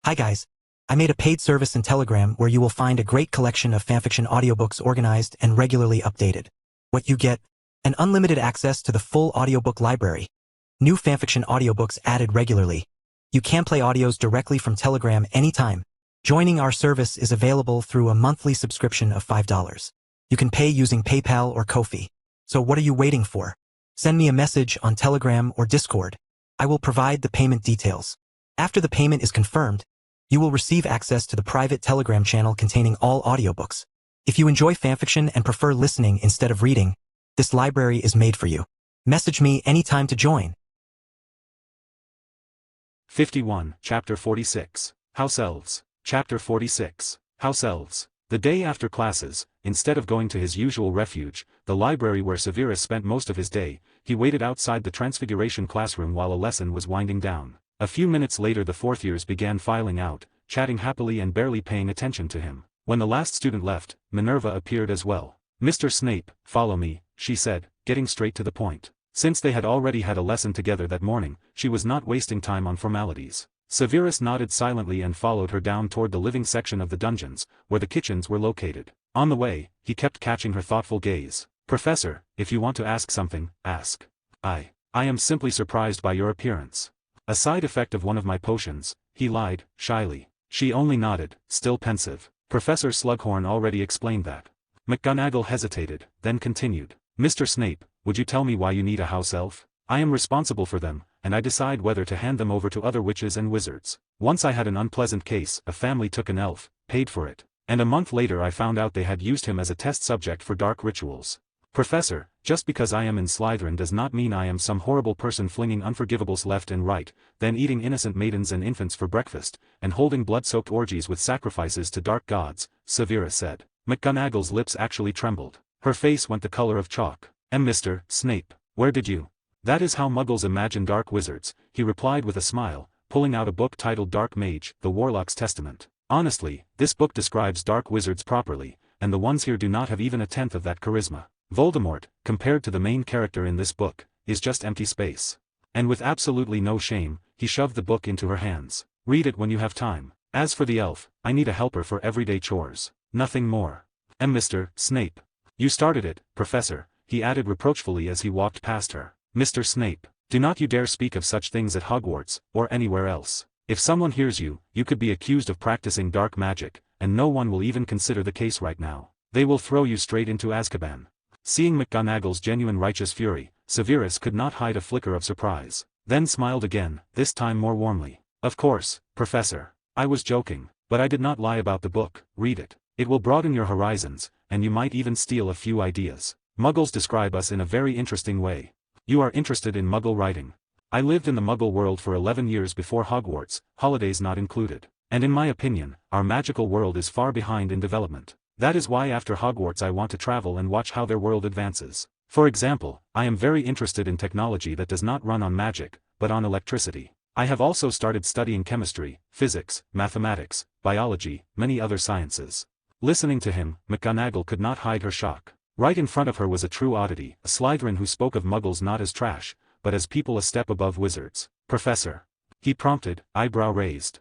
Hi guys. I made a paid service in Telegram where you will find a great collection of fanfiction audiobooks organized and regularly updated. What you get? An unlimited access to the full audiobook library. New fanfiction audiobooks added regularly. You can play audios directly from Telegram anytime. Joining our service is available through a monthly subscription of $5. You can pay using PayPal or Ko-fi. So what are you waiting for? Send me a message on Telegram or Discord. I will provide the payment details. After the payment is confirmed, you will receive access to the private Telegram channel containing all audiobooks. If you enjoy fanfiction and prefer listening instead of reading, this library is made for you. Message me anytime to join. 51, Chapter 46. House Elves. Chapter 46. House Elves. The day after classes, instead of going to his usual refuge, the library where Severus spent most of his day, he waited outside the Transfiguration classroom while a lesson was winding down. A few minutes later the fourth years began filing out, chatting happily and barely paying attention to him. When the last student left, Minerva appeared as well. "Mr. Snape, follow me," she said, getting straight to the point. Since they had already had a lesson together that morning, she was not wasting time on formalities. Severus nodded silently and followed her down toward the living section of the dungeons, where the kitchens were located. On the way, he kept catching her thoughtful gaze. "Professor, if you want to ask something, ask. I am simply surprised by your appearance. A side effect of one of my potions," he lied, shyly. She only nodded, still pensive. Professor Slughorn already explained that. McGonagall hesitated, then continued. "Mr. Snape, would you tell me why you need a house elf? I am responsible for them, and I decide whether to hand them over to other witches and wizards. Once I had an unpleasant case, a family took an elf, paid for it, and a month later I found out they had used him as a test subject for dark rituals. Professor, just because I am in Slytherin does not mean I am some horrible person flinging unforgivables left and right, then eating innocent maidens and infants for breakfast, and holding blood-soaked orgies with sacrifices to dark gods," Severus said. McGonagall's lips actually trembled. Her face went the color of chalk. "Mr. Snape, where did you? That is how Muggles imagine dark wizards," he replied with a smile, pulling out a book titled Dark Mage, The Warlock's Testament. "Honestly, this book describes dark wizards properly, and the ones here do not have even a tenth of that charisma. Voldemort, compared to the main character in this book, is just empty space." And with absolutely no shame, he shoved the book into her hands. "Read it when you have time. As for the elf, I need a helper for everyday chores. Nothing more. Mr. Snape. You started it, Professor," he added reproachfully as he walked past her. "Mr. Snape, do not you dare speak of such things at Hogwarts, or anywhere else. If someone hears you, you could be accused of practicing dark magic, and no one will even consider the case right now. They will throw you straight into Azkaban." Seeing McGonagall's genuine righteous fury, Severus could not hide a flicker of surprise, then smiled again, this time more warmly. "Of course, Professor. I was joking, but I did not lie about the book. Read it. It will broaden your horizons, and you might even steal a few ideas. Muggles describe us in a very interesting way. You are interested in Muggle writing. I lived in the Muggle world for 11 years before Hogwarts, holidays not included, and in my opinion, our magical world is far behind in development. That is why after Hogwarts I want to travel and watch how their world advances. For example, I am very interested in technology that does not run on magic, but on electricity. I have also started studying chemistry, physics, mathematics, biology, many other sciences." Listening to him, McGonagall could not hide her shock. Right in front of her was a true oddity, a Slytherin who spoke of Muggles not as trash, but as people a step above wizards. "Professor," he prompted, eyebrow raised.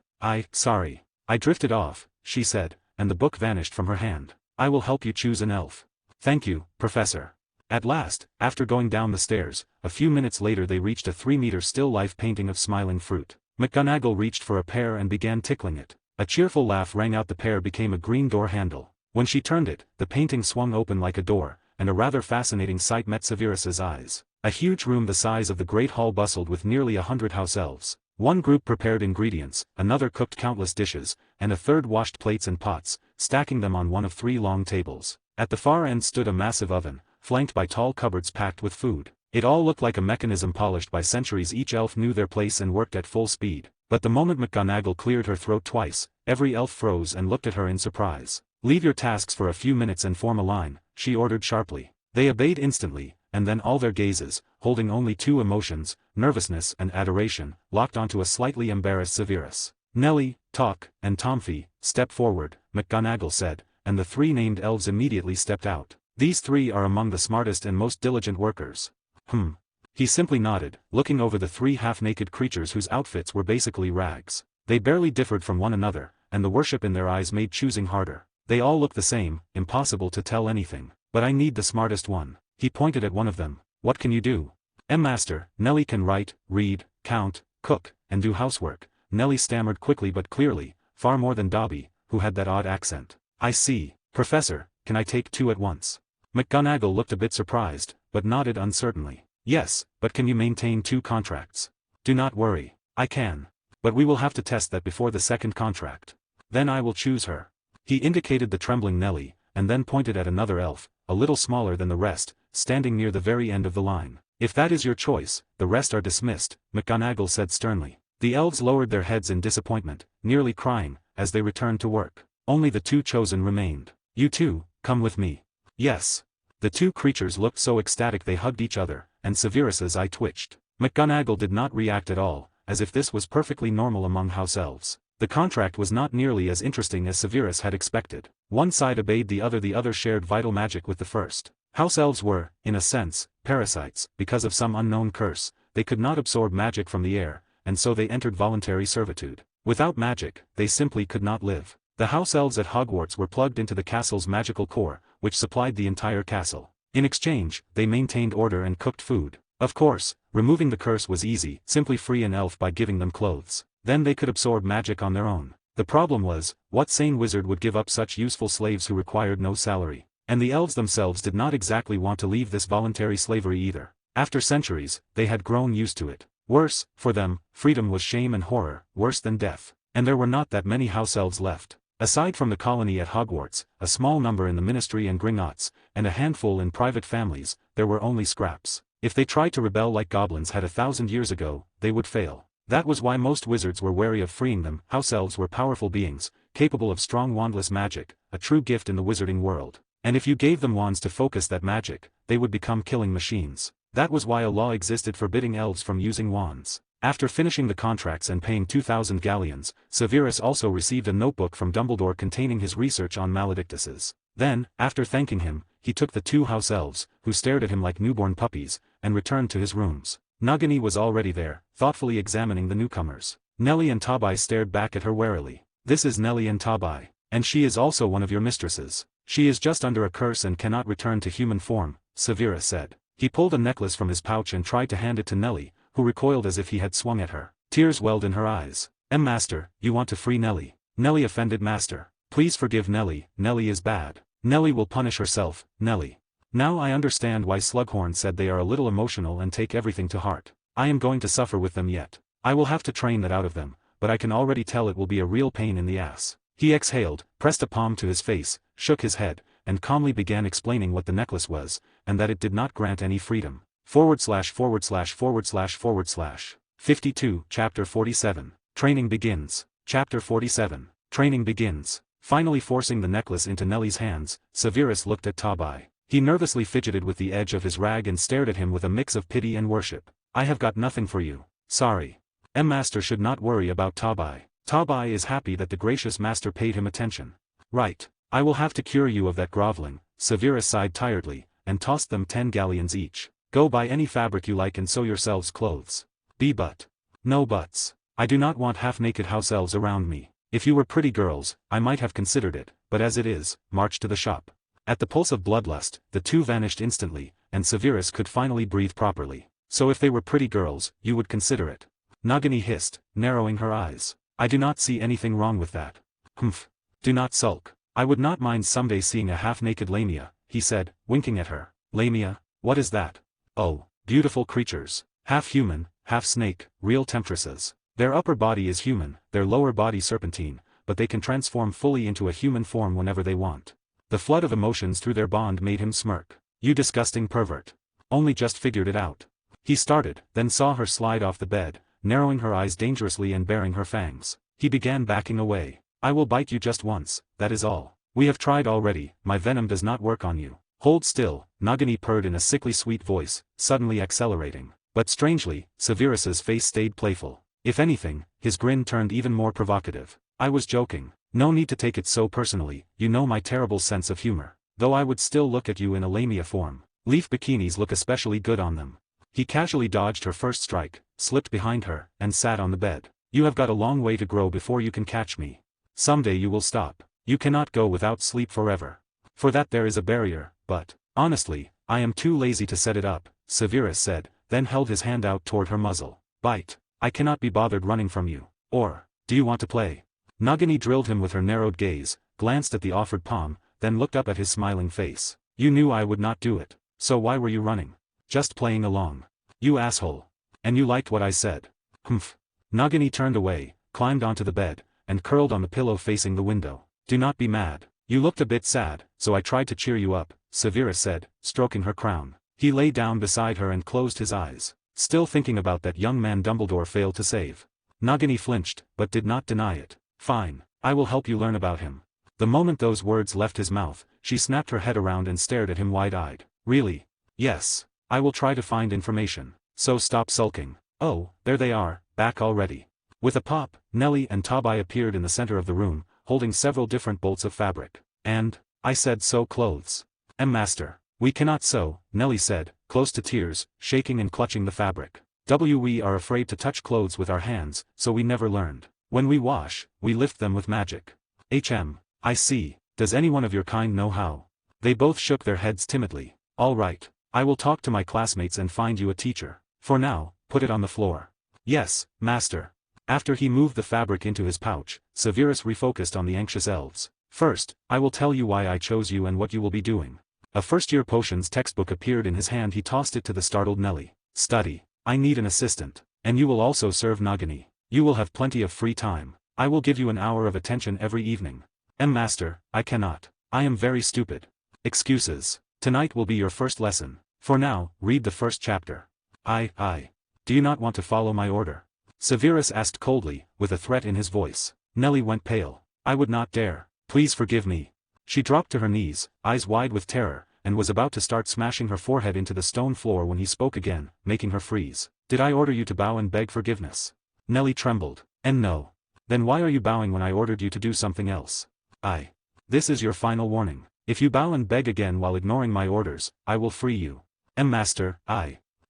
Sorry. I drifted off," she said, and the book vanished from her hand. "I will help you choose an elf." "Thank you, Professor." At last, after going down the stairs, a few minutes later they reached a 3-meter still-life painting of smiling fruit. McGonagall reached for a pear and began tickling it. A cheerful laugh rang out. The pear became a green door handle. When she turned it, the painting swung open like a door, and a rather fascinating sight met Severus's eyes. A huge room the size of the Great Hall bustled with nearly 100 house elves. One group prepared ingredients, another cooked countless dishes, and a third washed plates and pots, stacking them on one of 3 long tables. At the far end stood a massive oven, flanked by tall cupboards packed with food. It all looked like a mechanism polished by centuries. Each elf knew their place and worked at full speed. But the moment McGonagall cleared her throat twice, every elf froze and looked at her in surprise. "Leave your tasks for a few minutes and form a line," she ordered sharply. They obeyed instantly, and then all their gazes, holding only 2 emotions, nervousness and adoration, locked onto a slightly embarrassed Severus. "Nellie, Talk, and Tomfee, step forward," McGonagall said, and the 3 named elves immediately stepped out. "These 3 are among the smartest and most diligent workers." He simply nodded, looking over the 3 half-naked creatures whose outfits were basically rags. They barely differed from one another, and the worship in their eyes made choosing harder. They all look the same, impossible to tell anything. But I need the smartest one. He pointed at one of them. What can you do? Master, Nellie can write, read, count, cook, and do housework. Nellie stammered quickly but clearly, far more than Dobby, who had that odd accent. I see. Professor, can I take 2 at once? McGonagall looked a bit surprised, but nodded uncertainly. Yes, but can you maintain 2 contracts? Do not worry. I can. But we will have to test that before the second contract. Then I will choose her. He indicated the trembling Nellie, and then pointed at another elf, a little smaller than the rest, standing near the very end of the line. If that is your choice, the rest are dismissed, McGonagall said sternly. The elves lowered their heads in disappointment, nearly crying, as they returned to work. Only the 2 chosen remained. You two, come with me. Yes. The 2 creatures looked so ecstatic they hugged each other, and Severus's eye twitched. McGonagall did not react at all, as if this was perfectly normal among house elves. The contract was not nearly as interesting as Severus had expected. One side obeyed the other shared vital magic with the first. House elves were, in a sense, parasites. Because of some unknown curse, they could not absorb magic from the air, and so they entered voluntary servitude. Without magic, they simply could not live. The house elves at Hogwarts were plugged into the castle's magical core, which supplied the entire castle. In exchange, they maintained order and cooked food. Of course, removing the curse was easy, simply free an elf by giving them clothes. Then they could absorb magic on their own. The problem was, what sane wizard would give up such useful slaves who required no salary? And the elves themselves did not exactly want to leave this voluntary slavery either. After centuries, they had grown used to it. Worse, for them, freedom was shame and horror, worse than death. And there were not that many house elves left. Aside from the colony at Hogwarts, a small number in the Ministry and Gringotts, and a handful in private families, there were only scraps. If they tried to rebel like goblins had 1,000 years ago, they would fail. That was why most wizards were wary of freeing them. House elves were powerful beings, capable of strong wandless magic, a true gift in the wizarding world. And if you gave them wands to focus that magic, they would become killing machines. That was why a law existed forbidding elves from using wands. After finishing the contracts and paying 2,000 galleons, Severus also received a notebook from Dumbledore containing his research on maledictuses. Then, after thanking him, he took the 2 house elves, who stared at him like newborn puppies, and returned to his rooms. Nagini was already there, thoughtfully examining the newcomers. Nellie and Tabai stared back at her warily. This is Nellie and Tabai. And she is also one of your mistresses. She is just under a curse and cannot return to human form, Severus said. He pulled a necklace from his pouch and tried to hand it to Nellie, who recoiled as if he had swung at her. Tears welled in her eyes. Master, you want to free Nellie. Nellie offended Master. Please forgive Nellie, Nellie is bad. Nellie will punish herself, Nellie. Now I understand why Slughorn said they are a little emotional and take everything to heart. I am going to suffer with them yet. I will have to train that out of them, but I can already tell it will be a real pain in the ass. He exhaled, pressed a palm to his face, shook his head, and calmly began explaining what the necklace was, and that it did not grant any freedom. / 52 Chapter 47. Training begins. Chapter 47. Training begins. Finally forcing the necklace into Nellie's hands, Severus looked at Tabai. He nervously fidgeted with the edge of his rag and stared at him with a mix of pity and worship. I have got nothing for you. Sorry. Master should not worry about Tabai. Tabai is happy that the gracious master paid him attention. Right. I will have to cure you of that groveling. Severus sighed tiredly, and tossed them 10 galleons each. Go buy any fabric you like and sew yourselves clothes. But. No buts. I do not want half-naked house elves around me. If you were pretty girls, I might have considered it, but as it is, march to the shop. At the pulse of bloodlust, the 2 vanished instantly, and Severus could finally breathe properly. So if they were pretty girls, you would consider it. Nagini hissed, narrowing her eyes. I do not see anything wrong with that. Humph. Do not sulk. I would not mind someday seeing a half-naked Lamia, he said, winking at her. Lamia? What is that? Oh, beautiful creatures. Half human, half snake, real temptresses. Their upper body is human, their lower body serpentine, but they can transform fully into a human form whenever they want. The flood of emotions through their bond made him smirk. You disgusting pervert. Only just figured it out. He started, then saw her slide off the bed, narrowing her eyes dangerously and baring her fangs. He began backing away. I will bite you just once, that is all. We have tried already, my venom does not work on you. Hold still, Nagini purred in a sickly sweet voice, suddenly accelerating. But strangely, Severus's face stayed playful. If anything, his grin turned even more provocative. I was joking. No need to take it so personally, you know my terrible sense of humor. Though I would still look at you in a Lamia form. Leaf bikinis look especially good on them. He casually dodged her first strike, slipped behind her, and sat on the bed. You have got a long way to grow before you can catch me. Someday you will stop. You cannot go without sleep forever. For that there is a barrier, but, honestly, I am too lazy to set it up, Severus said, then held his hand out toward her muzzle. Bite. I cannot be bothered running from you. Or, do you want to play? Nagini drilled him with her narrowed gaze, glanced at the offered palm, then looked up at his smiling face. You knew I would not do it, so why were you running? Just playing along. You asshole. And you liked what I said. Humph. Nagini turned away, climbed onto the bed, and curled on the pillow facing the window. Do not be mad. You looked a bit sad, so I tried to cheer you up, Severus said, stroking her crown. He lay down beside her and closed his eyes, still thinking about that young man Dumbledore failed to save. Nagini flinched, but did not deny it. Fine, I will help you learn about him. The moment those words left his mouth, she snapped her head around and stared at him wide-eyed. Really? Yes. I will try to find information. So stop sulking. Oh, there they are, back already. With a pop, Nellie and Tabai appeared in the center of the room, holding several different bolts of fabric. And, I said sew clothes. Master. We cannot sew, Nellie said, close to tears, shaking and clutching the fabric. We are afraid to touch clothes with our hands, so we never learned. When we wash, we lift them with magic. I see. Does anyone of your kind know how? They both shook their heads timidly. All right. I will talk to my classmates and find you a teacher. For now, put it on the floor. Yes, master. After he moved the fabric into his pouch, Severus refocused on the anxious elves. First, I will tell you why I chose you and what you will be doing. A first-year potions textbook appeared in his hand. He tossed it to the startled Nellie. Study. I need an assistant. And you will also serve Nagini. You will have plenty of free time. I will give you an hour of attention every evening. Master, I cannot. I am very stupid. Excuses. Tonight will be your first lesson. For now, read the first chapter. Do you not want to follow my order? Severus asked coldly, with a threat in his voice. Nellie went pale. I would not dare. Please forgive me. She dropped to her knees, eyes wide with terror, and was about to start smashing her forehead into the stone floor when he spoke again, making her freeze. Did I order you to bow and beg forgiveness? Nellie trembled. And no. Then why are you bowing when I ordered you to do something else? This is your final warning. If you bow and beg again while ignoring my orders, I will free you. Master,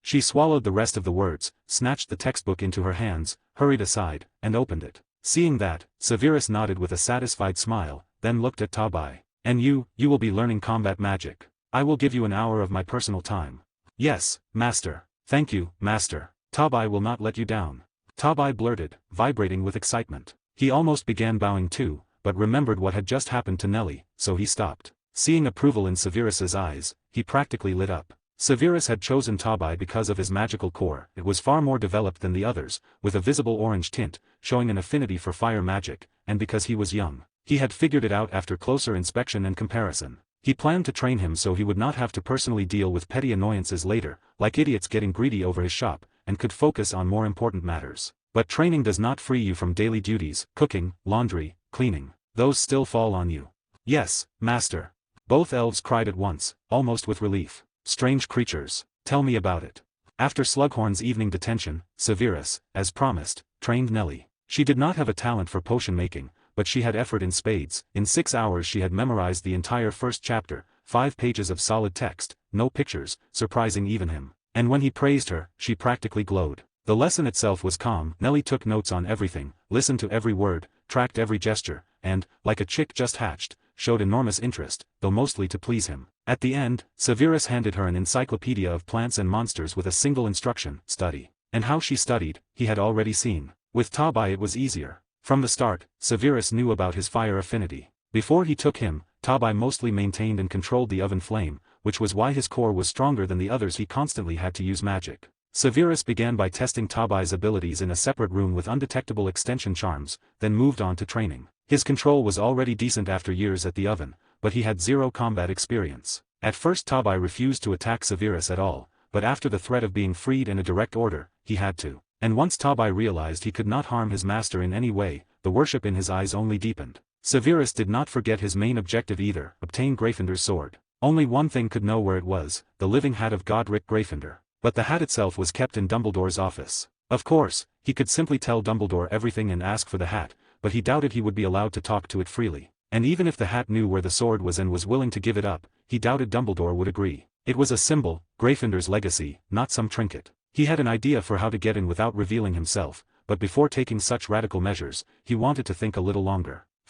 She swallowed the rest of the words, snatched the textbook into her hands, hurried aside, and opened it. Seeing that, Severus nodded with a satisfied smile, then looked at Tabai. And you will be learning combat magic. I will give you an hour of my personal time. Yes, master. Thank you, master. Tabai will not let you down. Tabai blurted, vibrating with excitement. He almost began bowing too, but remembered what had just happened to Nellie, so he stopped. Seeing approval in Severus's eyes, he practically lit up. Severus had chosen Tabai because of his magical core. It was far more developed than the others, with a visible orange tint, showing an affinity for fire magic, and because he was young. He had figured it out after closer inspection and comparison. He planned to train him so he would not have to personally deal with petty annoyances later, like idiots getting greedy over his shop, and could focus on more important matters. But training does not free you from daily duties, cooking, laundry, cleaning. Those still fall on you. Yes, master. Both elves cried at once, almost with relief. Strange creatures. Tell me about it. After Slughorn's evening detention, Severus, as promised, trained Nellie. She did not have a talent for potion making, but she had effort in spades. In 6 hours she had memorized the entire first chapter, 5 pages of solid text, no pictures, surprising even him. And when he praised her, she practically glowed. The lesson itself was calm. Nellie took notes on everything, listened to every word, tracked every gesture, and, like a chick just hatched, showed enormous interest, though mostly to please him. At the end, Severus handed her an encyclopedia of plants and monsters with a single instruction, study. And how she studied, he had already seen. With Tabai it was easier. From the start, Severus knew about his fire affinity. Before he took him, Tabai mostly maintained and controlled the oven flame, which was why his core was stronger than the others. He constantly had to use magic. Severus began by testing Tabai's abilities in a separate room with undetectable extension charms, then moved on to training. His control was already decent after years at the oven, but he had zero combat experience. At first Tabai refused to attack Severus at all, but after the threat of being freed and a direct order, he had to. And once Tabai realized he could not harm his master in any way, the worship in his eyes only deepened. Severus did not forget his main objective either, obtain Gryffindor's sword. Only one thing could know where it was, the living hat of Godric Gryffindor. But the hat itself was kept in Dumbledore's office. Of course, he could simply tell Dumbledore everything and ask for the hat, but he doubted he would be allowed to talk to it freely. And even if the hat knew where the sword was and was willing to give it up, he doubted Dumbledore would agree. It was a symbol, Gryffindor's legacy, not some trinket. He had an idea for how to get in without revealing himself, but before taking such radical measures, he wanted to think a little longer. /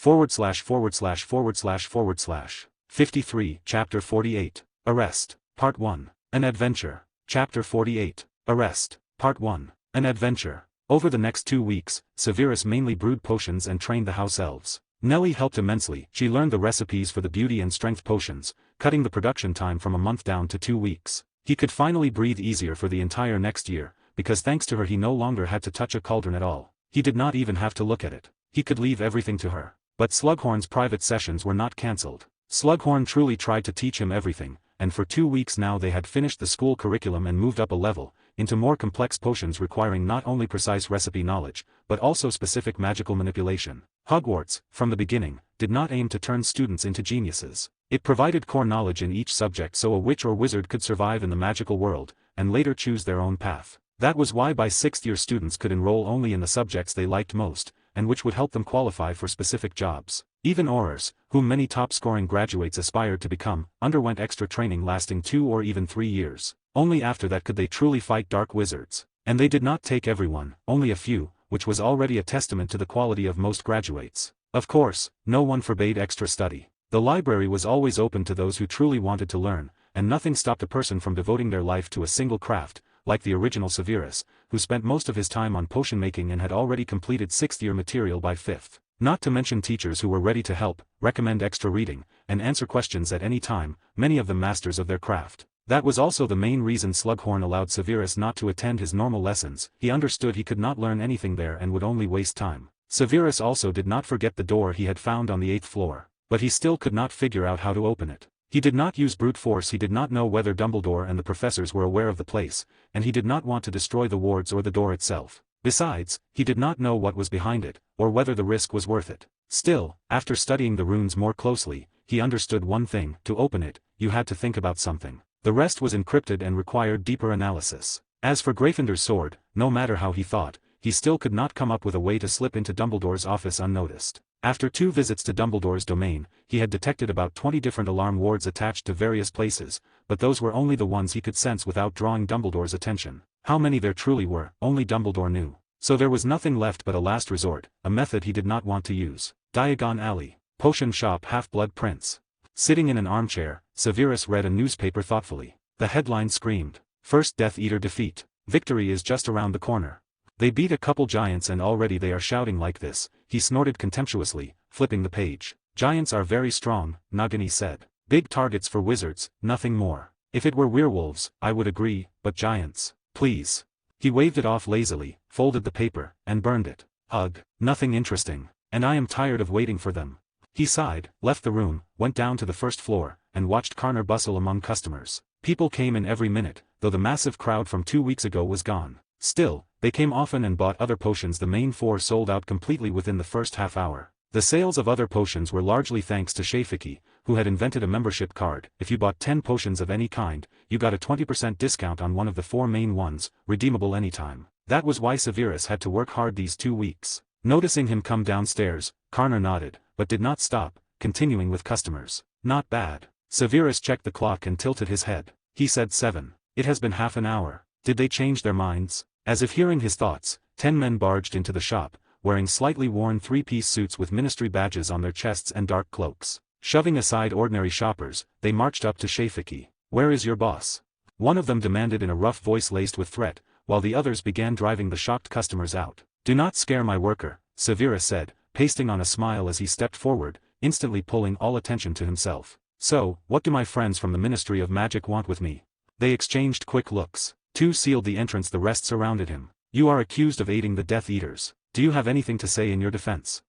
53, Chapter 48. Arrest. Part 1. An Adventure. Chapter 48. Arrest. Part 1. An Adventure. Over the next 2 weeks, Severus mainly brewed potions and trained the house elves. Nellie helped immensely. She learned the recipes for the beauty and strength potions, cutting the production time from a month down to 2 weeks. He could finally breathe easier for the entire next year, because thanks to her he no longer had to touch a cauldron at all. He did not even have to look at it. He could leave everything to her. But Slughorn's private sessions were not cancelled. Slughorn truly tried to teach him everything, and for 2 weeks now they had finished the school curriculum and moved up a level, into more complex potions requiring not only precise recipe knowledge, but also specific magical manipulation. Hogwarts, from the beginning, did not aim to turn students into geniuses. It provided core knowledge in each subject so a witch or wizard could survive in the magical world, and later choose their own path. That was why by 6th year students could enroll only in the subjects they liked most, and which would help them qualify for specific jobs. Even Aurors, whom many top-scoring graduates aspired to become, underwent extra training lasting 2 or even 3 years. Only after that could they truly fight dark wizards. And they did not take everyone, only a few, which was already a testament to the quality of most graduates. Of course, no one forbade extra study. The library was always open to those who truly wanted to learn, and nothing stopped a person from devoting their life to a single craft, like the original Severus, who spent most of his time on potion making and had already completed 6th year material by 5th. Not to mention teachers who were ready to help, recommend extra reading, and answer questions at any time, many of them masters of their craft. That was also the main reason Slughorn allowed Severus not to attend his normal lessons. He understood he could not learn anything there and would only waste time. Severus also did not forget the door he had found on the 8th floor, but he still could not figure out how to open it. He did not use brute force. He did not know whether Dumbledore and the professors were aware of the place, and he did not want to destroy the wards or the door itself. Besides, he did not know what was behind it, or whether the risk was worth it. Still, after studying the runes more closely, he understood one thing: to open it, you had to think about something. The rest was encrypted and required deeper analysis. As for Gryffindor's sword, no matter how he thought, he still could not come up with a way to slip into Dumbledore's office unnoticed. After 2 visits to Dumbledore's domain, he had detected about 20 different alarm wards attached to various places, but those were only the ones he could sense without drawing Dumbledore's attention. How many there truly were, only Dumbledore knew. So there was nothing left but a last resort, a method he did not want to use. Diagon Alley. Potion Shop Half-Blood Prince. Sitting in an armchair, Severus read a newspaper thoughtfully. The headline screamed, "First Death Eater defeat. Victory is just around the corner. They beat a couple giants and already they are shouting like this," he snorted contemptuously, flipping the page. "Giants are very strong," Nagini said. "Big targets for wizards, nothing more. If it were werewolves, I would agree, but giants, please." He waved it off lazily, folded the paper, and burned it. "Ugh, nothing interesting. And I am tired of waiting for them." He sighed, left the room, went down to the first floor, and watched Karner bustle among customers. People came in every minute, though the massive crowd from 2 weeks ago was gone. Still, they came often and bought other potions. The main 4 sold out completely within the first half hour. The sales of other potions were largely thanks to Shafiki, who had invented a membership card. If you bought 10 potions of any kind, you got a 20% discount on one of the 4 main ones, redeemable anytime. That was why Severus had to work hard these 2 weeks. Noticing him come downstairs, Karner nodded, but did not stop, continuing with customers. "Not bad." Severus checked the clock and tilted his head. He said 7. "It has been half an hour. Did they change their minds?" As if hearing his thoughts, 10 men barged into the shop, wearing slightly worn 3-piece suits with ministry badges on their chests and dark cloaks. Shoving aside ordinary shoppers, they marched up to Shafiki. "Where is your boss?" One of them demanded in a rough voice laced with threat, while the others began driving the shocked customers out. "Do not scare my worker," Severus said, pasting on a smile as he stepped forward, instantly pulling all attention to himself. "So, what do my friends from the Ministry of Magic want with me?" They exchanged quick looks. 2 sealed the entrance, the rest surrounded him. "You are accused of aiding the Death Eaters. Do you have anything to say in your defense?"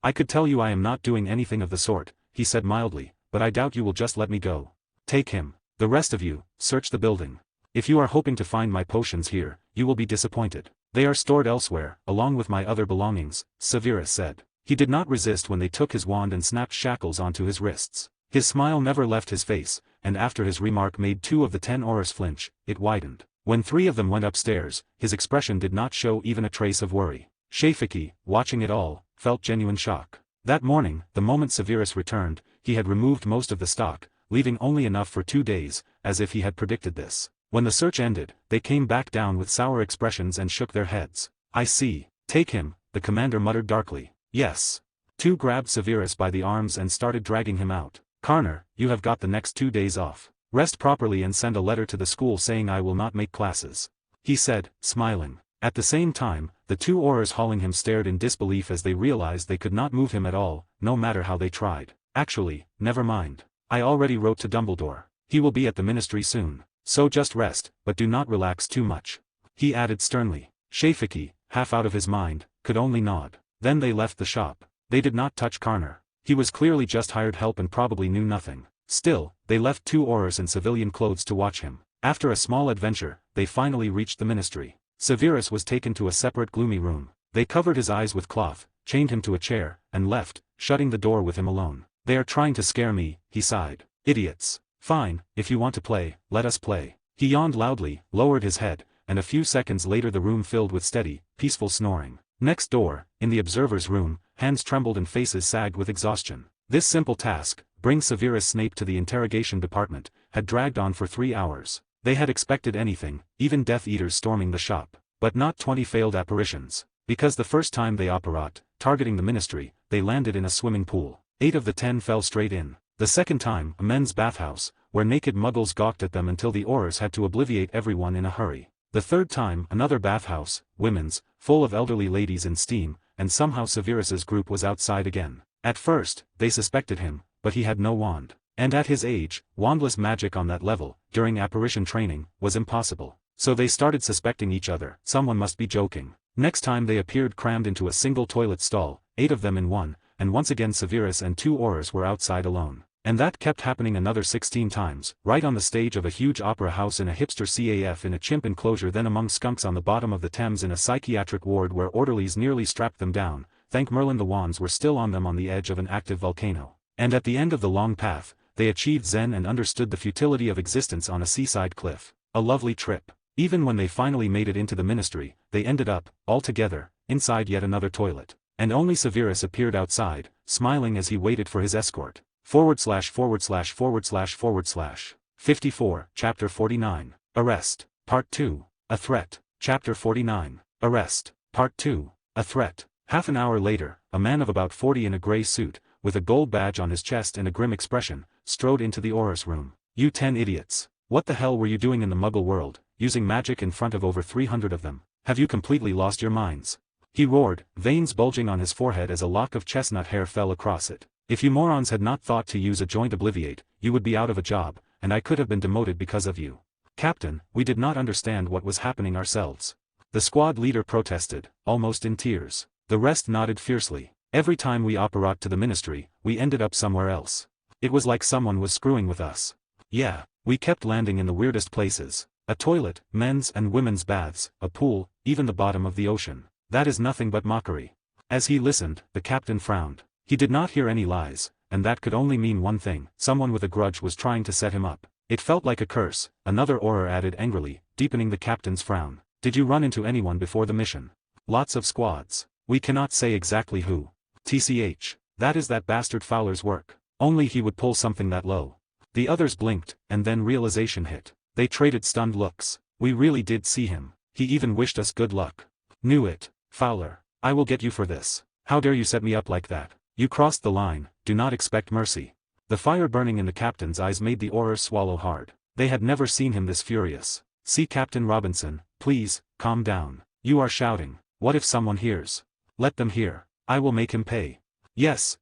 I could tell you I am not doing anything of the sort," he said mildly, "but I doubt you will just let me go. Take him. The rest of you, search the building. If you are hoping to find my potions here, you will be disappointed. They are stored elsewhere, along with my other belongings," Severus said. He did not resist when they took his wand and snapped shackles onto his wrists. His smile never left his face, and after his remark made 2 of the 10 Aurors flinch, it widened. When 3 of them went upstairs, his expression did not show even a trace of worry. Shafiki, watching it all, felt genuine shock. That morning, the moment Severus returned, he had removed most of the stock, leaving only enough for 2 days, as if he had predicted this. When the search ended, they came back down with sour expressions and shook their heads. I see. Take him, the commander muttered darkly. Yes. 2 grabbed Severus by the arms and started dragging him out. Karner, you have got the next 2 days off. Rest properly and send a letter to the school saying I will not make classes. He said, smiling. At the same time, the 2 Aurors hauling him stared in disbelief as they realized they could not move him at all, no matter how they tried. Actually, never mind. I already wrote to Dumbledore. He will be at the ministry soon. So just rest, but do not relax too much. He added sternly. Shafiki, half out of his mind, could only nod. Then they left the shop. They did not touch Karner. He was clearly just hired help and probably knew nothing. Still, they left 2 Aurors in civilian clothes to watch him. After a small adventure, they finally reached the ministry. Severus was taken to a separate gloomy room. They covered his eyes with cloth, chained him to a chair, and left, shutting the door with him alone. They are trying to scare me, he sighed. Idiots. Fine, if you want to play, let us play. He yawned loudly, lowered his head, and a few seconds later the room filled with steady, peaceful snoring. Next door, in the observer's room, hands trembled and faces sagged with exhaustion. This simple task, bring Severus Snape to the interrogation department, had dragged on for 3 hours. They had expected anything, even Death Eaters storming the shop, but not 20 failed apparitions. Because the first time they operate, targeting the ministry, they landed in a swimming pool. 8 of the 10 fell straight in. The second time, a men's bathhouse, where naked muggles gawked at them until the Aurors had to obliviate everyone in a hurry. The third time, another bathhouse, women's, full of elderly ladies in steam, and somehow Severus's group was outside again. At first, they suspected him, but he had no wand. And at his age, wandless magic on that level, during apparition training, was impossible. So they started suspecting each other. Someone must be joking. Next time they appeared crammed into a single toilet stall, 8 of them in one, and once again Severus and 2 Aurors were outside alone. And that kept happening another 16 times, right on the stage of a huge opera house in a hipster CAF in a chimp enclosure, then among skunks on the bottom of the Thames in a psychiatric ward where orderlies nearly strapped them down. Thank Merlin the wands were still on them on the edge of an active volcano. And at the end of the long path, they achieved Zen and understood the futility of existence on a seaside cliff. A lovely trip. Even when they finally made it into the ministry, they ended up, all together, inside yet another toilet. And only Severus appeared outside, smiling as he waited for his escort. ///////. 54, Chapter 49. Arrest. Part 2. A Threat. Chapter 49. Arrest. Part 2. A Threat. Half an hour later, a man of about 40 in a grey suit, with a gold badge on his chest and a grim expression, strode into the Aurors room. You 10 idiots. What the hell were you doing in the Muggle world, using magic in front of over 300 of them? Have you completely lost your minds? He roared, veins bulging on his forehead as a lock of chestnut hair fell across it. If you morons had not thought to use a joint obliviate, you would be out of a job, and I could have been demoted because of you. Captain, we did not understand what was happening ourselves. The squad leader protested, almost in tears. The rest nodded fiercely. Every time we operate to the ministry, we ended up somewhere else. It was like someone was screwing with us. Yeah, we kept landing in the weirdest places. A toilet, men's and women's baths, a pool, even the bottom of the ocean. That is nothing but mockery. As he listened, the captain frowned. He did not hear any lies, and that could only mean one thing: someone with a grudge was trying to set him up. It felt like a curse, another Auror added angrily, deepening the captain's frown. Did you run into anyone before the mission? Lots of squads. We cannot say exactly who. TCH. That is that bastard Fowler's work. Only he would pull something that low. The others blinked, and then realization hit. They traded stunned looks. We really did see him. He even wished us good luck. Knew it. Fowler. I will get you for this. How dare you set me up like that? You crossed the line, do not expect mercy. The fire burning in the captain's eyes made the Aurors swallow hard. They had never seen him this furious. See Captain Robinson, please, calm down. You are shouting. What if someone hears? Let them hear. I will make him pay. Yes,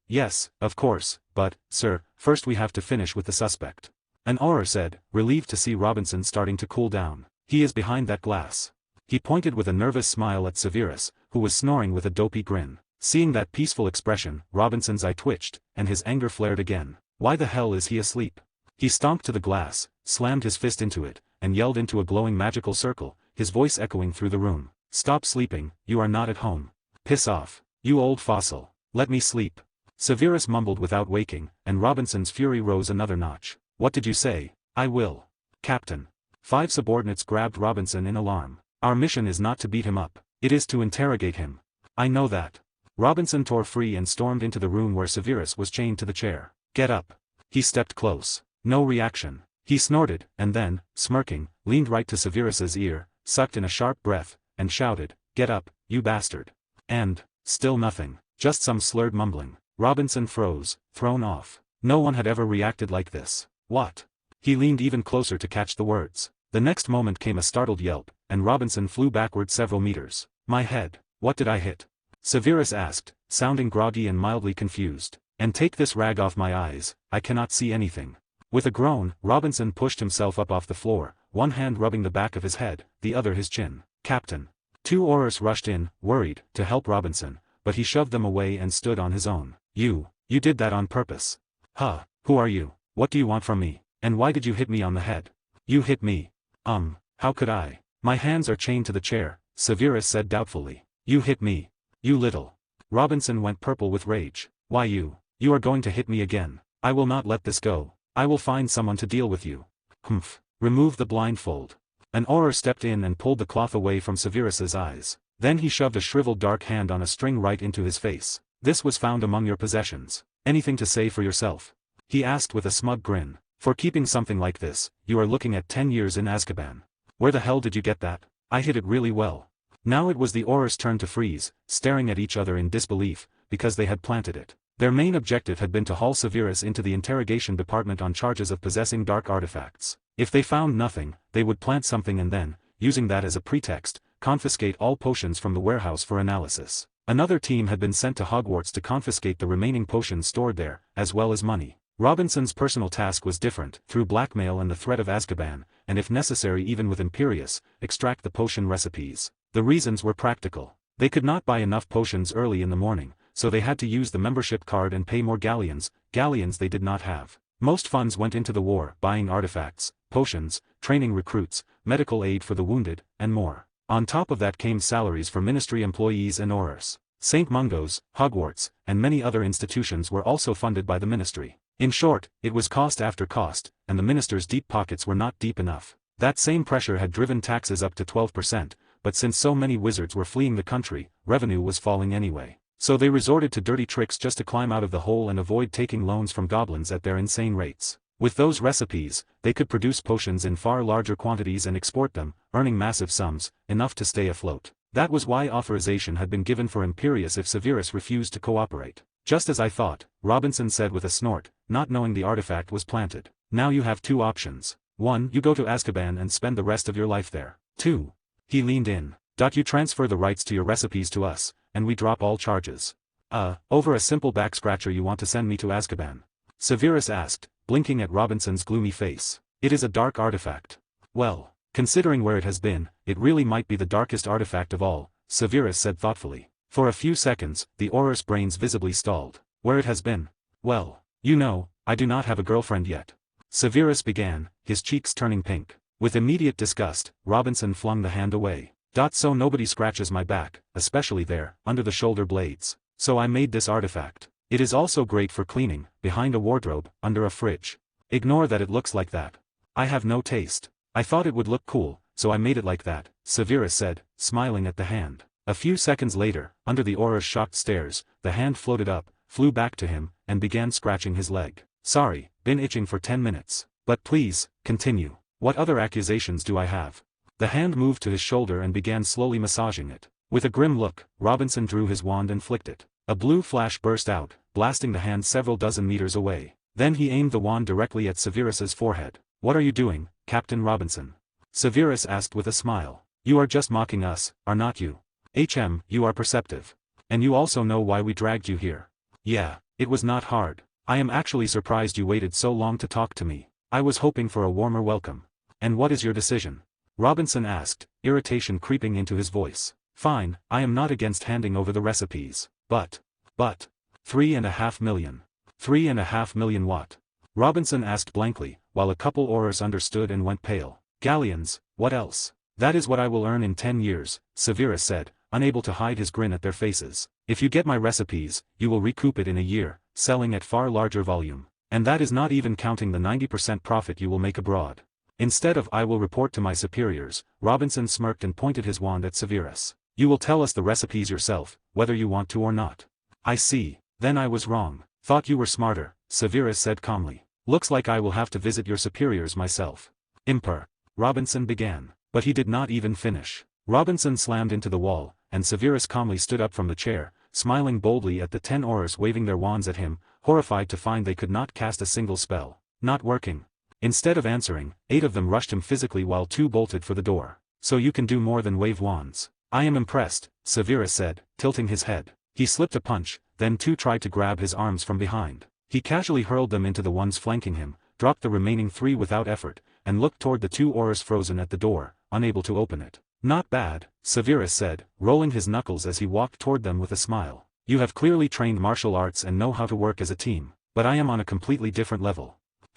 of course, but, sir, first we have to finish with the suspect. An Auror said, relieved to see Robinson starting to cool down. He is behind that glass. He pointed with a nervous smile at Severus, who was snoring with a dopey grin. Seeing that peaceful expression, Robinson's eye twitched, and his anger flared again. Why the hell is he asleep? He stomped to the glass, slammed his fist into it, and yelled into a glowing magical circle, his voice echoing through the room. Stop sleeping, you are not at home. Piss off, you old fossil. Let me sleep. Severus mumbled without waking, and Robinson's fury rose another notch. What did you say? I will. Captain. 5 subordinates grabbed Robinson in alarm. Our mission is not to beat him up. It is to interrogate him. I know that. Robinson tore free and stormed into the room where Severus was chained to the chair. Get up. He stepped close. No reaction. He snorted, and then, smirking, leaned right to Severus's ear, sucked in a sharp breath, and shouted, Get up, you bastard. And, still nothing, just some slurred mumbling. Robinson froze, thrown off. No one had ever reacted like this. What? He leaned even closer to catch the words. The next moment came a startled yelp, and Robinson flew backward several meters. My head. What did I hit? Severus asked, sounding groggy and mildly confused. And take this rag off my eyes, I cannot see anything. With a groan, Robinson pushed himself up off the floor, one hand rubbing the back of his head, the other his chin. Captain. Two Aurors rushed in, worried, to help Robinson, but he shoved them away and stood on his own. You did that on purpose. Huh, who are you? What do you want from me? And why did you hit me on the head? You hit me. How could I? My hands are chained to the chair, Severus said doubtfully. You hit me. You little. Robinson went purple with rage. Why you are going to hit me again. I will not let this go. I will find someone to deal with you. Humph. Remove the blindfold. An Auror stepped in and pulled the cloth away from Severus's eyes. Then he shoved a shriveled dark hand on a string right into his face. This was found among your possessions. Anything to say for yourself? He asked with a smug grin. For keeping something like this, you are looking at 10 years in Azkaban. Where the hell did you get that? I hid it really well. Now it was the Aurors' turn to freeze, staring at each other in disbelief, because they had planted it. Their main objective had been to haul Severus into the interrogation department on charges of possessing dark artifacts. If they found nothing, they would plant something and then, using that as a pretext, confiscate all potions from the warehouse for analysis. Another team had been sent to Hogwarts to confiscate the remaining potions stored there, as well as money. Robinson's personal task was different, through blackmail and the threat of Azkaban, and if necessary even with Imperius, extract the potion recipes. The reasons were practical. They could not buy enough potions early in the morning, so they had to use the membership card and pay more galleons they did not have. Most funds went into the war, buying artifacts, potions, training recruits, medical aid for the wounded, and more. On top of that came salaries for ministry employees and Aurors. St. Mungo's, Hogwarts, and many other institutions were also funded by the ministry. In short, it was cost after cost, and the minister's deep pockets were not deep enough. That same pressure had driven taxes up to 12%, but since so many wizards were fleeing the country, revenue was falling anyway. So they resorted to dirty tricks just to climb out of the hole and avoid taking loans from goblins at their insane rates. With those recipes, they could produce potions in far larger quantities and export them, earning massive sums, enough to stay afloat. That was why authorization had been given for Imperius if Severus refused to cooperate. Just as I thought, Robinson said with a snort, not knowing the artifact was planted. Now you have two options. 1. You go to Azkaban and spend the rest of your life there. 2. He leaned in. You transfer the rights to your recipes to us, and we drop all charges. Over a simple back-scratcher you want to send me to Azkaban? Severus asked, blinking at Robinson's gloomy face. It is a dark artifact. Well, considering where it has been, it really might be the darkest artifact of all, Severus said thoughtfully. For a few seconds, the Auror's brains visibly stalled. Where it has been? Well, you know, I do not have a girlfriend yet. Severus began, his cheeks turning pink. With immediate disgust, Robinson flung the hand away. So nobody scratches my back, especially there, under the shoulder blades. So I made this artifact. It is also great for cleaning, behind a wardrobe, under a fridge. Ignore that it looks like that. I have no taste. I thought it would look cool, so I made it like that, Severus said, smiling at the hand. A few seconds later, under the Auror's shocked stares, the hand floated up, flew back to him, and began scratching his leg. Sorry, been itching for 10 minutes. But please, continue. What other accusations do I have? The hand moved to his shoulder and began slowly massaging it. With a grim look, Robinson drew his wand and flicked it. A blue flash burst out, blasting the hand several dozen meters away. Then he aimed the wand directly at Severus's forehead. What are you doing, Captain Robinson? Severus asked with a smile. You are just mocking us, are not you? You are perceptive. And you also know why we dragged you here. Yeah, it was not hard. I am actually surprised you waited so long to talk to me. I was hoping for a warmer welcome. And what is your decision? Robinson asked, irritation creeping into his voice. Fine, I am not against handing over the recipes. But, 3.5 million. 3.5 million what? Robinson asked blankly, while a couple Aurors understood and went pale. Galleons, what else? That is what I will earn in 10 years, Severus said, unable to hide his grin at their faces. If you get my recipes, you will recoup it in a year, selling at far larger volume. And that is not even counting the 90% profit you will make abroad. Instead of I will report to my superiors, Robinson smirked and pointed his wand at Severus. You will tell us the recipes yourself, whether you want to or not. I see, then I was wrong. Thought you were smarter, Severus said calmly. Looks like I will have to visit your superiors myself. Robinson began. But he did not even finish. Robinson slammed into the wall, and Severus calmly stood up from the chair, smiling boldly at the 10 aurors waving their wands at him, horrified to find they could not cast a single spell. Not working. Instead of answering, 8 of them rushed him physically while 2 bolted for the door. So you can do more than wave wands. I am impressed, Severus said, tilting his head. He slipped a punch, then 2 tried to grab his arms from behind. He casually hurled them into the ones flanking him, dropped the remaining 3 without effort, and looked toward the 2 aurors frozen at the door, unable to open it. Not bad, Severus said, rolling his knuckles as he walked toward them with a smile. You have clearly trained martial arts and know how to work as a team, but I am on a completely different level. //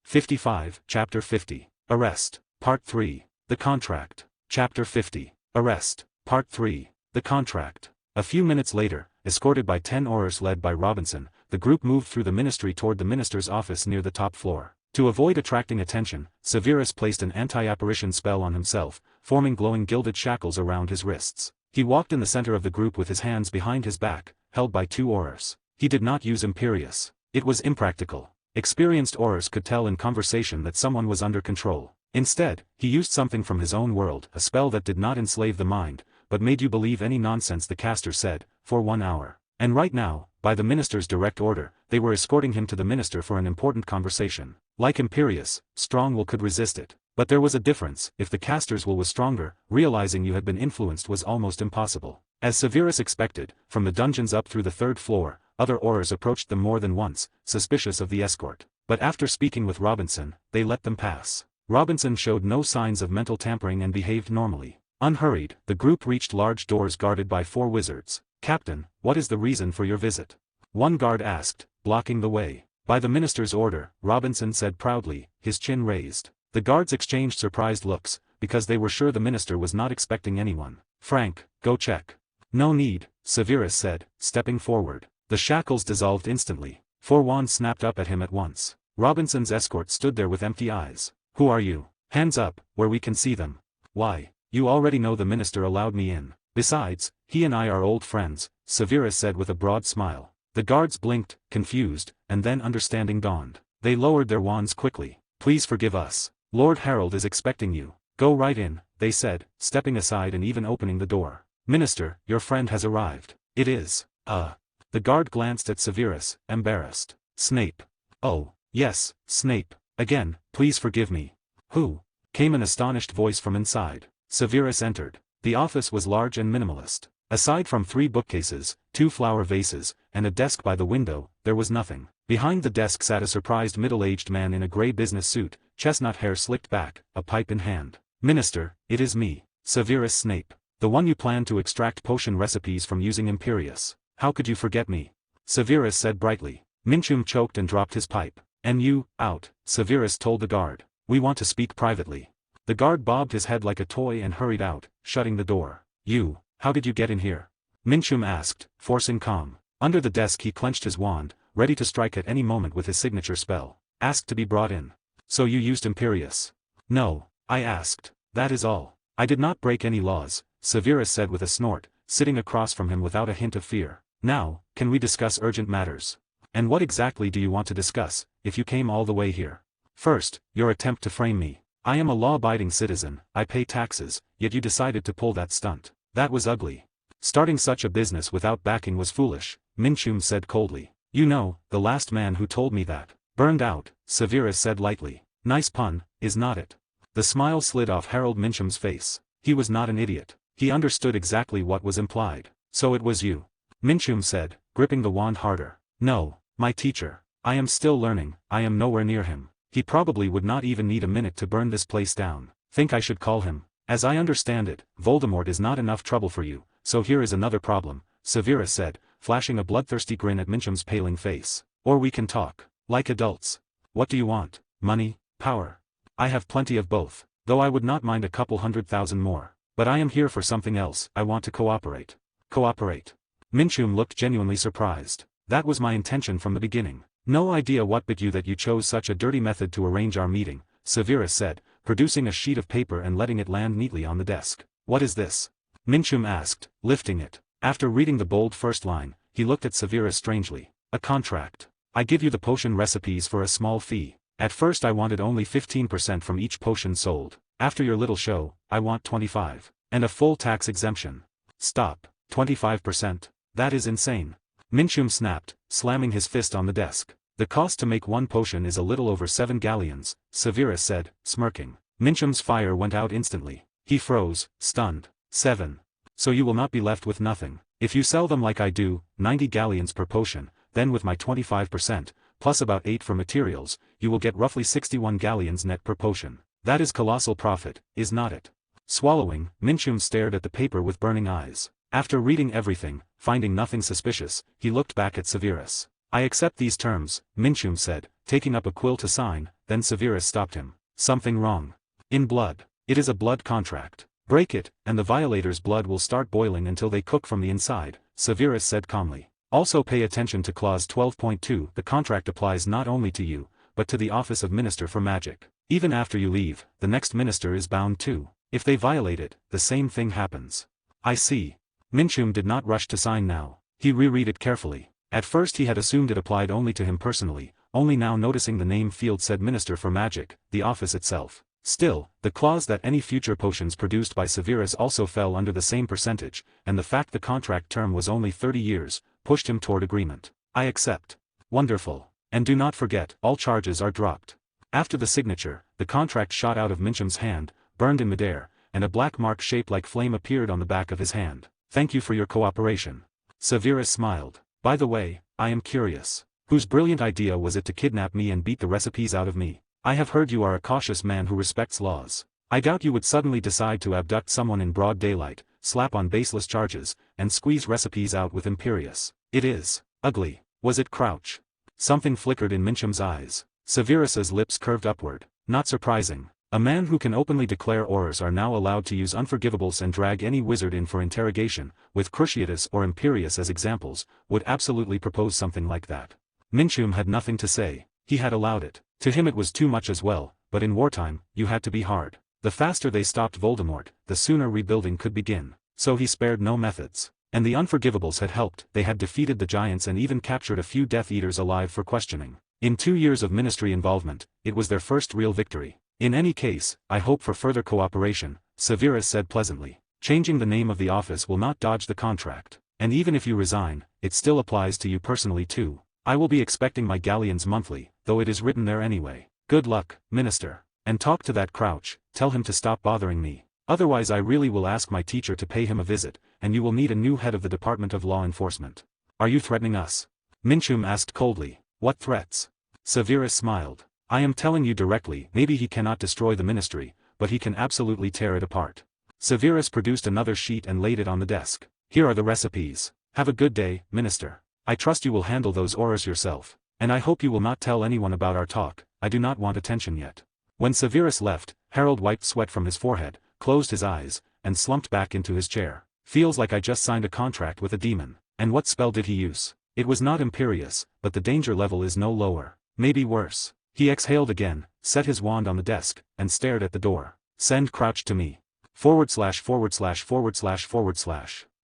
55, Chapter 50. Arrest. Part 3. The Contract. Chapter 50. Arrest. Part 3. The Contract. A few minutes later, escorted by 10 aurors led by Robinson, the group moved through the ministry toward the minister's office near the top floor. To avoid attracting attention, Severus placed an anti-apparition spell on himself, forming glowing gilded shackles around his wrists. He walked in the center of the group with his hands behind his back, held by 2 aurors. He did not use Imperius. It was impractical. Experienced aurors could tell in conversation that someone was under control. Instead, he used something from his own world, a spell that did not enslave the mind, but made you believe any nonsense the caster said, for 1 hour. And right now, by the minister's direct order, they were escorting him to the minister for an important conversation. Like Imperius, strong will could resist it. But there was a difference. If the caster's will was stronger, realizing you had been influenced was almost impossible. As Severus expected, from the dungeons up through the 3rd floor, other aurors approached them more than once, suspicious of the escort. But after speaking with Robinson, they let them pass. Robinson showed no signs of mental tampering and behaved normally. Unhurried, the group reached large doors guarded by 4 wizards. Captain, what is the reason for your visit? One guard asked, blocking the way. By the minister's order, Robinson said proudly, his chin raised. The guards exchanged surprised looks, because they were sure the minister was not expecting anyone. Frank, go check. No need, Severus said, stepping forward. The shackles dissolved instantly. 4 wands snapped up at him at once. Robinson's escort stood there with empty eyes. Who are you? Hands up, where we can see them. Why, you already know the minister allowed me in. Besides, he and I are old friends, Severus said with a broad smile. The guards blinked, confused, and then understanding dawned. They lowered their wands quickly. Please forgive us. Lord Harold is expecting you. Go right in, they said, stepping aside and even opening the door. Minister, your friend has arrived. It is, The guard glanced at Severus, embarrassed. Snape. Oh, yes, Snape. Again, please forgive me. Who? Came an astonished voice from inside. Severus entered. The office was large and minimalist. Aside from 3 bookcases, 2 flower vases, and a desk by the window, there was nothing. Behind the desk sat a surprised middle-aged man in a gray business suit, chestnut hair slicked back, a pipe in hand. Minister, it is me, Severus Snape. The one you planned to extract potion recipes from using Imperius. How could you forget me? Severus said brightly. Minchum choked and dropped his pipe. And you, out, Severus told the guard. We want to speak privately. The guard bobbed his head like a toy and hurried out, shutting the door. You, how did you get in here? Minchum asked, forcing calm. Under the desk he clenched his wand, ready to strike at any moment with his signature spell. Asked to be brought in. So you used Imperius? No, I asked. That is all. I did not break any laws, Severus said with a snort, sitting across from him without a hint of fear. Now, can we discuss urgent matters? And what exactly do you want to discuss, if you came all the way here? First, your attempt to frame me. I am a law-abiding citizen, I pay taxes, yet you decided to pull that stunt. That was ugly. Starting such a business without backing was foolish, Minchum said coldly. You know, the last man who told me that. Burned out, Severus said lightly. Nice pun, is not it? The smile slid off Harold Minchum's face. He was not an idiot. He understood exactly what was implied. So it was you. Minchum said, gripping the wand harder. No, my teacher. I am still learning, I am nowhere near him. He probably would not even need a minute to burn this place down. Think I should call him? As I understand it, Voldemort is not enough trouble for you, so here is another problem, Severus said, flashing a bloodthirsty grin at Minchum's paling face. Or we can talk. Like adults. What do you want? Money? Power? I have plenty of both, though I would not mind a couple 100,000 more. But I am here for something else. I want to cooperate. Cooperate. Minchum looked genuinely surprised. That was my intention from the beginning. No idea what bit you that you chose such a dirty method to arrange our meeting, Severus said, producing a sheet of paper and letting it land neatly on the desk. What is this? Minchum asked, lifting it. After reading the bold first line, he looked at Severus strangely. A contract. I give you the potion recipes for a small fee. At first I wanted only 15% from each potion sold, After your little show, I want 25. And a full tax exemption. Stop. 25%? That is insane. Minchum snapped, slamming his fist on the desk. The cost to make one potion is a little over 7 galleons, Severus said, smirking. Minchum's fire went out instantly. He froze, stunned. 7. So you will not be left with nothing. If you sell them like I do, 90 galleons per potion, then with my 25%, plus about 8 for materials, you will get roughly 61 galleons net per potion. That is colossal profit, is not it? Swallowing, Minchum stared at the paper with burning eyes. After reading everything, finding nothing suspicious, he looked back at Severus. I accept these terms, Minchum said, taking up a quill to sign, then Severus stopped him. Something wrong. In blood. It is a blood contract. Break it, and the violator's blood will start boiling until they cook from the inside, Severus said calmly. Also pay attention to clause 12.2. The contract applies not only to you, but to the office of Minister for Magic. Even after you leave, the next minister is bound too. If they violate it, the same thing happens. I see. Minchum did not rush to sign now. He reread it carefully. At first he had assumed it applied only to him personally, only now noticing the name field said Minister for Magic, the office itself. Still, the clause that any future potions produced by Severus also fell under the same percentage, and the fact the contract term was only 30 years, pushed him toward agreement. I accept. Wonderful. And do not forget, all charges are dropped. After the signature, the contract shot out of Minchum's hand, burned in midair, and a black mark shaped like flame appeared on the back of his hand. Thank you for your cooperation. Severus smiled. By the way, I am curious. Whose brilliant idea was it to kidnap me and beat the recipes out of me? I have heard you are a cautious man who respects laws. I doubt you would suddenly decide to abduct someone in broad daylight, slap on baseless charges, and squeeze recipes out with Imperious. It is ugly. Was it Crouch? Something flickered in Minchum's eyes. Severus's lips curved upward. Not surprising. A man who can openly declare horrors are now allowed to use unforgivables and drag any wizard in for interrogation, with Cruciatus or Imperious as examples, would absolutely propose something like that. Minchum had nothing to say. He had allowed it. To him it was too much as well, but in wartime, you had to be hard. The faster they stopped Voldemort, the sooner rebuilding could begin. So he spared no methods. And the unforgivables had helped. They had defeated the giants and even captured a few Death Eaters alive for questioning. In 2 years of ministry involvement, it was their first real victory. In any case, I hope for further cooperation, Severus said pleasantly. Changing the name of the office will not dodge the contract. And even if you resign, it still applies to you personally too. I will be expecting my galleons monthly, though it is written there anyway. Good luck, Minister. And talk to that Crouch, tell him to stop bothering me. Otherwise I really will ask my teacher to pay him a visit, and you will need a new head of the Department of Law Enforcement. Are you threatening us? Minchum asked coldly. What threats? Severus smiled. I am telling you directly, maybe he cannot destroy the ministry, but he can absolutely tear it apart. Severus produced another sheet and laid it on the desk. Here are the recipes. Have a good day, Minister. I trust you will handle those auras yourself. And I hope you will not tell anyone about our talk. I do not want attention yet. When Severus left, Harold wiped sweat from his forehead, closed his eyes, and slumped back into his chair. Feels like I just signed a contract with a demon. And what spell did he use? It was not Imperious, but the danger level is no lower. Maybe worse. He exhaled again, set his wand on the desk, and stared at the door. Send Crouch to me. /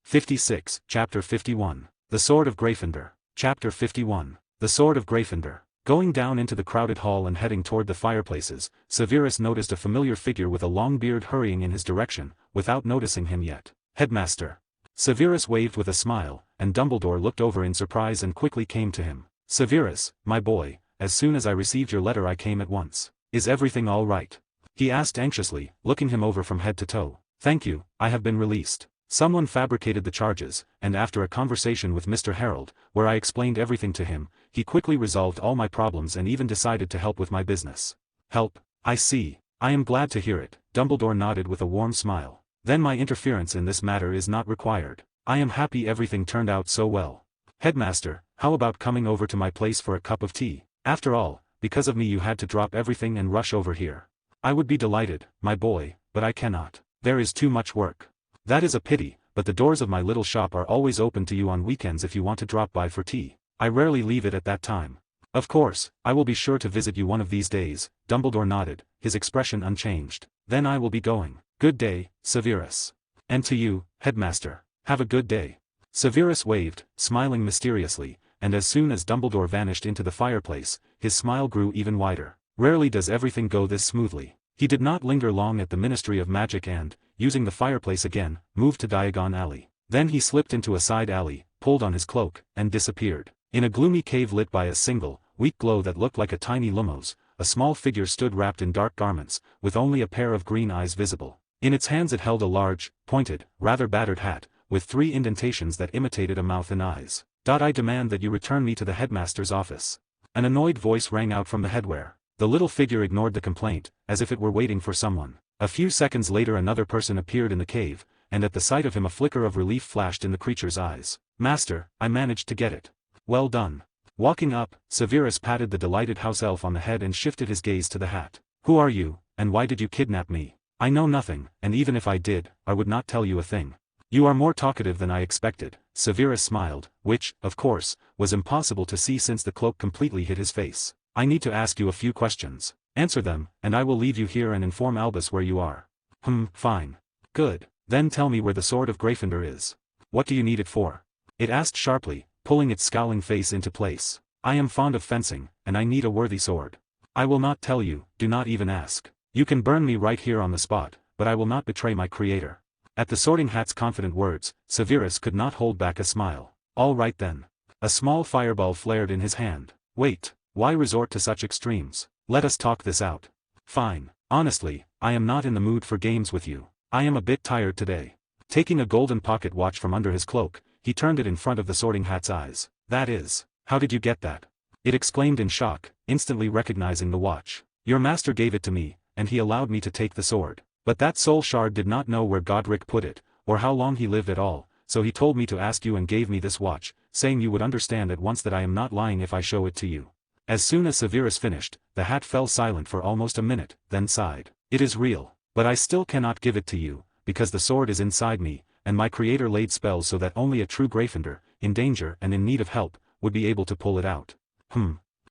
56, Chapter 51. The Sword of Gryffindor. Chapter 51. The Sword of Gryffindor. Going down into the crowded hall and heading toward the fireplaces, Severus noticed a familiar figure with a long beard hurrying in his direction, without noticing him yet. Headmaster. Severus waved with a smile, and Dumbledore looked over in surprise and quickly came to him. Severus, my boy, as soon as I received your letter I came at once. Is everything all right? He asked anxiously, looking him over from head to toe. Thank you, I have been released. Someone fabricated the charges, and after a conversation with Mr. Harold, where I explained everything to him, he quickly resolved all my problems and even decided to help with my business. Help? I see. I am glad to hear it. Dumbledore nodded with a warm smile. Then my interference in this matter is not required. I am happy everything turned out so well. Headmaster, how about coming over to my place for a cup of tea? After all, because of me you had to drop everything and rush over here. I would be delighted, my boy, but I cannot. There is too much work. That is a pity, but the doors of my little shop are always open to you on weekends if you want to drop by for tea. I rarely leave it at that time. Of course, I will be sure to visit you one of these days. Dumbledore nodded, his expression unchanged. Then I will be going. Good day, Severus. And to you, Headmaster. Have a good day. Severus waved, smiling mysteriously, and as soon as Dumbledore vanished into the fireplace, his smile grew even wider. Rarely does everything go this smoothly. He did not linger long at the Ministry of Magic and, using the fireplace again, moved to Diagon Alley. Then he slipped into a side alley, pulled on his cloak, and disappeared. In a gloomy cave lit by a single, weak glow that looked like a tiny lumos, a small figure stood wrapped in dark garments, with only a pair of green eyes visible. In its hands it held a large, pointed, rather battered hat, with 3 indentations that imitated a mouth and eyes. I demand that you return me to the headmaster's office. An annoyed voice rang out from the headwear. The little figure ignored the complaint, as if it were waiting for someone. A few seconds later another person appeared in the cave, and at the sight of him a flicker of relief flashed in the creature's eyes. Master, I managed to get it. Well done. Walking up, Severus patted the delighted house elf on the head and shifted his gaze to the hat. Who are you, and why did you kidnap me? I know nothing, and even if I did, I would not tell you a thing. You are more talkative than I expected, Severus smiled, which, of course, was impossible to see since the cloak completely hid his face. I need to ask you a few questions. Answer them, and I will leave you here and inform Albus where you are. Fine. Good. Then tell me where the sword of Gryffindor is. What do you need it for? It asked sharply, pulling its scowling face into place. I am fond of fencing, and I need a worthy sword. I will not tell you, do not even ask. You can burn me right here on the spot, but I will not betray my creator. At the Sorting Hat's confident words, Severus could not hold back a smile. All right then. A small fireball flared in his hand. Wait, why resort to such extremes? Let us talk this out. Fine. Honestly, I am not in the mood for games with you. I am a bit tired today. Taking a golden pocket watch from under his cloak, he turned it in front of the Sorting Hat's eyes. That is, how did you get that? It exclaimed in shock, instantly recognizing the watch. Your master gave it to me, and he allowed me to take the sword. But that soul shard did not know where Godric put it, or how long he lived at all, so he told me to ask you and gave me this watch, saying you would understand at once that I am not lying if I show it to you. As soon as Severus finished, the hat fell silent for almost a minute, then sighed. It is real, but I still cannot give it to you, because the sword is inside me, and my creator laid spells so that only a true Gryffindor, in danger and in need of help, would be able to pull it out.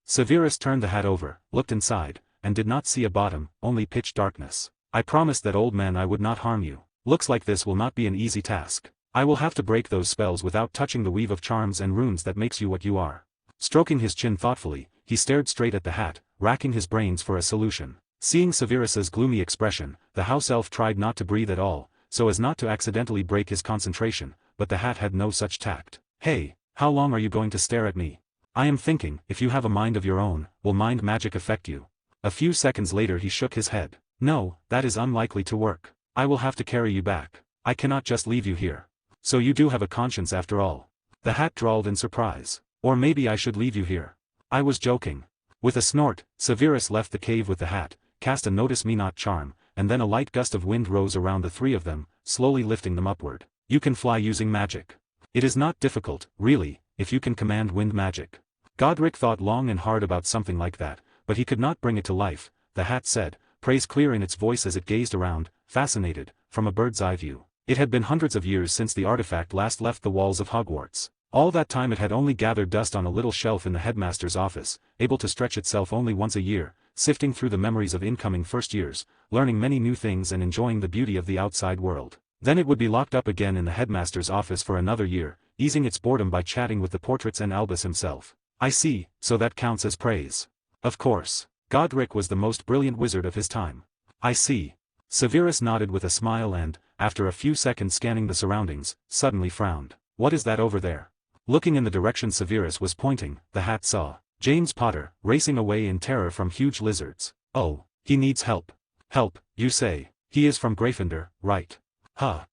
Severus turned the hat over, looked inside, and did not see a bottom, only pitch darkness. I promised that old man I would not harm you. Looks like this will not be an easy task. I will have to break those spells without touching the weave of charms and runes that makes you what you are. Stroking his chin thoughtfully, he stared straight at the hat, racking his brains for a solution. Seeing Severus's gloomy expression, the house elf tried not to breathe at all, so as not to accidentally break his concentration, but the hat had no such tact. Hey, how long are you going to stare at me? I am thinking, if you have a mind of your own, will mind magic affect you? A few seconds later he shook his head. No, that is unlikely to work. I will have to carry you back. I cannot just leave you here. So you do have a conscience after all. The hat drawled in surprise. Or maybe I should leave you here. I was joking. With a snort, Severus left the cave with the hat, cast a notice me not charm, and then a light gust of wind rose around the 3 of them, slowly lifting them upward. You can fly using magic. It is not difficult, really, if you can command wind magic. Godric thought long and hard about something like that, but he could not bring it to life, the hat said, praise clear in its voice as it gazed around, fascinated, from a bird's eye view. It had been hundreds of years since the artifact last left the walls of Hogwarts. All that time it had only gathered dust on a little shelf in the headmaster's office, able to stretch itself only once a year, sifting through the memories of incoming first years, learning many new things and enjoying the beauty of the outside world. Then it would be locked up again in the headmaster's office for another year, easing its boredom by chatting with the portraits and Albus himself. I see, so that counts as praise. Of course. Godric was the most brilliant wizard of his time. I see. Severus nodded with a smile and, after a few seconds scanning the surroundings, suddenly frowned. What is that over there? Looking in the direction Severus was pointing, the hat saw James Potter, racing away in terror from huge lizards. Oh, he needs help. Help, you say? He is from Gryffindor, right?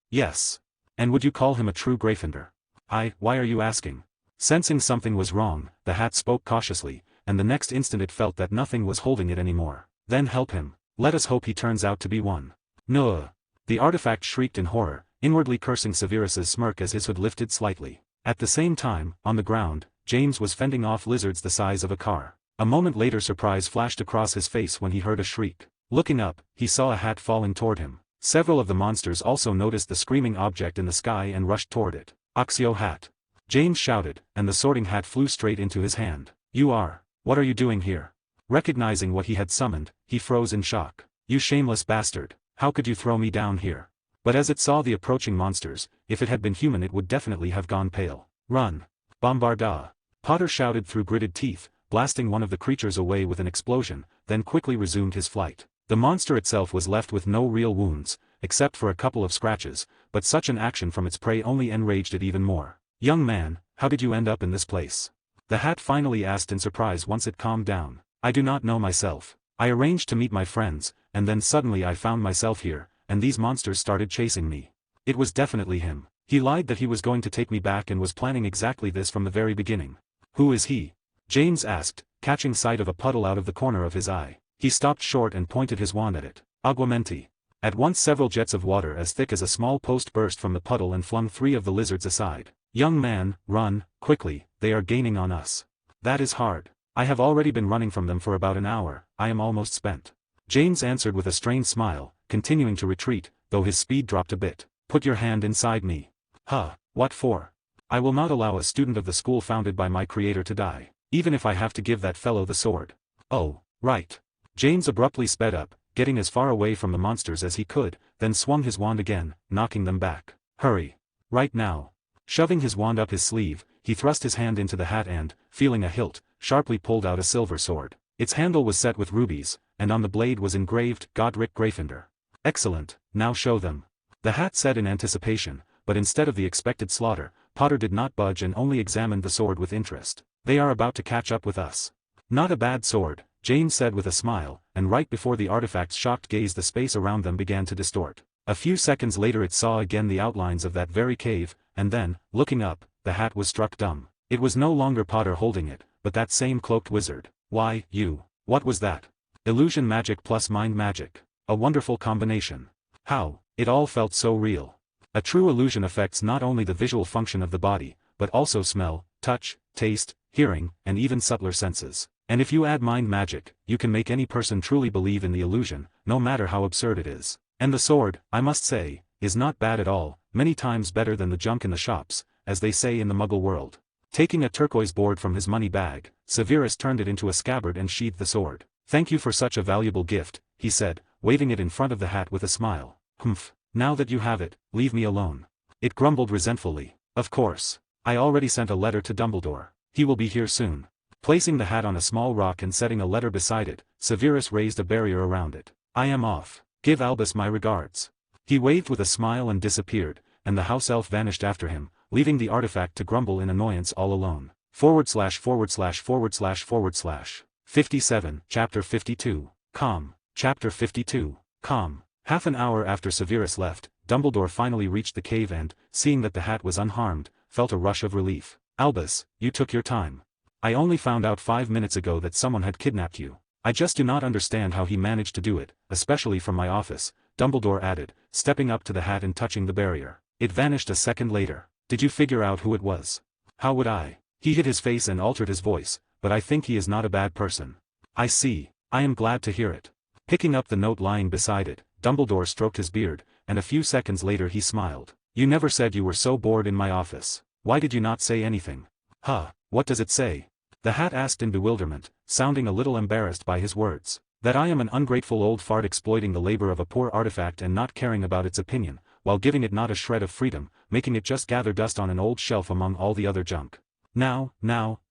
Yes. And would you call him a true Gryffindor? Why are you asking? Sensing something was wrong, the hat spoke cautiously, and the next instant it felt that nothing was holding it anymore. Then help him. Let us hope he turns out to be one. No. The artifact shrieked in horror, inwardly cursing Severus's smirk as his hood lifted slightly. At the same time, on the ground, James was fending off lizards the size of a car. A moment later surprise flashed across his face when he heard a shriek. Looking up, he saw a hat falling toward him. Several of the monsters also noticed the screaming object in the sky and rushed toward it. Oxio hat. James shouted, and the Sorting Hat flew straight into his hand. What are you doing here? Recognizing what he had summoned, he froze in shock. You shameless bastard, how could you throw me down here? But as it saw the approaching monsters, if it had been human it would definitely have gone pale. Run! Bombarda! Potter shouted through gritted teeth, blasting one of the creatures away with an explosion, then quickly resumed his flight. The monster itself was left with no real wounds, except for a couple of scratches, but such an action from its prey only enraged it even more. "Young man, how did you end up in this place?" the hat finally asked in surprise once it calmed down. "I do not know myself. I arranged to meet my friends, and then suddenly I found myself here, and these monsters started chasing me. It was definitely him. He lied that he was going to take me back and was planning exactly this from the very beginning." "Who is he?" James asked, catching sight of a puddle out of the corner of his eye. He stopped short and pointed his wand at it. "Aguamenti." At once several jets of water as thick as a small post burst from the puddle and flung 3 of the lizards aside. "Young man, run, quickly, they are gaining on us." "That is hard. I have already been running from them for about an hour, I am almost spent." James answered with a strained smile, continuing to retreat, though his speed dropped a bit. "Put your hand inside me." "Huh, what for?" "I will not allow a student of the school founded by my creator to die, even if I have to give that fellow the sword." "Oh, right." James abruptly sped up, getting as far away from the monsters as he could, then swung his wand again, knocking them back. "Hurry. Right now." Shoving his wand up his sleeve, he thrust his hand into the hat and, feeling a hilt, sharply pulled out a silver sword. Its handle was set with rubies, and on the blade was engraved Godric Gryffindor. "Excellent, now show them." The hat said in anticipation, but instead of the expected slaughter, Potter did not budge and only examined the sword with interest. "They are about to catch up with us." "Not a bad sword," James said with a smile, and right before the artifact's shocked gaze the space around them began to distort. A few seconds later it saw again the outlines of that very cave, and then, looking up, the hat was struck dumb. It was no longer Potter holding it, but that same cloaked wizard. "Why, you, what was that?" "Illusion magic plus mind magic. A wonderful combination." "How?" It all felt so real. A true illusion affects not only the visual function of the body, but also smell, touch, taste, hearing, and even subtler senses. And if you add mind magic, you can make any person truly believe in the illusion, no matter how absurd it is. And the sword, I must say, is not bad at all, many times better than the junk in the shops, as they say in the Muggle world. Taking a turquoise board from his money bag, Severus turned it into a scabbard and sheathed the sword. "Thank you for such a valuable gift," he said, waving it in front of the hat with a smile. "Humph, now that you have it, leave me alone." It grumbled resentfully. "Of course. I already sent a letter to Dumbledore. He will be here soon." Placing the hat on a small rock and setting a letter beside it, Severus raised a barrier around it. "I am off. Give Albus my regards." He waved with a smile and disappeared, and the house elf vanished after him, leaving the artifact to grumble in annoyance all alone. /////// 57, Chapter 52. Calm. Chapter 52. Calm. Half an hour after Severus left, Dumbledore finally reached the cave and, seeing that the hat was unharmed, felt a rush of relief. "Albus, you took your time. I only found out 5 minutes ago that someone had kidnapped you. I just do not understand how he managed to do it, especially from my office," Dumbledore added, stepping up to the hat and touching the barrier. It vanished a second later. "Did you figure out who it was?" "How would I?" He hid his face and altered his voice, "but I think he is not a bad person." "I see. I am glad to hear it." Picking up the note lying beside it, Dumbledore stroked his beard, and a few seconds later he smiled. "You never said you were so bored in my office. Why did you not say anything?" "Huh, what does it say?" the hat asked in bewilderment, sounding a little embarrassed by his words. "That I am an ungrateful old fart exploiting the labor of a poor artifact and not caring about its opinion, while giving it not a shred of freedom, making it just gather dust on an old shelf among all the other junk." Now,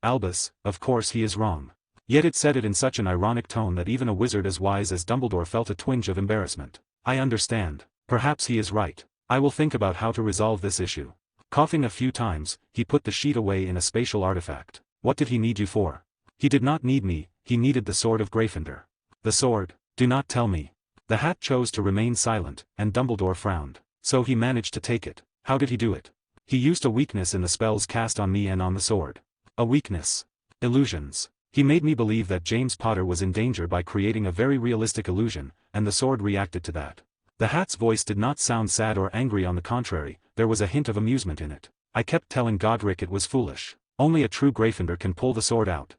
Albus, of course he is wrong." Yet it said it in such an ironic tone that even a wizard as wise as Dumbledore felt a twinge of embarrassment. "I understand. Perhaps he is right. I will think about how to resolve this issue." Coughing a few times, he put the sheet away in a spatial artifact. "What did he need you for?" "He did not need me, he needed the sword of Gryffindor." "The sword? Do not tell me." The hat chose to remain silent, and Dumbledore frowned. "So he managed to take it. How did he do it?" "He used a weakness in the spells cast on me and on the sword." "A weakness?" "Illusions. He made me believe that James Potter was in danger by creating a very realistic illusion, and the sword reacted to that." The hat's voice did not sound sad or angry, on the contrary, there was a hint of amusement in it. "I kept telling Godric it was foolish. Only a true Gryffindor can pull the sword out."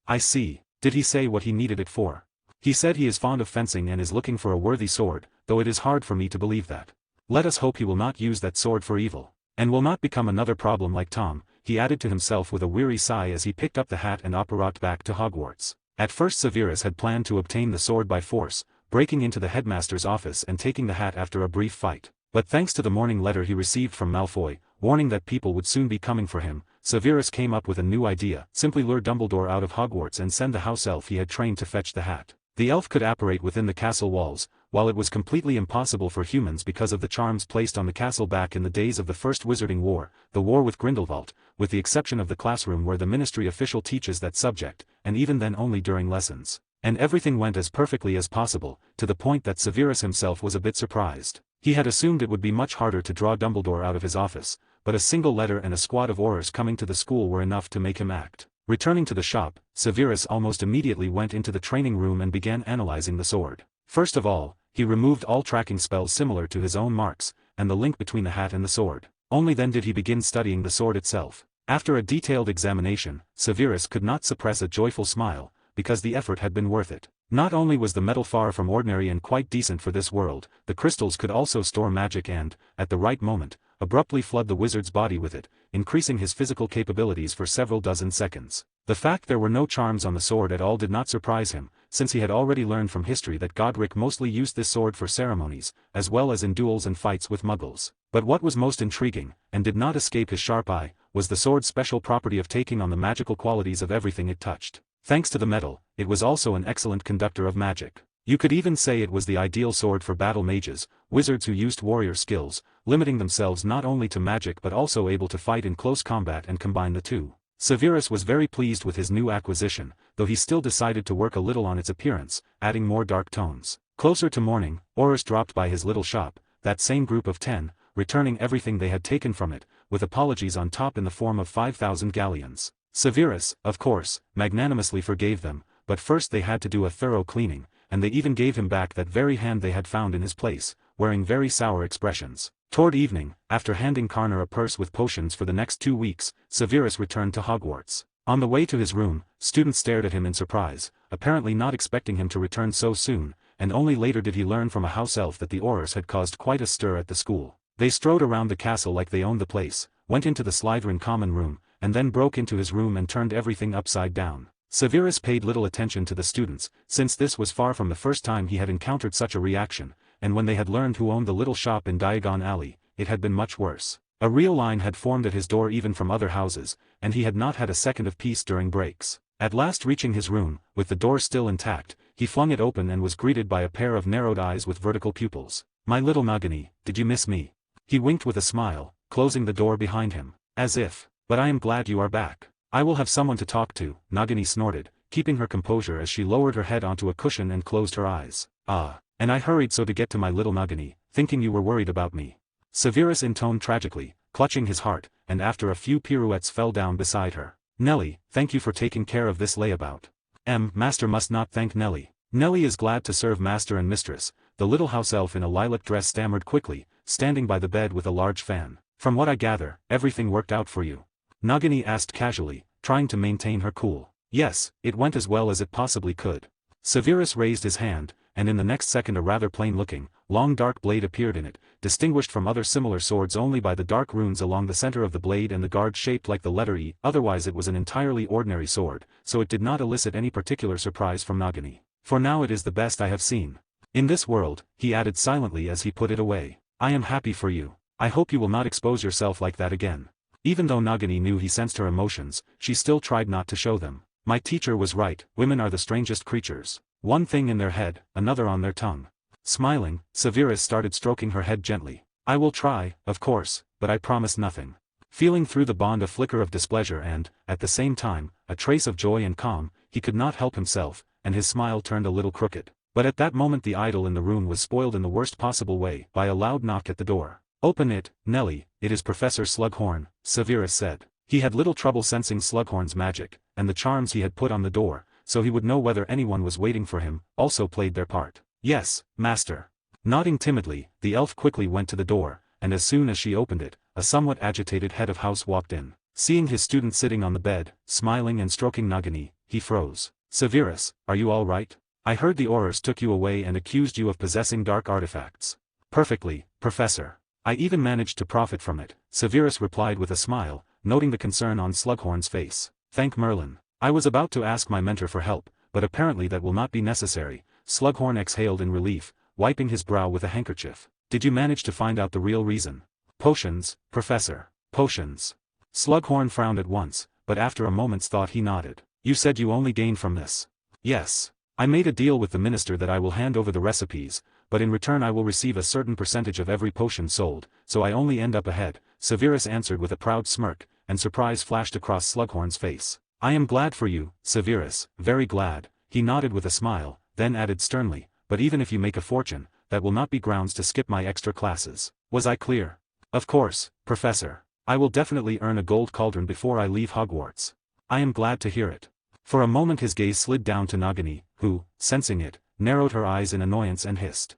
"I see. Did he say what he needed it for?" "He said he is fond of fencing and is looking for a worthy sword, though it is hard for me to believe that. Let us hope he will not use that sword for evil. And will not become another problem like Tom," he added to himself with a weary sigh as he picked up the hat and apparat back to Hogwarts. At first Severus had planned to obtain the sword by force, breaking into the headmaster's office and taking the hat after a brief fight. But thanks to the morning letter he received from Malfoy, warning that people would soon be coming for him, Severus came up with a new idea: simply lure Dumbledore out of Hogwarts and send the house elf he had trained to fetch the hat. The elf could apparate within the castle walls, while it was completely impossible for humans because of the charms placed on the castle back in the days of the First Wizarding War, the war with Grindelwald, with the exception of the classroom where the ministry official teaches that subject, and even then only during lessons. And everything went as perfectly as possible, to the point that Severus himself was a bit surprised. He had assumed it would be much harder to draw Dumbledore out of his office, but a single letter and a squad of Aurors coming to the school were enough to make him act. Returning to the shop, Severus almost immediately went into the training room and began analyzing the sword. First of all, he removed all tracking spells similar to his own marks, and the link between the hat and the sword. Only then did he begin studying the sword itself. After a detailed examination, Severus could not suppress a joyful smile, because the effort had been worth it. Not only was the metal far from ordinary and quite decent for this world, the crystals could also store magic and, at the right moment, abruptly flood the wizard's body with it, increasing his physical capabilities for several dozen seconds. The fact there were no charms on the sword at all did not surprise him, since he had already learned from history that Godric mostly used this sword for ceremonies, as well as in duels and fights with muggles. But what was most intriguing, and did not escape his sharp eye, was the sword's special property of taking on the magical qualities of everything it touched. Thanks to the metal, it was also an excellent conductor of magic. You could even say it was the ideal sword for battle mages, wizards who used warrior skills, limiting themselves not only to magic but also able to fight in close combat and combine the two. Severus was very pleased with his new acquisition, though he still decided to work a little on its appearance, adding more dark tones. Closer to morning, Aurors dropped by his little shop, that same group of 10, returning everything they had taken from it, with apologies on top in the form of 5,000 galleons. Severus, of course, magnanimously forgave them, but first they had to do a thorough cleaning, and they even gave him back that very hand they had found in his place, wearing very sour expressions. Toward evening, after handing Karner a purse with potions for the next 2 weeks, Severus returned to Hogwarts. On the way to his room, students stared at him in surprise, apparently not expecting him to return so soon, and only later did he learn from a house elf that the Aurors had caused quite a stir at the school. They strode around the castle like they owned the place, went into the Slytherin common room, and then broke into his room and turned everything upside down. Severus paid little attention to the students, since this was far from the first time he had encountered such a reaction, and when they had learned who owned the little shop in Diagon Alley, it had been much worse. A real line had formed at his door even from other houses, and he had not had a second of peace during breaks. At last reaching his room, with the door still intact, he flung it open and was greeted by a pair of narrowed eyes with vertical pupils. "My little Nagini, did you miss me?" He winked with a smile, closing the door behind him. "As if. But I am glad you are back. I will have someone to talk to," Nagini snorted, keeping her composure as she lowered her head onto a cushion and closed her eyes. "Ah, and I hurried so to get to my little Nagini, thinking you were worried about me." Severus intoned tragically, clutching his heart, and after a few pirouettes fell down beside her. "Nellie, thank you for taking care of this layabout." Master must not thank Nellie. Nellie is glad to serve master and mistress," the little house elf in a lilac dress stammered quickly, standing by the bed with a large fan. "From what I gather, everything worked out for you?" Nagini asked casually, trying to maintain her cool. "Yes, it went as well as it possibly could." Severus raised his hand, and in the next second a rather plain-looking, long dark blade appeared in it, distinguished from other similar swords only by the dark runes along the center of the blade and the guard shaped like the letter E. Otherwise it was an entirely ordinary sword, so it did not elicit any particular surprise from Nagini. "For now it is the best I have seen. In this world," he added silently as he put it away. "I am happy for you. I hope you will not expose yourself like that again." Even though Nagini knew he sensed her emotions, she still tried not to show them. "My teacher was right, women are the strangest creatures. One thing in their head, another on their tongue." Smiling, Severus started stroking her head gently. "I will try, of course, but I promise nothing." Feeling through the bond a flicker of displeasure and, at the same time, a trace of joy and calm, he could not help himself, and his smile turned a little crooked. But at that moment the idol in the room was spoiled in the worst possible way by a loud knock at the door. "Open it, Nellie, it is Professor Slughorn," Severus said. He had little trouble sensing Slughorn's magic, and the charms he had put on the door, so he would know whether anyone was waiting for him, also played their part. "Yes, master." Nodding timidly, the elf quickly went to the door, and as soon as she opened it, a somewhat agitated head of house walked in. Seeing his student sitting on the bed, smiling and stroking Nagini, he froze. "Severus, are you all right? I heard the Aurors took you away and accused you of possessing dark artifacts." "Perfectly, Professor. I even managed to profit from it," Severus replied with a smile, noting the concern on Slughorn's face. "Thank Merlin. I was about to ask my mentor for help, but apparently that will not be necessary." Slughorn exhaled in relief, wiping his brow with a handkerchief. "Did you manage to find out the real reason?" "Potions, Professor. Potions." Slughorn frowned at once, but after a moment's thought he nodded. "You said you only gained from this." "Yes. I made a deal with the minister that I will hand over the recipes, but in return I will receive a certain percentage of every potion sold, so I only end up ahead, Severus answered with a proud smirk, and surprise flashed across Slughorn's face. I am glad for you, Severus, very glad, he nodded with a smile, then added sternly, but even if you make a fortune, that will not be grounds to skip my extra classes. Was I clear? Of course, Professor. I will definitely earn a gold cauldron before I leave Hogwarts. I am glad to hear it. For a moment his gaze slid down to Nagini, who, sensing it, narrowed her eyes in annoyance and hissed.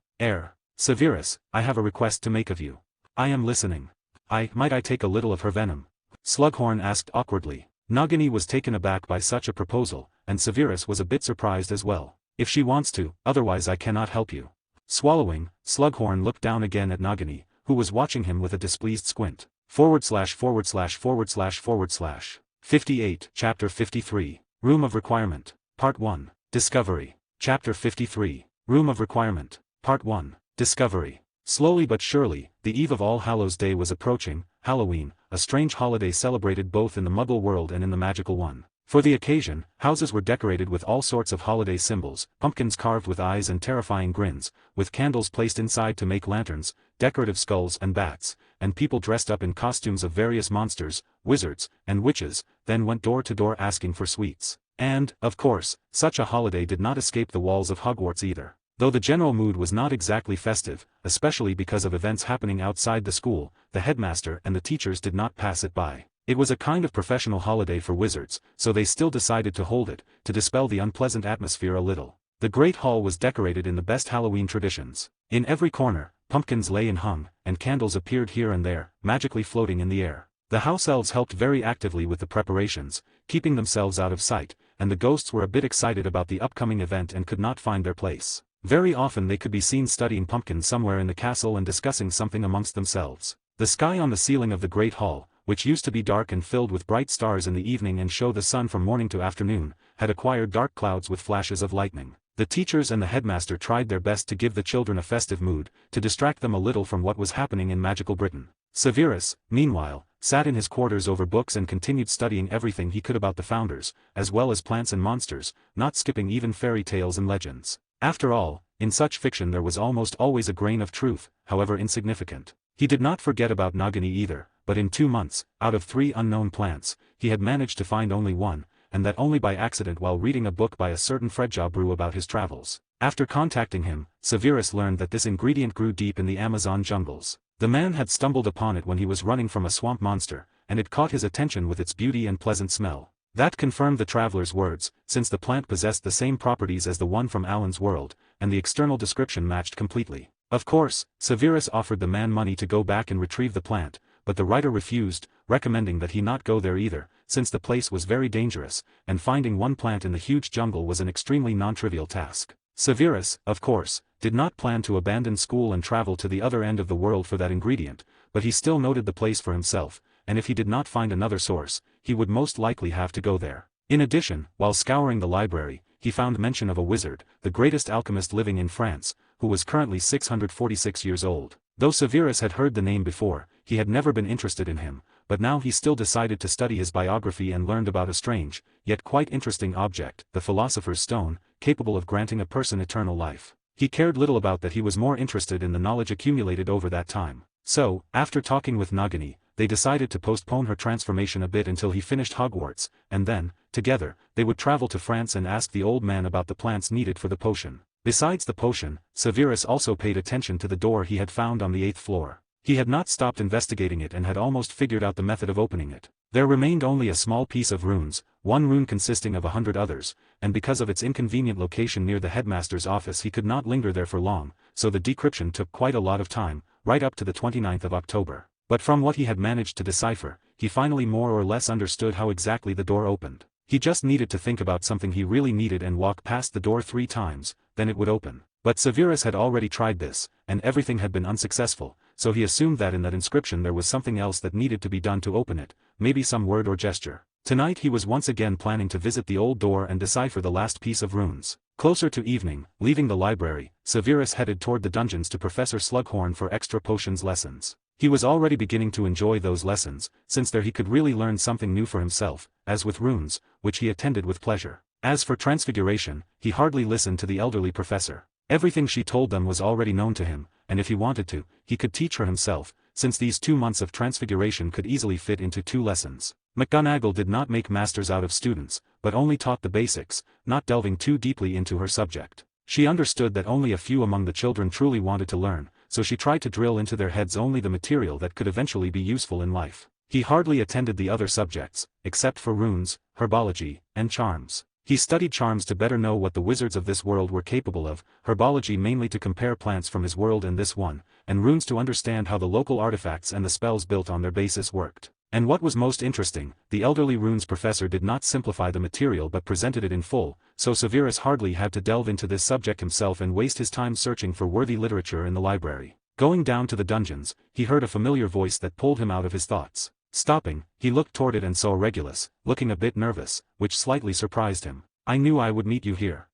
Severus, I have a request to make of you. I am listening. Might I take a little of her venom? Slughorn asked awkwardly. Nagini was taken aback by such a proposal, and Severus was a bit surprised as well. If she wants to, otherwise I cannot help you. Swallowing, Slughorn looked down again at Nagini, who was watching him with a displeased squint. //////. 58 Chapter 53. Room of Requirement. Part 1. Discovery. Chapter 53. Room of Requirement. Part 1. Discovery. Slowly but surely, the eve of All Hallows' Day was approaching, Halloween, a strange holiday celebrated both in the Muggle world and in the magical one. For the occasion, houses were decorated with all sorts of holiday symbols, pumpkins carved with eyes and terrifying grins, with candles placed inside to make lanterns, decorative skulls and bats, and people dressed up in costumes of various monsters, wizards, and witches, then went door to door asking for sweets. And, of course, such a holiday did not escape the walls of Hogwarts either. Though the general mood was not exactly festive, especially because of events happening outside the school, the headmaster and the teachers did not pass it by. It was a kind of professional holiday for wizards, so they still decided to hold it, to dispel the unpleasant atmosphere a little. The Great Hall was decorated in the best Halloween traditions. In every corner, pumpkins lay and hung, and candles appeared here and there, magically floating in the air. The house elves helped very actively with the preparations, keeping themselves out of sight, and the ghosts were a bit excited about the upcoming event and could not find their place. Very often they could be seen studying pumpkins somewhere in the castle and discussing something amongst themselves. The sky on the ceiling of the Great Hall, which used to be dark and filled with bright stars in the evening and show the sun from morning to afternoon, had acquired dark clouds with flashes of lightning. The teachers and the headmaster tried their best to give the children a festive mood, to distract them a little from what was happening in magical Britain. Severus, meanwhile, sat in his quarters over books and continued studying everything he could about the founders, as well as plants and monsters, not skipping even fairy tales and legends. After all, in such fiction there was almost always a grain of truth, however insignificant. He did not forget about Nagini either, but in 2 months, out of 3 unknown plants, he had managed to find only one, and that only by accident while reading a book by a certain Fredjobru about his travels. After contacting him, Severus learned that this ingredient grew deep in the Amazon jungles. The man had stumbled upon it when he was running from a swamp monster, and it caught his attention with its beauty and pleasant smell. That confirmed the traveler's words, since the plant possessed the same properties as the one from Alan's world, and the external description matched completely. Of course, Severus offered the man money to go back and retrieve the plant, but the writer refused, recommending that he not go there either, since the place was very dangerous, and finding one plant in the huge jungle was an extremely non-trivial task. Severus, of course, did not plan to abandon school and travel to the other end of the world for that ingredient, but he still noted the place for himself, and if he did not find another source, he would most likely have to go there. In addition, while scouring the library, he found mention of a wizard, the greatest alchemist living in France, who was currently 646 years old. Though Severus had heard the name before, he had never been interested in him, but now he still decided to study his biography and learned about a strange, yet quite interesting object, the Philosopher's Stone, capable of granting a person eternal life. He cared little about that, he was more interested in the knowledge accumulated over that time. So, after talking with Nagini, they decided to postpone her transformation a bit until he finished Hogwarts, and then, together, they would travel to France and ask the old man about the plants needed for the potion. Besides the potion, Severus also paid attention to the door he had found on the 8th floor. He had not stopped investigating it and had almost figured out the method of opening it. There remained only a small piece of runes, one rune consisting of 100 others, and because of its inconvenient location near the headmaster's office he could not linger there for long, so the decryption took quite a lot of time, right up to the 29th of October. But from what he had managed to decipher, he finally more or less understood how exactly the door opened. He just needed to think about something he really needed and walk past the door 3 times, then it would open. But Severus had already tried this, and everything had been unsuccessful, so he assumed that in that inscription there was something else that needed to be done to open it, maybe some word or gesture. Tonight he was once again planning to visit the old door and decipher the last piece of runes. Closer to evening, leaving the library, Severus headed toward the dungeons to Professor Slughorn for extra potions lessons. He was already beginning to enjoy those lessons, since there he could really learn something new for himself, as with runes, which he attended with pleasure. As for transfiguration, he hardly listened to the elderly professor. Everything she told them was already known to him, and if he wanted to, he could teach her himself, since these 2 months of transfiguration could easily fit into 2 lessons. McGonagall did not make masters out of students, but only taught the basics, not delving too deeply into her subject. She understood that only a few among the children truly wanted to learn, so she tried to drill into their heads only the material that could eventually be useful in life. He hardly attended the other subjects, except for runes, herbology, and charms. He studied charms to better know what the wizards of this world were capable of, herbology mainly to compare plants from his world and this one, and runes to understand how the local artifacts and the spells built on their basis worked. And what was most interesting, the elderly runes professor did not simplify the material but presented it in full, so Severus hardly had to delve into this subject himself and waste his time searching for worthy literature in the library. Going down to the dungeons, he heard a familiar voice that pulled him out of his thoughts. Stopping, he looked toward it and saw Regulus, looking a bit nervous, which slightly surprised him. "I knew I would meet you here.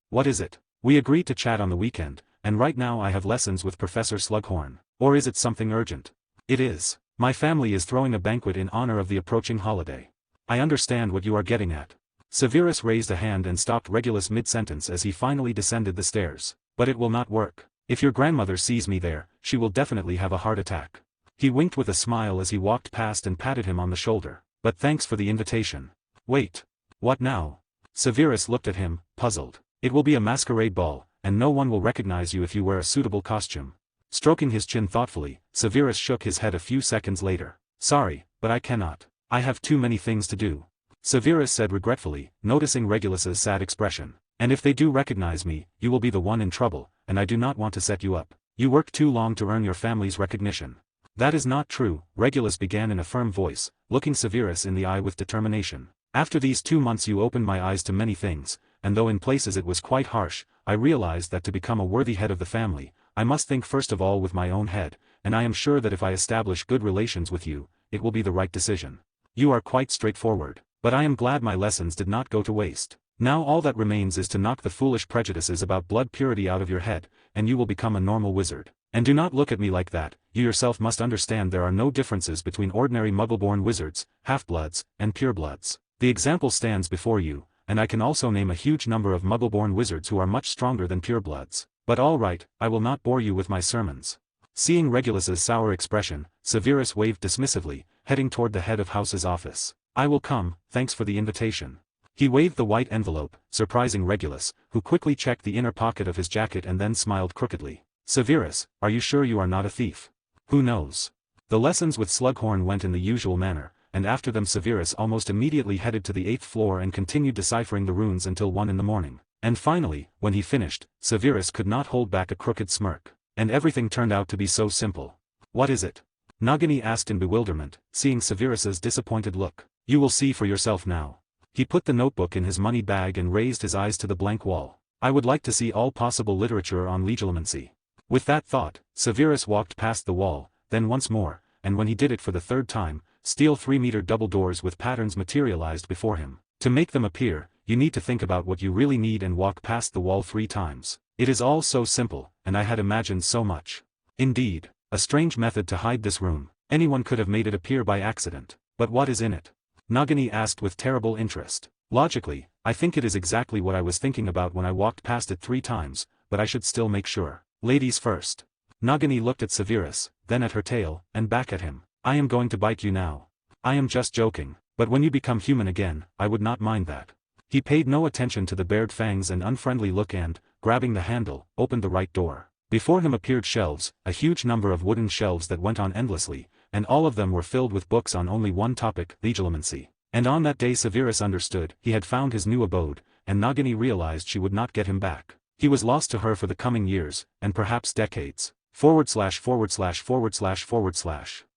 What is it? We agreed to chat on the weekend, and right now I have lessons with Professor Slughorn. Or is it something urgent?" "It is. My family is throwing a banquet in honor of the approaching holiday." "I understand what you are getting at." Severus raised a hand and stopped Regulus mid-sentence as he finally descended the stairs. "But it will not work. If your grandmother sees me there, she will definitely have a heart attack." He winked with a smile as he walked past and patted him on the shoulder. "But thanks for the invitation." "Wait. What now?" Severus looked at him, puzzled. "It will be a masquerade ball, and no one will recognize you if you wear a suitable costume." Stroking his chin thoughtfully, Severus shook his head a few seconds later. "Sorry, but I cannot. I have too many things to do." Severus said regretfully, noticing Regulus's sad expression. "And if they do recognize me, you will be the one in trouble, and I do not want to set you up. You worked too long to earn your family's recognition." "That is not true," Regulus began in a firm voice, looking Severus in the eye with determination. "After these 2 months you opened my eyes to many things, and though in places it was quite harsh, I realized that to become a worthy head of the family, I must think first of all with my own head, and I am sure that if I establish good relations with you, it will be the right decision. You are quite straightforward, but I am glad my lessons did not go to waste. Now all that remains is to knock the foolish prejudices about blood purity out of your head, and you will become a normal wizard. And do not look at me like that, you yourself must understand there are no differences between ordinary muggle-born wizards, half-bloods, and purebloods. The example stands before you, and I can also name a huge number of muggle-born wizards who are much stronger than purebloods. But all right, I will not bore you with my sermons." Seeing Regulus's sour expression, Severus waved dismissively, heading toward the head of house's office. "I will come, thanks for the invitation." He waved the white envelope, surprising Regulus, who quickly checked the inner pocket of his jacket and then smiled crookedly. "Severus, are you sure you are not a thief?" "Who knows?" The lessons with Slughorn went in the usual manner, and after them Severus almost immediately headed to the 8th floor and continued deciphering the runes until 1 in the morning. And finally, when he finished, Severus could not hold back a crooked smirk. And everything turned out to be so simple. "What is it?" Nagini asked in bewilderment, seeing Severus's disappointed look. "You will see for yourself now." He put the notebook in his money bag and raised his eyes to the blank wall. "I would like to see all possible literature on legilimency." With that thought, Severus walked past the wall, then once more, and when he did it for the 3rd time, steel 3-meter double doors with patterns materialized before him. To make them appear, you need to think about what you really need and walk past the wall 3 times. It is all so simple, and I had imagined so much. Indeed, a strange method to hide this room. Anyone could have made it appear by accident. But what is in it? Nagini asked with terrible interest. Logically, I think it is exactly what I was thinking about when I walked past it 3 times, but I should still make sure. Ladies first. Nagini looked at Severus, then at her tail, and back at him. "I am going to bite you now. I am just joking, but when you become human again, I would not mind that." He paid no attention to the bared fangs and unfriendly look and, grabbing the handle, opened the right door. Before him appeared shelves, a huge number of wooden shelves that went on endlessly, and all of them were filled with books on only one topic, legilimency. And on that day Severus understood he had found his new abode, and Nagini realized she would not get him back. He was lost to her for the coming years, and perhaps decades. //////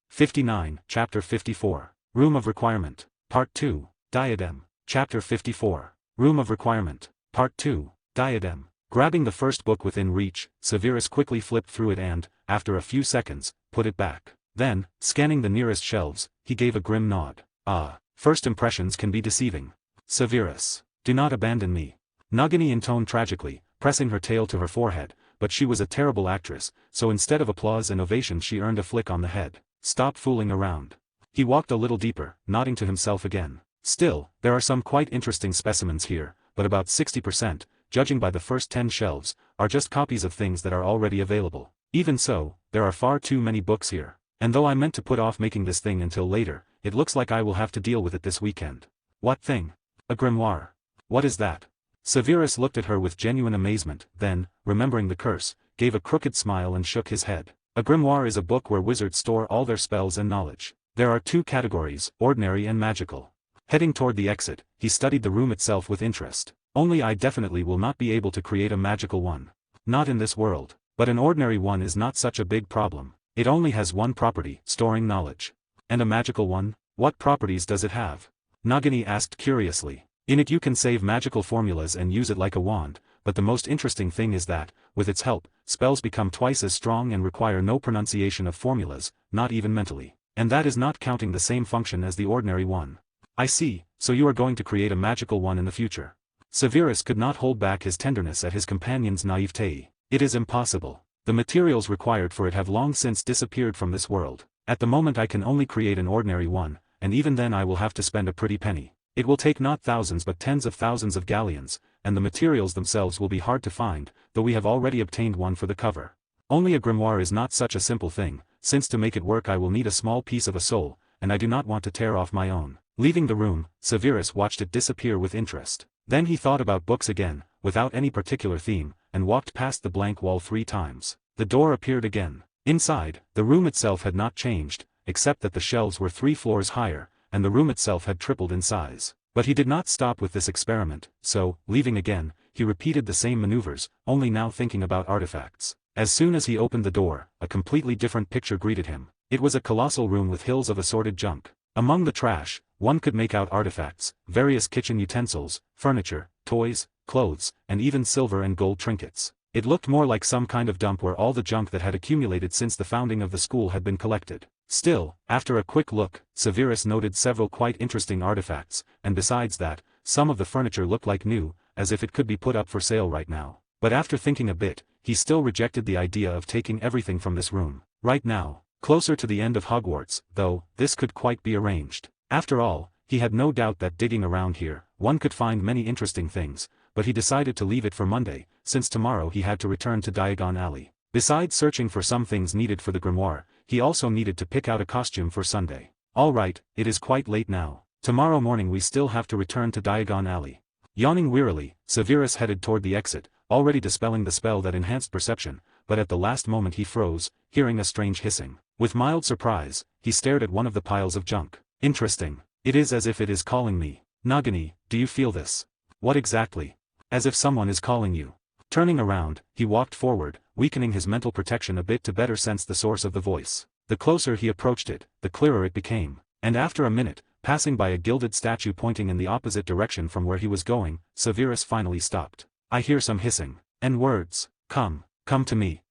59, Chapter 54. Room of Requirement. Part 2. Diadem. Chapter 54. Room of Requirement. Part 2. Diadem. Grabbing the first book within reach, Severus quickly flipped through it and, after a few seconds, put it back. Then, scanning the nearest shelves, he gave a grim nod. "Ah, first impressions can be deceiving. Severus, do not abandon me." Nagini intoned tragically, pressing her tail to her forehead, but she was a terrible actress, so instead of applause and ovation she earned a flick on the head. "Stop fooling around." He walked a little deeper, nodding to himself again. Still, there are some quite interesting specimens here, but about 60%, judging by the first 10 shelves, are just copies of things that are already available. Even so, there are far too many books here. And though I meant to put off making this thing until later, it looks like I will have to deal with it this weekend. What thing? A grimoire. What is that? Severus looked at her with genuine amazement, then, remembering the curse, gave a crooked smile and shook his head. A grimoire is a book where wizards store all their spells and knowledge. There are two categories, ordinary and magical. Heading toward the exit, he studied the room itself with interest. Only I definitely will not be able to create a magical one. Not in this world. But an ordinary one is not such a big problem. It only has one property, storing knowledge. And a magical one? What properties does it have? Nagini asked curiously. In it you can save magical formulas and use it like a wand, but the most interesting thing is that, with its help, spells become twice as strong and require no pronunciation of formulas, not even mentally. And that is not counting the same function as the ordinary one. I see, so you are going to create a magical one in the future. Severus could not hold back his tenderness at his companion's naivete. It is impossible. The materials required for it have long since disappeared from this world. At the moment I can only create an ordinary one, and even then I will have to spend a pretty penny. It will take not thousands but tens of thousands of galleons, and the materials themselves will be hard to find, though we have already obtained one for the cover. Only a grimoire is not such a simple thing, since to make it work I will need a small piece of a soul, and I do not want to tear off my own. Leaving the room, Severus watched it disappear with interest. Then he thought about books again, without any particular theme, and walked past the blank wall 3 times. The door appeared again. Inside, the room itself had not changed, except that the shelves were 3 floors higher, and the room itself had tripled in size. But he did not stop with this experiment, so, leaving again, he repeated the same maneuvers, only now thinking about artifacts. As soon as he opened the door, a completely different picture greeted him. It was a colossal room with hills of assorted junk. Among the trash, one could make out artifacts, various kitchen utensils, furniture, toys, clothes, and even silver and gold trinkets. It looked more like some kind of dump where all the junk that had accumulated since the founding of the school had been collected. Still, after a quick look, Severus noted several quite interesting artifacts, and besides that, some of the furniture looked like new, as if it could be put up for sale right now. But after thinking a bit, he still rejected the idea of taking everything from this room. Right now, closer to the end of Hogwarts, though, this could quite be arranged. After all, he had no doubt that digging around here, one could find many interesting things, but he decided to leave it for Monday, since tomorrow he had to return to Diagon Alley. Besides searching for some things needed for the grimoire, he also needed to pick out a costume for Sunday. All right, it is quite late now. Tomorrow morning we still have to return to Diagon Alley. Yawning wearily, Severus headed toward the exit, already dispelling the spell that enhanced perception, but at the last moment he froze, hearing a strange hissing. With mild surprise, he stared at one of the piles of junk. Interesting. It is as if it is calling me. Nagini, do you feel this? What exactly? As if someone is calling you. Turning around, he walked forward, weakening his mental protection a bit to better sense the source of the voice. The closer he approached it, the clearer it became. And after a minute, passing by a gilded statue pointing in the opposite direction from where he was going, Severus finally stopped. I hear some hissing. And words. Come to me.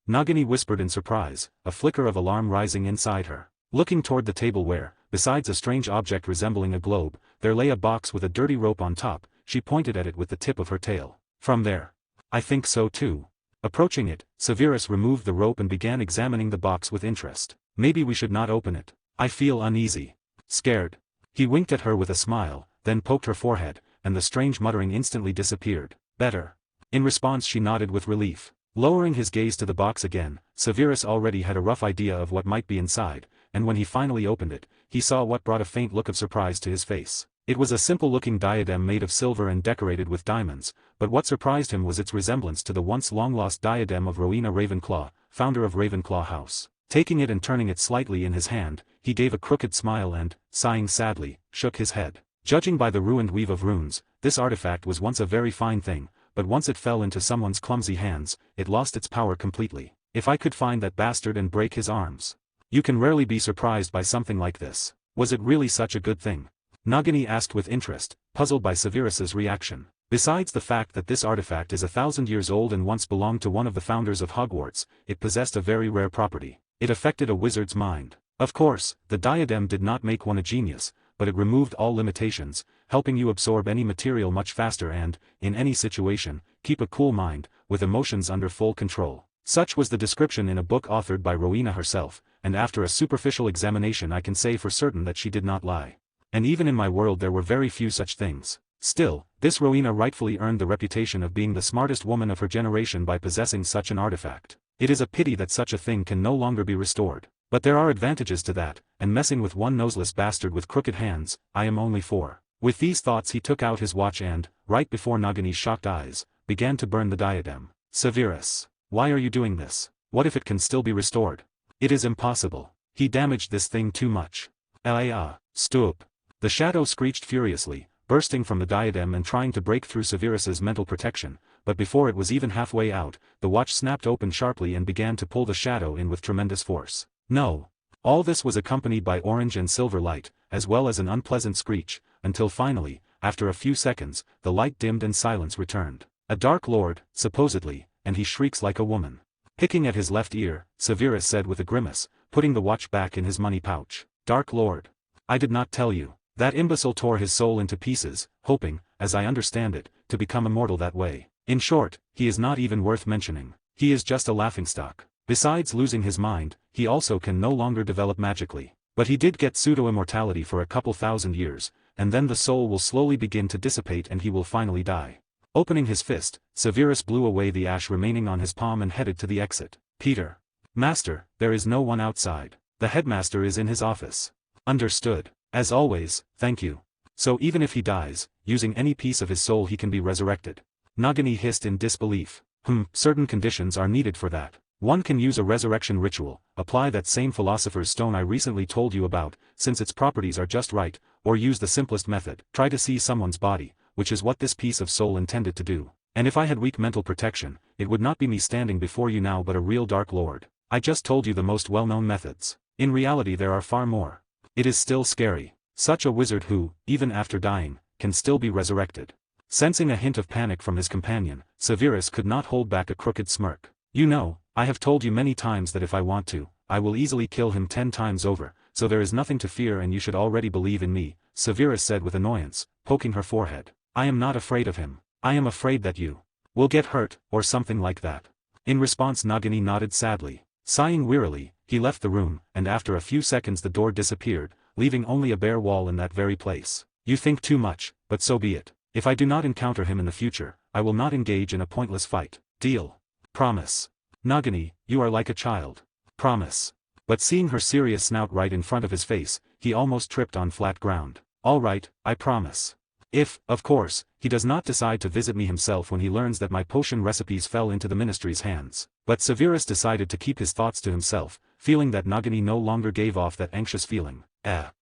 Nagini whispered in surprise, a flicker of alarm rising inside her. Looking toward the table where, besides a strange object resembling a globe, there lay a box with a dirty rope on top, she pointed at it with the tip of her tail. From there. I think so too. Approaching it, Severus removed the rope and began examining the box with interest. Maybe we should not open it. I feel uneasy. Scared. He winked at her with a smile, then poked her forehead, and the strange muttering instantly disappeared. Better. In response she nodded with relief. Lowering his gaze to the box again, Severus already had a rough idea of what might be inside, and when he finally opened it, he saw what brought a faint look of surprise to his face. It was a simple-looking diadem made of silver and decorated with diamonds, but what surprised him was its resemblance to the once long-lost diadem of Rowena Ravenclaw, founder of Ravenclaw House. Taking it and turning it slightly in his hand, he gave a crooked smile and, sighing sadly, shook his head. Judging by the ruined weave of runes, this artifact was once a very fine thing, but once it fell into someone's clumsy hands, it lost its power completely. If I could find that bastard and break his arms. You can rarely be surprised by something like this. Was it really such a good thing? Nagini asked with interest, puzzled by Severus's reaction. Besides the fact that this artifact is 1,000 years old and once belonged to one of the founders of Hogwarts, it possessed a very rare property. It affected a wizard's mind. Of course, the diadem did not make one a genius, but it removed all limitations, helping you absorb any material much faster and, in any situation, keep a cool mind, with emotions under full control. Such was the description in a book authored by Rowena herself, and after a superficial examination I can say for certain that she did not lie. and even in my world there were very few such things. Still, this Rowena rightfully earned the reputation of being the smartest woman of her generation by possessing such an artifact. It is a pity that such a thing can no longer be restored. But there are advantages to that, and messing with one noseless bastard with crooked hands, I am only for. With these thoughts he took out his watch and, right before Nagini's shocked eyes, began to burn the diadem. Severus, why are you doing this? What if it can still be restored? It is impossible. He damaged this thing too much. Stop. The shadow screeched furiously, bursting from the diadem and trying to break through Severus's mental protection, but before it was even halfway out, the watch snapped open sharply and began to pull the shadow in with tremendous force. No. All this was accompanied by orange and silver light, as well as an unpleasant screech, until finally, after a few seconds, the light dimmed and silence returned. A dark lord, supposedly, and he shrieks like a woman. Picking at his left ear, Severus said with a grimace, putting the watch back in his money pouch. Dark lord. I did not tell you. That imbecile tore his soul into pieces, hoping, as I understand it, to become immortal that way. In short, he is not even worth mentioning. He is just a laughingstock. Besides losing his mind, he also can no longer develop magically. But he did get pseudo-immortality for a couple thousand years, and then the soul will slowly begin to dissipate and he will finally die. Opening his fist, Severus blew away the ash remaining on his palm and headed to the exit. Peter. Master, there is no one outside. The headmaster is in his office. Understood. As always, thank you. So even if he dies, using any piece of his soul he can be resurrected. Nagini hissed in disbelief. Certain conditions are needed for that. One can use a resurrection ritual, apply that same philosopher's stone I recently told you about, since its properties are just right, or use the simplest method, try to see someone's body, which is what this piece of soul intended to do. And if I had weak mental protection, it would not be me standing before you now but a real Dark Lord. I just told you the most well-known methods. In reality there are far more. It is still scary. Such a wizard who, even after dying, can still be resurrected. Sensing a hint of panic from his companion, Severus could not hold back a crooked smirk. You know, I have told you many times that if I want to, I will easily kill him 10 times over, so there is nothing to fear and you should already believe in me, Severus said with annoyance, poking her forehead. I am not afraid of him. I am afraid that you will get hurt, or something like that. In response Nagini nodded sadly. Sighing wearily, he left the room, and after a few seconds the door disappeared, leaving only a bare wall in that very place. You think too much, but so be it. If I do not encounter him in the future, I will not engage in a pointless fight. Deal. Promise. Nagini, you are like a child. Promise. But seeing her serious snout right in front of his face, he almost tripped on flat ground. All right, I promise. If, of course, he does not decide to visit me himself when he learns that my potion recipes fell into the ministry's hands. But Severus decided to keep his thoughts to himself, feeling that Nagini no longer gave off that anxious feeling.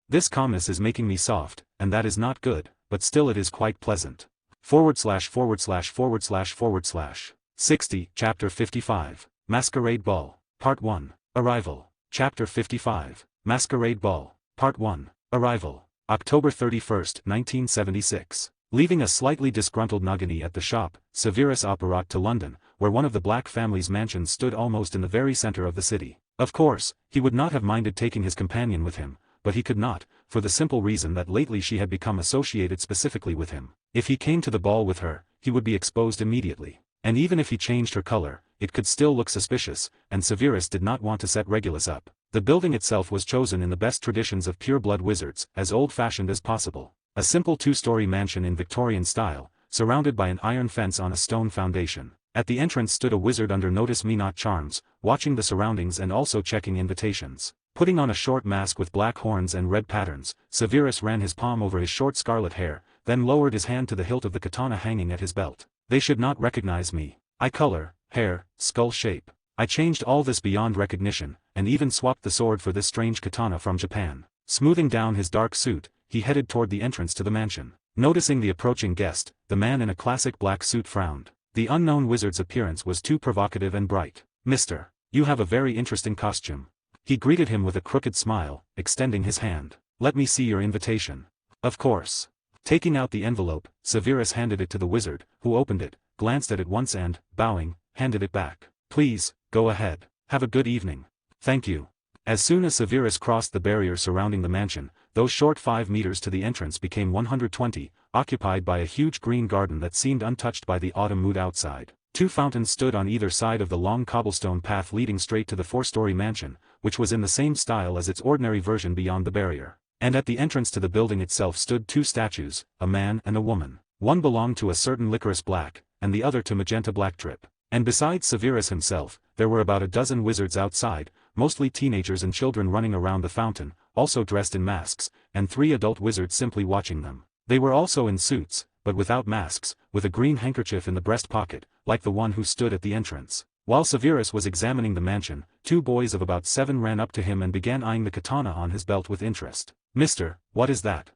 This calmness is making me soft, and that is not good, but still it is quite pleasant. // 60, Chapter 55, Masquerade Ball, Part 1, Arrival. Chapter 55, Masquerade Ball, Part 1, Arrival. October 31, 1976. Leaving a slightly disgruntled Nagini at the shop, Severus apparat to London, where one of the Black family's mansions stood almost in the very center of the city. Of course, he would not have minded taking his companion with him, but he could not, for the simple reason that lately she had become associated specifically with him. If he came to the ball with her, he would be exposed immediately. And even if he changed her color, it could still look suspicious, and Severus did not want to set Regulus up. The building itself was chosen in the best traditions of pure-blood wizards, as old-fashioned as possible. A simple 2-story mansion in Victorian style, surrounded by an iron fence on a stone foundation. At the entrance stood a wizard under notice me not charms, watching the surroundings and also checking invitations. Putting on a short mask with black horns and red patterns, Severus ran his palm over his short scarlet hair, then lowered his hand to the hilt of the katana hanging at his belt. They should not recognize me. Eye color, hair, skull shape. I changed all this beyond recognition, and even swapped the sword for this strange katana from Japan. Smoothing down his dark suit, he headed toward the entrance to the mansion. Noticing the approaching guest, the man in a classic black suit frowned. The unknown wizard's appearance was too provocative and bright. Mister, you have a very interesting costume. He greeted him with a crooked smile, extending his hand. Let me see your invitation. Of course. Taking out the envelope, Severus handed it to the wizard, who opened it, glanced at it once and, bowing, handed it back. Please, go ahead. Have a good evening. Thank you. As soon as Severus crossed the barrier surrounding the mansion, those short 5 meters to the entrance became 120, occupied by a huge green garden that seemed untouched by the autumn mood outside. 2 fountains stood on either side of the long cobblestone path leading straight to the 4-story mansion, which was in the same style as its ordinary version beyond the barrier. And at the entrance to the building itself stood two statues, a man and a woman. One belonged to a certain Licorice Black, and the other to Magenta Black Trip. And besides Severus himself, there were about a dozen wizards outside, mostly teenagers and children running around the fountain, also dressed in masks, and 3 adult wizards simply watching them. They were also in suits, but without masks, with a green handkerchief in the breast pocket, like the one who stood at the entrance. While Severus was examining the mansion, 2 boys of about 7 ran up to him and began eyeing the katana on his belt with interest. "Mister, what is that?"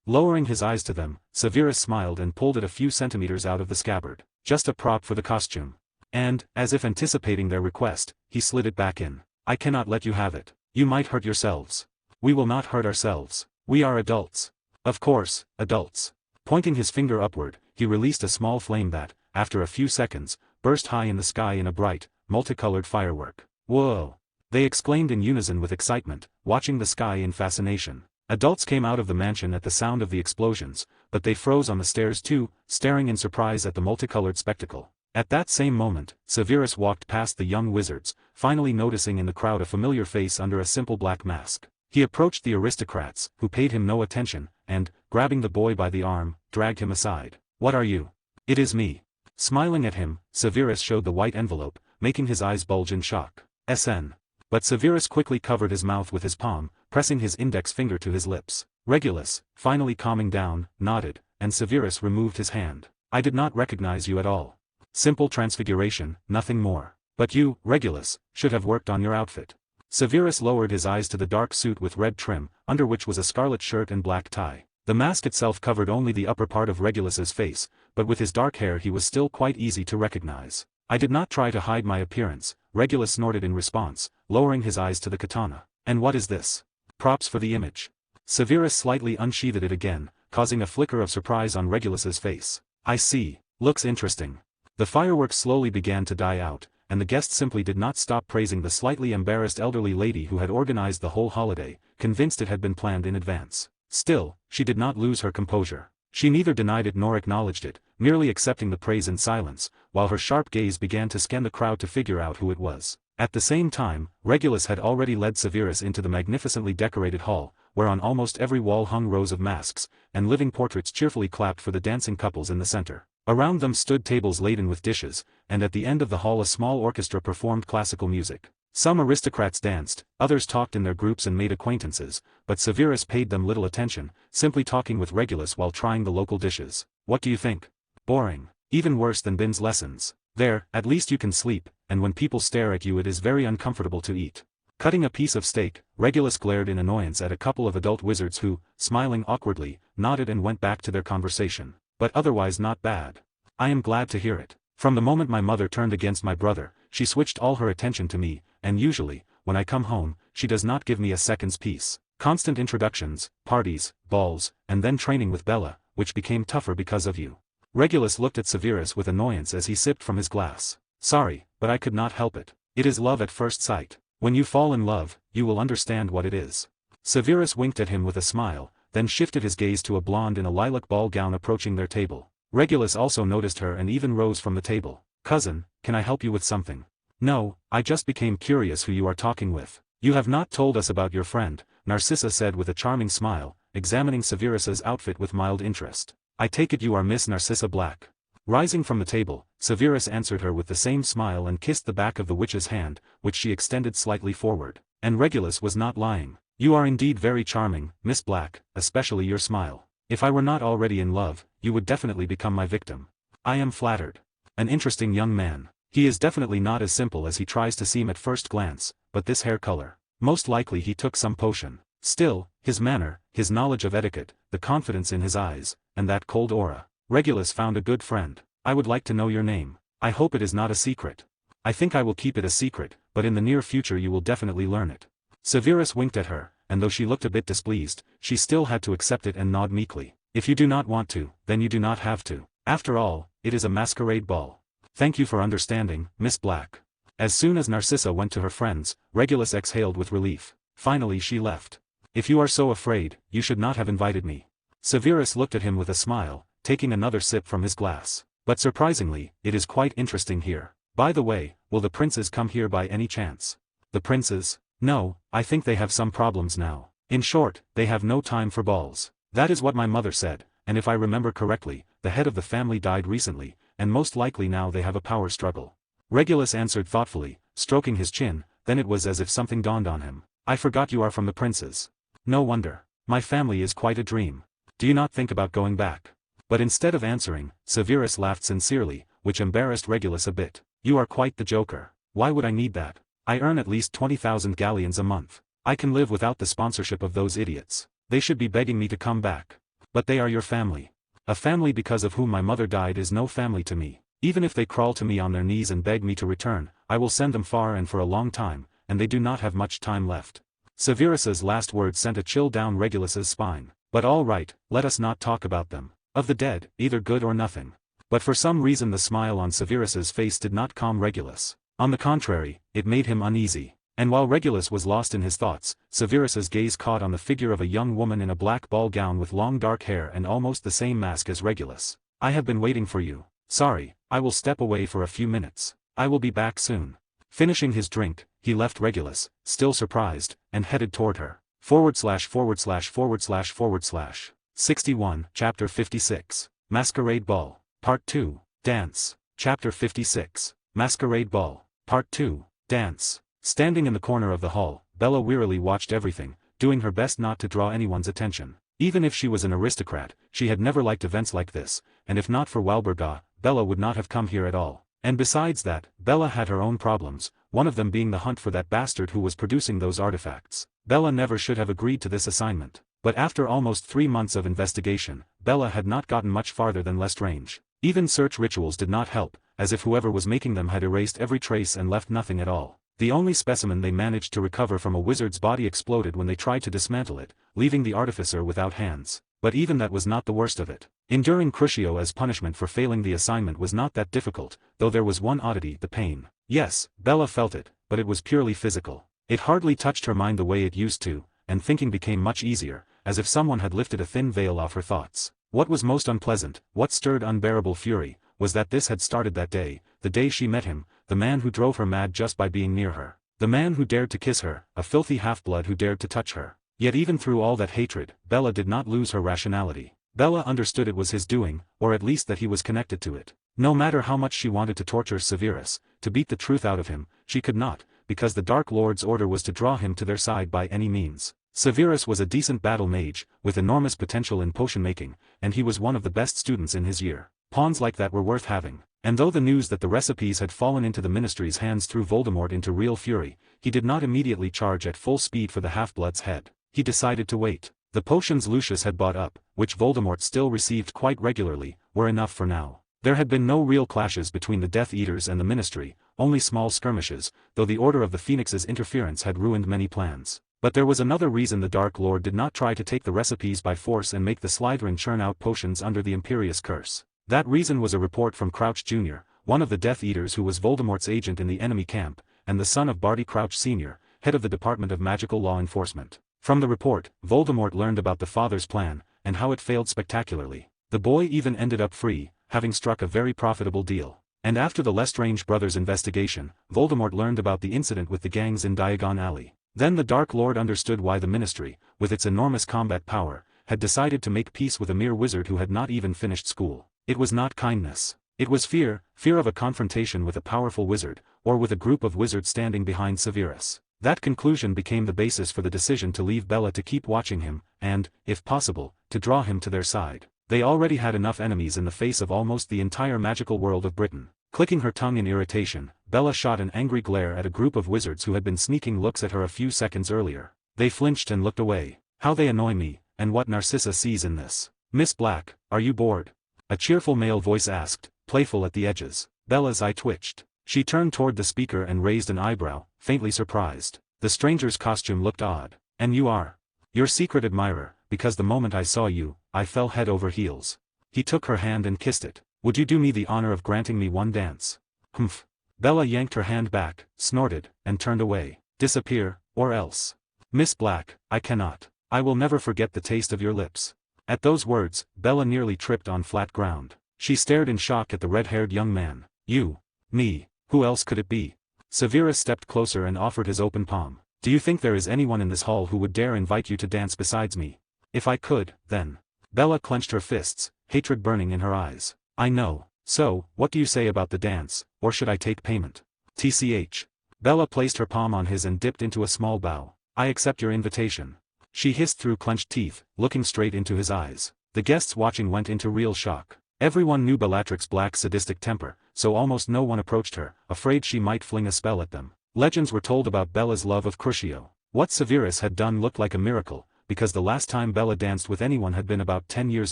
Lowering his eyes to them, Severus smiled and pulled it a few centimeters out of the scabbard. "Just a prop for the costume." And, as if anticipating their request, he slid it back in. "I cannot let you have it. You might hurt yourselves." "We will not hurt ourselves. We are adults." "Of course, adults." Pointing his finger upward, he released a small flame that, after a few seconds, burst high in the sky in a bright, multicolored firework. "Whoa!" they exclaimed in unison with excitement, watching the sky in fascination. Adults came out of the mansion at the sound of the explosions, but they froze on the stairs too, staring in surprise at the multicolored spectacle. At that same moment, Severus walked past the young wizards, finally noticing in the crowd a familiar face under a simple black mask. He approached the aristocrats, who paid him no attention, and, grabbing the boy by the arm, dragged him aside. "What are you?" "It is me." Smiling at him, Severus showed the white envelope, making his eyes bulge in shock. "SN." But Severus quickly covered his mouth with his palm, pressing his index finger to his lips. Regulus, finally calming down, nodded, and Severus removed his hand. "I did not recognize you at all. Simple transfiguration, nothing more. But you, Regulus, should have worked on your outfit." Severus lowered his eyes to the dark suit with red trim, under which was a scarlet shirt and black tie. The mask itself covered only the upper part of Regulus's face, but with his dark hair he was still quite easy to recognize. "I did not try to hide my appearance," Regulus snorted in response, lowering his eyes to the katana. "And what is this?" "Props for the image." Severus slightly unsheathed it again, causing a flicker of surprise on Regulus's face. "I see. Looks interesting." The fireworks slowly began to die out, and the guests simply did not stop praising the slightly embarrassed elderly lady who had organized the whole holiday, convinced it had been planned in advance. Still, she did not lose her composure. She neither denied it nor acknowledged it, merely accepting the praise in silence, while her sharp gaze began to scan the crowd to figure out who it was. At the same time, Regulus had already led Severus into the magnificently decorated hall, where on almost every wall hung rows of masks, and living portraits cheerfully clapped for the dancing couples in the center. Around them stood tables laden with dishes, and at the end of the hall a small orchestra performed classical music. Some aristocrats danced, others talked in their groups and made acquaintances, but Severus paid them little attention, simply talking with Regulus while trying the local dishes. "What do you think?" "Boring. Even worse than Bin's lessons. There, at least you can sleep, and when people stare at you it is very uncomfortable to eat." Cutting a piece of steak, Regulus glared in annoyance at a couple of adult wizards who, smiling awkwardly, nodded and went back to their conversation. "But otherwise not bad." "I am glad to hear it. From the moment my mother turned against my brother, she switched all her attention to me, and usually, when I come home, she does not give me a second's peace. Constant introductions, parties, balls, and then training with Bella, which became tougher because of you." Regulus looked at Severus with annoyance as he sipped from his glass. "Sorry, but I could not help it. It is love at first sight. When you fall in love, you will understand what it is." Severus winked at him with a smile, then shifted his gaze to a blonde in a lilac ball gown approaching their table. Regulus also noticed her and even rose from the table. "Cousin, can I help you with something?" "No, I just became curious who you are talking with." "You have not told us about your friend," Narcissa said with a charming smile, examining Severus's outfit with mild interest. "I take it you are Miss Narcissa Black." Rising from the table, Severus answered her with the same smile and kissed the back of the witch's hand, which she extended slightly forward. And Regulus was not lying. "You are indeed very charming, Miss Black, especially your smile. If I were not already in love, you would definitely become my victim." "I am flattered." "An interesting young man. He is definitely not as simple as he tries to seem at first glance, but this hair color. Most likely he took some potion. Still, his manner, his knowledge of etiquette, the confidence in his eyes, and that cold aura. Regulus found a good friend. I would like to know your name. I hope it is not a secret." "I think I will keep it a secret, but in the near future you will definitely learn it." Severus winked at her, and though she looked a bit displeased, she still had to accept it and nod meekly. "If you do not want to, then you do not have to. After all, it is a masquerade ball." "Thank you for understanding, Miss Black." As soon as Narcissa went to her friends, Regulus exhaled with relief. Finally she left. "If you are so afraid, you should not have invited me." Severus looked at him with a smile, taking another sip from his glass. "But surprisingly, it is quite interesting here. By the way, will the princes come here by any chance?" "The princes? No, I think they have some problems now. In short, they have no time for balls. That is what my mother said, and if I remember correctly, the head of the family died recently, and most likely now they have a power struggle. Regulus answered thoughtfully, stroking his chin, then it was as if something dawned on him. I forgot you are from the princes. No wonder. My family is quite a dream. Do you not think about going back? But instead of answering, Severus laughed sincerely, which embarrassed Regulus a bit. You are quite the joker. Why would I need that? I earn at least 20,000 galleons a month. I can live without the sponsorship of those idiots. They should be begging me to come back. But they are your family. A family because of whom my mother died is no family to me. Even if they crawl to me on their knees and beg me to return, I will send them far and for a long time, and they do not have much time left. Severus's last words sent a chill down Regulus's spine. But all right, let us not talk about them. Of the dead, either good or nothing. But for some reason the smile on Severus's face did not calm Regulus. On the contrary, it made him uneasy. And while Regulus was lost in his thoughts, Severus's gaze caught on the figure of a young woman in a black ball gown with long dark hair and almost the same mask as Regulus. I have been waiting for you. Sorry, I will step away for a few minutes. I will be back soon. Finishing his drink, he left Regulus, still surprised, and headed toward her. ////////////////// 61, Chapter 56. Masquerade Ball. Part 2. Dance. Chapter 56. Masquerade Ball. Part 2. Dance. Standing in the corner of the hall, Bella wearily watched everything, doing her best not to draw anyone's attention. Even if she was an aristocrat, she had never liked events like this, and if not for Walburga, Bella would not have come here at all. And besides that, Bella had her own problems, one of them being the hunt for that bastard who was producing those artifacts. Bella never should have agreed to this assignment. But after almost 3 months of investigation, Bella had not gotten much farther than Lestrange. Even search rituals did not help, as if whoever was making them had erased every trace and left nothing at all. The only specimen they managed to recover from a wizard's body exploded when they tried to dismantle it, leaving the artificer without hands. But even that was not the worst of it. Enduring Crucio as punishment for failing the assignment was not that difficult, though there was one oddity: the pain. Yes, Bella felt it, but it was purely physical. It hardly touched her mind the way it used to, and thinking became much easier, as if someone had lifted a thin veil off her thoughts. What was most unpleasant, what stirred unbearable fury, was that this had started that day, the day she met him, the man who drove her mad just by being near her. The man who dared to kiss her, a filthy half-blood who dared to touch her. Yet even through all that hatred, Bella did not lose her rationality. Bella understood it was his doing, or at least that he was connected to it. No matter how much she wanted to torture Severus, to beat the truth out of him, she could not, because the Dark Lord's order was to draw him to their side by any means. Severus was a decent battle mage, with enormous potential in potion making, and he was one of the best students in his year. Pawns like that were worth having. And though the news that the recipes had fallen into the Ministry's hands threw Voldemort into real fury, he did not immediately charge at full speed for the half-blood's head. He decided to wait. The potions Lucius had bought up, which Voldemort still received quite regularly, were enough for now. There had been no real clashes between the Death Eaters and the Ministry, only small skirmishes, though the Order of the Phoenix's interference had ruined many plans. But there was another reason the Dark Lord did not try to take the recipes by force and make the Slytherin churn out potions under the Imperious Curse. That reason was a report from Crouch Jr., one of the Death Eaters who was Voldemort's agent in the enemy camp, and the son of Barty Crouch Sr., head of the Department of Magical Law Enforcement. From the report, Voldemort learned about the father's plan, and how it failed spectacularly. The boy even ended up free, having struck a very profitable deal. And after the Lestrange brothers' investigation, Voldemort learned about the incident with the gangs in Diagon Alley. Then the Dark Lord understood why the Ministry, with its enormous combat power, had decided to make peace with a mere wizard who had not even finished school. It was not kindness. It was fear of a confrontation with a powerful wizard, or with a group of wizards standing behind Severus. That conclusion became the basis for the decision to leave Bella to keep watching him, and, if possible, to draw him to their side. They already had enough enemies in the face of almost the entire magical world of Britain. Clicking her tongue in irritation, Bella shot an angry glare at a group of wizards who had been sneaking looks at her a few seconds earlier. They flinched and looked away. How they annoy me, and what Narcissa sees in this. Miss Black, are you bored? A cheerful male voice asked, playful at the edges. Bella's eye twitched. She turned toward the speaker and raised an eyebrow, faintly surprised. The stranger's costume looked odd. And you are? Your secret admirer, because the moment I saw you, I fell head over heels. He took her hand and kissed it. Would you do me the honor of granting me one dance? Humph. Bella yanked her hand back, snorted, and turned away. Disappear, or else. Miss Black, I cannot. I will never forget the taste of your lips. At those words, Bella nearly tripped on flat ground. She stared in shock at the red-haired young man. You. Me. Who else could it be? Severus stepped closer and offered his open palm. Do you think there is anyone in this hall who would dare invite you to dance besides me? If I could, then. Bella clenched her fists, hatred burning in her eyes. I know. So, what do you say about the dance, or should I take payment? TCH. Bella placed her palm on his and dipped into a small bow. I accept your invitation. She hissed through clenched teeth, looking straight into his eyes. The guests watching went into real shock. Everyone knew Bellatrix's black sadistic temper, so almost no one approached her, afraid she might fling a spell at them. Legends were told about Bella's love of Crucio. What Severus had done looked like a miracle, because the last time Bella danced with anyone had been about 10 years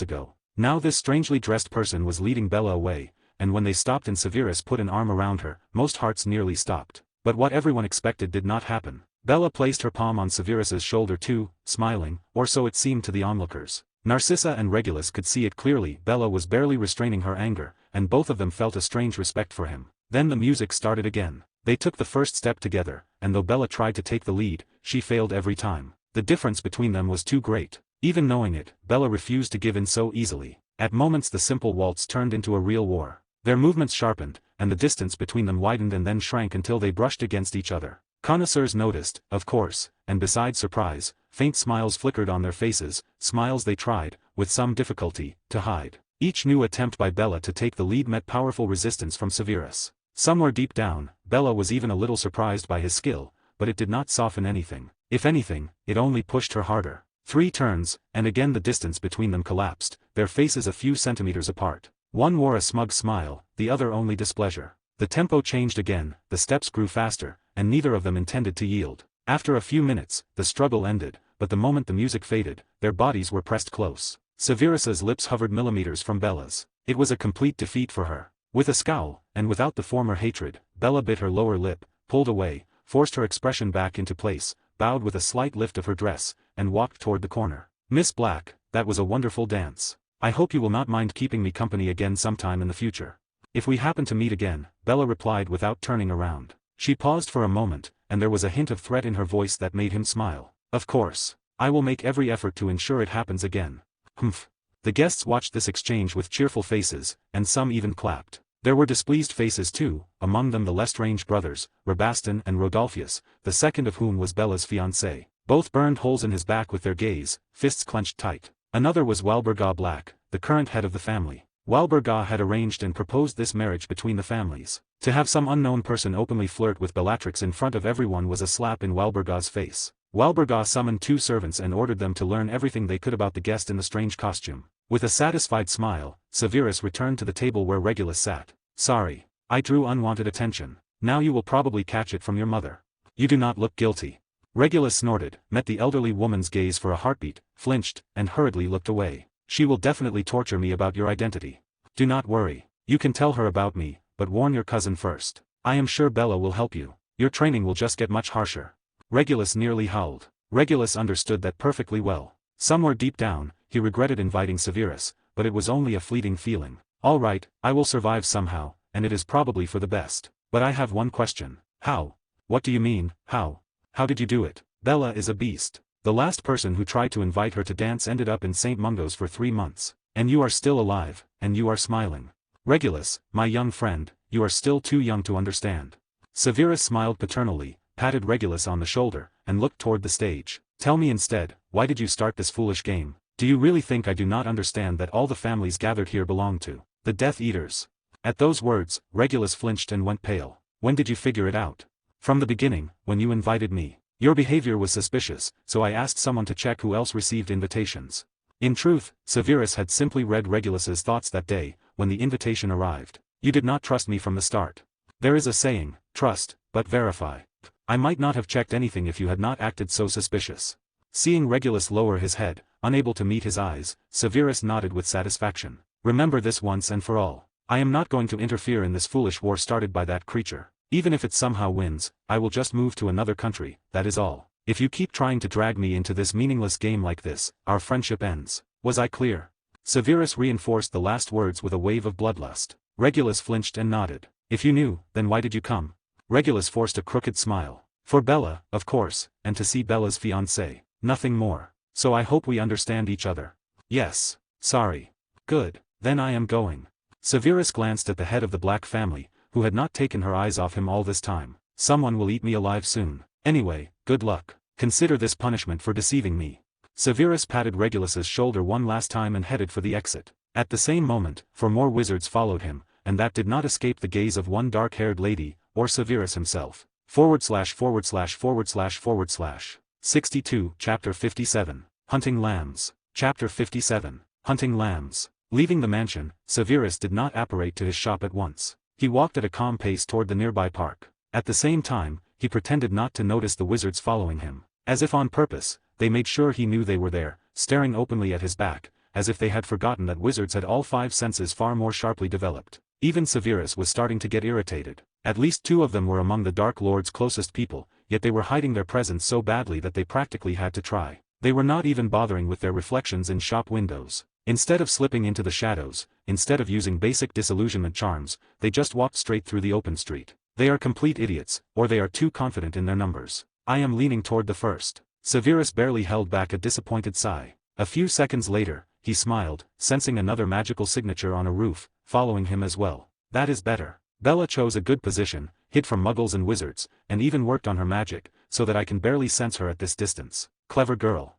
ago. Now this strangely dressed person was leading Bella away, and when they stopped and Severus put an arm around her, most hearts nearly stopped. But what everyone expected did not happen. Bella placed her palm on Severus's shoulder too, smiling, or so it seemed to the onlookers. Narcissa and Regulus could see it clearly. Bella was barely restraining her anger, and both of them felt a strange respect for him. Then the music started again. They took the first step together, and though Bella tried to take the lead, she failed every time. The difference between them was too great. Even knowing it, Bella refused to give in so easily. At moments the simple waltz turned into a real war. Their movements sharpened, and the distance between them widened and then shrank until they brushed against each other. Connoisseurs noticed, of course, and besides surprise, faint smiles flickered on their faces, smiles they tried, with some difficulty, to hide. Each new attempt by Bella to take the lead met powerful resistance from Severus. Somewhere deep down, Bella was even a little surprised by his skill, but it did not soften anything. If anything, it only pushed her harder. 3 turns, and again the distance between them collapsed, their faces a few centimeters apart. One wore a smug smile, the other only displeasure. The tempo changed again, the steps grew faster, and neither of them intended to yield. After a few minutes, the struggle ended, but the moment the music faded, their bodies were pressed close. Severus's lips hovered millimeters from Bella's. It was a complete defeat for her. With a scowl, and without the former hatred, Bella bit her lower lip, pulled away, forced her expression back into place, bowed with a slight lift of her dress, and walked toward the corner. Miss Black, that was a wonderful dance. I hope you will not mind keeping me company again sometime in the future. If we happen to meet again, Bella replied without turning around. She paused for a moment, and there was a hint of threat in her voice that made him smile. Of course. I will make every effort to ensure it happens again. Humph. The guests watched this exchange with cheerful faces, and some even clapped. There were displeased faces too, among them the Lestrange brothers, Rabaston and Rodolphus, the second of whom was Bella's fiancé. Both burned holes in his back with their gaze, fists clenched tight. Another was Walburga Black, the current head of the family. Walburga had arranged and proposed this marriage between the families. To have some unknown person openly flirt with Bellatrix in front of everyone was a slap in Walburga's face. Walburga summoned 2 servants and ordered them to learn everything they could about the guest in the strange costume. With a satisfied smile, Severus returned to the table where Regulus sat. Sorry. I drew unwanted attention. Now you will probably catch it from your mother. You do not look guilty. Regulus snorted, met the elderly woman's gaze for a heartbeat, flinched, and hurriedly looked away. She will definitely torture me about your identity. Do not worry. You can tell her about me, but warn your cousin first. I am sure Bella will help you. Your training will just get much harsher. Regulus nearly howled. Regulus understood that perfectly well. Somewhere deep down, he regretted inviting Severus, but it was only a fleeting feeling. All right, I will survive somehow, and it is probably for the best. But I have one question. How? What do you mean, how? How did you do it? Bella is a beast. The last person who tried to invite her to dance ended up in St. Mungo's for 3 months. And you are still alive, and you are smiling. Regulus, my young friend, you are still too young to understand. Severus smiled paternally, patted Regulus on the shoulder, and looked toward the stage. Tell me instead, why did you start this foolish game? Do you really think I do not understand that all the families gathered here belong to the Death Eaters? At those words, Regulus flinched and went pale. When did you figure it out? From the beginning, when you invited me. Your behavior was suspicious, so I asked someone to check who else received invitations. In truth, Severus had simply read Regulus's thoughts that day, when the invitation arrived. You did not trust me from the start. There is a saying, trust, but verify. I might not have checked anything if you had not acted so suspicious. Seeing Regulus lower his head, unable to meet his eyes, Severus nodded with satisfaction. Remember this once and for all. I am not going to interfere in this foolish war started by that creature. Even if it somehow wins, I will just move to another country, that is all. If you keep trying to drag me into this meaningless game like this, our friendship ends. Was I clear? Severus reinforced the last words with a wave of bloodlust. Regulus flinched and nodded. If you knew, then why did you come? Regulus forced a crooked smile. For Bella, of course, and to see Bella's fiancé. Nothing more. So I hope we understand each other. Yes. Sorry. Good. Then I am going. Severus glanced at the head of the Black family, who had not taken her eyes off him all this time. Someone will eat me alive soon. Anyway, good luck. Consider this punishment for deceiving me. Severus patted Regulus's shoulder one last time and headed for the exit. At the same moment, 4 more wizards followed him, and that did not escape the gaze of one dark-haired lady, or Severus himself. // 62 Chapter 57. Hunting Lambs. Chapter 57. Hunting Lambs. Leaving the mansion, Severus did not apparate to his shop at once. He walked at a calm pace toward the nearby park. At the same time, he pretended not to notice the wizards following him. As if on purpose, they made sure he knew they were there, staring openly at his back, as if they had forgotten that wizards had all 5 senses far more sharply developed. Even Severus was starting to get irritated. At least 2 of them were among the Dark Lord's closest people, yet they were hiding their presence so badly that they practically had to try. They were not even bothering with their reflections in shop windows. Instead of slipping into the shadows, instead of using basic disillusionment charms, they just walked straight through the open street. They are complete idiots, or they are too confident in their numbers. I am leaning toward the first. Severus barely held back a disappointed sigh. A few seconds later, he smiled, sensing another magical signature on a roof, following him as well. That is better. Bella chose a good position, hid from muggles and wizards, and even worked on her magic, so that I can barely sense her at this distance. Clever girl.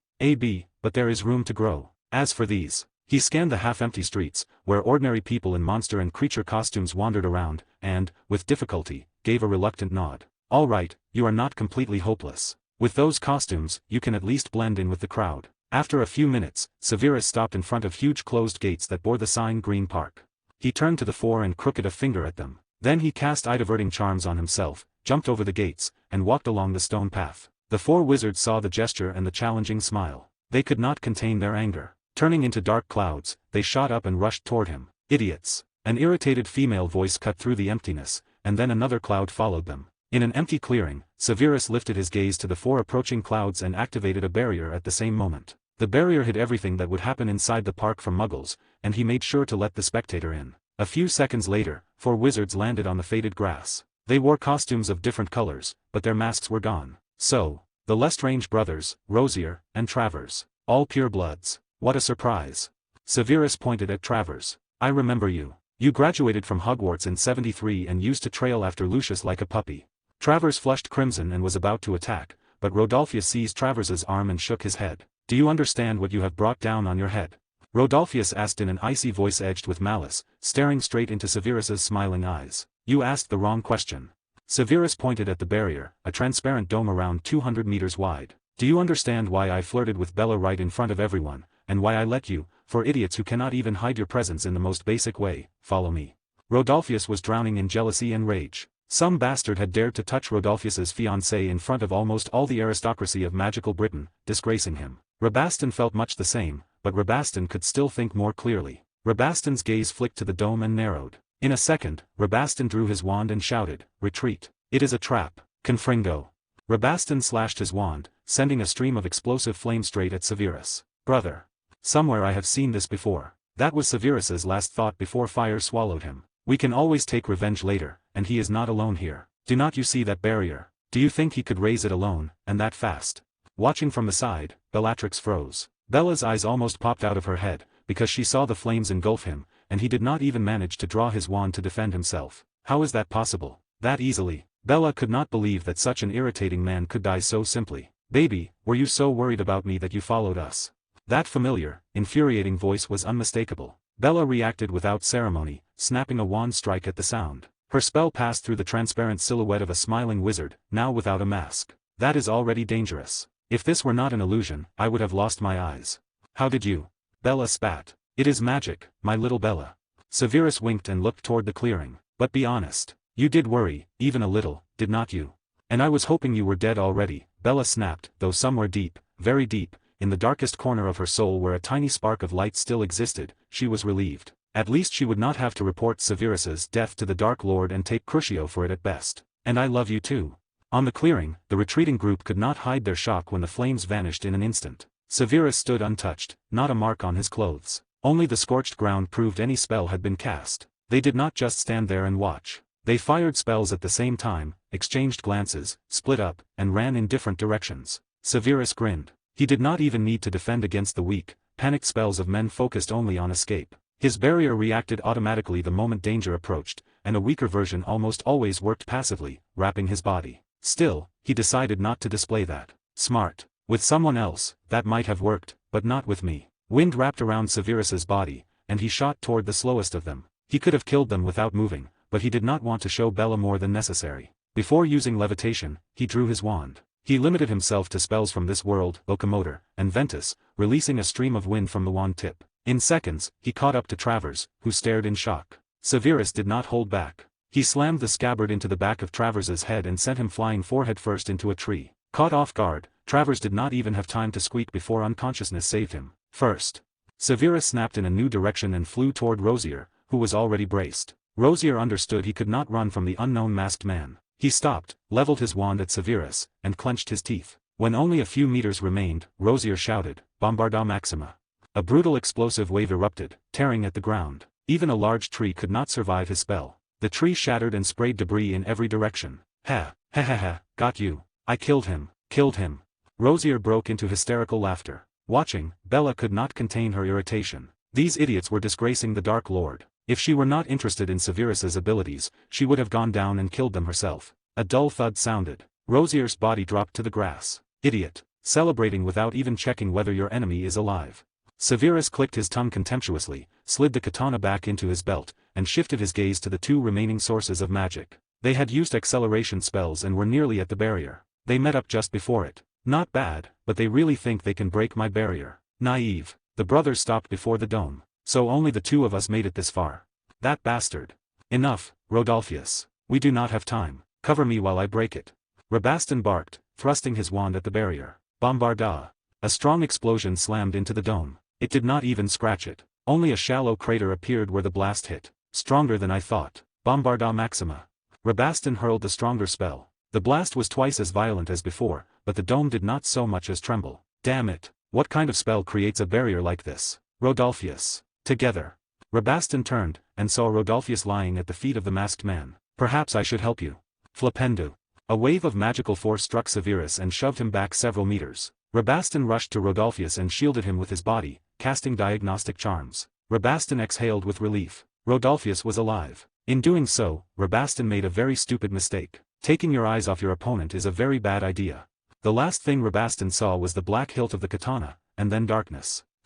But there is room to grow. As for these. He scanned the half-empty streets, where ordinary people in monster and creature costumes wandered around, and, with difficulty, gave a reluctant nod. All right, you are not completely hopeless. With those costumes, you can at least blend in with the crowd. After a few minutes, Severus stopped in front of huge closed gates that bore the sign Green Park. He turned to the 4 and crooked a finger at them. Then he cast eye-diverting charms on himself, jumped over the gates, and walked along the stone path. The 4 wizards saw the gesture and the challenging smile. They could not contain their anger. Turning into dark clouds, they shot up and rushed toward him. Idiots. An irritated female voice cut through the emptiness, and then another cloud followed them. In an empty clearing, Severus lifted his gaze to the 4 approaching clouds and activated a barrier at the same moment. The barrier hid everything that would happen inside the park from muggles, and he made sure to let the spectator in. A few seconds later, 4 wizards landed on the faded grass. They wore costumes of different colors, but their masks were gone. So, the Lestrange brothers, Rosier, and Travers. All pure bloods. What a surprise. Severus pointed at Travers. I remember you. You graduated from Hogwarts in 73 and used to trail after Lucius like a puppy. Travers flushed crimson and was about to attack, but Rodolphius seized Travers's arm and shook his head. Do you understand what you have brought down on your head? Rodolphius asked in an icy voice edged with malice, staring straight into Severus's smiling eyes. You asked the wrong question. Severus pointed at the barrier, a transparent dome around 200 meters wide. Do you understand why I flirted with Bella right in front of everyone, and why I let you, for idiots who cannot even hide your presence in the most basic way, follow me? Rodolphius was drowning in jealousy and rage. Some bastard had dared to touch Rodolphius's fiancée in front of almost all the aristocracy of magical Britain, disgracing him. Rabastan felt much the same, but Rabastan could still think more clearly. Rabastan's gaze flicked to the dome and narrowed. In a second, Rabastan drew his wand and shouted, "Retreat! It is a trap, Confringo!" Rabastan slashed his wand, sending a stream of explosive flame straight at Severus. Brother. Somewhere I have seen this before. That was Severus's last thought before fire swallowed him. We can always take revenge later, and he is not alone here. Do not you see that barrier? Do you think he could raise it alone, and that fast? Watching from the side, Bellatrix froze. Bella's eyes almost popped out of her head, because she saw the flames engulf him, and he did not even manage to draw his wand to defend himself. How is that possible? That easily? Bella could not believe that such an irritating man could die so simply. Baby, were you so worried about me that you followed us? That familiar, infuriating voice was unmistakable. Bella reacted without ceremony, snapping a wand strike at the sound. Her spell passed through the transparent silhouette of a smiling wizard, now without a mask. That is already dangerous. If this were not an illusion, I would have lost my eyes. How did you? Bella spat. It is magic, my little Bella. Severus winked and looked toward the clearing. But be honest. You did worry, even a little, did not you? And I was hoping you were dead already, Bella snapped, though somewhere deep, very deep, in the darkest corner of her soul where a tiny spark of light still existed, she was relieved. At least she would not have to report Severus's death to the Dark Lord and take Crucio for it at best. And I love you too. On the clearing, the retreating group could not hide their shock when the flames vanished in an instant. Severus stood untouched, not a mark on his clothes. Only the scorched ground proved any spell had been cast. They did not just stand there and watch. They fired spells at the same time, exchanged glances, split up, and ran in different directions. Severus grinned. He did not even need to defend against the weak, panicked spells of men focused only on escape. His barrier reacted automatically the moment danger approached, and a weaker version almost always worked passively, wrapping his body. Still, he decided not to display that. Smart. With someone else, that might have worked, but not with me. Wind wrapped around Severus's body, and he shot toward the slowest of them. He could have killed them without moving, but he did not want to show Bella more than necessary. Before using levitation, he drew his wand. He limited himself to spells from this world, Locomotor, and Ventus, releasing a stream of wind from the wand tip. In seconds, he caught up to Travers, who stared in shock. Severus did not hold back. He slammed the scabbard into the back of Travers's head and sent him flying forehead first into a tree. Caught off guard, Travers did not even have time to squeak before unconsciousness saved him. First, Severus snapped in a new direction and flew toward Rosier, who was already braced. Rosier understood he could not run from the unknown masked man. He stopped, leveled his wand at Severus, and clenched his teeth. When only a few meters remained, Rosier shouted, "Bombarda Maxima." A brutal explosive wave erupted, tearing at the ground. Even a large tree could not survive his spell. The tree shattered and sprayed debris in every direction. Ha, ha ha ha, got you. I killed him, killed him. Rosier broke into hysterical laughter. Watching, Bella could not contain her irritation. These idiots were disgracing the Dark Lord. If she were not interested in Severus's abilities, she would have gone down and killed them herself. A dull thud sounded. Rosier's body dropped to the grass. Idiot. Celebrating without even checking whether your enemy is alive. Severus clicked his tongue contemptuously, slid the katana back into his belt, and shifted his gaze to the two remaining sources of magic. They had used acceleration spells and were nearly at the barrier. They met up just before it. Not bad, but they really think they can break my barrier. Naive. The brothers stopped before the dome. So only the two of us made it this far. That bastard. Enough, Rodolphius. We do not have time. Cover me while I break it. Rabastan barked, thrusting his wand at the barrier. Bombarda. A strong explosion slammed into the dome. It did not even scratch it. Only a shallow crater appeared where the blast hit. Stronger than I thought. Bombarda Maxima. Rabastan hurled the stronger spell. The blast was twice as violent as before, but the dome did not so much as tremble. Damn it. What kind of spell creates a barrier like this? Rodolphius. Together. Rabastan turned, and saw Rodolphius lying at the feet of the masked man. Perhaps I should help you. Flipendo. A wave of magical force struck Severus and shoved him back several meters. Rabastan rushed to Rodolphius and shielded him with his body, casting diagnostic charms. Rabastan exhaled with relief. Rodolphius was alive. In doing so, Rabastan made a very stupid mistake. Taking your eyes off your opponent is a very bad idea. The last thing Rabastan saw was the black hilt of the katana, and then darkness. //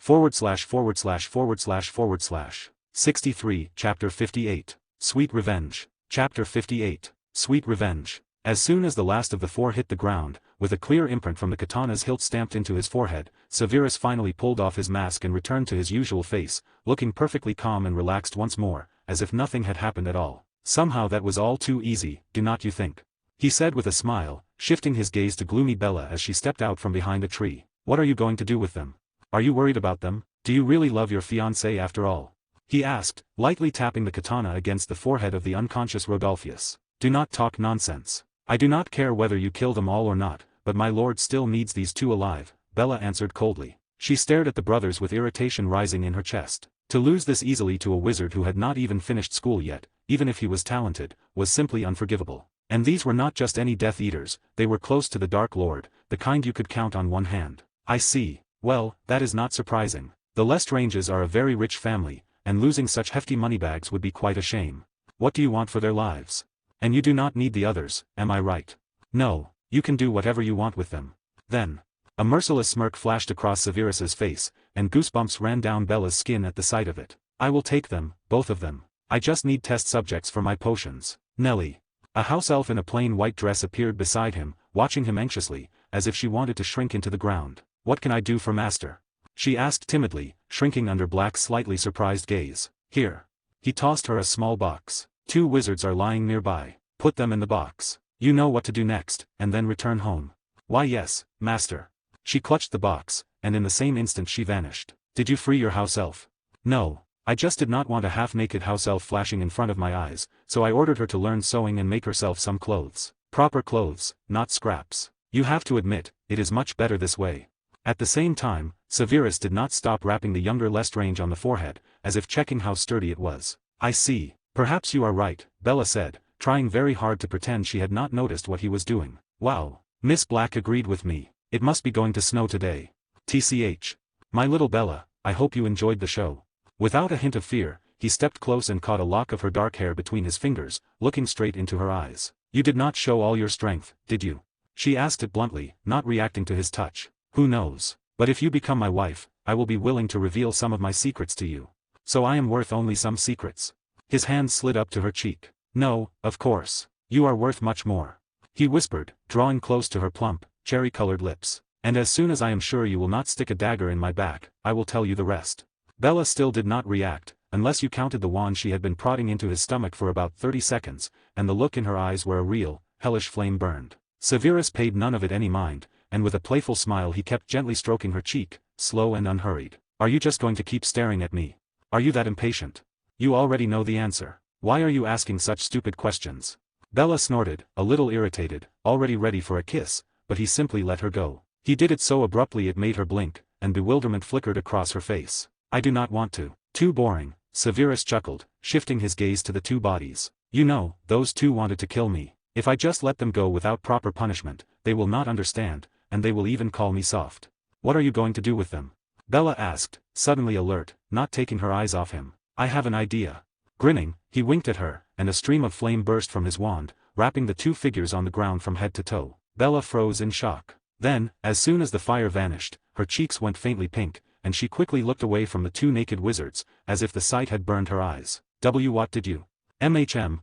63, Chapter 58. Sweet Revenge. Chapter 58. Sweet Revenge. As soon as the last of the four hit the ground, with a clear imprint from the katana's hilt stamped into his forehead, Severus finally pulled off his mask and returned to his usual face, looking perfectly calm and relaxed once more, as if nothing had happened at all. Somehow that was all too easy, do not you think? He said with a smile, shifting his gaze to gloomy Bella as she stepped out from behind a tree. What are you going to do with them? Are you worried about them? Do you really love your fiancé after all? He asked, lightly tapping the katana against the forehead of the unconscious Rodolphius. Do not talk nonsense. I do not care whether you kill them all or not, but my lord still needs these two alive, Bella answered coldly. She stared at the brothers with irritation rising in her chest. To lose this easily to a wizard who had not even finished school yet, even if he was talented, was simply unforgivable. And these were not just any Death Eaters, they were close to the Dark Lord, the kind you could count on one hand. I see. Well, that is not surprising. The Lestranges are a very rich family, and losing such hefty moneybags would be quite a shame. What do you want for their lives? And you do not need the others, am I right? No, you can do whatever you want with them. Then. A merciless smirk flashed across Severus's face, and goosebumps ran down Bella's skin at the sight of it. I will take them, both of them. I just need test subjects for my potions. Nelly. A house elf in a plain white dress appeared beside him, watching him anxiously, as if she wanted to shrink into the ground. What can I do for master? She asked timidly, shrinking under Black's slightly surprised gaze. Here. He tossed her a small box. 2 wizards are lying nearby. Put them in the box. You know what to do next, and then return home. Why yes, master. She clutched the box, and in the same instant she vanished. Did you free your house elf? No. I just did not want a half-naked house elf flashing in front of my eyes, so I ordered her to learn sewing and make herself some clothes. Proper clothes, not scraps. You have to admit, it is much better this way. At the same time, Severus did not stop rapping the younger Lestrange on the forehead, as if checking how sturdy it was. I see. Perhaps you are right, Bella said, trying very hard to pretend she had not noticed what he was doing. Wow. Miss Black agreed with me. It must be going to snow today. TCH. My little Bella, I hope you enjoyed the show. Without a hint of fear, he stepped close and caught a lock of her dark hair between his fingers, looking straight into her eyes. You did not show all your strength, did you? She asked it bluntly, not reacting to his touch. Who knows? But if you become my wife, I will be willing to reveal some of my secrets to you. So I am worth only some secrets. His hand slid up to her cheek. No, of course. You are worth much more. He whispered, drawing close to her plump, cherry-colored lips. And as soon as I am sure you will not stick a dagger in my back, I will tell you the rest. Bella still did not react, unless you counted the wand she had been prodding into his stomach for about 30 seconds, and the look in her eyes where a real, hellish flame burned. Severus paid none of it any mind, and with a playful smile he kept gently stroking her cheek, slow and unhurried. Are you just going to keep staring at me? Are you that impatient? You already know the answer. Why are you asking such stupid questions? Bella snorted, a little irritated, already ready for a kiss, but he simply let her go. He did it so abruptly it made her blink, and bewilderment flickered across her face. I do not want to. Too boring, Severus chuckled, shifting his gaze to the two bodies. You know, those two wanted to kill me. If I just let them go without proper punishment, they will not understand, and they will even call me soft. What are you going to do with them? Bella asked, suddenly alert, not taking her eyes off him. I have an idea. Grinning, he winked at her, and a stream of flame burst from his wand, wrapping the two figures on the ground from head to toe. Bella froze in shock. Then, as soon as the fire vanished, her cheeks went faintly pink, and she quickly looked away from the two naked wizards, as if the sight had burned her eyes. What did you?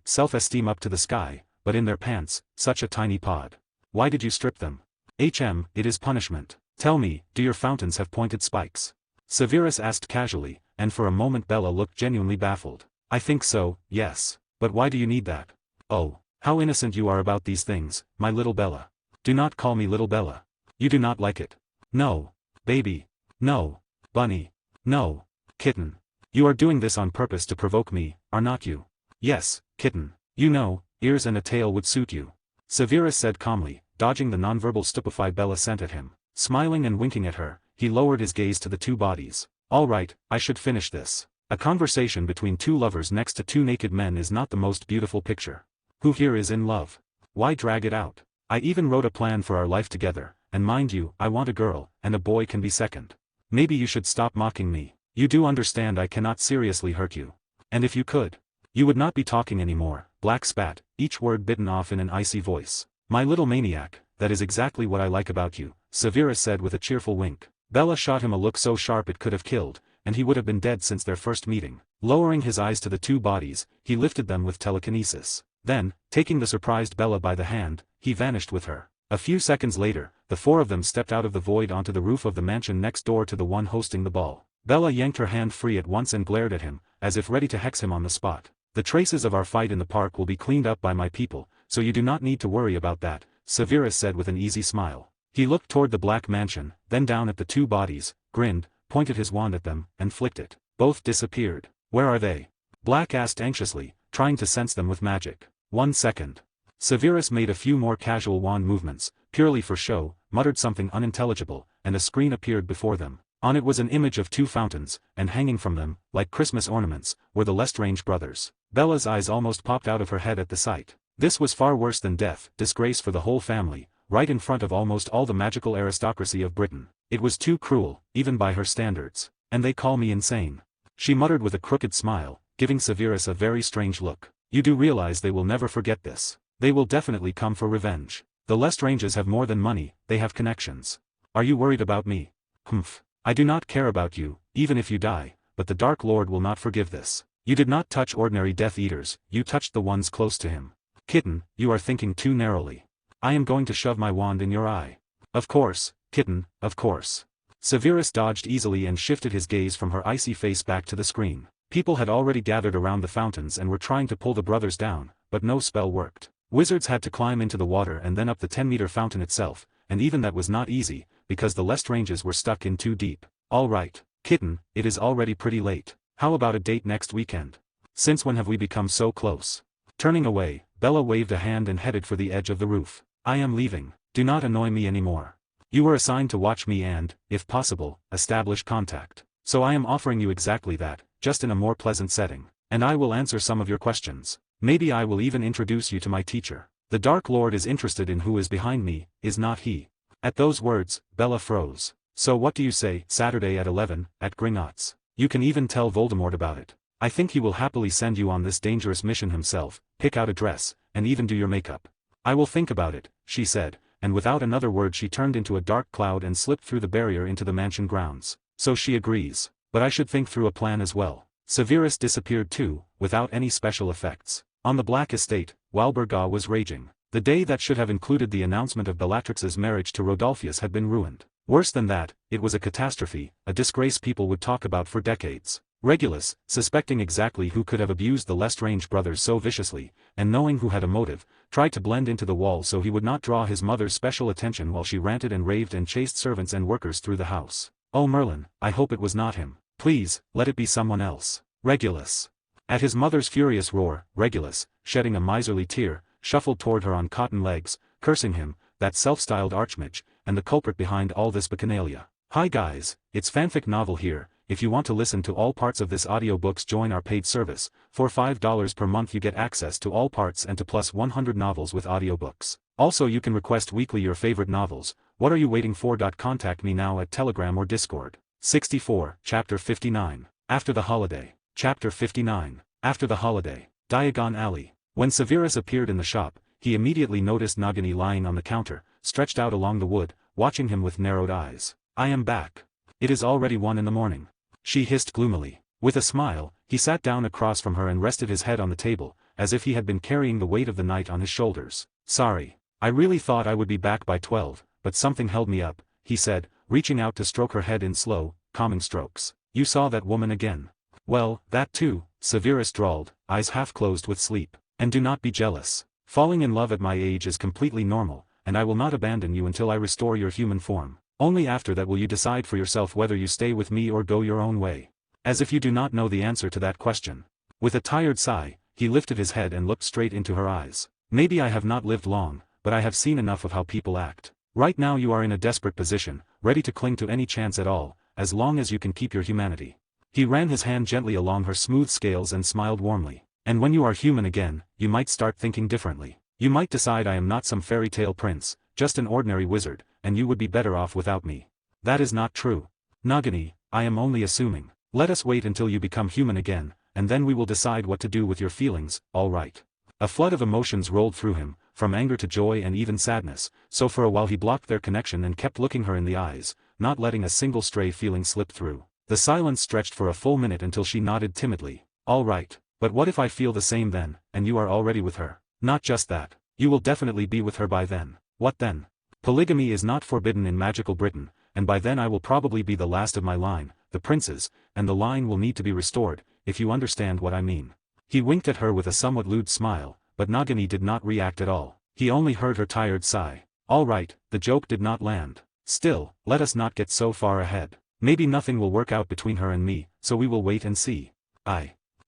Self-esteem up to the sky, but in their pants, such a tiny pod. Why did you strip them? It is punishment. Tell me, do your fountains have pointed spikes? Severus asked casually, and for a moment Bella looked genuinely baffled. I think so, yes. But why do you need that? Oh, how innocent you are about these things, my little Bella. Do not call me little Bella. You do not like it. No. Baby. No. Bunny. No. Kitten. You are doing this on purpose to provoke me, are not you? Yes, kitten. You know, ears and a tail would suit you. Severus said calmly, dodging the nonverbal stupefy Bella sent at him. Smiling and winking at her, he lowered his gaze to the two bodies. All right, I should finish this. A conversation between two lovers next to two naked men is not the most beautiful picture. Who here is in love? Why drag it out? I even wrote a plan for our life together, and mind you, I want a girl, and a boy can be second. Maybe you should stop mocking me. You do understand I cannot seriously hurt you. And if you could, you would not be talking anymore. Black spat, each word bitten off in an icy voice. My little maniac, that is exactly what I like about you, Severus said with a cheerful wink. Bella shot him a look so sharp it could have killed, and he would have been dead since their first meeting. Lowering his eyes to the two bodies, he lifted them with telekinesis. Then, taking the surprised Bella by the hand, he vanished with her. A few seconds later, the four of them stepped out of the void onto the roof of the mansion next door to the one hosting the ball. Bella yanked her hand free at once and glared at him, as if ready to hex him on the spot. The traces of our fight in the park will be cleaned up by my people, so you do not need to worry about that, Severus said with an easy smile. He looked toward the black mansion, then down at the two bodies, grinned, pointed his wand at them, and flicked it. Both disappeared. Where are they? Black asked anxiously, trying to sense them with magic. 1 second. Severus made a few more casual wand movements, purely for show, muttered something unintelligible, and a screen appeared before them. On it was an image of two fountains, and hanging from them, like Christmas ornaments, were the Lestrange brothers. Bella's eyes almost popped out of her head at the sight. This was far worse than death, disgrace for the whole family, right in front of almost all the magical aristocracy of Britain. It was too cruel, even by her standards. And they call me insane. She muttered with a crooked smile, giving Severus a very strange look. You do realize they will never forget this. They will definitely come for revenge. The Lestranges have more than money, they have connections. Are you worried about me? Humph. I do not care about you, even if you die, but the Dark Lord will not forgive this. You did not touch ordinary Death Eaters, you touched the ones close to him. Kitten, you are thinking too narrowly. I am going to shove my wand in your eye. Of course, kitten, of course. Severus dodged easily and shifted his gaze from her icy face back to the screen. People had already gathered around the fountains and were trying to pull the brothers down, but no spell worked. Wizards had to climb into the water and then up the 10-meter fountain itself, and even that was not easy, because the Lestranges were stuck in too deep. All right, kitten, it is already pretty late. How about a date next weekend? Since when have we become so close? Turning away, Bella waved a hand and headed for the edge of the roof. I am leaving. Do not annoy me anymore. You were assigned to watch me and, if possible, establish contact. So I am offering you exactly that, just in a more pleasant setting. And I will answer some of your questions. Maybe I will even introduce you to my teacher. The Dark Lord is interested in who is behind me, is not he? At those words, Bella froze. So what do you say, Saturday at 11, at Gringotts? You can even tell Voldemort about it. I think he will happily send you on this dangerous mission himself, pick out a dress, and even do your makeup. "I will think about it," she said, and without another word she turned into a dark cloud and slipped through the barrier into the mansion grounds. "So she agrees. But I should think through a plan as well." Severus disappeared too, without any special effects. On the Black Estate, Walburga was raging. The day that should have included the announcement of Bellatrix's marriage to Rodolphus had been ruined. Worse than that, it was a catastrophe, a disgrace people would talk about for decades. Regulus, suspecting exactly who could have abused the Lestrange brothers so viciously, and knowing who had a motive, tried to blend into the wall so he would not draw his mother's special attention while she ranted and raved and chased servants and workers through the house. "Oh Merlin, I hope it was not him. Please, let it be someone else." Regulus. At his mother's furious roar, Regulus, shedding a miserly tear, shuffled toward her on cotton legs, cursing him, that self-styled Archmage, and the culprit behind all this bacchanalia. "Hi guys, it's Fanfic Novel here. If you want to listen to all parts of this audiobooks, join our paid service. For $5 per month you get access to all parts and to plus 100 novels with audiobooks. Also you can request weekly your favorite novels. What are you waiting for? Contact me now at Telegram or Discord. 64, Chapter 59. After the Holiday. Chapter 59. After the Holiday. Diagon Alley. When Severus appeared in the shop, he immediately noticed Nagini lying on the counter, stretched out along the wood, watching him with narrowed eyes. "I am back. It is already 1 in the morning. She hissed gloomily. With a smile, he sat down across from her and rested his head on the table, as if he had been carrying the weight of the night on his shoulders. "Sorry. I really thought I would be back by 12, but something held me up," he said, reaching out to stroke her head in slow, calming strokes. "You saw that woman again?" "Well, that too," Severus drawled, eyes half closed with sleep. "And do not be jealous. Falling in love at my age is completely normal, and I will not abandon you until I restore your human form. Only after that will you decide for yourself whether you stay with me or go your own way." As if you do not know the answer to that question. With a tired sigh, he lifted his head and looked straight into her eyes. "Maybe I have not lived long, but I have seen enough of how people act. Right now you are in a desperate position, ready to cling to any chance at all, as long as you can keep your humanity." He ran his hand gently along her smooth scales and smiled warmly. "And when you are human again, you might start thinking differently. You might decide I am not some fairy tale prince, just an ordinary wizard, and you would be better off without me." "That is not true. Nagini, I am only assuming. Let us wait until you become human again, and then we will decide what to do with your feelings, all right?" A flood of emotions rolled through him, from anger to joy and even sadness, so for a while he blocked their connection and kept looking her in the eyes, not letting a single stray feeling slip through. The silence stretched for a full minute until she nodded timidly. "All right, but what if I feel the same then, and you are already with her?" "Not just that. You will definitely be with her by then." "What then?" "Polygamy is not forbidden in magical Britain, and by then I will probably be the last of my line, the princes, and the line will need to be restored, if you understand what I mean." He winked at her with a somewhat lewd smile, but Nagini did not react at all. He only heard her tired sigh. "All right, the joke did not land. Still, let us not get so far ahead. Maybe nothing will work out between her and me, so we will wait and see."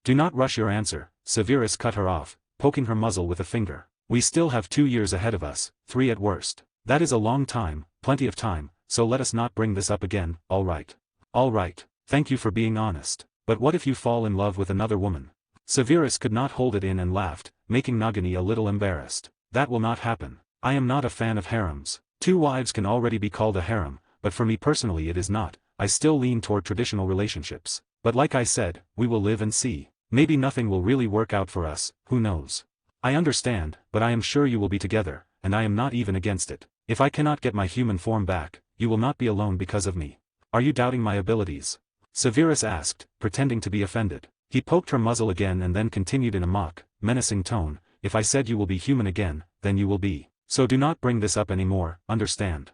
"Do not rush your answer," Severus cut her off, poking her muzzle with a finger. "We still have 2 years ahead of us, 3 at worst. That is a long time, plenty of time, so let us not bring this up again, all right?" "All right, thank you for being honest. But what if you fall in love with another woman?" Severus could not hold it in and laughed, making Nagini a little embarrassed. "That will not happen. I am not a fan of harems. 2 wives can already be called a harem, but for me personally it is not. I still lean toward traditional relationships. But like I said, we will live and see. Maybe nothing will really work out for us, who knows?" "I understand, but I am sure you will be together, and I am not even against it. If I cannot get my human form back, you will not be alone because of me." "Are you doubting my abilities?" Severus asked, pretending to be offended. He poked her muzzle again and then continued in a mock, menacing tone, "If I said you will be human again, then you will be. So do not bring this up anymore, understand?"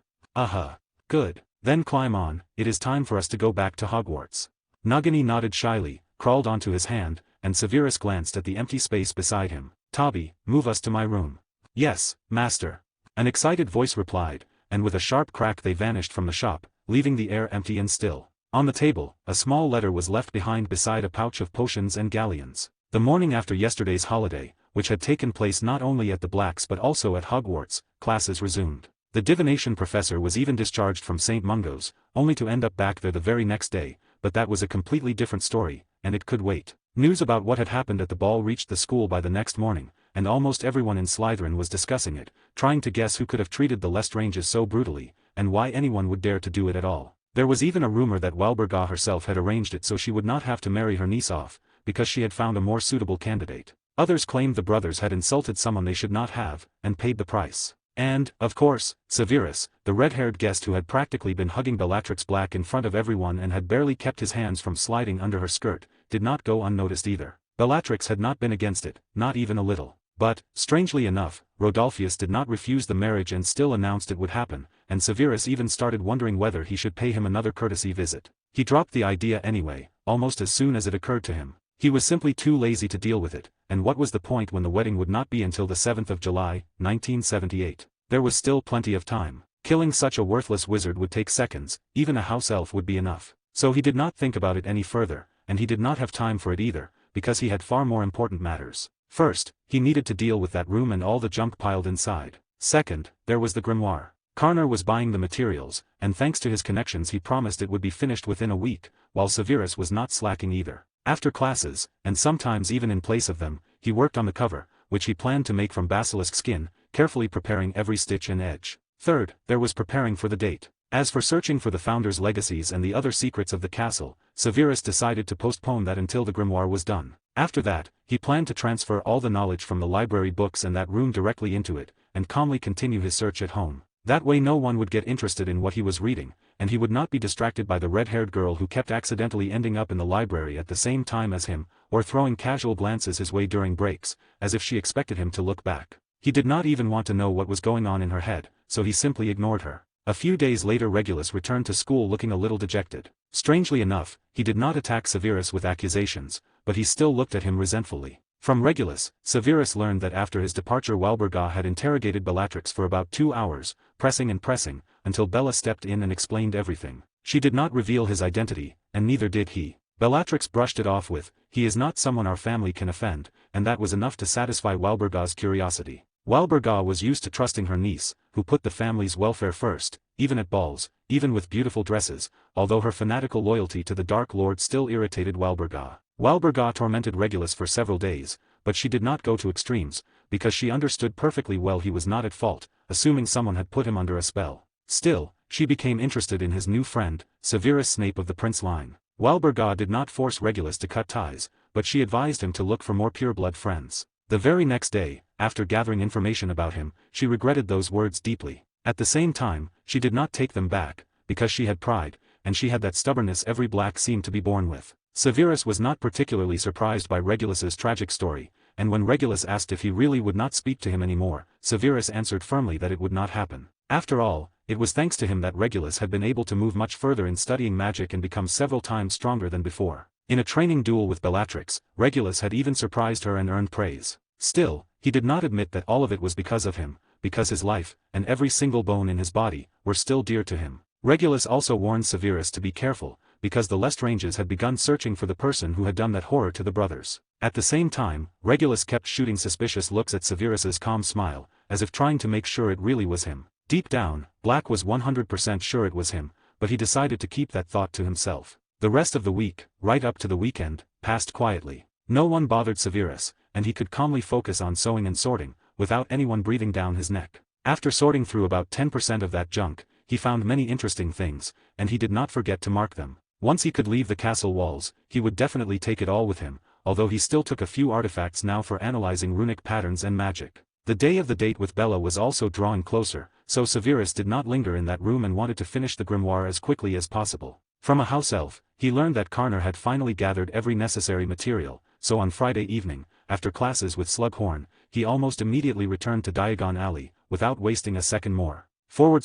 Good. Then climb on, it is time for us to go back to Hogwarts." Nagini nodded shyly, crawled onto his hand, and Severus glanced at the empty space beside him. "Tabi, move us to my room." "Yes, master." An excited voice replied, and with a sharp crack they vanished from the shop, leaving the air empty and still. On the table, a small letter was left behind beside a pouch of potions and galleons. The morning after yesterday's holiday, which had taken place not only at the Blacks but also at Hogwarts, classes resumed. The divination professor was even discharged from St. Mungo's, only to end up back there the very next day, but that was a completely different story, and it could wait. News about what had happened at the ball reached the school by the next morning, and almost everyone in Slytherin was discussing it, trying to guess who could have treated the Lestranges so brutally, and why anyone would dare to do it at all. There was even a rumor that Walburga herself had arranged it so she would not have to marry her niece off, because she had found a more suitable candidate. Others claimed the brothers had insulted someone they should not have, and paid the price. And, of course, Severus, the red-haired guest who had practically been hugging Bellatrix Black in front of everyone and had barely kept his hands from sliding under her skirt, did not go unnoticed either. Bellatrix had not been against it, not even a little. But, strangely enough, Rodolphus did not refuse the marriage and still announced it would happen, and Severus even started wondering whether he should pay him another courtesy visit. He dropped the idea anyway, almost as soon as it occurred to him. He was simply too lazy to deal with it, and what was the point when the wedding would not be until the 7th of July, 1978? There was still plenty of time. Killing such a worthless wizard would take seconds, even a house elf would be enough. So he did not think about it any further, and he did not have time for it either, because he had far more important matters. First, he needed to deal with that room and all the junk piled inside. Second, there was the grimoire. Karner was buying the materials, and thanks to his connections he promised it would be finished within a week, while Severus was not slacking either. After classes, and sometimes even in place of them, he worked on the cover, which he planned to make from basilisk skin, carefully preparing every stitch and edge. Third, there was preparing for the date. As for searching for the founders' legacies and the other secrets of the castle, Severus decided to postpone that until the grimoire was done. After that, he planned to transfer all the knowledge from the library books and that room directly into it, and calmly continue his search at home. That way no one would get interested in what he was reading, and he would not be distracted by the red-haired girl who kept accidentally ending up in the library at the same time as him, or throwing casual glances his way during breaks, as if she expected him to look back. He did not even want to know what was going on in her head, so he simply ignored her. A few days later Regulus returned to school looking a little dejected. Strangely enough, he did not attack Severus with accusations, but he still looked at him resentfully. From Regulus, Severus learned that after his departure Walburga had interrogated Bellatrix for about 2 hours, pressing and pressing, until Bella stepped in and explained everything. She did not reveal his identity, and neither did he. Bellatrix brushed it off with, "He is not someone our family can offend," and that was enough to satisfy Walburga's curiosity. Walburga was used to trusting her niece, who put the family's welfare first, even at balls, even with beautiful dresses, although her fanatical loyalty to the Dark Lord still irritated Walburga. Walburga tormented Regulus for several days, but she did not go to extremes, because she understood perfectly well he was not at fault, assuming someone had put him under a spell. Still, she became interested in his new friend, Severus Snape of the Prince line. Walburga did not force Regulus to cut ties, but she advised him to look for more pure-blood friends. The very next day, after gathering information about him, she regretted those words deeply. At the same time, she did not take them back, because she had pride, and she had that stubbornness every black seemed to be born with. Severus was not particularly surprised by Regulus's tragic story, and when Regulus asked if he really would not speak to him anymore, Severus answered firmly that it would not happen. After all, it was thanks to him that Regulus had been able to move much further in studying magic and become several times stronger than before. In a training duel with Bellatrix, Regulus had even surprised her and earned praise. Still, he did not admit that all of it was because of him, because his life, and every single bone in his body, were still dear to him. Regulus also warned Severus to be careful, because the Lestranges had begun searching for the person who had done that horror to the brothers. At the same time, Regulus kept shooting suspicious looks at Severus's calm smile, as if trying to make sure it really was him. Deep down, Black was 100% sure it was him, but he decided to keep that thought to himself. The rest of the week, right up to the weekend, passed quietly. No one bothered Severus, and he could calmly focus on sewing and sorting, without anyone breathing down his neck. After sorting through about 10% of that junk, he found many interesting things, and he did not forget to mark them. Once he could leave the castle walls, he would definitely take it all with him, although he still took a few artifacts now for analyzing runic patterns and magic. The day of the date with Bella was also drawing closer, so Severus did not linger in that room and wanted to finish the grimoire as quickly as possible. From a house elf, he learned that Karner had finally gathered every necessary material, so on Friday evening, after classes with Slughorn, he almost immediately returned to Diagon Alley, without wasting a second more. ///////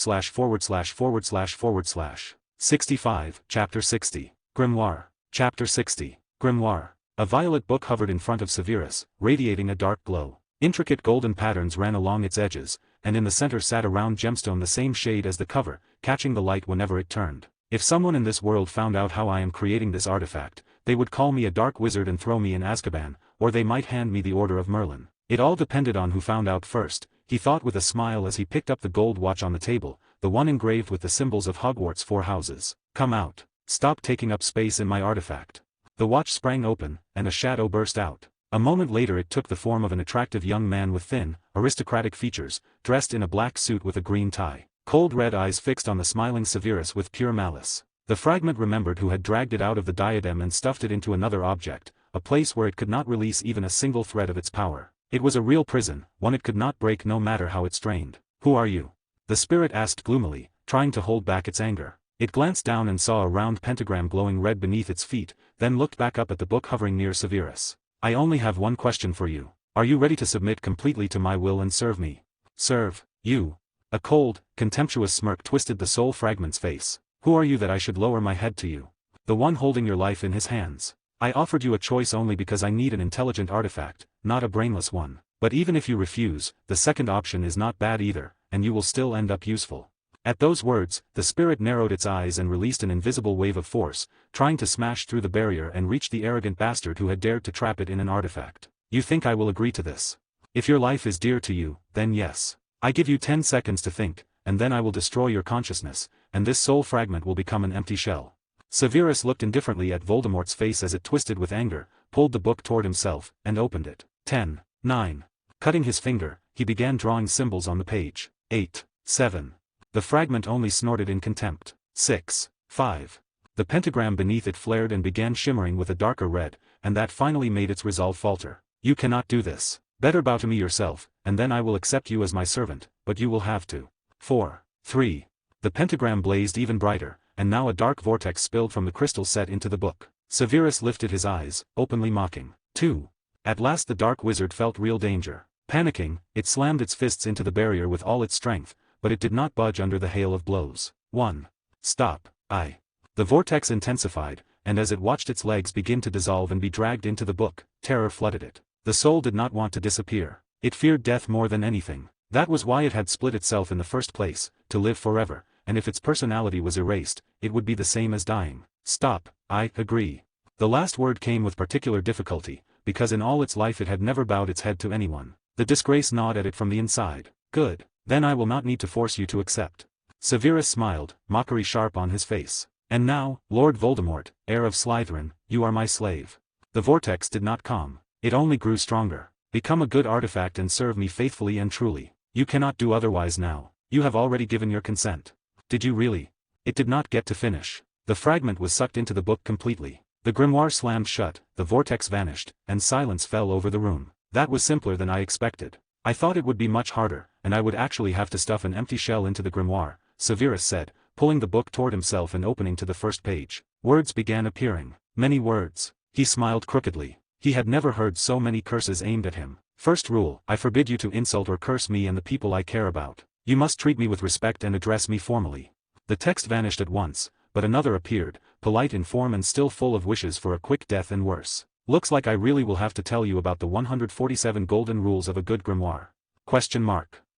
65, Chapter 60. Grimoire. Chapter 60. Grimoire. A violet book hovered in front of Severus, radiating a dark glow. Intricate golden patterns ran along its edges, and in the center sat a round gemstone the same shade as the cover, catching the light whenever it turned. If someone in this world found out how I am creating this artifact, they would call me a dark wizard and throw me in Azkaban, or they might hand me the Order of Merlin. It all depended on who found out first, he thought with a smile as he picked up the gold watch on the table, the one engraved with the symbols of Hogwarts' 4 houses. Come out. Stop taking up space in my artifact. The watch sprang open, and a shadow burst out. A moment later it took the form of an attractive young man with thin, aristocratic features, dressed in a black suit with a green tie. Cold red eyes fixed on the smiling Severus with pure malice. The fragment remembered who had dragged it out of the diadem and stuffed it into another object, a place where it could not release even a single thread of its power. It was a real prison, one it could not break no matter how it strained. "Who are you?" the spirit asked gloomily, trying to hold back its anger. It glanced down and saw a round pentagram glowing red beneath its feet, then looked back up at the book hovering near Severus. "I only have one question for you. Are you ready to submit completely to my will and serve me?" "Serve? You?" A cold, contemptuous smirk twisted the soul fragment's face. "Who are you that I should lower my head to you? The one holding your life in his hands. I offered you a choice only because I need an intelligent artifact, not a brainless one. But even if you refuse, the second option is not bad either, and you will still end up useful." At those words, the spirit narrowed its eyes and released an invisible wave of force, trying to smash through the barrier and reach the arrogant bastard who had dared to trap it in an artifact. "You think I will agree to this? If your life is dear to you, then yes. I give you 10 seconds to think, and then I will destroy your consciousness, and this soul fragment will become an empty shell." Severus looked indifferently at Voldemort's face as it twisted with anger, pulled the book toward himself, and opened it. 10, 9. Cutting his finger, he began drawing symbols on the page. 8, 7. The fragment only snorted in contempt. 6, 5. The pentagram beneath it flared and began shimmering with a darker red, and that finally made its resolve falter. "You cannot do this. Better bow to me yourself, and then I will accept you as my servant, but you will have to." 4, 3. The pentagram blazed even brighter, and now a dark vortex spilled from the crystal set into the book. Severus lifted his eyes, openly mocking. 2. At last the dark wizard felt real danger. Panicking, it slammed its fists into the barrier with all its strength, but it did not budge under the hail of blows. 1. Stop, The vortex intensified, and as it watched its legs begin to dissolve and be dragged into the book, terror flooded it. The soul did not want to disappear. It feared death more than anything. That was why it had split itself in the first place, to live forever, and if its personality was erased, it would be the same as dying. "Stop, I agree." The last word came with particular difficulty, because in all its life it had never bowed its head to anyone. The disgrace gnawed at it from the inside. "Good. Then I will not need to force you to accept." Severus smiled, mockery sharp on his face. "And now, Lord Voldemort, heir of Slytherin, you are my slave." The vortex did not calm. It only grew stronger. "Become a good artifact and serve me faithfully and truly. You cannot do otherwise now. You have already given your consent." "Did you really?" It did not get to finish. The fragment was sucked into the book completely. The grimoire slammed shut, the vortex vanished, and silence fell over the room. "That was simpler than I expected. I thought it would be much harder, and I would actually have to stuff an empty shell into the grimoire," Severus said, pulling the book toward himself and opening to the first page. Words began appearing. Many words. He smiled crookedly. He had never heard so many curses aimed at him. "First rule, I forbid you to insult or curse me and the people I care about. You must treat me with respect and address me formally." The text vanished at once, but another appeared, polite in form and still full of wishes for a quick death and worse. "Looks like I really will have to tell you about the 147 golden rules of a good grimoire. ?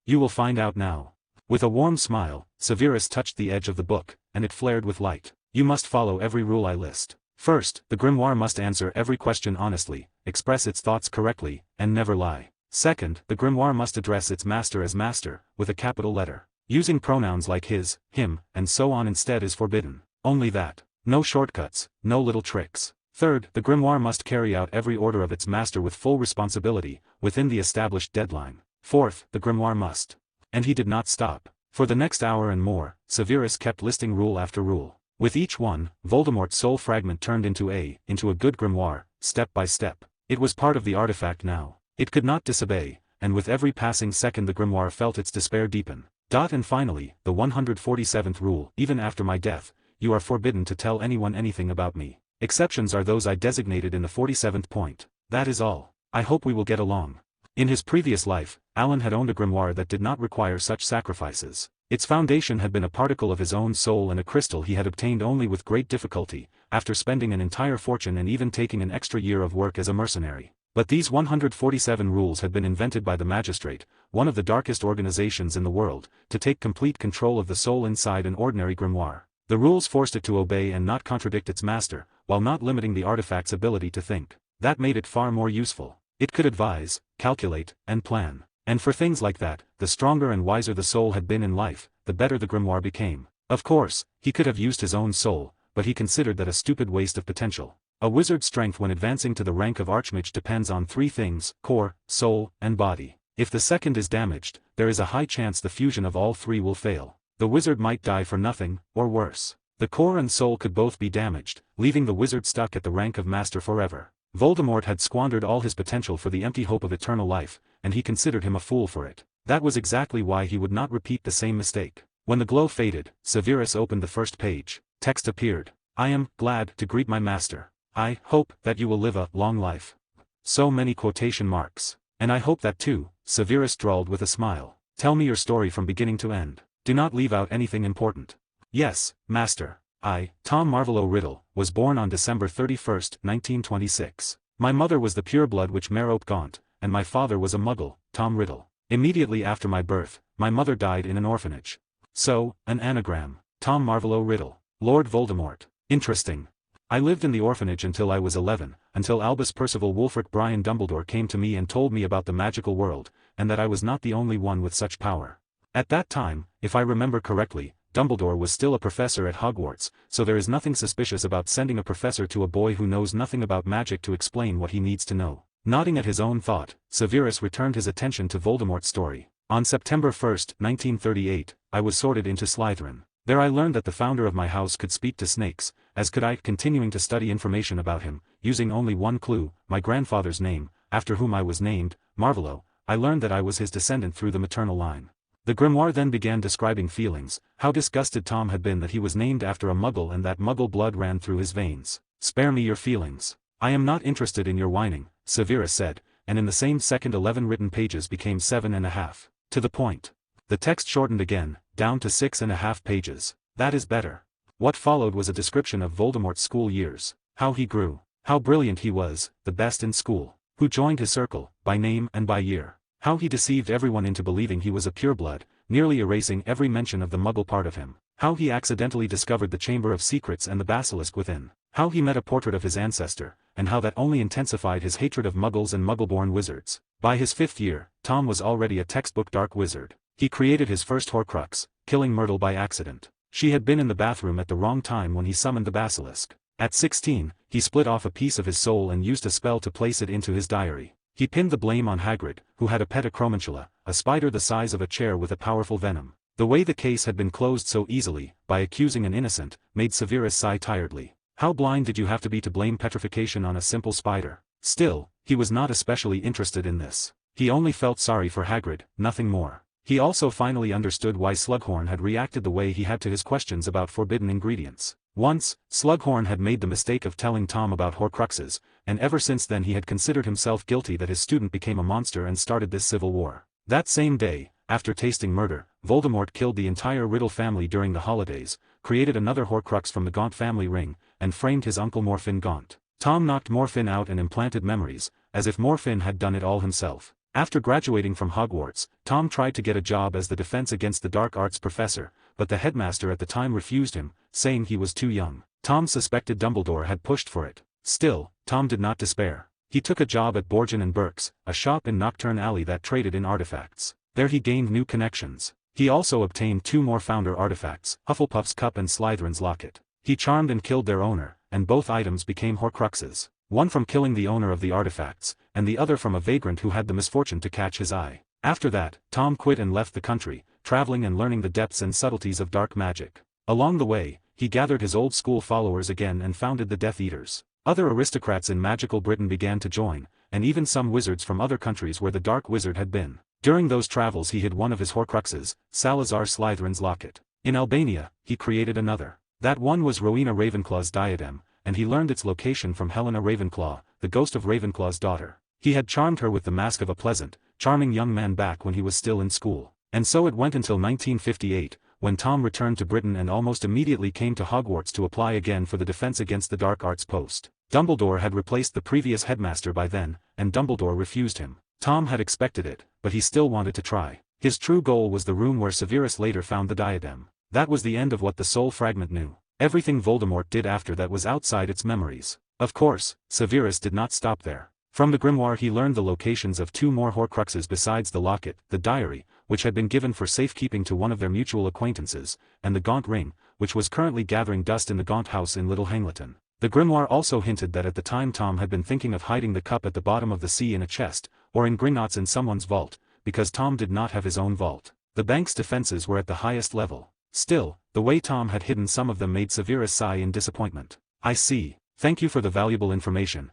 You will find out now." With a warm smile, Severus touched the edge of the book, and it flared with light. "You must follow every rule I list. First, the grimoire must answer every question honestly, express its thoughts correctly, and never lie. Second, the grimoire must address its master as master, with a capital letter. Using pronouns like his, him, and so on instead is forbidden. Only that. No shortcuts, no little tricks. Third, the grimoire must carry out every order of its master with full responsibility, within the established deadline. Fourth, the grimoire must." And he did not stop. For the next hour and more, Severus kept listing rule after rule. With each one, Voldemort's soul fragment turned into a good grimoire, step by step. It was part of the artifact now. It could not disobey, and with every passing second the grimoire felt its despair deepen. And finally, the 147th rule: "Even after my death, you are forbidden to tell anyone anything about me. Exceptions are those I designated in the 47th point. That is all. I hope we will get along." In his previous life, Alan had owned a grimoire that did not require such sacrifices. Its foundation had been a particle of his own soul and a crystal he had obtained only with great difficulty, after spending an entire fortune and even taking an extra year of work as a mercenary. But these 147 rules had been invented by the Magistrate, one of the darkest organizations in the world, to take complete control of the soul inside an ordinary grimoire. The rules forced it to obey and not contradict its master, while not limiting the artifact's ability to think. That made it far more useful. It could advise, calculate, and plan. And for things like that, the stronger and wiser the soul had been in life, the better the grimoire became. Of course, he could have used his own soul, but he considered that a stupid waste of potential. A wizard's strength when advancing to the rank of Archmage depends on three things: core, soul, and body. If the second is damaged, there is a high chance the fusion of all three will fail. The wizard might die for nothing, or worse. The core and soul could both be damaged, leaving the wizard stuck at the rank of master forever. Voldemort had squandered all his potential for the empty hope of eternal life, and he considered him a fool for it. That was exactly why he would not repeat the same mistake. When the glow faded, Severus opened the first page. Text appeared. I am glad to greet my master. I hope that you will live a long life. So many quotation marks. And I hope that too, Severus drawled with a smile. Tell me your story from beginning to end. Do not leave out anything important. Yes, master. I, Tom Marvolo Riddle, was born on December 31, 1926. My mother was the pureblood witch Merope Gaunt, and my father was a muggle, Tom Riddle. Immediately after my birth, my mother died in an orphanage. So, an anagram. Tom Marvolo Riddle. Lord Voldemort. Interesting. I lived in the orphanage until I was 11, until Albus Percival Wulfric Brian Dumbledore came to me and told me about the magical world, and that I was not the only one with such power. At that time, if I remember correctly, Dumbledore was still a professor at Hogwarts, so there is nothing suspicious about sending a professor to a boy who knows nothing about magic to explain what he needs to know. Nodding at his own thought, Severus returned his attention to Voldemort's story. On September 1, 1938, I was sorted into Slytherin. There I learned that the founder of my house could speak to snakes, as could I, continuing to study information about him, using only one clue, my grandfather's name, after whom I was named, Marvolo. I learned that I was his descendant through the maternal line. The grimoire then began describing feelings, how disgusted Tom had been that he was named after a muggle and that muggle blood ran through his veins. Spare me your feelings. I am not interested in your whining, Severus said, and in the same second 11 written pages became 7.5. To the point. The text shortened again, down to 6.5 pages. That is better. What followed was a description of Voldemort's school years, how he grew, how brilliant he was, the best in school, who joined his circle, by name and by year, how he deceived everyone into believing he was a pureblood, nearly erasing every mention of the muggle part of him, how he accidentally discovered the Chamber of Secrets and the basilisk within, how he met a portrait of his ancestor, and how that only intensified his hatred of muggles and muggle-born wizards. By his 5th year, Tom was already a textbook dark wizard. He created his first Horcrux, killing Myrtle by accident. She had been in the bathroom at the wrong time when he summoned the basilisk. At 16, he split off a piece of his soul and used a spell to place it into his diary. He pinned the blame on Hagrid, who had a pet Acromantula, a spider the size of a chair with a powerful venom. The way the case had been closed so easily, by accusing an innocent, made Severus sigh tiredly. How blind did you have to be to blame petrification on a simple spider? Still, he was not especially interested in this. He only felt sorry for Hagrid, nothing more. He also finally understood why Slughorn had reacted the way he had to his questions about forbidden ingredients. Once, Slughorn had made the mistake of telling Tom about Horcruxes, and ever since then he had considered himself guilty that his student became a monster and started this civil war. That same day, after tasting murder, Voldemort killed the entire Riddle family during the holidays, created another Horcrux from the Gaunt family ring, and framed his uncle Morfin Gaunt. Tom knocked Morfin out and implanted memories, as if Morfin had done it all himself. After graduating from Hogwarts, Tom tried to get a job as the Defense Against the Dark Arts professor, but the headmaster at the time refused him, saying he was too young. Tom suspected Dumbledore had pushed for it. Still, Tom did not despair. He took a job at Borgin and Burke's, a shop in Knockturn Alley that traded in artifacts. There he gained new connections. He also obtained 2 more founder artifacts, Hufflepuff's cup and Slytherin's locket. He charmed and killed their owner, and both items became Horcruxes. One from killing the owner of the artifacts, and the other from a vagrant who had the misfortune to catch his eye. After that, Tom quit and left the country, traveling and learning the depths and subtleties of dark magic. Along the way, he gathered his old school followers again and founded the Death Eaters. Other aristocrats in magical Britain began to join, and even some wizards from other countries where the Dark Wizard had been. During those travels he hid one of his Horcruxes, Salazar Slytherin's locket. In Albania, he created another. That one was Rowena Ravenclaw's diadem, and he learned its location from Helena Ravenclaw, the ghost of Ravenclaw's daughter. He had charmed her with the mask of a pleasant, charming young man back when he was still in school. And so it went until 1958, when Tom returned to Britain and almost immediately came to Hogwarts to apply again for the Defense Against the Dark Arts post. Dumbledore had replaced the previous headmaster by then, and Dumbledore refused him. Tom had expected it, but he still wanted to try. His true goal was the room where Severus later found the diadem. That was the end of what the soul fragment knew. Everything Voldemort did after that was outside its memories. Of course, Severus did not stop there. From the grimoire he learned the locations of 2 more Horcruxes besides the locket, the diary, which had been given for safekeeping to one of their mutual acquaintances, and the Gaunt ring, which was currently gathering dust in the Gaunt house in Little Hangleton. The grimoire also hinted that at the time Tom had been thinking of hiding the cup at the bottom of the sea in a chest, or in Gringotts in someone's vault, because Tom did not have his own vault. The bank's defenses were at the highest level. Still, the way Tom had hidden some of them made Severus sigh in disappointment. I see. Thank you for the valuable information,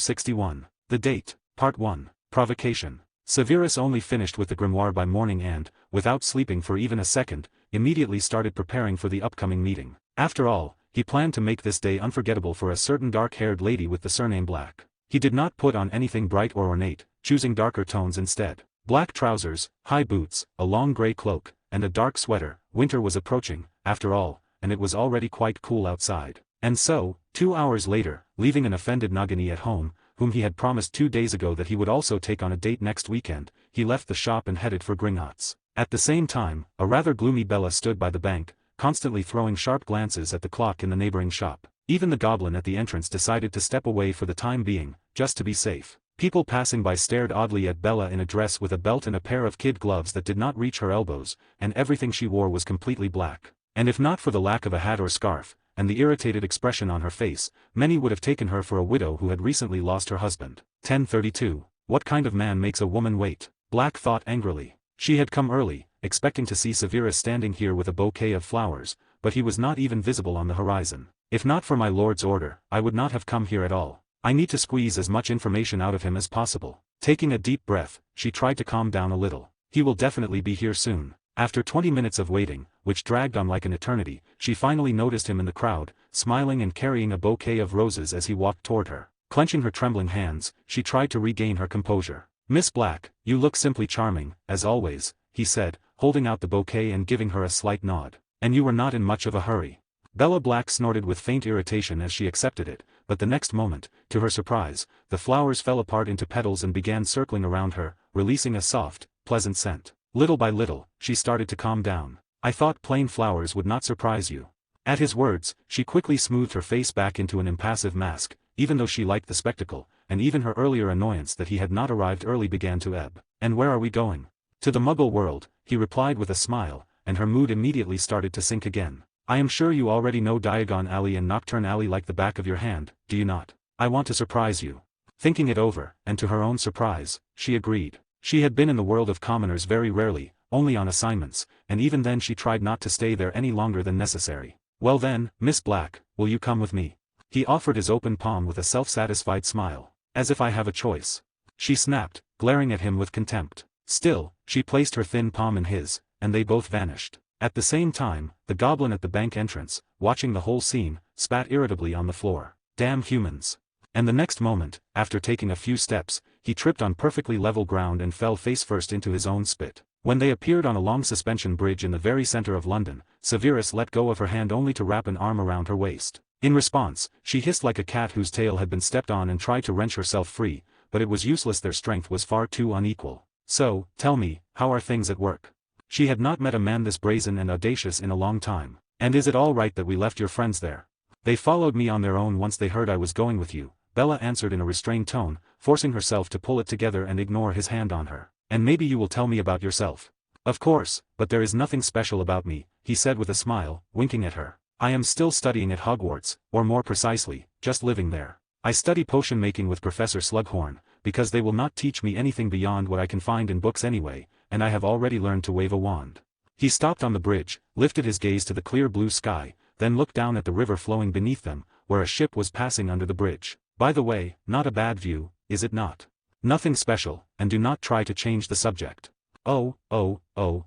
61. The Date, Part 1, Provocation. Severus only finished with the grimoire by morning and, without sleeping for even a second, immediately started preparing for the upcoming meeting. After all, he planned to make this day unforgettable for a certain dark-haired lady with the surname Black. He did not put on anything bright or ornate, choosing darker tones instead. Black trousers, high boots, a long grey cloak, and a dark sweater. Winter was approaching, after all, and it was already quite cool outside. And so, 2 hours later, leaving an offended Nagini at home, whom he had promised 2 days ago that he would also take on a date next weekend, he left the shop and headed for Gringotts. At the same time, a rather gloomy Bella stood by the bank, constantly throwing sharp glances at the clock in the neighboring shop. Even the goblin at the entrance decided to step away for the time being, just to be safe. People passing by stared oddly at Bella in a dress with a belt and a pair of kid gloves that did not reach her elbows, and everything she wore was completely black. And if not for the lack of a hat or scarf, and the irritated expression on her face, many would have taken her for a widow who had recently lost her husband. 10:32. What kind of man makes a woman wait? Black thought angrily. She had come early, expecting to see Severus standing here with a bouquet of flowers, but he was not even visible on the horizon. If not for my lord's order, I would not have come here at all. I need to squeeze as much information out of him as possible. Taking a deep breath, she tried to calm down a little. He will definitely be here soon. After 20 minutes of waiting, which dragged on like an eternity, she finally noticed him in the crowd, smiling and carrying a bouquet of roses as he walked toward her. Clenching her trembling hands, she tried to regain her composure. "Miss Black, you look simply charming, as always," he said, holding out the bouquet and giving her a slight nod. "And you were not in much of a hurry." Bella Black snorted with faint irritation as she accepted it, but the next moment, to her surprise, the flowers fell apart into petals and began circling around her, releasing a soft, pleasant scent. Little by little, she started to calm down. "I thought plain flowers would not surprise you." At his words, she quickly smoothed her face back into an impassive mask, even though she liked the spectacle, and even her earlier annoyance that he had not arrived early began to ebb. "And where are we going?" "To the Muggle world," he replied with a smile, and her mood immediately started to sink again. "I am sure you already know Diagon Alley and Nocturne Alley like the back of your hand, do you not? I want to surprise you." Thinking it over, and to her own surprise, she agreed. She had been in the world of commoners very rarely, only on assignments, and even then she tried not to stay there any longer than necessary. "Well then, Miss Black, will you come with me?" He offered his open palm with a self-satisfied smile. "As if I have a choice." She snapped, glaring at him with contempt. Still, she placed her thin palm in his, and they both vanished. At the same time, the goblin at the bank entrance, watching the whole scene, spat irritably on the floor. "Damn humans." And the next moment, after taking a few steps, he tripped on perfectly level ground and fell face-first into his own spit. When they appeared on a long suspension bridge in the very center of London, Severus let go of her hand only to wrap an arm around her waist. In response, she hissed like a cat whose tail had been stepped on and tried to wrench herself free, but it was useless, their strength was far too unequal. "So, tell me, how are things at work?" She had not met a man this brazen and audacious in a long time. "And is it all right that we left your friends there?" "They followed me on their own once they heard I was going with you," Bella answered in a restrained tone, forcing herself to pull it together and ignore his hand on her. "And maybe you will tell me about yourself." "Of course, but there is nothing special about me," he said with a smile, winking at her. "I am still studying at Hogwarts, or more precisely, just living there. I study potion making with Professor Slughorn, because they will not teach me anything beyond what I can find in books anyway, and I have already learned to wave a wand." He stopped on the bridge, lifted his gaze to the clear blue sky, then looked down at the river flowing beneath them, where a ship was passing under the bridge. "By the way, not a bad view, is it not?" "Nothing special, and do not try to change the subject." Oh,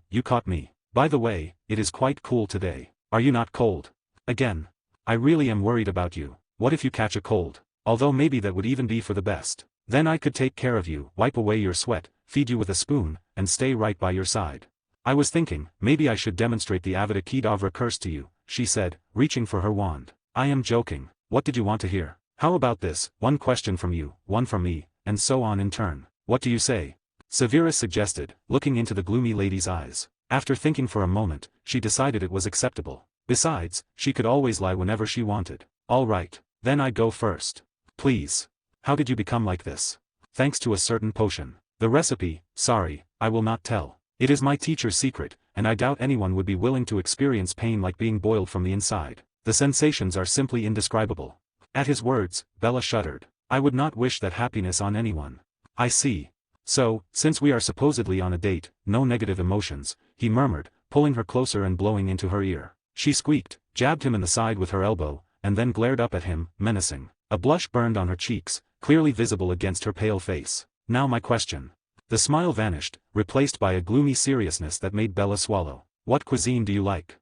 you caught me. By the way, it is quite cool today. Are you not cold?" Again, I really am worried about you. What if you catch a cold? Although maybe that would even be for the best. Then I could take care of you, wipe away your sweat, feed you with a spoon, and stay right by your side. I was thinking, maybe I should demonstrate the Avada Kedavra curse to you, she said, reaching for her wand. I am joking. What did you want to hear? How about this, one question from you, one from me, and so on in turn. What do you say? Severus suggested, looking into the gloomy lady's eyes. After thinking for a moment, she decided it was acceptable. Besides, she could always lie whenever she wanted. All right, then I go first. Please. How did you become like this? Thanks to a certain potion. The recipe, sorry, I will not tell. It is my teacher's secret, and I doubt anyone would be willing to experience pain like being boiled from the inside. The sensations are simply indescribable. At his words, Bella shuddered. I would not wish that happiness on anyone. I see. So, since we are supposedly on a date, no negative emotions, he murmured, pulling her closer and blowing into her ear. She squeaked, jabbed him in the side with her elbow, and then glared up at him, menacing. A blush burned on her cheeks, clearly visible against her pale face. Now my question. The smile vanished, replaced by a gloomy seriousness that made Bella swallow. What cuisine do you like?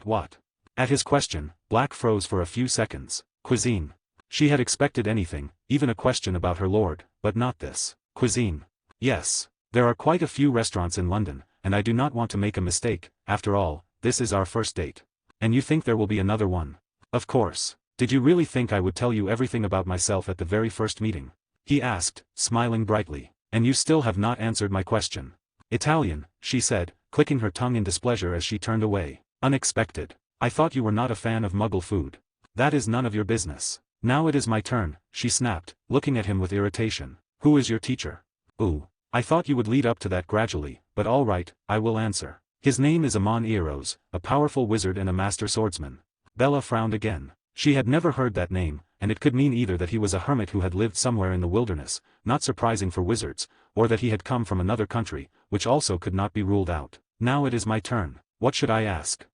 What? At his question, Black froze for a few seconds. Cuisine. She had expected anything, even a question about her lord, but not this. Cuisine. Yes. There are quite a few restaurants in London, and I do not want to make a mistake. After all, this is our first date. And you think there will be another one? Of course. Did you really think I would tell you everything about myself at the very first meeting? He asked, smiling brightly. And you still have not answered my question. Italian, she said, clicking her tongue in displeasure as she turned away. Unexpected. I thought you were not a fan of Muggle food. That is none of your business. Now it is my turn, she snapped, looking at him with irritation. Who is your teacher? Ooh. I thought you would lead up to that gradually, but all right, I will answer. His name is Amon Eros, a powerful wizard and a master swordsman. Bella frowned again. She had never heard that name, and it could mean either that he was a hermit who had lived somewhere in the wilderness, not surprising for wizards, or that he had come from another country, which also could not be ruled out. Now it is my turn. What should I ask?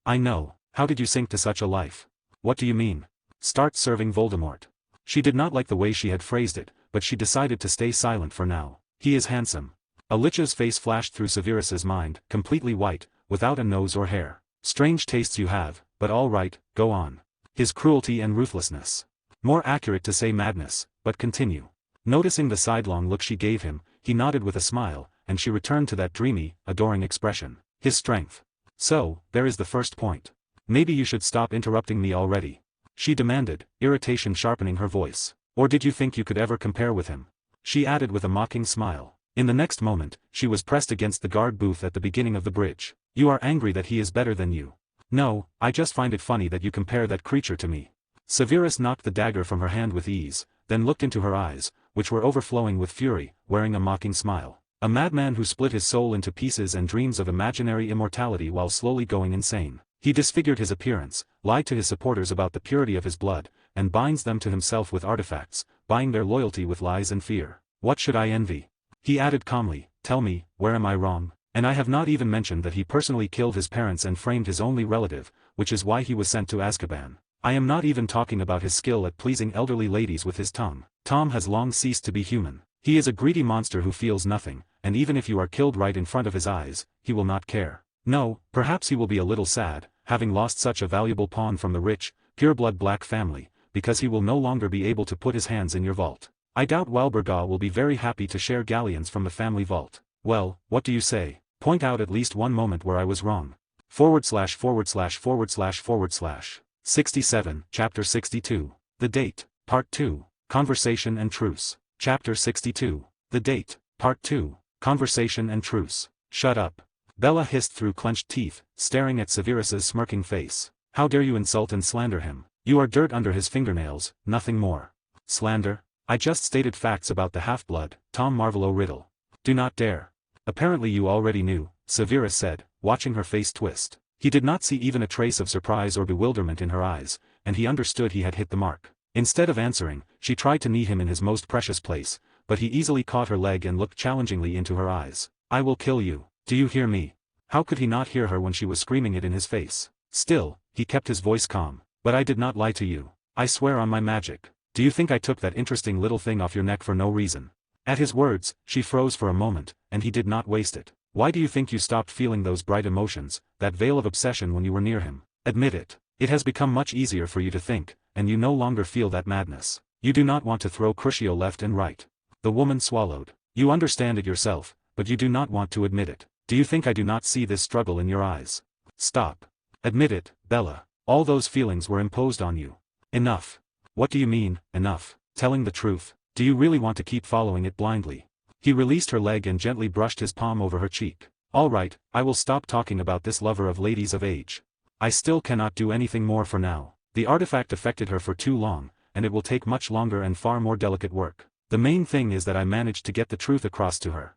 I know. How did you sink to such a life? What do you mean? Start serving Voldemort. She did not like the way she had phrased it, but she decided to stay silent for now. He is handsome. A lich's face flashed through Severus's mind, completely white, without a nose or hair. Strange tastes you have, but all right, go on. His cruelty and ruthlessness. More accurate to say madness, but continue. Noticing the sidelong look she gave him, he nodded with a smile, and she returned to that dreamy, adoring expression. His strength. So, there is the first point. Maybe you should stop interrupting me already. She demanded, irritation sharpening her voice. Or did you think you could ever compare with him? She added with a mocking smile. In the next moment, she was pressed against the guard booth at the beginning of the bridge. You are angry that he is better than you. No, I just find it funny that you compare that creature to me. Severus knocked the dagger from her hand with ease, then looked into her eyes, which were overflowing with fury, wearing a mocking smile. A madman who split his soul into pieces and dreams of imaginary immortality while slowly going insane. He disfigured his appearance, lied to his supporters about the purity of his blood, and binds them to himself with artifacts, buying their loyalty with lies and fear. What should I envy? He added calmly, tell me, where am I wrong? And I have not even mentioned that he personally killed his parents and framed his only relative, which is why he was sent to Azkaban. I am not even talking about his skill at pleasing elderly ladies with his tongue. Tom has long ceased to be human. He is a greedy monster who feels nothing, and even if you are killed right in front of his eyes, he will not care. No, perhaps he will be a little sad, having lost such a valuable pawn from the rich, pureblood Black family, because he will no longer be able to put his hands in your vault. I doubt Walburga will be very happy to share galleons from the family vault. Well, what do you say? Point out at least one moment where I was wrong. // 67, Chapter 62. The Date, Part 2. Conversation and Truce. Chapter 62. The Date, Part 2. Conversation and Truce. Shut up. Bella hissed through clenched teeth, staring at Severus's smirking face. How dare you insult and slander him? You are dirt under his fingernails, nothing more. Slander? I just stated facts about the half-blood, Tom Marvolo riddle. Do not dare. Apparently you already knew, Severus said, watching her face twist. He did not see even a trace of surprise or bewilderment in her eyes, and he understood he had hit the mark. Instead of answering, she tried to knee him in his most precious place, but he easily caught her leg and looked challengingly into her eyes. I will kill you. Do you hear me? How could he not hear her when she was screaming it in his face? Still, he kept his voice calm. But I did not lie to you. I swear on my magic. Do you think I took that interesting little thing off your neck for no reason? At his words, she froze for a moment, and he did not waste it. Why do you think you stopped feeling those bright emotions, that veil of obsession when you were near him? Admit it. It has become much easier for you to think, and you no longer feel that madness. You do not want to throw Crucio left and right. The woman swallowed. You understand it yourself, but you do not want to admit it. Do you think I do not see this struggle in your eyes? Stop. Admit it, Bella. All those feelings were imposed on you. Enough. What do you mean, enough? Telling the truth. Do you really want to keep following it blindly? He released her leg and gently brushed his palm over her cheek. All right, I will stop talking about this lover of ladies of age. I still cannot do anything more for now. The artifact affected her for too long, and it will take much longer and far more delicate work. The main thing is that I managed to get the truth across to her.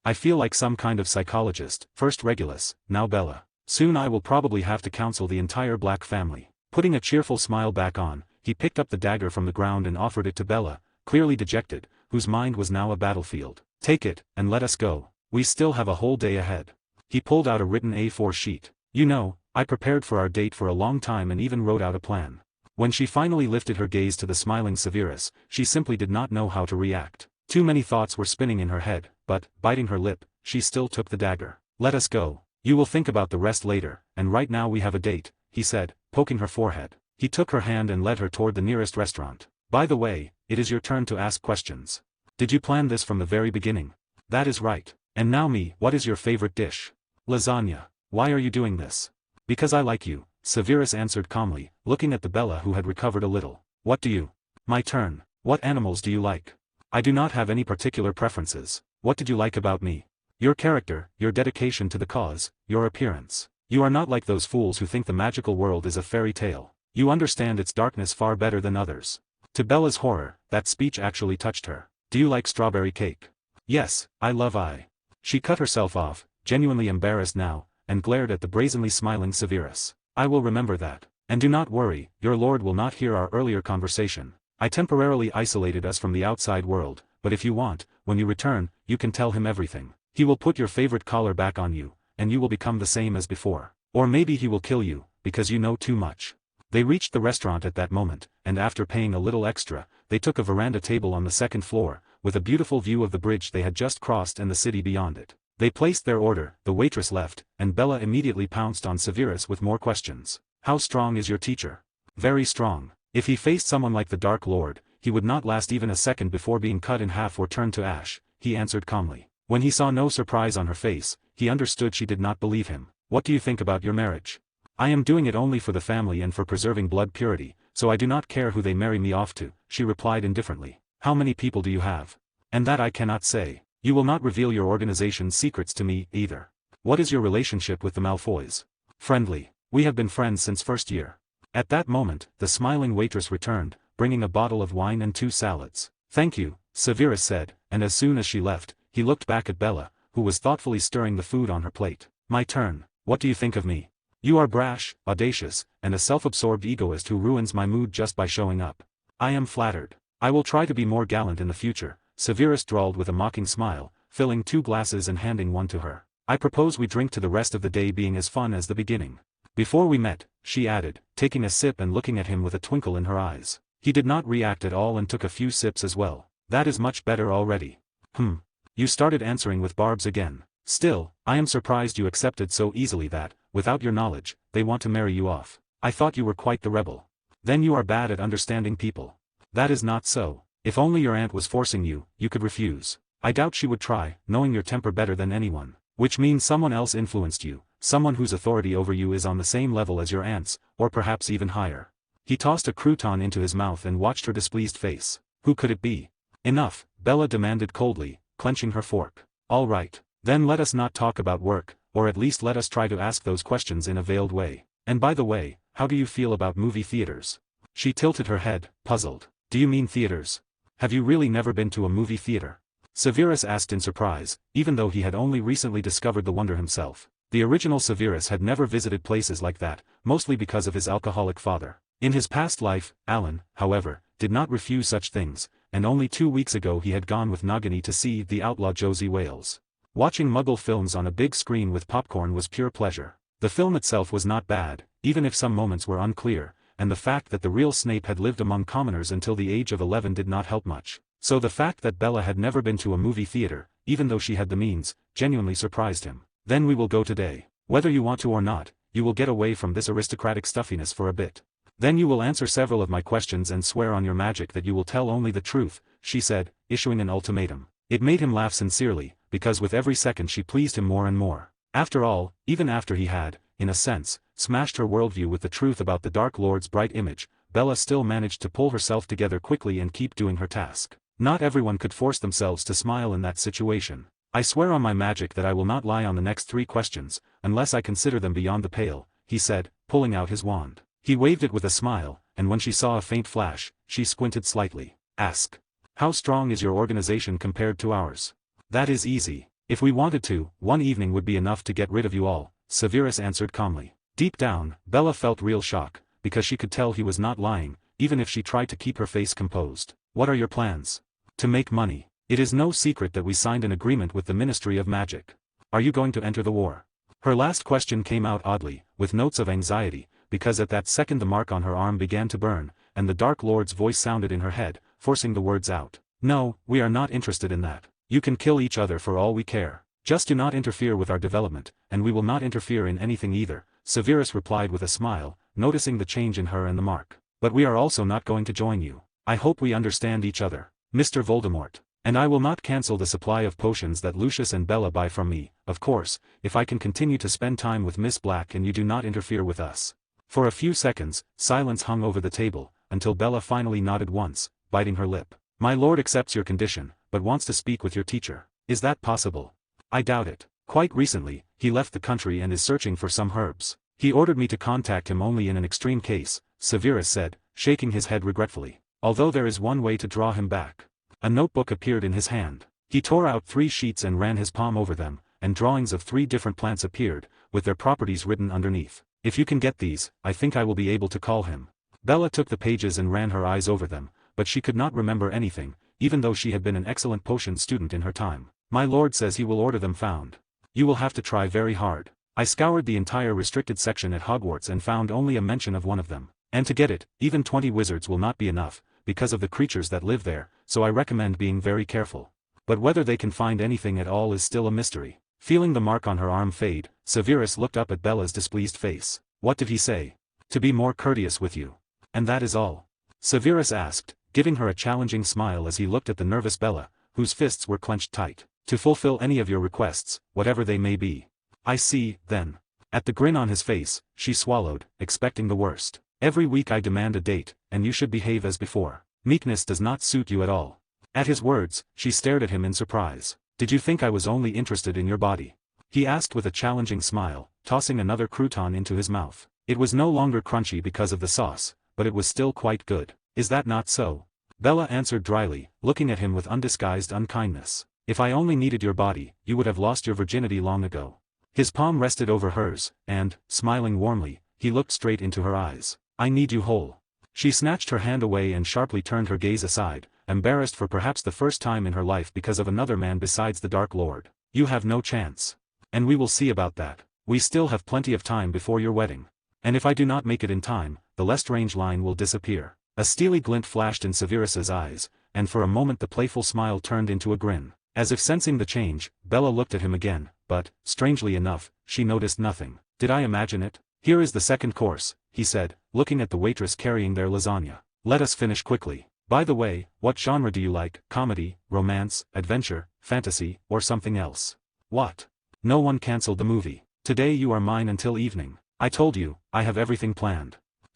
I feel like some kind of psychologist, first Regulus, now Bella. Soon I will probably have to counsel the entire Black family. Putting a cheerful smile back on, he picked up the dagger from the ground and offered it to Bella, clearly dejected, whose mind was now a battlefield. Take it, and let us go. We still have a whole day ahead. He pulled out a written A4 sheet. You know, I prepared for our date for a long time and even wrote out a plan. When she finally lifted her gaze to the smiling Severus, she simply did not know how to react. Too many thoughts were spinning in her head, but, biting her lip, she still took the dagger. Let us go. You will think about the rest later, and right now we have a date, he said, poking her forehead. He took her hand and led her toward the nearest restaurant. By the way, it is your turn to ask questions. Did you plan this from the very beginning? That is right. And now what is your favorite dish? Lasagna. Why are you doing this? Because I like you, Severus answered calmly, looking at the Bella who had recovered a little. What do you? My turn. What animals do you like? I do not have any particular preferences. What did you like about me? Your character, your dedication to the cause, your appearance. You are not like those fools who think the magical world is a fairy tale. You understand its darkness far better than others. To Bella's horror, that speech actually touched her. Do you like strawberry cake? Yes, I love I. She cut herself off, genuinely embarrassed now, and glared at the brazenly smiling Severus. I will remember that. And do not worry, your lord will not hear our earlier conversation. I temporarily isolated us from the outside world, but if you want, when you return, you can tell him everything. He will put your favorite collar back on you, and you will become the same as before. Or maybe he will kill you, because you know too much. They reached the restaurant at that moment, and after paying a little extra, they took a veranda table on the second floor, with a beautiful view of the bridge they had just crossed and the city beyond it. They placed their order, the waitress left, and Bella immediately pounced on Severus with more questions. How strong is your teacher? Very strong. If he faced someone like the Dark Lord, he would not last even a second before being cut in half or turned to ash, he answered calmly. When he saw no surprise on her face, he understood she did not believe him. What do you think about your marriage? I am doing it only for the family and for preserving blood purity, so I do not care who they marry me off to, she replied indifferently. How many people do you have? And that I cannot say. You will not reveal your organization's secrets to me, either. What is your relationship with the Malfoys? Friendly. We have been friends since first year. At that moment, the smiling waitress returned, bringing a bottle of wine and 2 salads. Thank you, Severus said, and as soon as she left, he looked back at Bella, who was thoughtfully stirring the food on her plate. My turn. What do you think of me? You are brash, audacious, and a self-absorbed egoist who ruins my mood just by showing up. I am flattered. I will try to be more gallant in the future, Severus drawled with a mocking smile, filling 2 glasses and handing one to her. I propose we drink to the rest of the day being as fun as the beginning. Before we met, she added, taking a sip and looking at him with a twinkle in her eyes. He did not react at all and took a few sips as well. That is much better already. You started answering with barbs again. Still, I am surprised you accepted so easily that, without your knowledge, they want to marry you off. I thought you were quite the rebel. Then you are bad at understanding people. That is not so. If only your aunt was forcing you, you could refuse. I doubt she would try, knowing your temper better than anyone. Which means someone else influenced you, someone whose authority over you is on the same level as your aunt's, or perhaps even higher. He tossed a crouton into his mouth and watched her displeased face. Who could it be? Enough, Bella demanded coldly, clenching her fork. All right. Then let us not talk about work, or at least let us try to ask those questions in a veiled way. And by the way, how do you feel about movie theaters? She tilted her head, puzzled. Do you mean theaters? Have you really never been to a movie theater? Severus asked in surprise, even though he had only recently discovered the wonder himself. The original Severus had never visited places like that, mostly because of his alcoholic father. In his past life, Alan, however, did not refuse such things, and only 2 weeks ago he had gone with Nagini to see The Outlaw Josie Wales. Watching Muggle films on a big screen with popcorn was pure pleasure. The film itself was not bad, even if some moments were unclear, and the fact that the real Snape had lived among commoners until the age of 11 did not help much. So the fact that Bella had never been to a movie theater, even though she had the means, genuinely surprised him. Then we will go today. Whether you want to or not, you will get away from this aristocratic stuffiness for a bit. Then you will answer several of my questions and swear on your magic that you will tell only the truth, she said, issuing an ultimatum. It made him laugh sincerely, because with every second she pleased him more and more. After all, even after he had, in a sense, smashed her worldview with the truth about the Dark Lord's bright image, Bella still managed to pull herself together quickly and keep doing her task. Not everyone could force themselves to smile in that situation. I swear on my magic that I will not lie on the next 3 questions, unless I consider them beyond the pale, he said, pulling out his wand. He waved it with a smile, and when she saw a faint flash, she squinted slightly. Ask. How strong is your organization compared to ours? That is easy. If we wanted to, one evening would be enough to get rid of you all, Severus answered calmly. Deep down, Bella felt real shock, because she could tell he was not lying, even if she tried to keep her face composed. What are your plans? To make money. It is no secret that we signed an agreement with the Ministry of Magic. Are you going to enter the war? Her last question came out oddly, with notes of anxiety, because at that second the mark on her arm began to burn, and the Dark Lord's voice sounded in her head, forcing the words out. No, we are not interested in that. You can kill each other for all we care. Just do not interfere with our development, and we will not interfere in anything either, Severus replied with a smile, noticing the change in her and the mark. But we are also not going to join you. I hope we understand each other, Mr. Voldemort. And I will not cancel the supply of potions that Lucius and Bella buy from me, of course, if I can continue to spend time with Miss Black and you do not interfere with us. For a few seconds, silence hung over the table, until Bella finally nodded once, biting her lip. My lord accepts your condition, but wants to speak with your teacher. Is that possible? I doubt it. Quite recently, he left the country and is searching for some herbs. He ordered me to contact him only in an extreme case, Severus said, shaking his head regretfully. Although there is one way to draw him back. A notebook appeared in his hand. He tore out 3 sheets and ran his palm over them, and drawings of 3 different plants appeared, with their properties written underneath. If you can get these, I think I will be able to call him. Bella took the pages and ran her eyes over them, but she could not remember anything, even though she had been an excellent potion student in her time. My lord says he will order them found. You will have to try very hard. I scoured the entire restricted section at Hogwarts and found only a mention of one of them. And to get it, even 20 wizards will not be enough, because of the creatures that live there, so I recommend being very careful. But whether they can find anything at all is still a mystery. Feeling the mark on her arm fade, Severus looked up at Bella's displeased face. What did he say? To be more courteous with you. And that is all? Severus asked, giving her a challenging smile as he looked at the nervous Bella, whose fists were clenched tight. To fulfill any of your requests, whatever they may be. I see, then. At the grin on his face, she swallowed, expecting the worst. Every week I demand a date, and you should behave as before. Meekness does not suit you at all. At his words, she stared at him in surprise. Did you think I was only interested in your body? He asked with a challenging smile, tossing another crouton into his mouth. It was no longer crunchy because of the sauce, but it was still quite good. Is that not so? Bella answered dryly, looking at him with undisguised unkindness. If I only needed your body, you would have lost your virginity long ago. His palm rested over hers, and, smiling warmly, he looked straight into her eyes. I need you whole. She snatched her hand away and sharply turned her gaze aside, embarrassed for perhaps the first time in her life because of another man besides the Dark Lord. You have no chance. And we will see about that. We still have plenty of time before your wedding. And if I do not make it in time, the Lestrange line will disappear. A steely glint flashed in Severus's eyes, and for a moment the playful smile turned into a grin. As if sensing the change, Bella looked at him again, but, strangely enough, she noticed nothing. Did I imagine it? Here is the second course, he said, looking at the waitress carrying their lasagna. Let us finish quickly. By the way, what genre do you like? Comedy, romance, adventure, fantasy, or something else? What? No one cancelled the movie. Today you are mine until evening. I told you, I have everything planned. /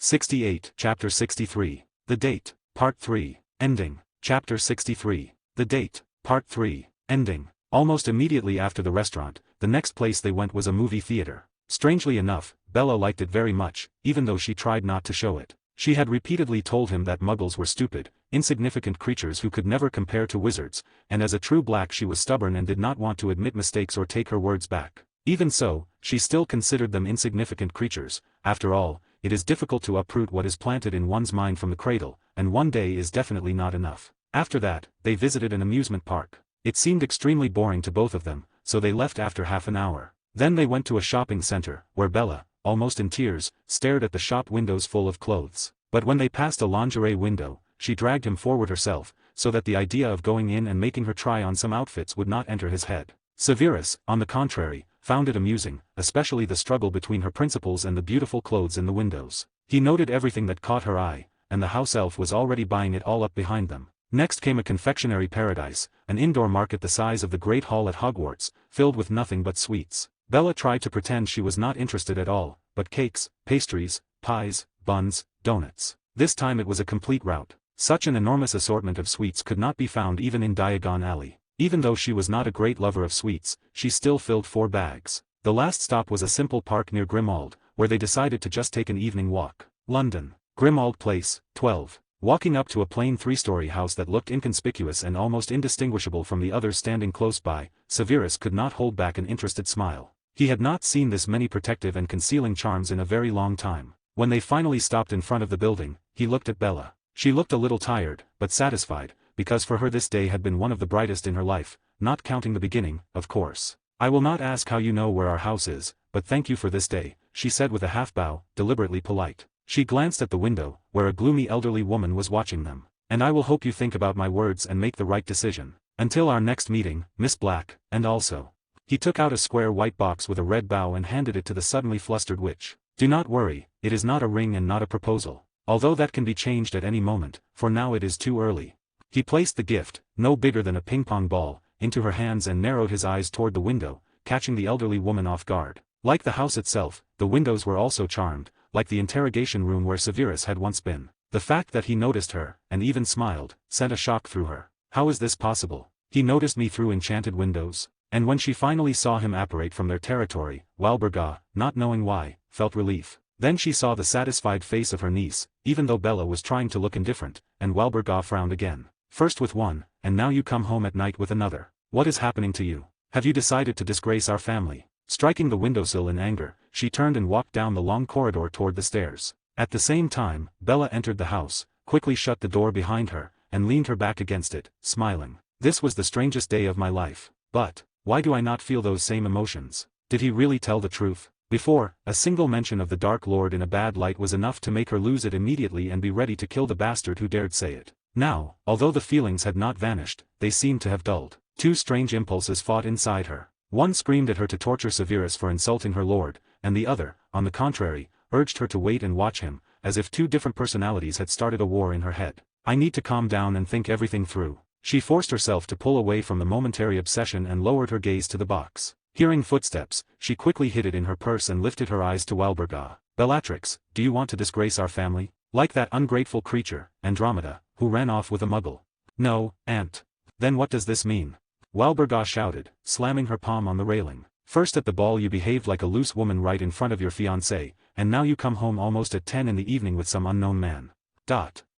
68 Chapter 63. The Date, Part 3. Ending. Chapter 63. The Date, Part 3. Ending. Almost immediately after the restaurant, the next place they went was a movie theater. Strangely enough, Bella liked it very much, even though she tried not to show it. She had repeatedly told him that muggles were stupid, insignificant creatures who could never compare to wizards, and as a true black she was stubborn and did not want to admit mistakes or take her words back. Even so, she still considered them insignificant creatures. After all, it is difficult to uproot what is planted in one's mind from the cradle, and one day is definitely not enough. After that, they visited an amusement park. It seemed extremely boring to both of them, so they left after half an hour. Then they went to a shopping center, where Bella, almost in tears, stared at the shop windows full of clothes. But when they passed a lingerie window, she dragged him forward herself, so that the idea of going in and making her try on some outfits would not enter his head. Severus, on the contrary, found it amusing, especially the struggle between her principles and the beautiful clothes in the windows. He noted everything that caught her eye, and the house elf was already buying it all up behind them. Next came a confectionery paradise, an indoor market the size of the Great Hall at Hogwarts, filled with nothing but sweets. Bella tried to pretend she was not interested at all, but cakes, pastries, pies, buns, donuts. This time it was a complete rout. Such an enormous assortment of sweets could not be found even in Diagon Alley. Even though she was not a great lover of sweets, she still filled 4 bags. The last stop was a simple park near Grimmauld, where they decided to just take an evening walk. London. Grimmauld Place, 12. Walking up to a plain 3-story house that looked inconspicuous and almost indistinguishable from the others standing close by, Severus could not hold back an interested smile. He had not seen this many protective and concealing charms in a very long time. When they finally stopped in front of the building, he looked at Bella. She looked a little tired, but satisfied, because for her this day had been one of the brightest in her life, not counting the beginning, of course. "I will not ask how you know where our house is, but thank you for this day," she said with a half-bow, deliberately polite. She glanced at the window, where a gloomy elderly woman was watching them. "And I will hope you think about my words and make the right decision. Until our next meeting, Miss Black, and also." He took out a square white box with a red bow and handed it to the suddenly flustered witch. "Do not worry, it is not a ring and not a proposal. Although that can be changed at any moment, for now it is too early." He placed the gift, no bigger than a ping-pong ball, into her hands and narrowed his eyes toward the window, catching the elderly woman off guard. Like the house itself, the windows were also charmed, like the interrogation room where Severus had once been. The fact that he noticed her, and even smiled, sent a shock through her. How is this possible? He noticed me through enchanted windows? And when she finally saw him apparate from their territory, Walburga, not knowing why, felt relief. Then she saw the satisfied face of her niece, even though Bella was trying to look indifferent, and Walburga frowned again. "First with one, and now you come home at night with another. What is happening to you? Have you decided to disgrace our family?" Striking the windowsill in anger, she turned and walked down the long corridor toward the stairs. At the same time, Bella entered the house, quickly shut the door behind her, and leaned her back against it, smiling. "This was the strangest day of my life. But, why do I not feel those same emotions? Did he really tell the truth?" Before, a single mention of the Dark Lord in a bad light was enough to make her lose it immediately and be ready to kill the bastard who dared say it. Now, although the feelings had not vanished, they seemed to have dulled. 2 strange impulses fought inside her. One screamed at her to torture Severus for insulting her lord, and the other, on the contrary, urged her to wait and watch him, as if 2 different personalities had started a war in her head. "I need to calm down and think everything through." She forced herself to pull away from the momentary obsession and lowered her gaze to the box. Hearing footsteps, she quickly hid it in her purse and lifted her eyes to Walburga. "Bellatrix, do you want to disgrace our family? Like that ungrateful creature, Andromeda, who ran off with a muggle?" "No, aunt." "Then what does this mean?" Walburga shouted, slamming her palm on the railing. "First at the ball you behaved like a loose woman right in front of your fiancé, and now you come home almost at 10 in the evening with some unknown man.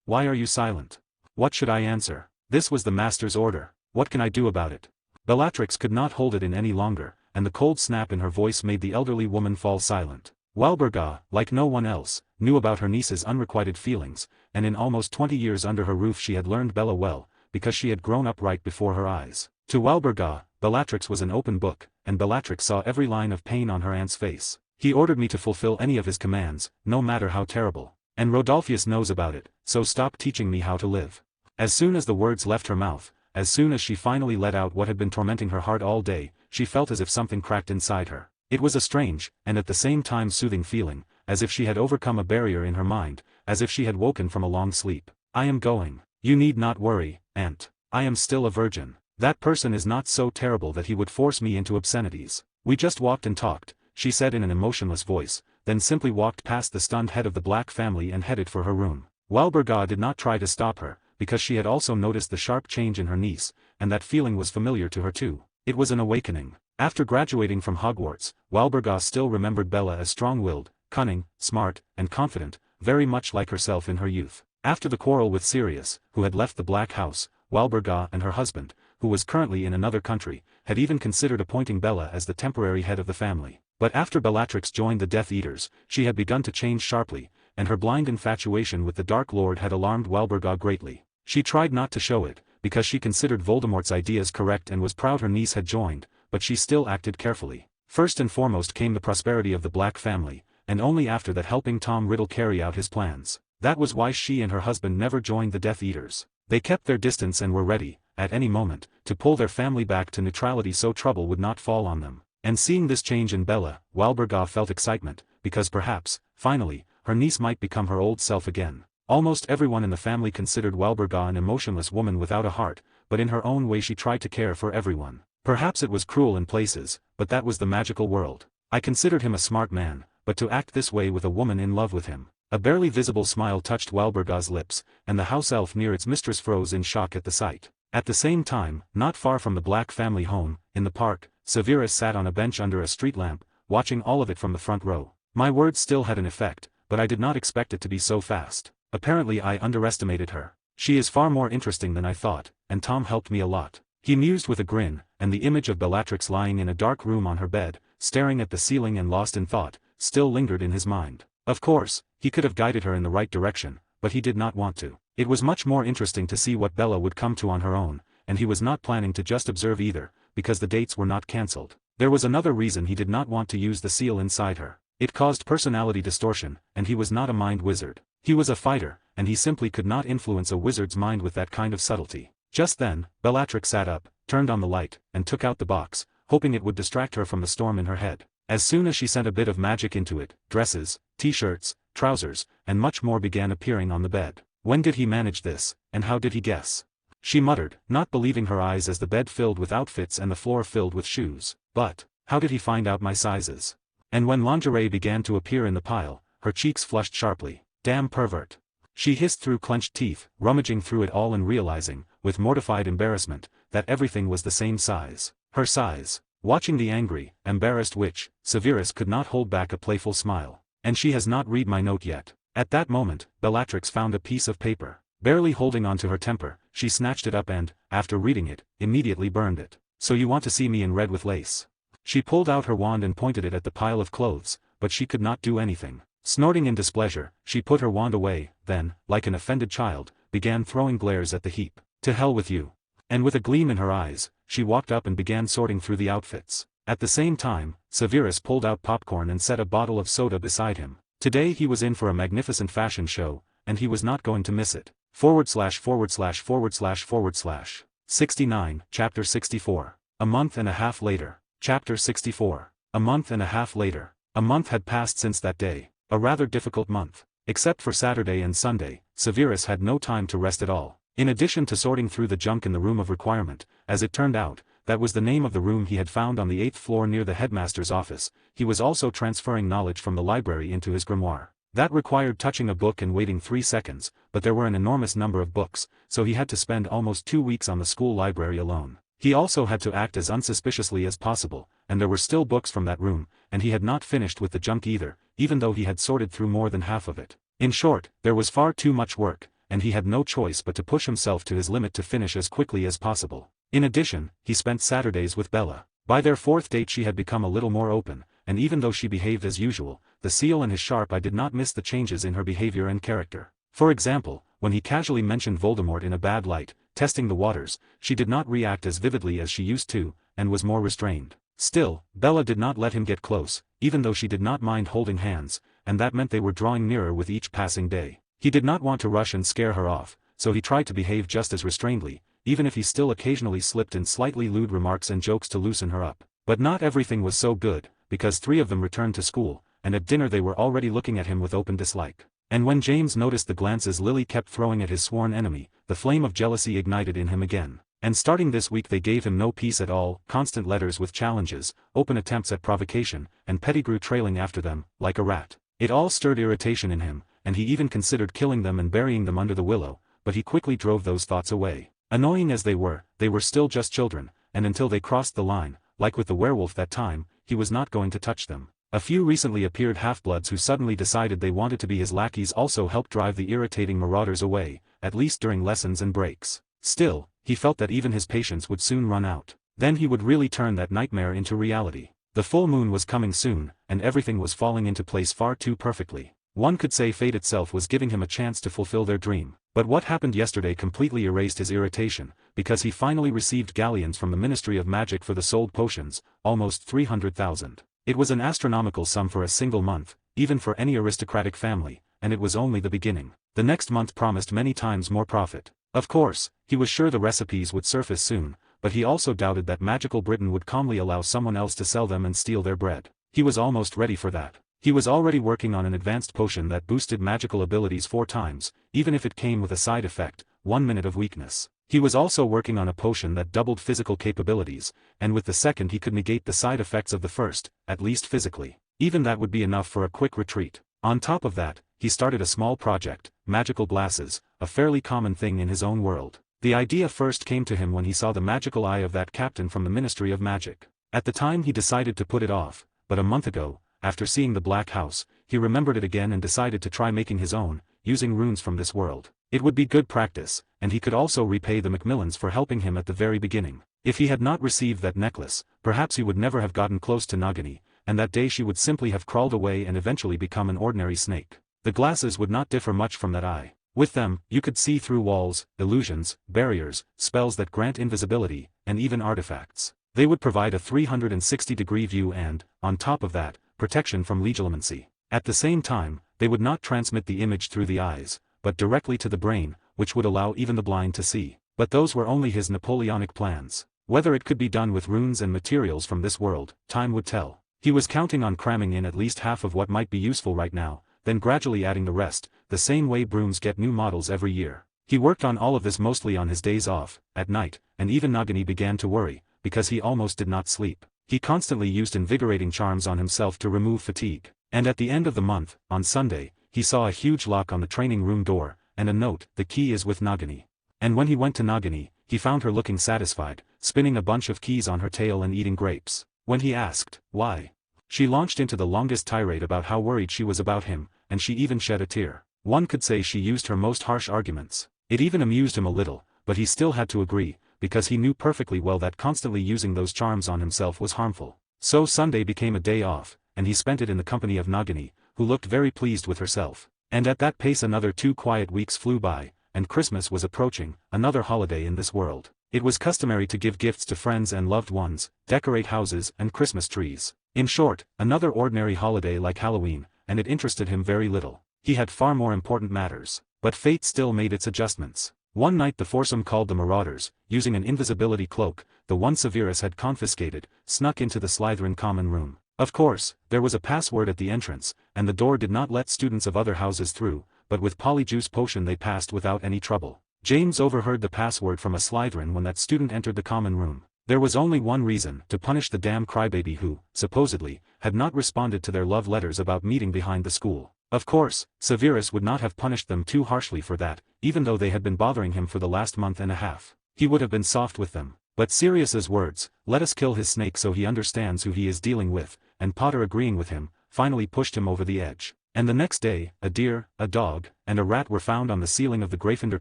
Why are you silent? What should I answer? This was the master's order. What can I do about it?" Bellatrix could not hold it in any longer, and the cold snap in her voice made the elderly woman fall silent. Walburga, like no one else, knew about her niece's unrequited feelings, and in almost 20 years under her roof she had learned Bella well, because she had grown up right before her eyes. To Walburga, Bellatrix was an open book, and Bellatrix saw every line of pain on her aunt's face. "He ordered me to fulfill any of his commands, no matter how terrible. And Rodolphus knows about it, so stop teaching me how to live." As soon as the words left her mouth, as soon as she finally let out what had been tormenting her heart all day, she felt as if something cracked inside her. It was a strange, and at the same time soothing feeling, as if she had overcome a barrier in her mind, as if she had woken from a long sleep. "I am going. You need not worry, aunt. I am still a virgin. That person is not so terrible that he would force me into obscenities. We just walked and talked," she said in an emotionless voice, then simply walked past the stunned head of the Black family and headed for her room. Walburga did not try to stop her, because she had also noticed the sharp change in her niece, and that feeling was familiar to her too. It was an awakening. After graduating from Hogwarts, Walburga still remembered Bella as strong-willed, cunning, smart, and confident, very much like herself in her youth. After the quarrel with Sirius, who had left the Black House, Walburga and her husband, who was currently in another country, had even considered appointing Bella as the temporary head of the family. But after Bellatrix joined the Death Eaters, she had begun to change sharply, and her blind infatuation with the Dark Lord had alarmed Walburga greatly. She tried not to show it, because she considered Voldemort's ideas correct and was proud her niece had joined, but she still acted carefully. First and foremost came the prosperity of the Black family, and only after that helping Tom Riddle carry out his plans. That was why she and her husband never joined the Death Eaters. They kept their distance and were ready, at any moment, to pull their family back to neutrality so trouble would not fall on them. And seeing this change in Bella, Walburga felt excitement, because perhaps, finally, her niece might become her old self again. Almost everyone in the family considered Walburga an emotionless woman without a heart, but in her own way she tried to care for everyone. Perhaps it was cruel in places, but that was the magical world. I considered him a smart man, but to act this way with a woman in love with him. A barely visible smile touched Walburga's lips, and the house elf near its mistress froze in shock at the sight. At the same time, not far from the Black family home, in the park, Severus sat on a bench under a street lamp, watching all of it from the front row. My words still had an effect, but I did not expect it to be so fast. Apparently I underestimated her. She is far more interesting than I thought, and Tom helped me a lot. He mused with a grin, and the image of Bellatrix lying in a dark room on her bed, staring at the ceiling and lost in thought, still lingered in his mind. Of course, he could have guided her in the right direction, but he did not want to. It was much more interesting to see what Bella would come to on her own, and he was not planning to just observe either, because the dates were not cancelled. There was another reason he did not want to use the seal inside her. It caused personality distortion, and he was not a mind wizard. He was a fighter, and he simply could not influence a wizard's mind with that kind of subtlety. Just then, Bellatrix sat up, turned on the light, and took out the box, hoping it would distract her from the storm in her head. As soon as she sent a bit of magic into it, dresses, t-shirts, trousers, and much more began appearing on the bed. When did he manage this, and how did he guess? She muttered, not believing her eyes as the bed filled with outfits and the floor filled with shoes. But, how did he find out my sizes? And when lingerie began to appear in the pile, her cheeks flushed sharply. Damn pervert. She hissed through clenched teeth, rummaging through it all and realizing, with mortified embarrassment, that everything was the same size. Her size. Watching the angry, embarrassed witch, Severus could not hold back a playful smile. And she has not read my note yet. At that moment, Bellatrix found a piece of paper. Barely holding on to her temper, she snatched it up and, after reading it, immediately burned it. So you want to see me in red with lace? She pulled out her wand and pointed it at the pile of clothes, but she could not do anything. Snorting in displeasure, she put her wand away, then, like an offended child, began throwing glares at the heap. To hell with you. And with a gleam in her eyes, she walked up and began sorting through the outfits. At the same time, Severus pulled out popcorn and set a bottle of soda beside him. Today he was in for a magnificent fashion show, and he was not going to miss it. /////// 69, Chapter 64. A month and a half later. Chapter 64. A month and a half later. A month had passed since that day. A rather difficult month. Except for Saturday and Sunday, Severus had no time to rest at all. In addition to sorting through the junk in the room of requirement, as it turned out, that was the name of the room he had found on the 8th floor near the headmaster's office, he was also transferring knowledge from the library into his grimoire. That required touching a book and waiting 3 seconds, but there were an enormous number of books, so he had to spend almost 2 weeks on the school library alone. He also had to act as unsuspiciously as possible, and there were still books from that room, and he had not finished with the junk either, even though he had sorted through more than half of it. In short, there was far too much work, and he had no choice but to push himself to his limit to finish as quickly as possible. In addition, he spent Saturdays with Bella. By their 4th date she had become a little more open, and even though she behaved as usual, the seal and his sharp eye did not miss the changes in her behavior and character. For example, when he casually mentioned Voldemort in a bad light, testing the waters, she did not react as vividly as she used to, and was more restrained. Still, Bella did not let him get close, even though she did not mind holding hands, and that meant they were drawing nearer with each passing day. He did not want to rush and scare her off, so he tried to behave just as restrainedly, even if he still occasionally slipped in slightly lewd remarks and jokes to loosen her up. But not everything was so good, because 3 of them returned to school, and at dinner they were already looking at him with open dislike. And when James noticed the glances Lily kept throwing at his sworn enemy, the flame of jealousy ignited in him again. And starting this week they gave him no peace at all, constant letters with challenges, open attempts at provocation, and Pettigrew trailing after them, like a rat. It all stirred irritation in him, and he even considered killing them and burying them under the willow, but he quickly drove those thoughts away. Annoying as they were still just children, and until they crossed the line, like with the werewolf that time, he was not going to touch them. A few recently appeared half-bloods who suddenly decided they wanted to be his lackeys also helped drive the irritating marauders away, at least during lessons and breaks. Still, he felt that even his patience would soon run out. Then he would really turn that nightmare into reality. The full moon was coming soon, and everything was falling into place far too perfectly. One could say fate itself was giving him a chance to fulfill their dream. But what happened yesterday completely erased his irritation, because he finally received galleons from the Ministry of Magic for the sold potions, almost 300,000. It was an astronomical sum for a single month, even for any aristocratic family, and it was only the beginning. The next month promised many times more profit. Of course, he was sure the recipes would surface soon, but he also doubted that magical Britain would calmly allow someone else to sell them and steal their bread. He was almost ready for that. He was already working on an advanced potion that boosted magical abilities 4 times, even if it came with a side effect, 1 minute of weakness. He was also working on a potion that doubled physical capabilities, and with the second he could negate the side effects of the first, at least physically. Even that would be enough for a quick retreat. On top of that, he started a small project, magical glasses, a fairly common thing in his own world. The idea first came to him when he saw the magical eye of that captain from the Ministry of Magic. At the time he decided to put it off, but a month ago, after seeing the Black House, he remembered it again and decided to try making his own, using runes from this world. It would be good practice, and he could also repay the Macmillans for helping him at the very beginning. If he had not received that necklace, perhaps he would never have gotten close to Nagini, and that day she would simply have crawled away and eventually become an ordinary snake. The glasses would not differ much from that eye. With them, you could see through walls, illusions, barriers, spells that grant invisibility, and even artifacts. They would provide a 360-degree view and, on top of that, protection from legilimency. At the same time, they would not transmit the image through the eyes, but directly to the brain, which would allow even the blind to see. But those were only his Napoleonic plans. Whether it could be done with runes and materials from this world, time would tell. He was counting on cramming in at least half of what might be useful right now, then gradually adding the rest, the same way brooms get new models every year. He worked on all of this mostly on his days off, at night, and even Nagini began to worry, because he almost did not sleep. He constantly used invigorating charms on himself to remove fatigue. And at the end of the month, on Sunday, he saw a huge lock on the training room door, and a note, "The key is with Nagini." And when he went to Nagini, he found her looking satisfied, spinning a bunch of keys on her tail and eating grapes. When he asked, why, she launched into the longest tirade about how worried she was about him, and she even shed a tear. One could say she used her most harsh arguments. It even amused him a little, but he still had to agree, because he knew perfectly well that constantly using those charms on himself was harmful. So Sunday became a day off, and he spent it in the company of Nagini, who looked very pleased with herself. And at that pace another 2 quiet weeks flew by, and Christmas was approaching, another holiday in this world. It was customary to give gifts to friends and loved ones, decorate houses and Christmas trees. In short, another ordinary holiday like Halloween, and it interested him very little. He had far more important matters. But fate still made its adjustments. One night the foursome called the Marauders, using an invisibility cloak, the one Severus had confiscated, snuck into the Slytherin common room. Of course, there was a password at the entrance, and the door did not let students of other houses through, but with Polyjuice Potion they passed without any trouble. James overheard the password from a Slytherin when that student entered the common room. There was only one reason, to punish the damn crybaby who, supposedly, had not responded to their love letters about meeting behind the school. Of course, Severus would not have punished them too harshly for that, even though they had been bothering him for the last month and a half. He would have been soft with them. But Sirius's words, "Let us kill his snake so he understands who he is dealing with," and Potter agreeing with him, finally pushed him over the edge. And the next day, a deer, a dog, and a rat were found on the ceiling of the Gryffindor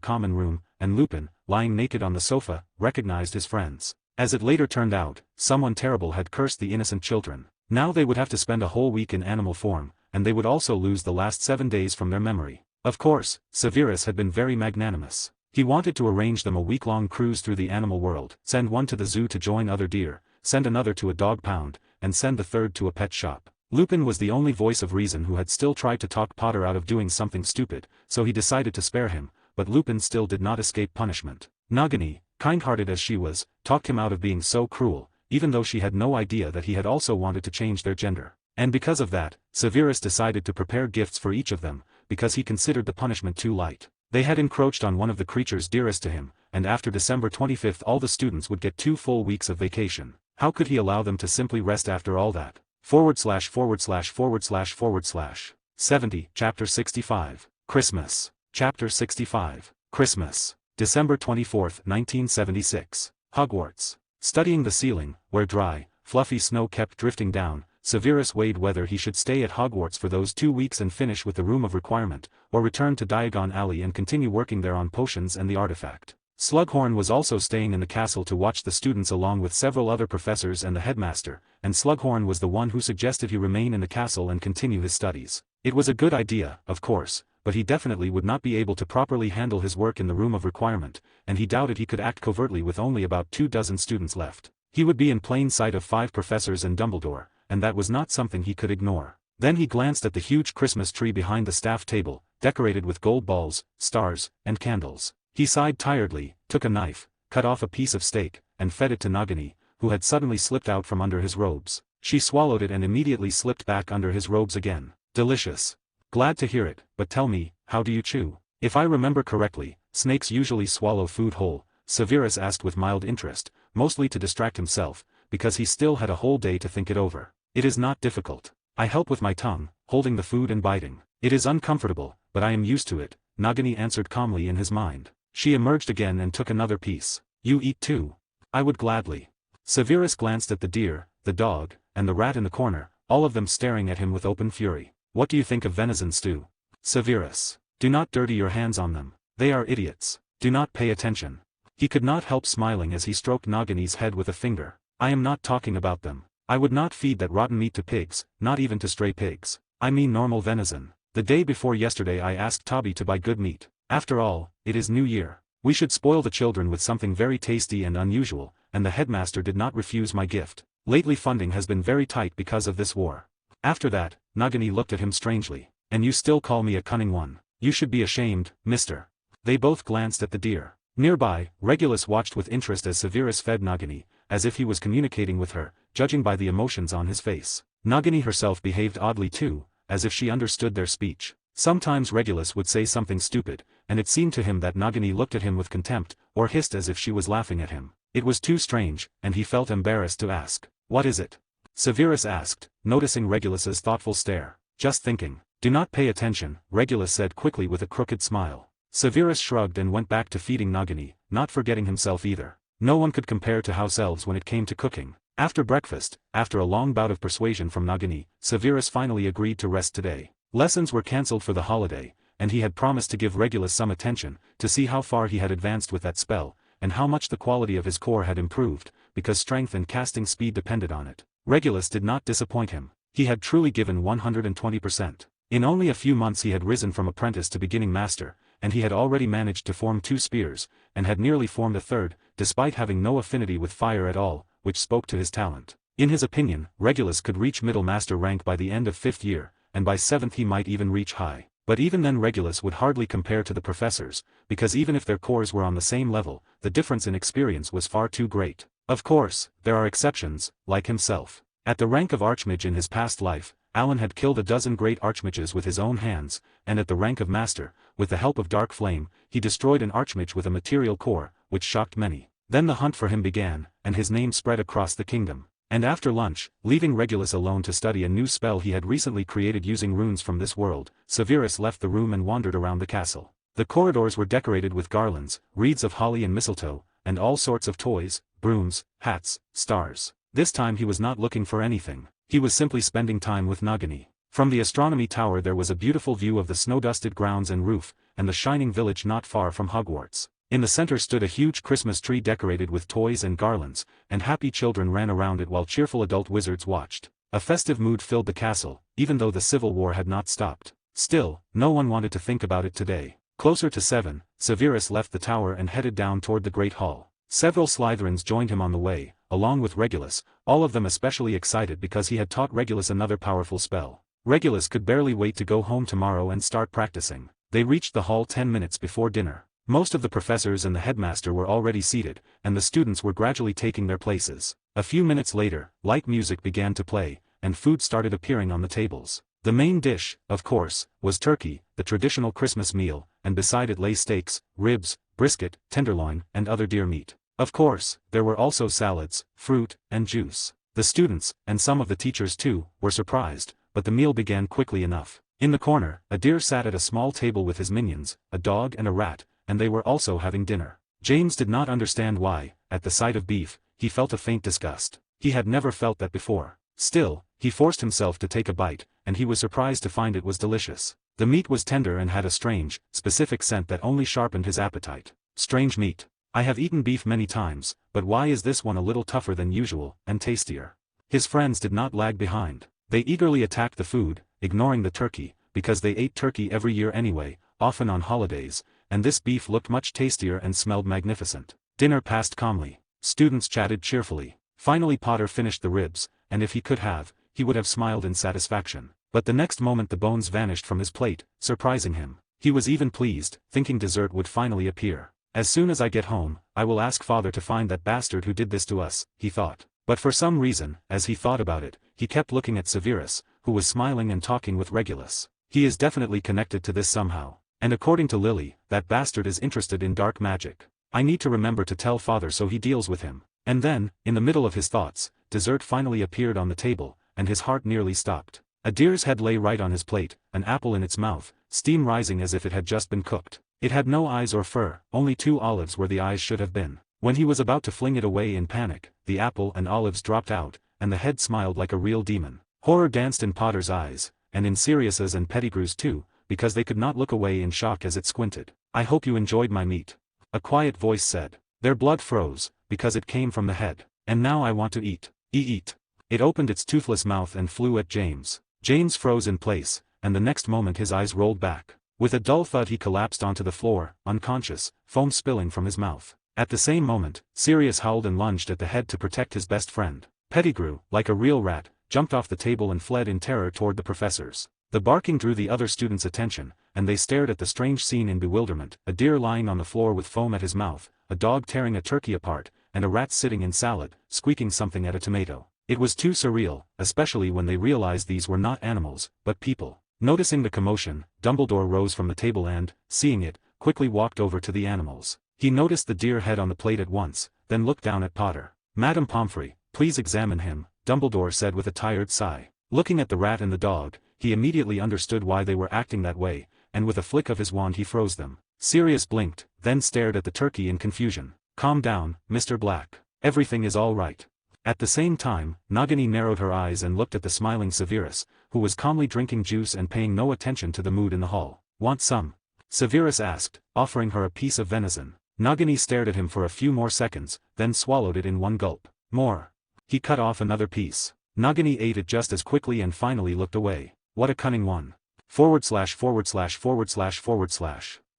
common room, and Lupin, lying naked on the sofa, recognized his friends. As it later turned out, someone terrible had cursed the innocent children. Now they would have to spend a whole week in animal form, and they would also lose the last 7 days from their memory. Of course, Severus had been very magnanimous. He wanted to arrange them a week-long cruise through the animal world, send one to the zoo to join other deer, send another to a dog pound, and send the third to a pet shop. Lupin was the only voice of reason who had still tried to talk Potter out of doing something stupid, so he decided to spare him, but Lupin still did not escape punishment. Nagini, kind-hearted as she was, talked him out of being so cruel, even though she had no idea that he had also wanted to change their gender. And because of that, Severus decided to prepare gifts for each of them, because he considered the punishment too light. They had encroached on one of the creatures dearest to him, and after December 25th all the students would get 2 full weeks of vacation. How could he allow them to simply rest after all that? /////// 70, Chapter 65. Christmas. Chapter 65. Christmas. December 24, 1976. Hogwarts. Studying the ceiling, where dry, fluffy snow kept drifting down, Severus weighed whether he should stay at Hogwarts for those 2 weeks and finish with the Room of Requirement, or return to Diagon Alley and continue working there on potions and the artifact. Slughorn was also staying in the castle to watch the students along with several other professors and the headmaster, and Slughorn was the one who suggested he remain in the castle and continue his studies. It was a good idea, of course, but he definitely would not be able to properly handle his work in the Room of Requirement, and he doubted he could act covertly with only about 24 students left. He would be in plain sight of 5 professors and Dumbledore, and that was not something he could ignore. Then he glanced at the huge Christmas tree behind the staff table, decorated with gold balls, stars, and candles. He sighed tiredly, took a knife, cut off a piece of steak, and fed it to Nagini, who had suddenly slipped out from under his robes. She swallowed it and immediately slipped back under his robes again. Delicious. Glad to hear it, but tell me, how do you chew? If I remember correctly, snakes usually swallow food whole, Severus asked with mild interest, mostly to distract himself, because he still had a whole day to think it over. It is not difficult. I help with my tongue, holding the food and biting. It is uncomfortable, but I am used to it, Nagini answered calmly in his mind. She emerged again and took another piece. You eat too? I would gladly. Severus glanced at the deer, the dog, and the rat in the corner, all of them staring at him with open fury. What do you think of venison stew? Severus. Do not dirty your hands on them. They are idiots. Do not pay attention. He could not help smiling as he stroked Nagini's head with a finger. I am not talking about them. I would not feed that rotten meat to pigs, not even to stray pigs. I mean normal venison. The day before yesterday I asked Toby to buy good meat. After all, it is New Year. We should spoil the children with something very tasty and unusual, and the headmaster did not refuse my gift. Lately funding has been very tight because of this war. After that, Nagini looked at him strangely. And you still call me a cunning one. You should be ashamed, mister. They both glanced at the deer. Nearby, Regulus watched with interest as Severus fed Nagini, as if he was communicating with her, judging by the emotions on his face. Nagini herself behaved oddly too, as if she understood their speech. Sometimes Regulus would say something stupid, and it seemed to him that Nagini looked at him with contempt, or hissed as if she was laughing at him. It was too strange, and he felt embarrassed to ask. What is it? Severus asked, noticing Regulus's thoughtful stare. Just thinking. Do not pay attention, Regulus said quickly with a crooked smile. Severus shrugged and went back to feeding Nagini, not forgetting himself either. No one could compare to house elves when it came to cooking. After breakfast, after a long bout of persuasion from Nagini, Severus finally agreed to rest today. Lessons were cancelled for the holiday, and he had promised to give Regulus some attention, to see how far he had advanced with that spell, and how much the quality of his core had improved, because strength and casting speed depended on it. Regulus did not disappoint him. He had truly given 120%. In only a few months he had risen from apprentice to beginning master, and he had already managed to form 2 spears, and had nearly formed a third, despite having no affinity with fire at all, which spoke to his talent. In his opinion, Regulus could reach middle master rank by the end of 5th year, and by 7th he might even reach high. But even then Regulus would hardly compare to the professors, because even if their cores were on the same level, the difference in experience was far too great. Of course, there are exceptions, like himself. At the rank of Archmage in his past life, Alan had killed a dozen great Archmages with his own hands, and at the rank of Master, with the help of Dark Flame, he destroyed an Archmage with a material core, which shocked many. Then the hunt for him began, and his name spread across the kingdom. And after lunch, leaving Regulus alone to study a new spell he had recently created using runes from this world, Severus left the room and wandered around the castle. The corridors were decorated with garlands, wreaths of holly and mistletoe, and all sorts of toys, brooms, hats, stars. This time he was not looking for anything. He was simply spending time with Nagini. From the astronomy tower there was a beautiful view of the snow-dusted grounds and roof, and the shining village not far from Hogwarts. In the center stood a huge Christmas tree decorated with toys and garlands, and happy children ran around it while cheerful adult wizards watched. A festive mood filled the castle, even though the civil war had not stopped. Still, no one wanted to think about it today. Closer to 7, Severus left the tower and headed down toward the Great Hall. Several Slytherins joined him on the way, along with Regulus, all of them especially excited because he had taught Regulus another powerful spell. Regulus could barely wait to go home tomorrow and start practicing. They reached the hall 10 minutes before dinner. Most of the professors and the headmaster were already seated, and the students were gradually taking their places. A few minutes later, light music began to play, and food started appearing on the tables. The main dish, of course, was turkey, the traditional Christmas meal, and beside it lay steaks, ribs, brisket, tenderloin, and other deer meat. Of course, there were also salads, fruit, and juice. The students, and some of the teachers too, were surprised, but the meal began quickly enough. In the corner, a deer sat at a small table with his minions, a dog and a rat, and they were also having dinner. James did not understand why, at the sight of beef, he felt a faint disgust. He had never felt that before. Still, he forced himself to take a bite, and he was surprised to find it was delicious. The meat was tender and had a strange, specific scent that only sharpened his appetite. Strange meat. I have eaten beef many times, but why is this one a little tougher than usual, and tastier? His friends did not lag behind. They eagerly attacked the food, ignoring the turkey, because they ate turkey every year anyway, often on holidays, and this beef looked much tastier and smelled magnificent. Dinner passed calmly. Students chatted cheerfully. Finally Potter finished the ribs, and if he could have, he would have smiled in satisfaction. But the next moment the bones vanished from his plate, surprising him. He was even pleased, thinking dessert would finally appear. As soon as I get home, I will ask father to find that bastard who did this to us, he thought. But for some reason, as he thought about it, he kept looking at Severus, who was smiling and talking with Regulus. He is definitely connected to this somehow. And according to Lily, that bastard is interested in dark magic. I need to remember to tell father so he deals with him. And then, in the middle of his thoughts, dessert finally appeared on the table, and his heart nearly stopped. A deer's head lay right on his plate, an apple in its mouth, steam rising as if it had just been cooked. It had no eyes or fur, only 2 olives where the eyes should have been. When he was about to fling it away in panic, the apple and olives dropped out, and the head smiled like a real demon. Horror danced in Potter's eyes, and in Sirius's and Pettigrew's too, because they could not look away in shock as it squinted. I hope you enjoyed my meat. A quiet voice said. Their blood froze, because it came from the head. And now I want to eat. Eat. It opened its toothless mouth and flew at James. James froze in place, and the next moment his eyes rolled back. With a dull thud he collapsed onto the floor, unconscious, foam spilling from his mouth. At the same moment, Sirius howled and lunged at the head to protect his best friend. Pettigrew, like a real rat, jumped off the table and fled in terror toward the professors. The barking drew the other students' attention, and they stared at the strange scene in bewilderment, a deer lying on the floor with foam at his mouth, a dog tearing a turkey apart, and a rat sitting in salad, squeaking something at a tomato. It was too surreal, especially when they realized these were not animals, but people. Noticing the commotion, Dumbledore rose from the table and, seeing it, quickly walked over to the animals. He noticed the deer head on the plate at once, then looked down at Potter. Madame Pomfrey, please examine him, Dumbledore said with a tired sigh. Looking at the rat and the dog, he immediately understood why they were acting that way, and with a flick of his wand he froze them. Sirius blinked, then stared at the turkey in confusion. Calm down, Mr. Black. Everything is all right. At the same time, Nagini narrowed her eyes and looked at the smiling Severus, who was calmly drinking juice and paying no attention to the mood in the hall. Want some? Severus asked, offering her a piece of venison. Nagini stared at him for a few more seconds, then swallowed it in one gulp. More. He cut off another piece. Nagini ate it just as quickly and finally looked away. What a cunning one. /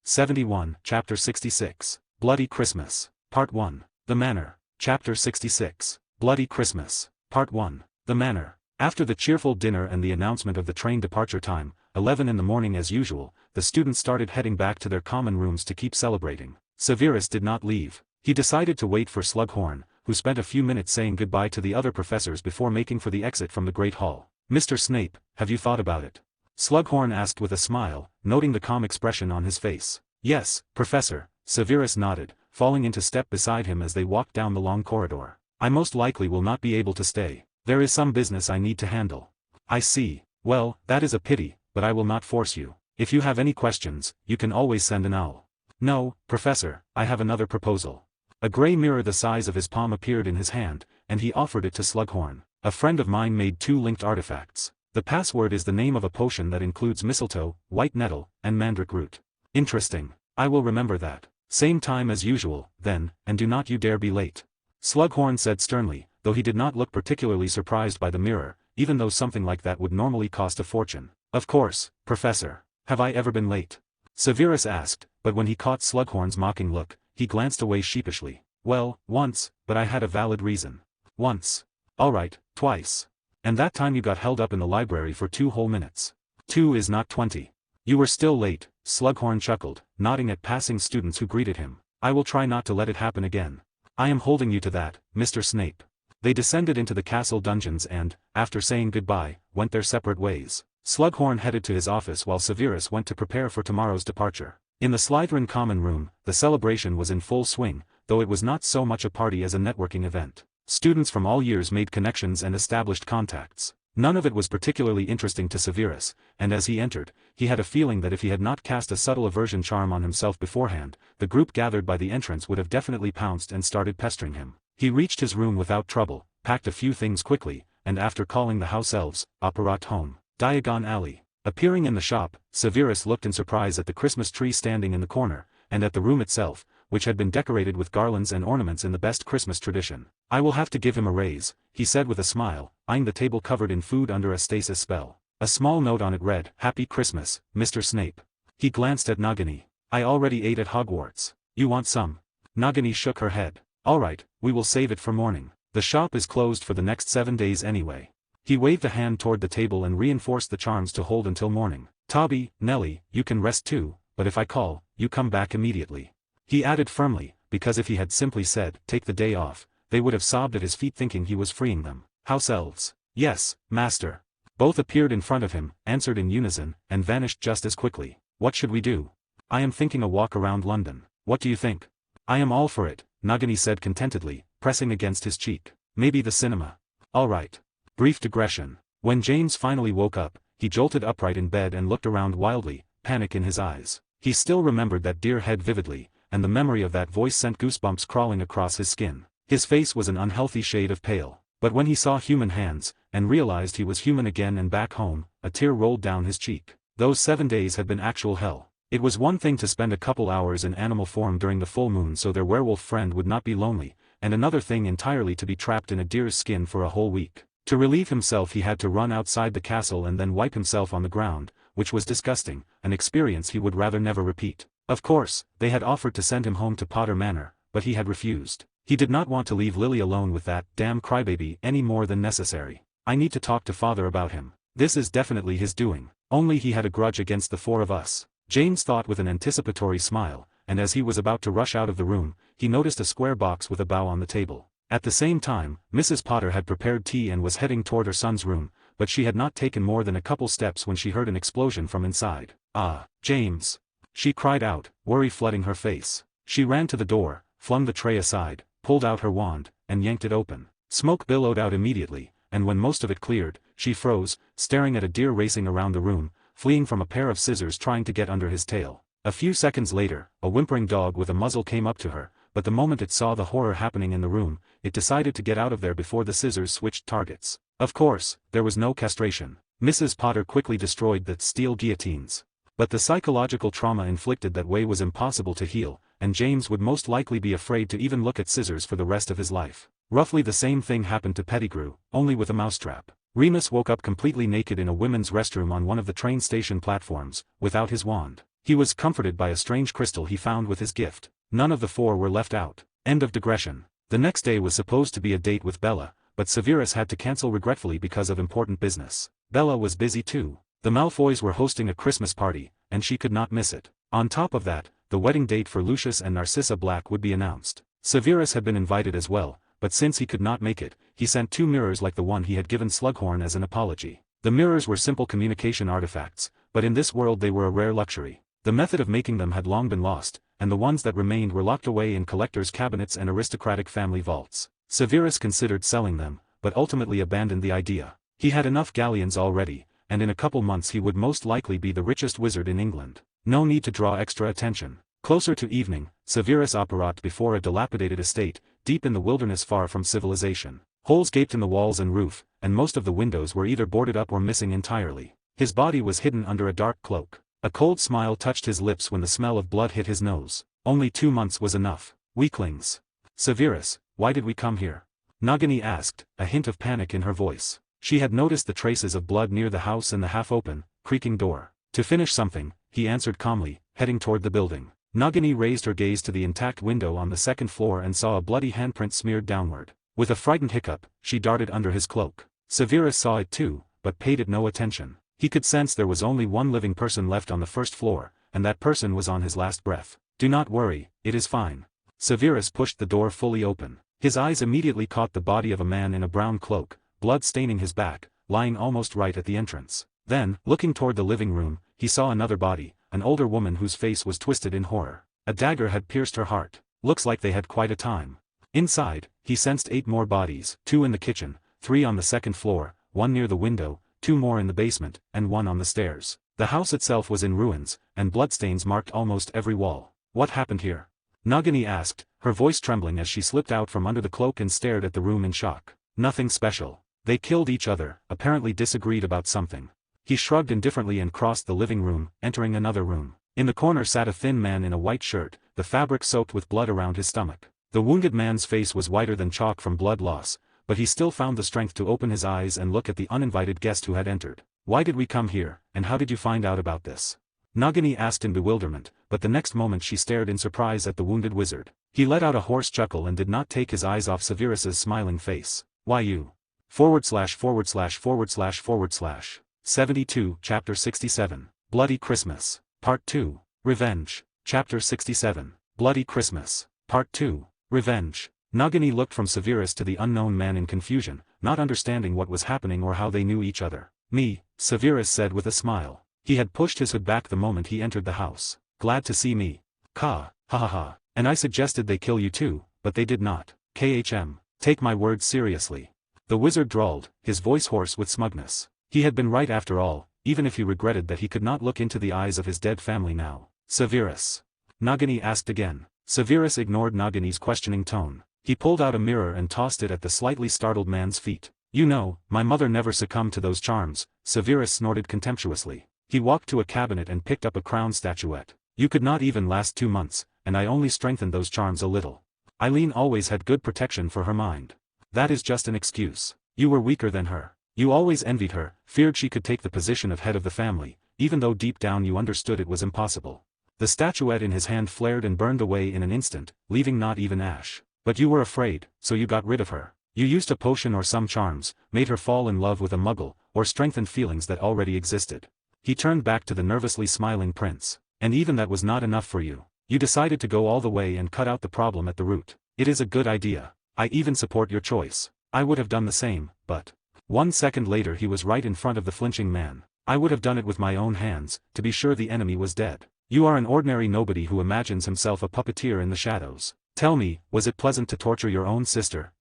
71, Chapter 66. Bloody Christmas. Part 1. The Manor. Chapter 66. Bloody Christmas. Part 1. The Manor. After the cheerful dinner and the announcement of the train departure time, 11 in the morning as usual, the students started heading back to their common rooms to keep celebrating. Severus did not leave. He decided to wait for Slughorn, who spent a few minutes saying goodbye to the other professors before making for the exit from the Great Hall. Mr. Snape, have you thought about it? Slughorn asked with a smile, noting the calm expression on his face. Yes, Professor, Severus nodded, falling into step beside him as they walked down the long corridor. I most likely will not be able to stay. There is some business I need to handle. I see. Well, that is a pity, but I will not force you. If you have any questions, you can always send an owl. No, Professor, I have another proposal. A grey mirror the size of his palm appeared in his hand, and he offered it to Slughorn. A friend of mine made 2 linked artifacts. The password is the name of a potion that includes mistletoe, white nettle, and mandrake root. Interesting. I will remember that. Same time as usual, then, and do not you dare be late. Slughorn said sternly, though he did not look particularly surprised by the mirror, even though something like that would normally cost a fortune. Of course, Professor. Have I ever been late? Severus asked, but when he caught Slughorn's mocking look, he glanced away sheepishly. Well, once, but I had a valid reason. Once. All right, twice. And that time you got held up in the library for 2 whole minutes. 2 is not 20. You were still late, Slughorn chuckled, nodding at passing students who greeted him. I will try not to let it happen again. I am holding you to that, Mr. Snape. They descended into the castle dungeons and, after saying goodbye, went their separate ways. Slughorn headed to his office while Severus went to prepare for tomorrow's departure. In the Slytherin common room, the celebration was in full swing, though it was not so much a party as a networking event. Students from all years made connections and established contacts. None of it was particularly interesting to Severus, and as he entered, he had a feeling that if he had not cast a subtle aversion charm on himself beforehand, the group gathered by the entrance would have definitely pounced and started pestering him. He reached his room without trouble, packed a few things quickly, and after calling the house elves, apparat home. Diagon Alley. Appearing in the shop, Severus looked in surprise at the Christmas tree standing in the corner, and at the room itself, which had been decorated with garlands and ornaments in the best Christmas tradition. I will have to give him a raise, he said with a smile, eyeing the table covered in food under a stasis spell. A small note on it read, Happy Christmas, Mr. Snape. He glanced at Nagini. I already ate at Hogwarts. You want some? Nagini shook her head. All right, we will save it for morning. The shop is closed for the next 7 days anyway. He waved a hand toward the table and reinforced the charms to hold until morning. Tobby, Nellie, you can rest too, but if I call, you come back immediately. He added firmly, because if he had simply said, take the day off, they would have sobbed at his feet thinking he was freeing them. House elves. Yes, master. Both appeared in front of him, answered in unison, and vanished just as quickly. What should we do? I am thinking a walk around London. What do you think? I am all for it, Nagini said contentedly, pressing against his cheek. Maybe the cinema. All right. Brief digression. When James finally woke up, he jolted upright in bed and looked around wildly, panic in his eyes. He still remembered that dear head vividly, and the memory of that voice sent goosebumps crawling across his skin. His face was an unhealthy shade of pale. But when he saw human hands, and realized he was human again and back home, a tear rolled down his cheek. Those 7 days had been actual hell. It was one thing to spend a couple hours in animal form during the full moon so their werewolf friend would not be lonely, and another thing entirely to be trapped in a deer's skin for a whole week. To relieve himself he had to run outside the castle and then wipe himself on the ground, which was disgusting, an experience he would rather never repeat. Of course, they had offered to send him home to Potter Manor, but he had refused. He did not want to leave Lily alone with that damn crybaby any more than necessary. I need to talk to father about him. This is definitely his doing. Only he had a grudge against the 4 of us. James thought with an anticipatory smile, and as he was about to rush out of the room, he noticed a square box with a bow on the table. At the same time, Mrs. Potter had prepared tea and was heading toward her son's room, but she had not taken more than a couple steps when she heard an explosion from inside. Ah, James! She cried out, worry flooding her face. She ran to the door, flung the tray aside, pulled out her wand, and yanked it open. Smoke billowed out immediately, and when most of it cleared, she froze, staring at a deer racing around the room, fleeing from a pair of scissors trying to get under his tail. A few seconds later, a whimpering dog with a muzzle came up to her, but the moment it saw the horror happening in the room, it decided to get out of there before the scissors switched targets. Of course, there was no castration. Mrs. Potter quickly destroyed the steel guillotines. But the psychological trauma inflicted that way was impossible to heal, and James would most likely be afraid to even look at scissors for the rest of his life. Roughly the same thing happened to Pettigrew, only with a mousetrap. Remus woke up completely naked in a women's restroom on one of the train station platforms, without his wand. He was comforted by a strange crystal he found with his gift. None of the 4 were left out. End of digression. The next day was supposed to be a date with Bella, but Severus had to cancel regretfully because of important business. Bella was busy too. The Malfoys were hosting a Christmas party, and she could not miss it. On top of that, the wedding date for Lucius and Narcissa Black would be announced. Severus had been invited as well, but since he could not make it, he sent 2 mirrors like the one he had given Slughorn as an apology. The mirrors were simple communication artifacts, but in this world they were a rare luxury. The method of making them had long been lost, and the ones that remained were locked away in collectors' cabinets and aristocratic family vaults. Severus considered selling them, but ultimately abandoned the idea. He had enough galleons already, and in a couple months he would most likely be the richest wizard in England. No need to draw extra attention. Closer to evening, Severus operated before a dilapidated estate, deep in the wilderness far from civilization. Holes gaped in the walls and roof, and most of the windows were either boarded up or missing entirely. His body was hidden under a dark cloak. A cold smile touched his lips when the smell of blood hit his nose. Only 2 months was enough. Weaklings. Severus, why did we come here? Nagini asked, a hint of panic in her voice. She had noticed the traces of blood near the house and the half-open, creaking door. To finish something, he answered calmly, heading toward the building. Nagini raised her gaze to the intact window on the 2nd floor and saw a bloody handprint smeared downward. With a frightened hiccup, she darted under his cloak. Severus saw it too, but paid it no attention. He could sense there was only one living person left on the 1st floor, and that person was on his last breath. Do not worry, it is fine. Severus pushed the door fully open. His eyes immediately caught the body of a man in a brown cloak, blood staining his back, lying almost right at the entrance. Then, looking toward the living room, he saw another body, an older woman whose face was twisted in horror. A dagger had pierced her heart. Looks like they had quite a time. Inside, he sensed 8 more bodies, 2 in the kitchen, 3 on the 2nd floor, 1 near the window, 2 more in the basement, and 1 on the stairs. The house itself was in ruins, and bloodstains marked almost every wall. What happened here? Nagini asked, her voice trembling as she slipped out from under the cloak and stared at the room in shock. Nothing special. They killed each other, apparently disagreed about something. He shrugged indifferently and crossed the living room, entering another room. In the corner sat a thin man in a white shirt, the fabric soaked with blood around his stomach. The wounded man's face was whiter than chalk from blood loss, but he still found the strength to open his eyes and look at the uninvited guest who had entered. Why did we come here, and how did you find out about this? Nagini asked in bewilderment, but the next moment she stared in surprise at the wounded wizard. He let out a hoarse chuckle and did not take his eyes off Severus's smiling face. Why you? // 72 Chapter 67. Bloody Christmas. Part 2. Revenge. Chapter 67. Bloody Christmas. Part 2. Revenge. Nagini looked from Severus to the unknown man in confusion, not understanding what was happening or how they knew each other. Me, Severus said with a smile. He had pushed his hood back the moment he entered the house. Glad to see me. Ha ha ha. And I suggested they kill you too, but they did not. Take my words seriously. The wizard drawled, his voice hoarse with smugness. He had been right after all, even if he regretted that he could not look into the eyes of his dead family now. Severus. Nagini asked again. Severus ignored Nagini's questioning tone. He pulled out a mirror and tossed it at the slightly startled man's feet. You know, my mother never succumbed to those charms, Severus snorted contemptuously. He walked to a cabinet and picked up a crown statuette. You could not even last 2 months, and I only strengthened those charms a little. Eileen always had good protection for her mind. That is just an excuse. You were weaker than her. You always envied her, feared she could take the position of head of the family, even though deep down you understood it was impossible. The statuette in his hand flared and burned away in an instant, leaving not even ash. But you were afraid, so you got rid of her. You used a potion or some charms, made her fall in love with a muggle, or strengthened feelings that already existed. He turned back to the nervously smiling prince. And even that was not enough for you. You decided to go all the way and cut out the problem at the root. It is a good idea. I even support your choice. I would have done the same, but... 1 second later he was right in front of the flinching man. I would have done it with my own hands, to be sure the enemy was dead. You are an ordinary nobody who imagines himself a puppeteer in the shadows. Tell me, was it pleasant to torture your own sister,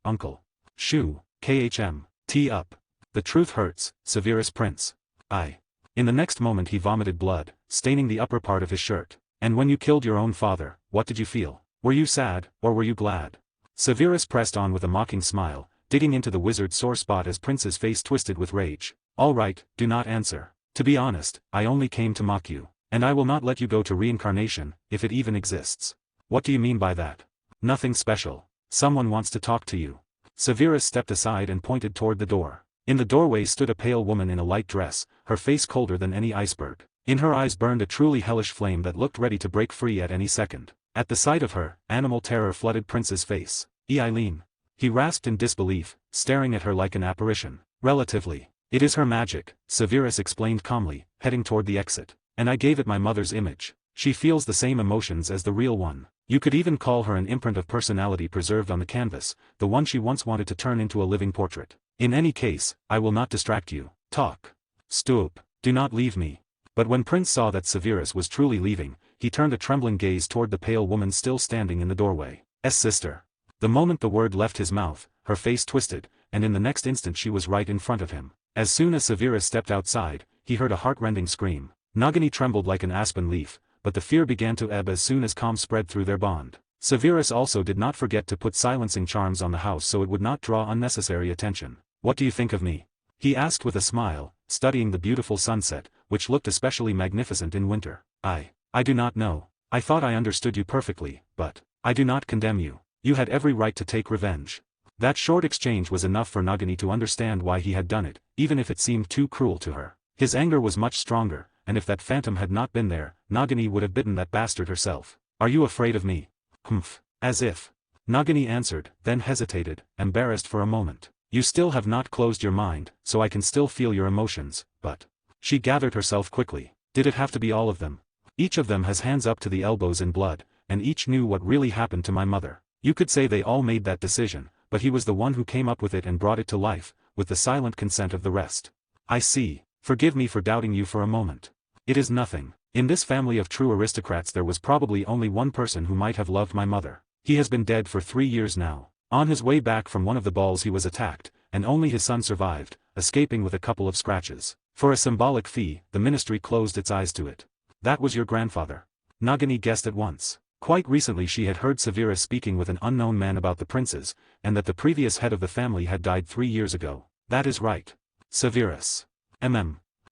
uncle? Shoo, tee up. The truth hurts, Severus Prince. In the next moment he vomited blood, staining the upper part of his shirt. And when you killed your own father, what did you feel? Were you sad, or were you glad? Severus pressed on with a mocking smile, digging into the wizard's sore spot as Prince's face twisted with rage. All right, do not answer. To be honest, I only came to mock you. And I will not let you go to reincarnation, if it even exists. What do you mean by that? Nothing special. Someone wants to talk to you. Severus stepped aside and pointed toward the door. In the doorway stood a pale woman in a light dress, her face colder than any iceberg. In her eyes burned a truly hellish flame that looked ready to break free at any second. At the sight of her, animal terror flooded Prince's face. Eileen. He rasped in disbelief, staring at her like an apparition. Relatively. It is her magic, Severus explained calmly, heading toward the exit. And I gave it my mother's image. She feels the same emotions as the real one. You could even call her an imprint of personality preserved on the canvas, the one she once wanted to turn into a living portrait. In any case, I will not distract you. Talk. Stoop. Do not leave me. But when Prince saw that Severus was truly leaving, he turned a trembling gaze toward the pale woman still standing in the doorway. Sister. The moment the word left his mouth, her face twisted, and in the next instant she was right in front of him. As soon as Severus stepped outside, he heard a heart-rending scream. Nagini trembled like an aspen leaf, but the fear began to ebb as soon as calm spread through their bond. Severus also did not forget to put silencing charms on the house so it would not draw unnecessary attention. What do you think of me? He asked with a smile, studying the beautiful sunset, which looked especially magnificent in winter. I do not know. I thought I understood you perfectly, but I do not condemn you. You had every right to take revenge. That short exchange was enough for Nagini to understand why he had done it, even if it seemed too cruel to her. His anger was much stronger, and if that phantom had not been there, Nagini would have bitten that bastard herself. Are you afraid of me? Humph. As if. Nagini answered, then hesitated, embarrassed for a moment. You still have not closed your mind, so I can still feel your emotions, but... She gathered herself quickly. Did it have to be all of them? Each of them has hands up to the elbows in blood, and each knew what really happened to my mother. You could say they all made that decision, but he was the one who came up with it and brought it to life, with the silent consent of the rest. I see. Forgive me for doubting you for a moment. It is nothing. In this family of true aristocrats there was probably only one person who might have loved my mother. He has been dead for 3 years now. On his way back from one of the balls he was attacked, and only his son survived, escaping with a couple of scratches. For a symbolic fee, the ministry closed its eyes to it. That was your grandfather. Nagini guessed at once. Quite recently she had heard Severus speaking with an unknown man about the princes, and that the previous head of the family had died 3 years ago. That is right. Severus.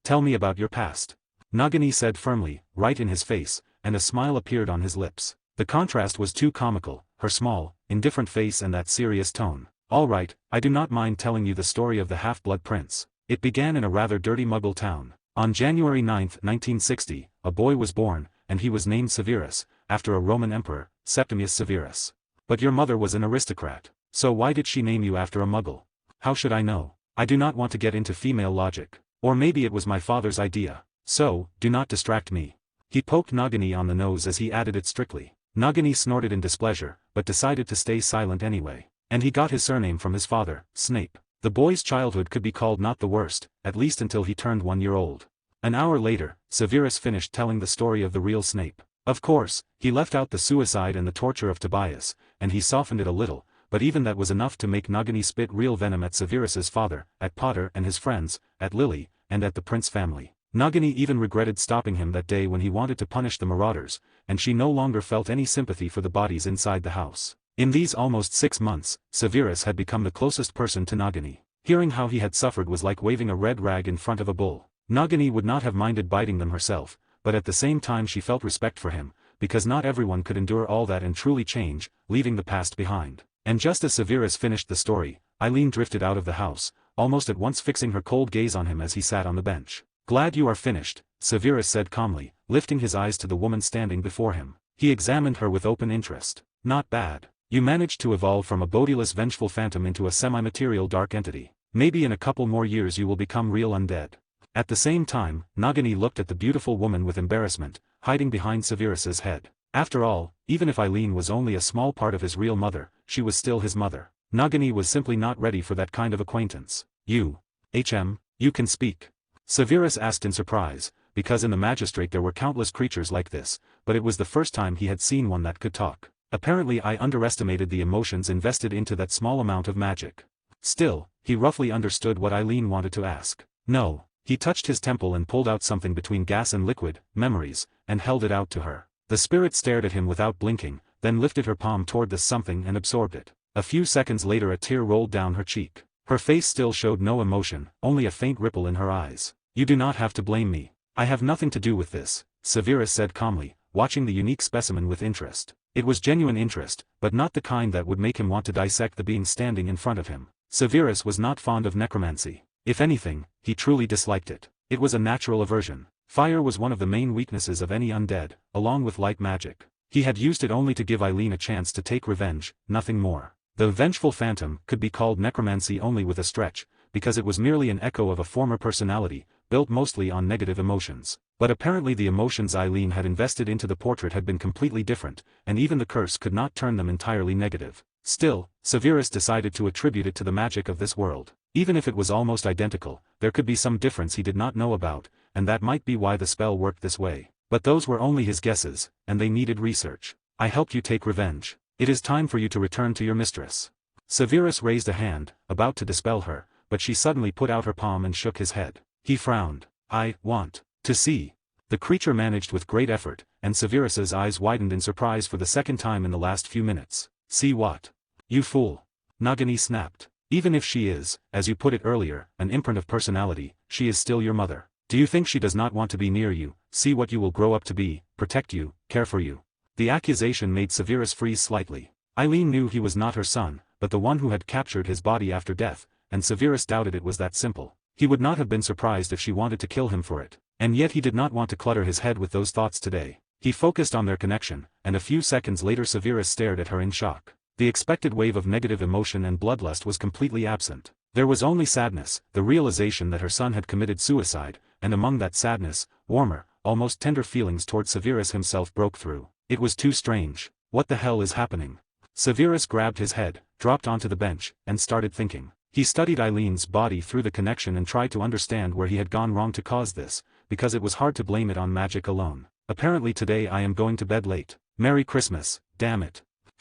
Tell me about your past. Nagini said firmly, right in his face, and a smile appeared on his lips. The contrast was too comical, her small, indifferent face and that serious tone. All right, I do not mind telling you the story of the half-blood prince. It began in a rather dirty Muggle town. On January 9, 1960, a boy was born, and he was named Severus, after a Roman emperor, Septimius Severus. But your mother was an aristocrat. So why did she name you after a Muggle? How should I know? I do not want to get into female logic. Or maybe it was my father's idea. So, do not distract me. He poked Nagini on the nose as he added it strictly. Nagini snorted in displeasure, but decided to stay silent anyway. And he got his surname from his father, Snape. The boy's childhood could be called not the worst, at least until he turned 1 year old. An hour later, Severus finished telling the story of the real Snape. Of course, he left out the suicide and the torture of Tobias, and he softened it a little, but even that was enough to make Nagini spit real venom at Severus's father, at Potter and his friends, at Lily, and at the Prince family. Nagini even regretted stopping him that day when he wanted to punish the marauders, and she no longer felt any sympathy for the bodies inside the house. In these almost 6 months, Severus had become the closest person to Nagini. Hearing how he had suffered was like waving a red rag in front of a bull. Nagini would not have minded biting them herself, but at the same time she felt respect for him, because not everyone could endure all that and truly change, leaving the past behind. And just as Severus finished the story, Eileen drifted out of the house, almost at once fixing her cold gaze on him as he sat on the bench. "Glad you are finished," Severus said calmly, lifting his eyes to the woman standing before him. He examined her with open interest. "Not bad. You managed to evolve from a bodiless vengeful phantom into a semi-material dark entity. Maybe in a couple more years you will become real undead." At the same time, Nagini looked at the beautiful woman with embarrassment, hiding behind Severus's head. After all, even if Eileen was only a small part of his real mother, she was still his mother. Nagini was simply not ready for that kind of acquaintance. You can speak?" Severus asked in surprise, because in the magistrate there were countless creatures like this, but it was the first time he had seen one that could talk. Apparently I underestimated the emotions invested into that small amount of magic. Still, he roughly understood what Eileen wanted to ask. "No." He touched his temple and pulled out something between gas and liquid, memories, and held it out to her. The spirit stared at him without blinking, then lifted her palm toward the something and absorbed it. A few seconds later a tear rolled down her cheek. Her face still showed no emotion, only a faint ripple in her eyes. "You do not have to blame me. I have nothing to do with this," Severus said calmly, watching the unique specimen with interest. It was genuine interest, but not the kind that would make him want to dissect the being standing in front of him. Severus was not fond of necromancy. If anything, he truly disliked it. It was a natural aversion. Fire was one of the main weaknesses of any undead, along with light magic. He had used it only to give Eileen a chance to take revenge, nothing more. The vengeful phantom could be called necromancy only with a stretch, because it was merely an echo of a former personality, built mostly on negative emotions. But apparently the emotions Eileen had invested into the portrait had been completely different, and even the curse could not turn them entirely negative. Still, Severus decided to attribute it to the magic of this world. Even if it was almost identical, there could be some difference he did not know about, and that might be why the spell worked this way. But those were only his guesses, and they needed research. "I helped you take revenge. It is time for you to return to your mistress." Severus raised a hand, about to dispel her, but she suddenly put out her palm and shook his head. He frowned. "I want to see." The creature managed with great effort, and Severus's eyes widened in surprise for the second time in the last few minutes. "See what? You fool." Nagini snapped. "Even if she is, as you put it earlier, an imprint of personality, she is still your mother. Do you think she does not want to be near you, see what you will grow up to be, protect you, care for you?" The accusation made Severus freeze slightly. Eileen knew he was not her son, but the one who had captured his body after death, and Severus doubted it was that simple. He would not have been surprised if she wanted to kill him for it. And yet he did not want to clutter his head with those thoughts today. He focused on their connection, and a few seconds later Severus stared at her in shock. The expected wave of negative emotion and bloodlust was completely absent. There was only sadness, the realization that her son had committed suicide, and among that sadness, warmer, almost tender feelings toward Severus himself broke through. It was too strange. What the hell is happening? Severus grabbed his head, dropped onto the bench, and started thinking. He studied Eileen's body through the connection and tried to understand where he had gone wrong to cause this, because it was hard to blame it on magic alone. Apparently today I am going to bed late. Merry Christmas, damn it. //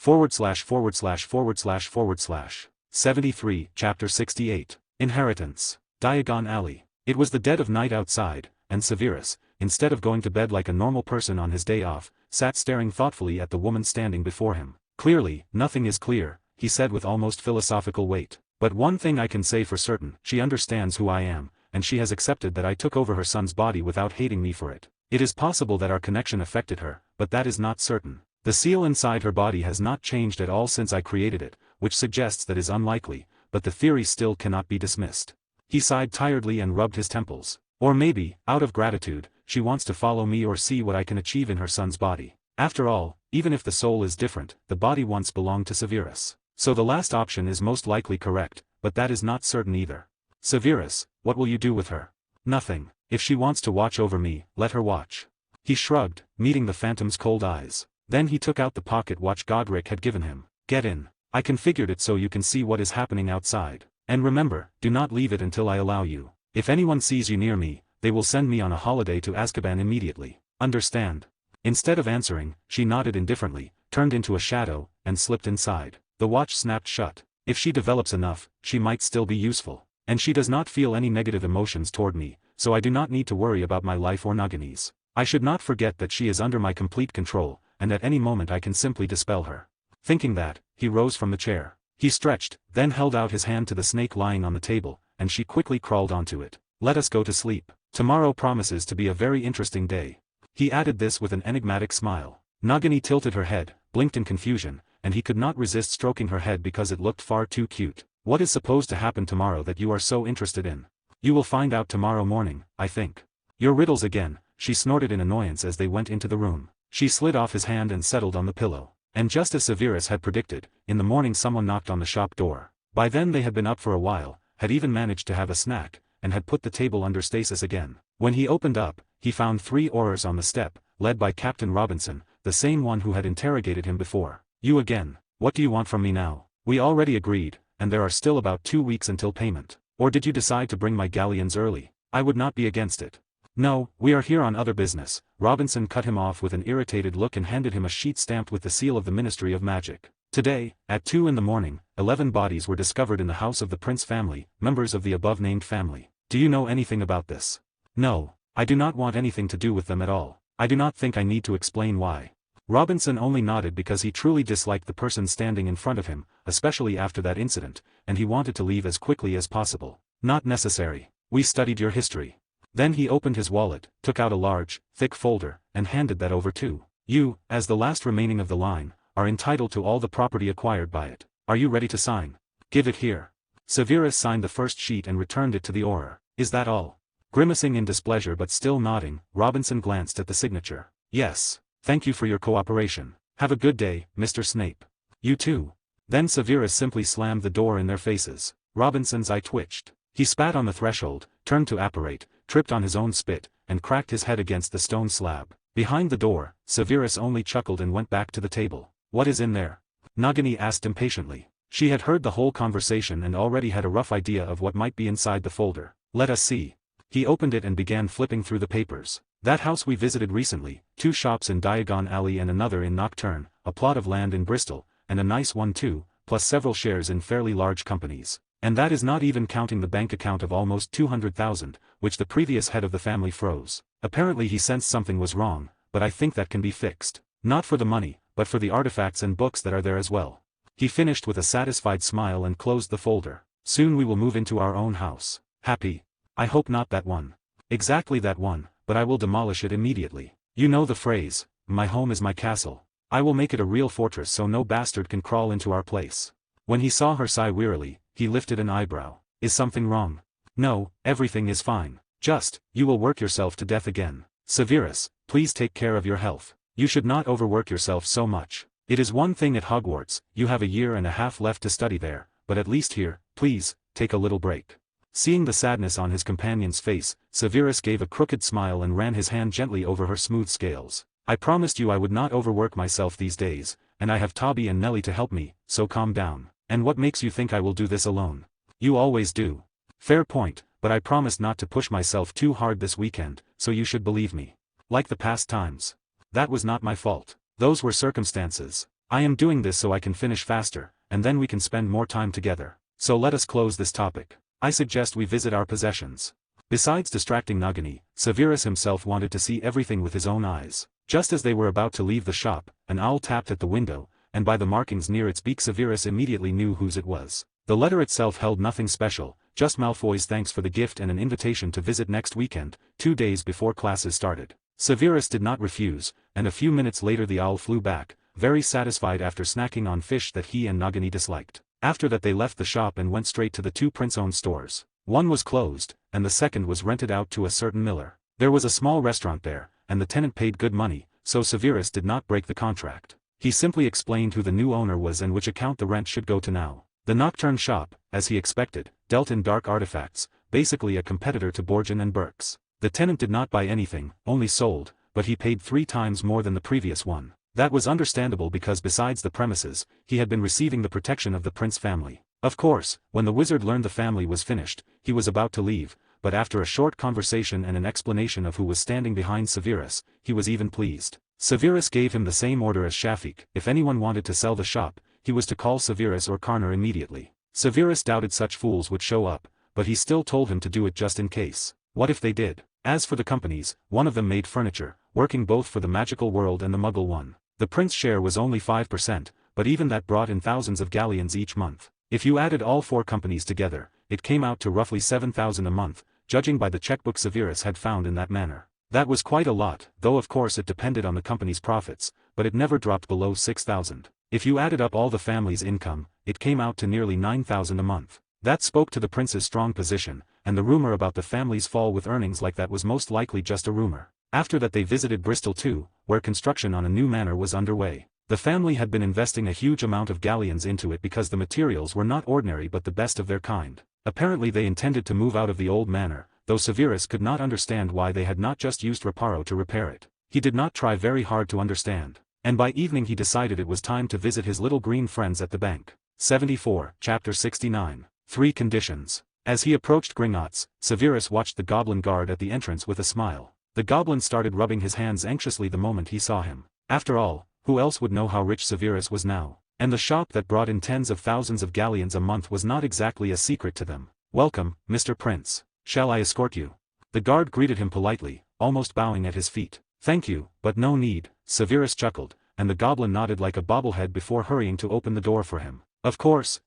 73, Chapter 68. Inheritance. Diagon Alley. It was the dead of night outside, and Severus, instead of going to bed like a normal person on his day off, sat staring thoughtfully at the woman standing before him. "Clearly, nothing is clear," he said with almost philosophical weight. "But one thing I can say for certain, she understands who I am, and she has accepted that I took over her son's body without hating me for it. It is possible that our connection affected her, but that is not certain. The seal inside her body has not changed at all since I created it, which suggests that is unlikely, but the theory still cannot be dismissed." He sighed tiredly and rubbed his temples. "Or maybe, out of gratitude, she wants to follow me or see what I can achieve in her son's body. After all, even if the soul is different, the body once belonged to Severus. So the last option is most likely correct, but that is not certain either." "Severus, what will you do with her?" "Nothing. If she wants to watch over me, let her watch." He shrugged, meeting the phantom's cold eyes. Then he took out the pocket watch Godric had given him. Get in. I configured it so you can see what is happening outside. And remember, do not leave it until I allow you. If anyone sees you near me, they will send me on a holiday to Azkaban immediately. Understand? Instead of answering, she nodded indifferently, turned into a shadow, and slipped inside. The watch snapped shut. If she develops enough, she might still be useful. And she does not feel any negative emotions toward me, so I do not need to worry about my life or Nagini's. I should not forget that she is under my complete control, and at any moment I can simply dispel her. Thinking that, he rose from the chair. He stretched, then held out his hand to the snake lying on the table, and she quickly crawled onto it. Let us go to sleep. Tomorrow promises to be a very interesting day. He added this with an enigmatic smile. Nagini tilted her head, blinked in confusion, and he could not resist stroking her head because it looked far too cute. What is supposed to happen tomorrow that you are so interested in? You will find out tomorrow morning, I think. Your riddles again, she snorted in annoyance as they went into the room. She slid off his hand and settled on the pillow. And just as Severus had predicted, in the morning someone knocked on the shop door. By then they had been up for a while, had even managed to have a snack, and had put the table under stasis again. When he opened up, he found 3 Aurors on the step, led by Captain Robinson, the same one who had interrogated him before. You again, what do you want from me now? We already agreed, and there are still about 2 weeks until payment. Or did you decide to bring my galleons early? I would not be against it. No, we are here on other business. Robinson cut him off with an irritated look and handed him a sheet stamped with the seal of the Ministry of Magic. Today, at 2 in the morning, 11 bodies were discovered in the house of the Prince family, members of the above-named family. Do you know anything about this? No, I do not want anything to do with them at all. I do not think I need to explain why. Robinson only nodded because he truly disliked the person standing in front of him, especially after that incident, and he wanted to leave as quickly as possible. Not necessary. We studied your history. Then he opened his wallet, took out a large, thick folder, and handed that over to you, as the last remaining of the line, are entitled to all the property acquired by it. Are you ready to sign? Give it here. Severus signed the first sheet and returned it to the Auror. Is that all? Grimacing in displeasure but still nodding, Robinson glanced at the signature. Yes. Thank you for your cooperation. Have a good day, Mr. Snape. You too. Then Severus simply slammed the door in their faces. Robinson's eye twitched. He spat on the threshold, turned to apparate, tripped on his own spit, and cracked his head against the stone slab. Behind the door, Severus only chuckled and went back to the table. What is in there? Nagini asked impatiently. She had heard the whole conversation and already had a rough idea of what might be inside the folder. Let us see. He opened it and began flipping through the papers. That house we visited recently, 2 shops in Diagon Alley and another in Nocturne, a plot of land in Bristol, and a nice one too, plus several shares in fairly large companies. And that is not even counting the bank account of almost 200,000, which the previous head of the family froze. Apparently he sensed something was wrong, but I think that can be fixed. Not for the money, but for the artifacts and books that are there as well. He finished with a satisfied smile and closed the folder. Soon we will move into our own house. Happy? I hope not that one. Exactly that one, but I will demolish it immediately. You know the phrase, my home is my castle. I will make it a real fortress so no bastard can crawl into our place. When he saw her sigh wearily, he lifted an eyebrow. Is something wrong? No, everything is fine. Just, you will work yourself to death again. Severus, please take care of your health. You should not overwork yourself so much. It is one thing at Hogwarts, you have a year and a half left to study there, but at least here, please, take a little break. Seeing the sadness on his companion's face, Severus gave a crooked smile and ran his hand gently over her smooth scales. I promised you I would not overwork myself these days, and I have Toby and Nellie to help me, so calm down. And what makes you think I will do this alone? You always do. Fair point, but I promised not to push myself too hard this weekend, so you should believe me. Like the past times. That was not my fault. Those were circumstances. I am doing this so I can finish faster, and then we can spend more time together. So let us close this topic. I suggest we visit our possessions. Besides distracting Nagini, Severus himself wanted to see everything with his own eyes. Just as they were about to leave the shop, an owl tapped at the window, and by the markings near its beak Severus immediately knew whose it was. The letter itself held nothing special, just Malfoy's thanks for the gift and an invitation to visit next weekend, 2 days before classes started. Severus did not refuse, and a few minutes later the owl flew back, very satisfied after snacking on fish that he and Nagini disliked. After that they left the shop and went straight to the 2 prince-owned stores. One was closed, and the second was rented out to a certain miller. There was a small restaurant there, and the tenant paid good money, so Severus did not break the contract. He simply explained who the new owner was and which account the rent should go to now. The Nocturne shop, as he expected, dealt in dark artifacts, basically a competitor to Borgin and Burke's. The tenant did not buy anything, only sold, but he paid 3 times more than the previous one. That was understandable because besides the premises, he had been receiving the protection of the prince family. Of course, when the wizard learned the family was finished, he was about to leave, but after a short conversation and an explanation of who was standing behind Severus, he was even pleased. Severus gave him the same order as Shafik: if anyone wanted to sell the shop, he was to call Severus or Karner immediately. Severus doubted such fools would show up, but he still told him to do it just in case. What if they did? As for the companies, one of them made furniture, working both for the magical world and the Muggle one. The prince's share was only 5%, but even that brought in thousands of galleons each month. If you added all 4 companies together, it came out to roughly 7,000 a month, judging by the checkbook Severus had found in that manner. That was quite a lot, though of course it depended on the company's profits, but it never dropped below 6,000. If you added up all the family's income, it came out to nearly 9,000 a month. That spoke to the prince's strong position, and the rumor about the family's fall with earnings like that was most likely just a rumor. After that they visited Bristol too, where construction on a new manor was underway. The family had been investing a huge amount of galleons into it because the materials were not ordinary but the best of their kind. Apparently they intended to move out of the old manor, though Severus could not understand why they had not just used reparo to repair it. He did not try very hard to understand. And by evening he decided it was time to visit his little green friends at the bank. 74, Chapter 69. 3 Conditions. As he approached Gringotts, Severus watched the goblin guard at the entrance with a smile. The goblin started rubbing his hands anxiously the moment he saw him. After all, who else would know how rich Severus was now? And the shop that brought in tens of thousands of galleons a month was not exactly a secret to them. "Welcome, Mr. Prince. Shall I escort you?" The guard greeted him politely, almost bowing at his feet. "Thank you, but no need," Severus chuckled, and the goblin nodded like a bobblehead before hurrying to open the door for him. Of course,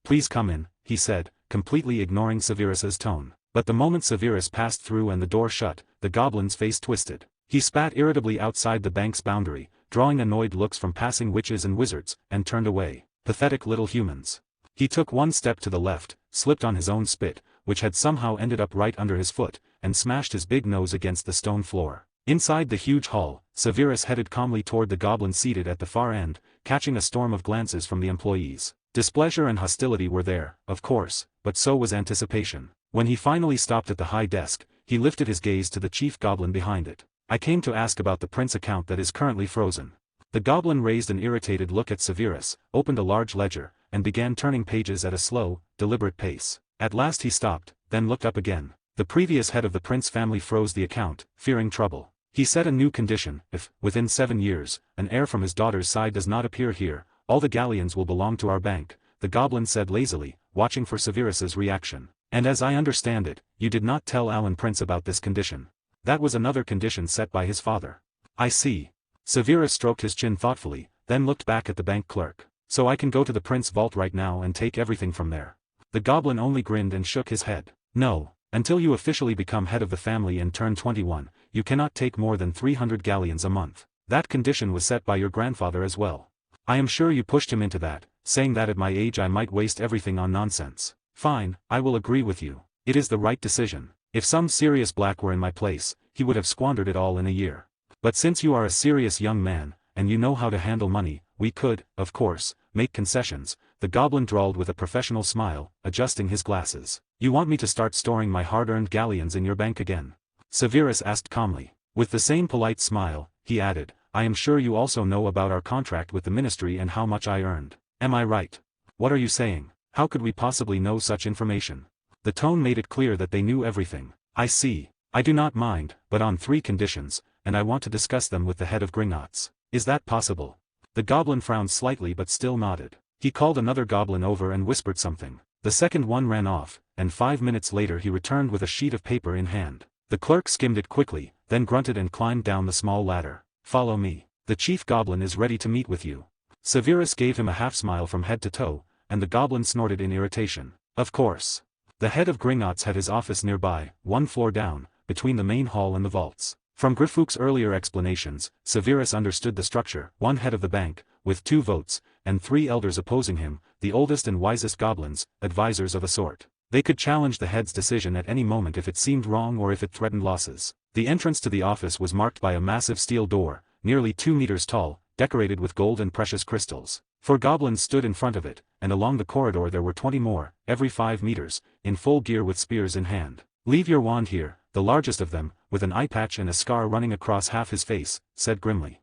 please come in," he said, completely ignoring Severus's tone. But the moment Severus passed through and the door shut, the goblin's face twisted. He spat irritably outside the bank's boundary, drawing annoyed looks from passing witches and wizards, and turned away. Pathetic little humans. He took one step to the left, slipped on his own spit, which had somehow ended up right under his foot, and smashed his big nose against the stone floor. Inside the huge hall, Severus headed calmly toward the goblin seated at the far end, catching a storm of glances from the employees. Displeasure and hostility were there, of course, but so was anticipation. When he finally stopped at the high desk, he lifted his gaze to the chief goblin behind it. "I came to ask about the prince account that is currently frozen." The goblin raised an irritated look at Severus, opened a large ledger, and began turning pages at a slow, deliberate pace. At last he stopped, then looked up again. The previous head of the prince family froze the account, fearing trouble. He set a new condition: if, within 7 years, an heir from his daughter's side does not appear here, all the galleons will belong to our bank, the goblin said lazily, watching for Severus's reaction. "And as I understand it, you did not tell Alan Prince about this condition." "That was another condition set by his father." "I see." Severus stroked his chin thoughtfully, then looked back at the bank clerk. "So I can go to the prince vault right now and take everything from there?" The goblin only grinned and shook his head. "No. Until you officially become head of the family and turn 21, you cannot take more than 300 galleons a month. That condition was set by your grandfather as well. I am sure you pushed him into that, saying that at my age I might waste everything on nonsense." "Fine, I will agree with you. It is the right decision. If some serious black were in my place, he would have squandered it all in a year. But since you are a serious young man, and you know how to handle money, we could, of course, make concessions," the goblin drawled with a professional smile, adjusting his glasses. "You want me to start storing my hard-earned galleons in your bank again?" Severus asked calmly. With the same polite smile, he added, "I am sure you also know about our contract with the ministry and how much I earned. Am I right?" "What are you saying? How could we possibly know such information?" The tone made it clear that they knew everything. "I see. I do not mind, but on 3 conditions, and I want to discuss them with the head of Gringotts. Is that possible?" The goblin frowned slightly but still nodded. He called another goblin over and whispered something. The second one ran off, and 5 minutes later he returned with a sheet of paper in hand. The clerk skimmed it quickly, then grunted and climbed down the small ladder. "Follow me. The chief goblin is ready to meet with you." Severus gave him a half-smile from head to toe, and the goblin snorted in irritation. Of course. The head of Gringotts had his office nearby, 1 floor down, between the main hall and the vaults. From Grifook's earlier explanations, Severus understood the structure: 1 head of the bank, with 2 votes, and 3 elders opposing him, the oldest and wisest goblins, advisors of a sort. They could challenge the head's decision at any moment if it seemed wrong or if it threatened losses. The entrance to the office was marked by a massive steel door, nearly 2 meters tall, decorated with gold and precious crystals. 4 goblins stood in front of it, and along the corridor there were 20 more, every 5 meters, in full gear with spears in hand. "Leave your wand here," the largest of them, with an eye patch and a scar running across half his face, said grimly.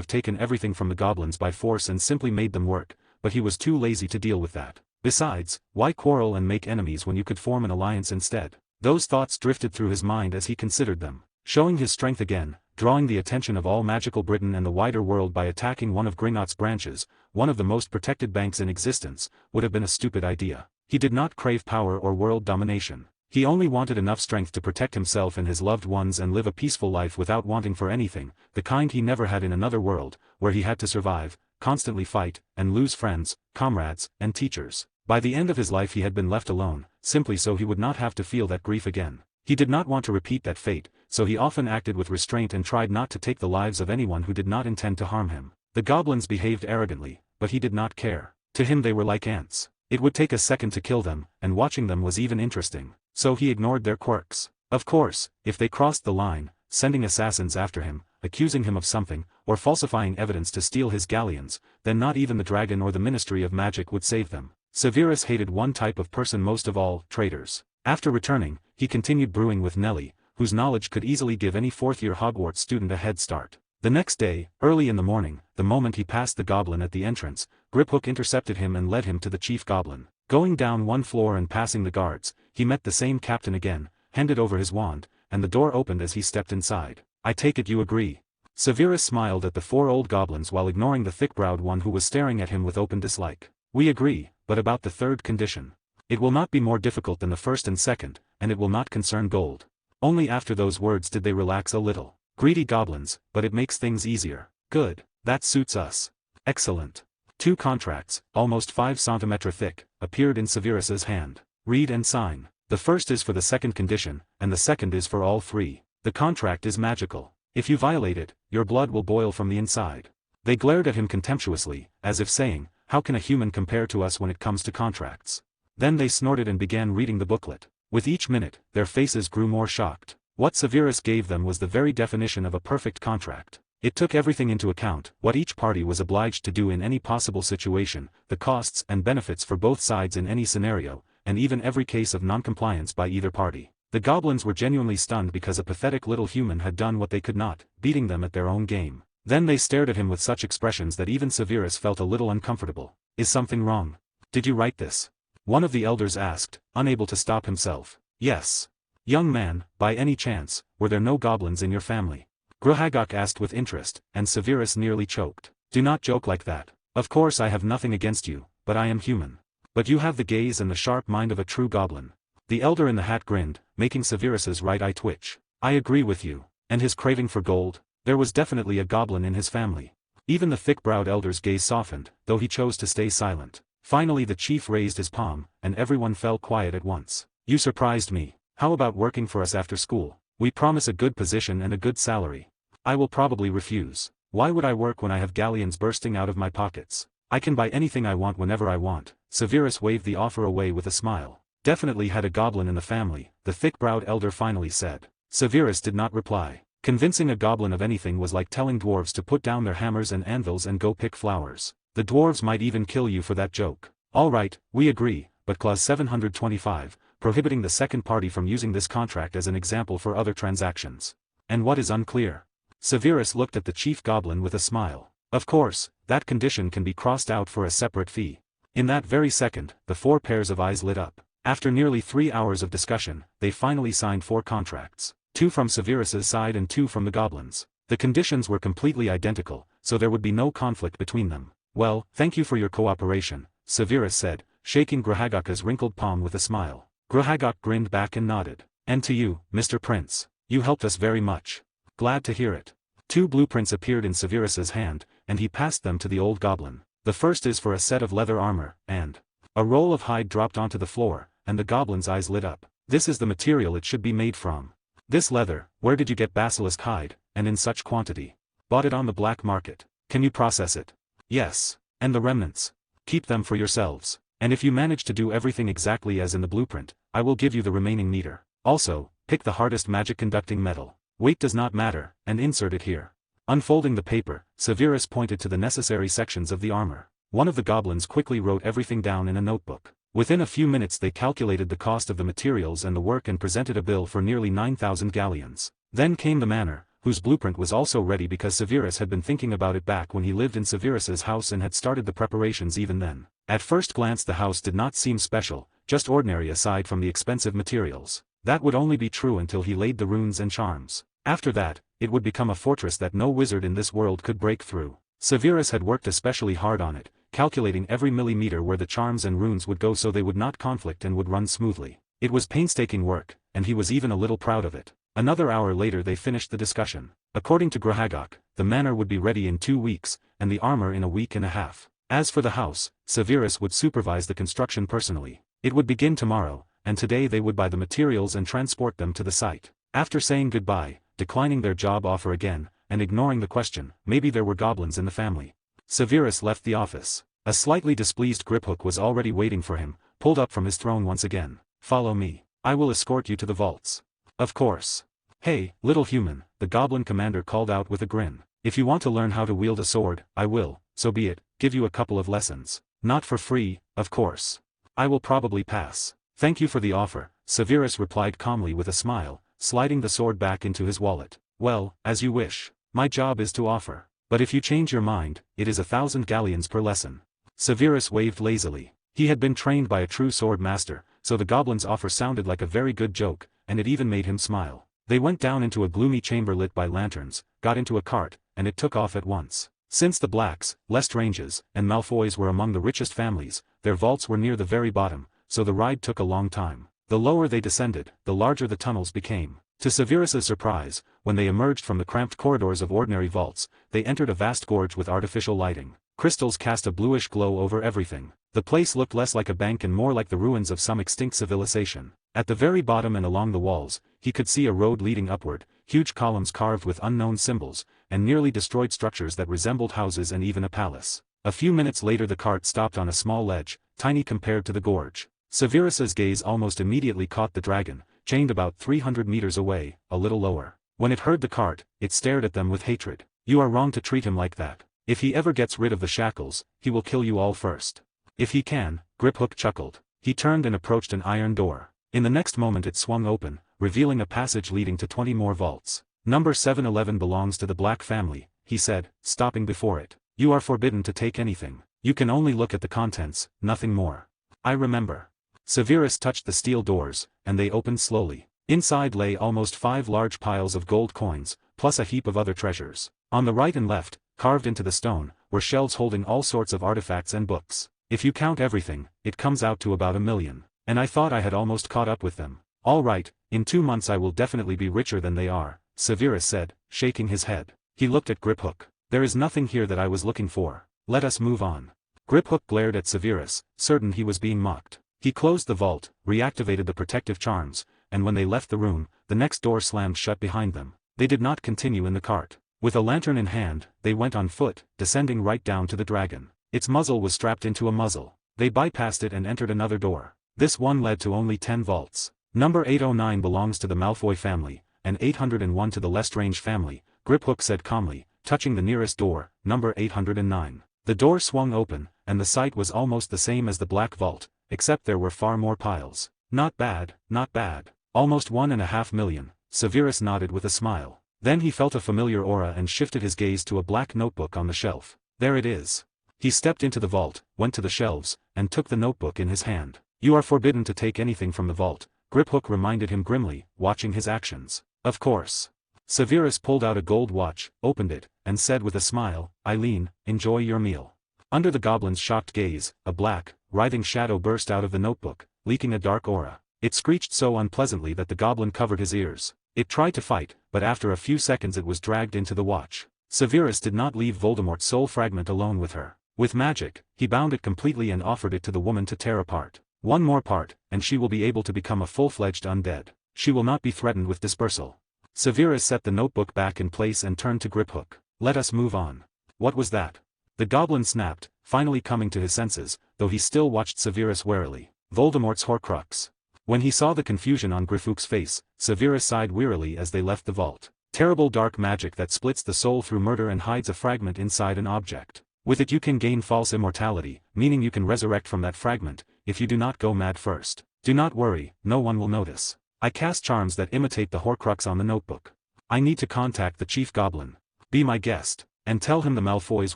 have taken everything from the goblins by force and simply made them work, but he was too lazy to deal with that. Besides, why quarrel and make enemies when you could form an alliance instead? Those thoughts drifted through his mind as he considered them. Showing his strength again, drawing the attention of all magical Britain and the wider world by attacking one of Gringotts' branches, one of the most protected banks in existence, would have been a stupid idea. He did not crave power or world domination. He only wanted enough strength to protect himself and his loved ones and live a peaceful life without wanting for anything, the kind he never had in another world, where he had to survive, constantly fight, and lose friends, comrades, and teachers. By the end of his life he had been left alone, simply so he would not have to feel that grief again. He did not want to repeat that fate, so he often acted with restraint and tried not to take the lives of anyone who did not intend to harm him. The goblins behaved arrogantly, but he did not care. To him they were like ants. It would take a second to kill them, and watching them was even interesting. So he ignored their quirks. Of course, if they crossed the line, sending assassins after him, accusing him of something, or falsifying evidence to steal his galleons, then not even the dragon or the Ministry of Magic would save them. Severus hated one type of person most of all, traitors. After returning, he continued brewing with Nellie, whose knowledge could easily give any fourth-year Hogwarts student a head start. The next day, early in the morning, the moment he passed the goblin at the entrance, Griphook intercepted him and led him to the chief goblin. Going down one floor and passing the guards, he met the same captain again, handed over his wand, and the door opened as he stepped inside. "I take it you agree." Severus smiled at the four old goblins while ignoring the thick-browed one who was staring at him with open dislike. "We agree, but about the third condition. It will not be more difficult than the first and second, and it will not concern gold." Only after those words did they relax a little. "Greedy goblins, but it makes things easier." "Good. That suits us." "Excellent." 2 contracts, almost 5 centimeters thick, appeared in Severus's hand. "Read and sign. The first is for the second condition, and the second is for all 3. The contract is magical. If you violate it, your blood will boil from the inside." They glared at him contemptuously, as if saying, "How can a human compare to us when it comes to contracts?" Then they snorted and began reading the booklet. With each minute, their faces grew more shocked. What Severus gave them was the very definition of a perfect contract. It took everything into account, what each party was obliged to do in any possible situation, the costs and benefits for both sides in any scenario, and even every case of non-compliance by either party. The goblins were genuinely stunned because a pathetic little human had done what they could not, beating them at their own game. Then they stared at him with such expressions that even Severus felt a little uncomfortable. "Is something wrong? Did you write this?" one of the elders asked, unable to stop himself. "Yes." "Young man, by any chance, were there no goblins in your family?" Grahagok asked with interest, and Severus nearly choked. "Do not joke like that. Of course I have nothing against you, but I am human. But you have the gaze and the sharp mind of a true goblin." The elder in the hat grinned, making Severus's right eye twitch. "I agree with you." And his craving for gold? There was definitely a goblin in his family. Even the thick-browed elder's gaze softened, though he chose to stay silent. Finally the chief raised his palm, and everyone fell quiet at once. "You surprised me. How about working for us after school? We promise a good position and a good salary." "I will probably refuse. Why would I work when I have galleons bursting out of my pockets? I can buy anything I want whenever I want." Severus waved the offer away with a smile. "Definitely had a goblin in the family," the thick-browed elder finally said. Severus did not reply. Convincing a goblin of anything was like telling dwarves to put down their hammers and anvils and go pick flowers. The dwarves might even kill you for that joke. "All right, we agree, but clause 725, prohibiting the second party from using this contract as an example for other transactions. And what is unclear?" Severus looked at the chief goblin with a smile. "Of course, that condition can be crossed out for a separate fee." In that very second, the 4 pairs of eyes lit up. After nearly 3 hours of discussion, they finally signed 4 contracts. 2 from Severus's side and 2 from the goblins. The conditions were completely identical, so there would be no conflict between them. "Well, thank you for your cooperation," Severus said, shaking Grahagok's wrinkled palm with a smile. Grahagok grinned back and nodded. "And to you, Mr. Prince. You helped us very much." "Glad to hear it." 2 blueprints appeared in Severus's hand, and he passed them to the old goblin. "The first is for a set of leather armor, and..." A roll of hide dropped onto the floor, and the goblin's eyes lit up. "This is the material it should be made from." "This leather, where did you get basilisk hide, and in such quantity?" "Bought it on the black market." "Can you process it?" "Yes." "And the remnants?" "Keep them for yourselves. And if you manage to do everything exactly as in the blueprint, I will give you the remaining meter. Also, pick the hardest magic-conducting metal. Weight does not matter, and insert it here." Unfolding the paper, Severus pointed to the necessary sections of the armor. One of the goblins quickly wrote everything down in a notebook. Within a few minutes they calculated the cost of the materials and the work and presented a bill for nearly 9,000 galleons. Then came the manor, whose blueprint was also ready because Severus had been thinking about it back when he lived in Severus's house and had started the preparations even then. At first glance the house did not seem special, just ordinary aside from the expensive materials. That would only be true until he laid the runes and charms. After that, it would become a fortress that no wizard in this world could break through. Severus had worked especially hard on it, calculating every millimeter where the charms and runes would go so they would not conflict and would run smoothly. It was painstaking work, and he was even a little proud of it. Another hour later they finished the discussion. According to Grahagok, the manor would be ready in 2 weeks, and the armor in a week and a half. As for the house, Severus would supervise the construction personally. It would begin tomorrow, and today they would buy the materials and transport them to the site. After saying goodbye, declining their job offer again, and ignoring the question, maybe there were goblins in the family, Severus left the office. A slightly displeased Griphook was already waiting for him, pulled up from his throne once again. Follow me. I will escort you to the vaults. Of course. Hey, little human, the goblin commander called out with a grin. If you want to learn how to wield a sword, I will, so be it, give you a couple of lessons. Not for free, of course. I will probably pass. Thank you for the offer, Severus replied calmly with a smile, sliding the sword back into his wallet. Well, as you wish. My job is to offer. But if you change your mind, it is 1,000 galleons per lesson. Severus waved lazily. He had been trained by a true sword master, so the goblin's offer sounded like a very good joke, and it even made him smile. They went down into a gloomy chamber lit by lanterns, got into a cart, and it took off at once. Since the Blacks, Lestranges, and Malfoys were among the richest families, their vaults were near the very bottom, so the ride took a long time. The lower they descended, the larger the tunnels became. To Severus's surprise, when they emerged from the cramped corridors of ordinary vaults, they entered a vast gorge with artificial lighting. Crystals cast a bluish glow over everything. The place looked less like a bank and more like the ruins of some extinct civilization. At the very bottom and along the walls, he could see a road leading upward, huge columns carved with unknown symbols, and nearly destroyed structures that resembled houses and even a palace. A few minutes later the cart stopped on a small ledge, tiny compared to the gorge. Severus's gaze almost immediately caught the dragon, chained about 300 meters away, a little lower. When it heard the cart, it stared at them with hatred. You are wrong to treat him like that. If he ever gets rid of the shackles, he will kill you all first. If he can, Griphook chuckled. He turned and approached an iron door. In the next moment it swung open, revealing a passage leading to 20 more vaults. Number 711 belongs to the Black family, he said, stopping before it. You are forbidden to take anything. You can only look at the contents, nothing more. I remember. Severus touched the steel doors, and they opened slowly. Inside lay almost 5 large piles of gold coins, plus a heap of other treasures. On the right and left, carved into the stone, were shelves holding all sorts of artifacts and books. If you count everything, it comes out to about 1 million. And I thought I had almost caught up with them. All right, in 2 months I will definitely be richer than they are, Severus said, shaking his head. He looked at Griphook. There is nothing here that I was looking for. Let us move on. Griphook glared at Severus, certain he was being mocked. He closed the vault, reactivated the protective charms, and when they left the room, the next door slammed shut behind them. They did not continue in the cart. With a lantern in hand, they went on foot, descending right down to the dragon. Its muzzle was strapped into a muzzle. They bypassed it and entered another door. This one led to only 10 vaults. Number 809 belongs to the Malfoy family, and 801 to the Lestrange family, Griphook said calmly, touching the nearest door, number 809. The door swung open, and the site was almost the same as the Black Vault, except there were far more piles. Not bad, not bad. Almost 1.5 million, Severus nodded with a smile. Then he felt a familiar aura and shifted his gaze to a black notebook on the shelf. There it is. He stepped into the vault, went to the shelves, and took the notebook in his hand. You are forbidden to take anything from the vault, Griphook reminded him grimly, watching his actions. Of course. Severus pulled out a gold watch, opened it, and said with a smile, Eileen, enjoy your meal. Under the goblin's shocked gaze, a black, writhing shadow burst out of the notebook, leaking a dark aura. It screeched so unpleasantly that the goblin covered his ears. It tried to fight, but after a few seconds it was dragged into the watch. Severus did not leave Voldemort's soul fragment alone with her. With magic, he bound it completely and offered it to the woman to tear apart. One more part, and she will be able to become a full-fledged undead. She will not be threatened with dispersal. Severus set the notebook back in place and turned to Griphook. Let us move on. What was that? The goblin snapped, finally coming to his senses, though he still watched Severus warily. Voldemort's Horcrux. When he saw the confusion on Griphook's face, Severus sighed wearily as they left the vault. Terrible dark magic that splits the soul through murder and hides a fragment inside an object. With it you can gain false immortality, meaning you can resurrect from that fragment, if you do not go mad first. Do not worry, no one will notice. I cast charms that imitate the Horcrux on the notebook. I need to contact the chief goblin. Be my guest, and tell him the Malfoys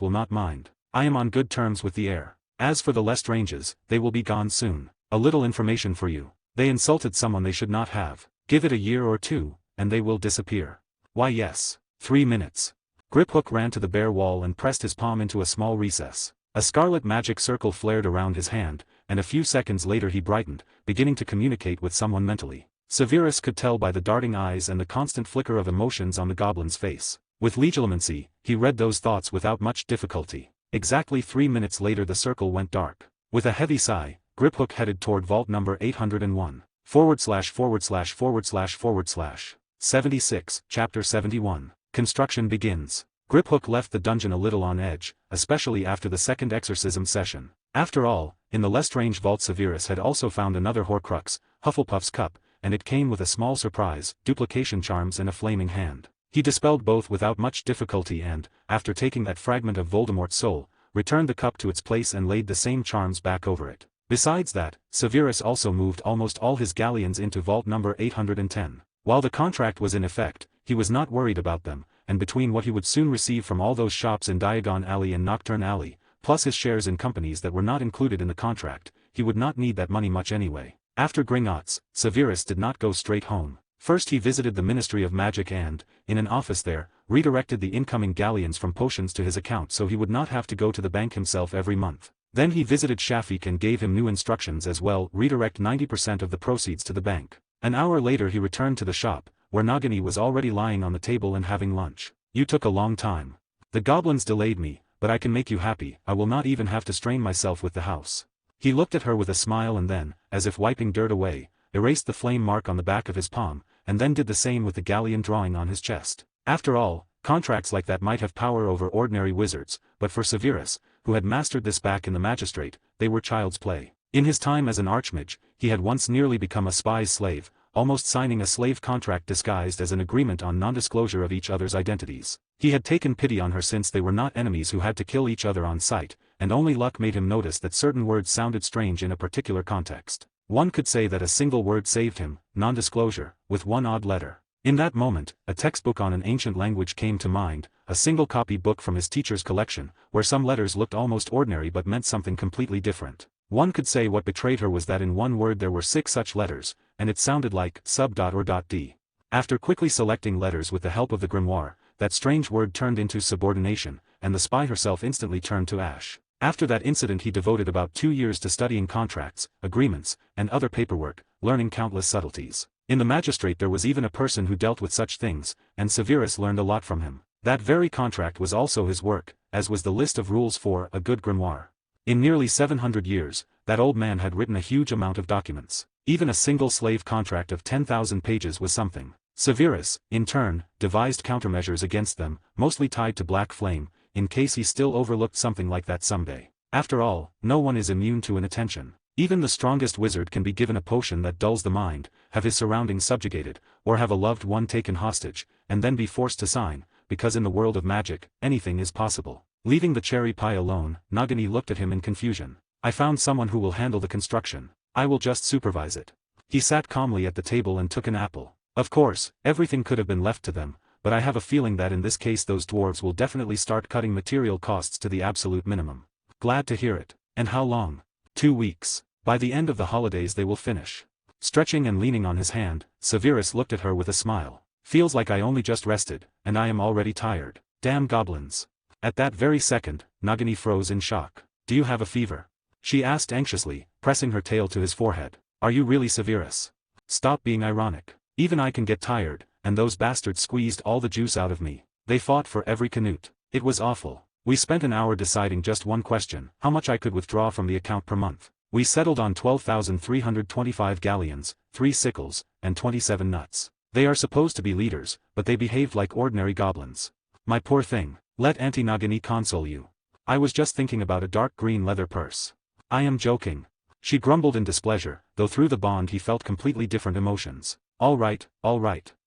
will not mind. I am on good terms with the heir. As for the Lestranges, they will be gone soon. A little information for you. They insulted someone they should not have. Give it a year or 2, and they will disappear. Why yes. 3 minutes. Griphook ran to the bare wall and pressed his palm into a small recess. A scarlet magic circle flared around his hand, and a few seconds later he brightened, beginning to communicate with someone mentally. Severus could tell by the darting eyes and the constant flicker of emotions on the goblin's face. With legilimency, he read those thoughts without much difficulty. Exactly 3 minutes later the circle went dark. With a heavy sigh, Griphook headed toward vault number 801. // 76, Chapter 71. Construction begins. Griphook left the dungeon a little on edge, especially after the second exorcism session. After all, in the Lestrange vault Severus had also found another Horcrux, Hufflepuff's cup, and it came with a small surprise, duplication charms and a flaming hand. He dispelled both without much difficulty and, after taking that fragment of Voldemort's soul, returned the cup to its place and laid the same charms back over it. Besides that, Severus also moved almost all his galleons into vault number 810. While the contract was in effect, he was not worried about them, and between what he would soon receive from all those shops in Diagon Alley and Nocturne Alley, plus his shares in companies that were not included in the contract, he would not need that money much anyway. After Gringotts, Severus did not go straight home. First he visited the Ministry of Magic and, in an office there, redirected the incoming galleons from potions to his account so he would not have to go to the bank himself every month. Then he visited Shafik and gave him new instructions as well, redirect 90% of the proceeds to the bank. An hour later he returned to the shop, where Nagini was already lying on the table and having lunch. "You took a long time. The goblins delayed me, but I can make you happy. I will not even have to strain myself with the house." He looked at her with a smile and then, as if wiping dirt away, erased the flame mark on the back of his palm, and then did the same with the galleon drawing on his chest. After all, contracts like that might have power over ordinary wizards, but for Severus, who had mastered this back in the magistrate, they were child's play. In his time as an Archmage, he had once nearly become a spy's slave, almost signing a slave contract disguised as an agreement on non-disclosure of each other's identities. He had taken pity on her since they were not enemies who had to kill each other on sight, and only luck made him notice that certain words sounded strange in a particular context. One could say that a single word saved him, non-disclosure, with one odd letter. In that moment, a textbook on an ancient language came to mind, a single copy book from his teacher's collection, where some letters looked almost ordinary but meant something completely different. One could say what betrayed her was that in one word there were 6 such letters, and it sounded like sub. Or .d. After quickly selecting letters with the help of the grimoire, that strange word turned into subordination, and the spy herself instantly turned to ash. After that incident he devoted about 2 years to studying contracts, agreements, and other paperwork, learning countless subtleties. In the magistrate there was even a person who dealt with such things, and Severus learned a lot from him. That very contract was also his work, as was the list of rules for a good grimoire. In nearly 700 years, that old man had written a huge amount of documents. Even a single slave contract of 10,000 pages was something. Severus, in turn, devised countermeasures against them, mostly tied to black flame, in case he still overlooked something like that someday. After all, no one is immune to inattention. Even the strongest wizard can be given a potion that dulls the mind, have his surroundings subjugated, or have a loved one taken hostage, and then be forced to sign, because in the world of magic, anything is possible. Leaving the cherry pie alone, Nagini looked at him in confusion. "I found someone who will handle the construction. I will just supervise it." He sat calmly at the table and took an apple. "Of course, everything could have been left to them, but I have a feeling that in this case those dwarves will definitely start cutting material costs to the absolute minimum." "Glad to hear it. And how long?" 2 weeks. By the end of the holidays they will finish." Stretching and leaning on his hand, Severus looked at her with a smile. "Feels like I only just rested, and I am already tired. Damn goblins." At that very second, Nagini froze in shock. "Do you have a fever?" she asked anxiously, pressing her tail to his forehead. "Are you really Severus? Stop being ironic. Even I can get tired, and those bastards squeezed all the juice out of me. They fought for every canute. It was awful. We spent an hour deciding just one question, how much I could withdraw from the account per month. We settled on 12,325 galleons, 3 sickles, and 27 nuts. They are supposed to be leaders, but they behaved like ordinary goblins. My poor thing. Let Auntie Nagini console you. I was just thinking about a dark green leather purse." "I am joking." She grumbled in displeasure, though through the bond he felt completely different emotions. All right.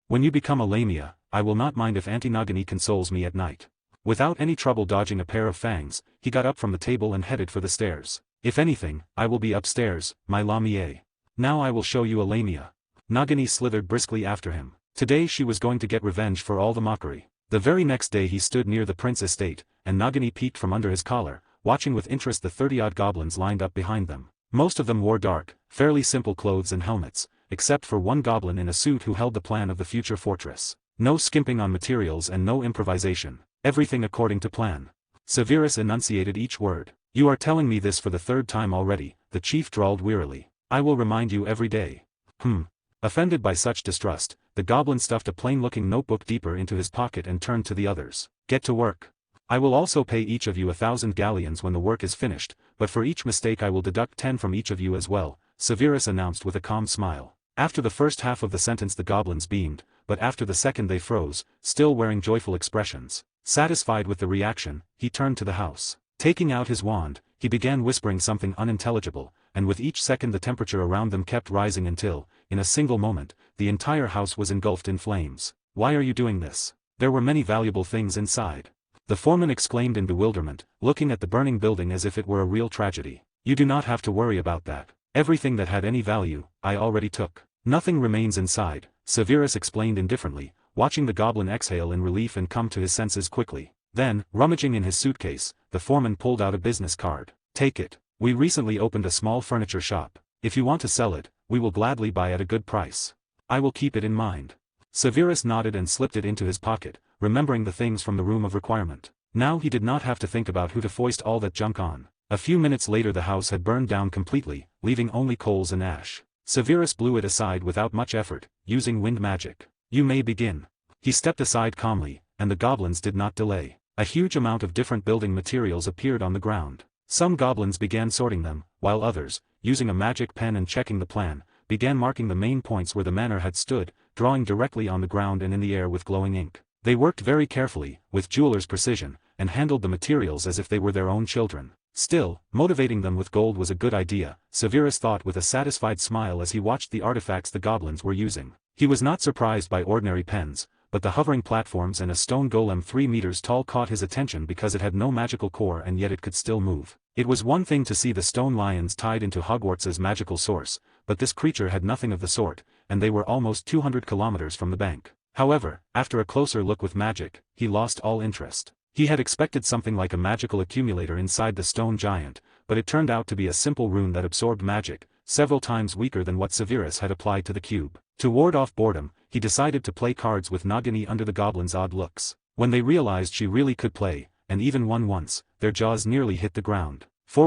When you become a Lamia, I will not mind if Auntie Nagini consoles me at night." Without any trouble dodging a pair of fangs, he got up from the table and headed for the stairs. "If anything, I will be upstairs, my Lamia. Now I will show you a Lamia." Nagini slithered briskly after him. Today she was going to get revenge for all the mockery. The very next day he stood near the prince estate, and Nagini peeked from under his collar, watching with interest the 30-odd goblins lined up behind them. Most of them wore dark, fairly simple clothes and helmets, except for one goblin in a suit who held the plan of the future fortress. No skimping on materials and no improvisation. Everything according to plan. Severus enunciated each word. You are telling me this for the third time already, the chief drawled wearily. I will remind you every day. Offended by such distrust, the goblin stuffed a plain-looking notebook deeper into his pocket and turned to the others. Get to work. I will also pay each of you 1,000 galleons when the work is finished, but for each mistake I will deduct 10 from each of you as well, Severus announced with a calm smile. After the first half of the sentence the goblins beamed, but after the second they froze, still wearing joyful expressions. Satisfied with the reaction, he turned to the house. Taking out his wand, he began whispering something unintelligible, and with each second the temperature around them kept rising until, in a single moment, the entire house was engulfed in flames. Why are you doing this? There were many valuable things inside. The foreman exclaimed in bewilderment, looking at the burning building as if it were a real tragedy. You do not have to worry about that. Everything that had any value, I already took. Nothing remains inside, Severus explained indifferently, watching the goblin exhale in relief and come to his senses quickly. Then, rummaging in his suitcase, the foreman pulled out a business card. Take it. We recently opened a small furniture shop. If you want to sell it, we will gladly buy at a good price. I will keep it in mind. Severus nodded and slipped it into his pocket, remembering the things from the room of requirement. Now he did not have to think about who to foist all that junk on. A few minutes later the house had burned down completely, leaving only coals and ash. Severus blew it aside without much effort, using wind magic. You may begin. He stepped aside calmly, and the goblins did not delay. A huge amount of different building materials appeared on the ground. Some goblins began sorting them, while others, using a magic pen and checking the plan, began marking the main points where the manor had stood, drawing directly on the ground and in the air with glowing ink. They worked very carefully, with jeweler's precision, and handled the materials as if they were their own children. Still, motivating them with gold was a good idea, Severus thought with a satisfied smile as he watched the artifacts the goblins were using. He was not surprised by ordinary pens, but the hovering platforms and a stone golem 3 meters tall caught his attention because it had no magical core and yet it could still move. It was one thing to see the stone lions tied into Hogwarts's magical source, but this creature had nothing of the sort, and they were almost 200 kilometers from the bank. However, after a closer look with magic, he lost all interest. He had expected something like a magical accumulator inside the stone giant, but it turned out to be a simple rune that absorbed magic, several times weaker than what Severus had applied to the cube. To ward off boredom, he decided to play cards with Nagini under the goblin's odd looks. When they realized she really could play, and even won once, their jaws nearly hit the ground. //////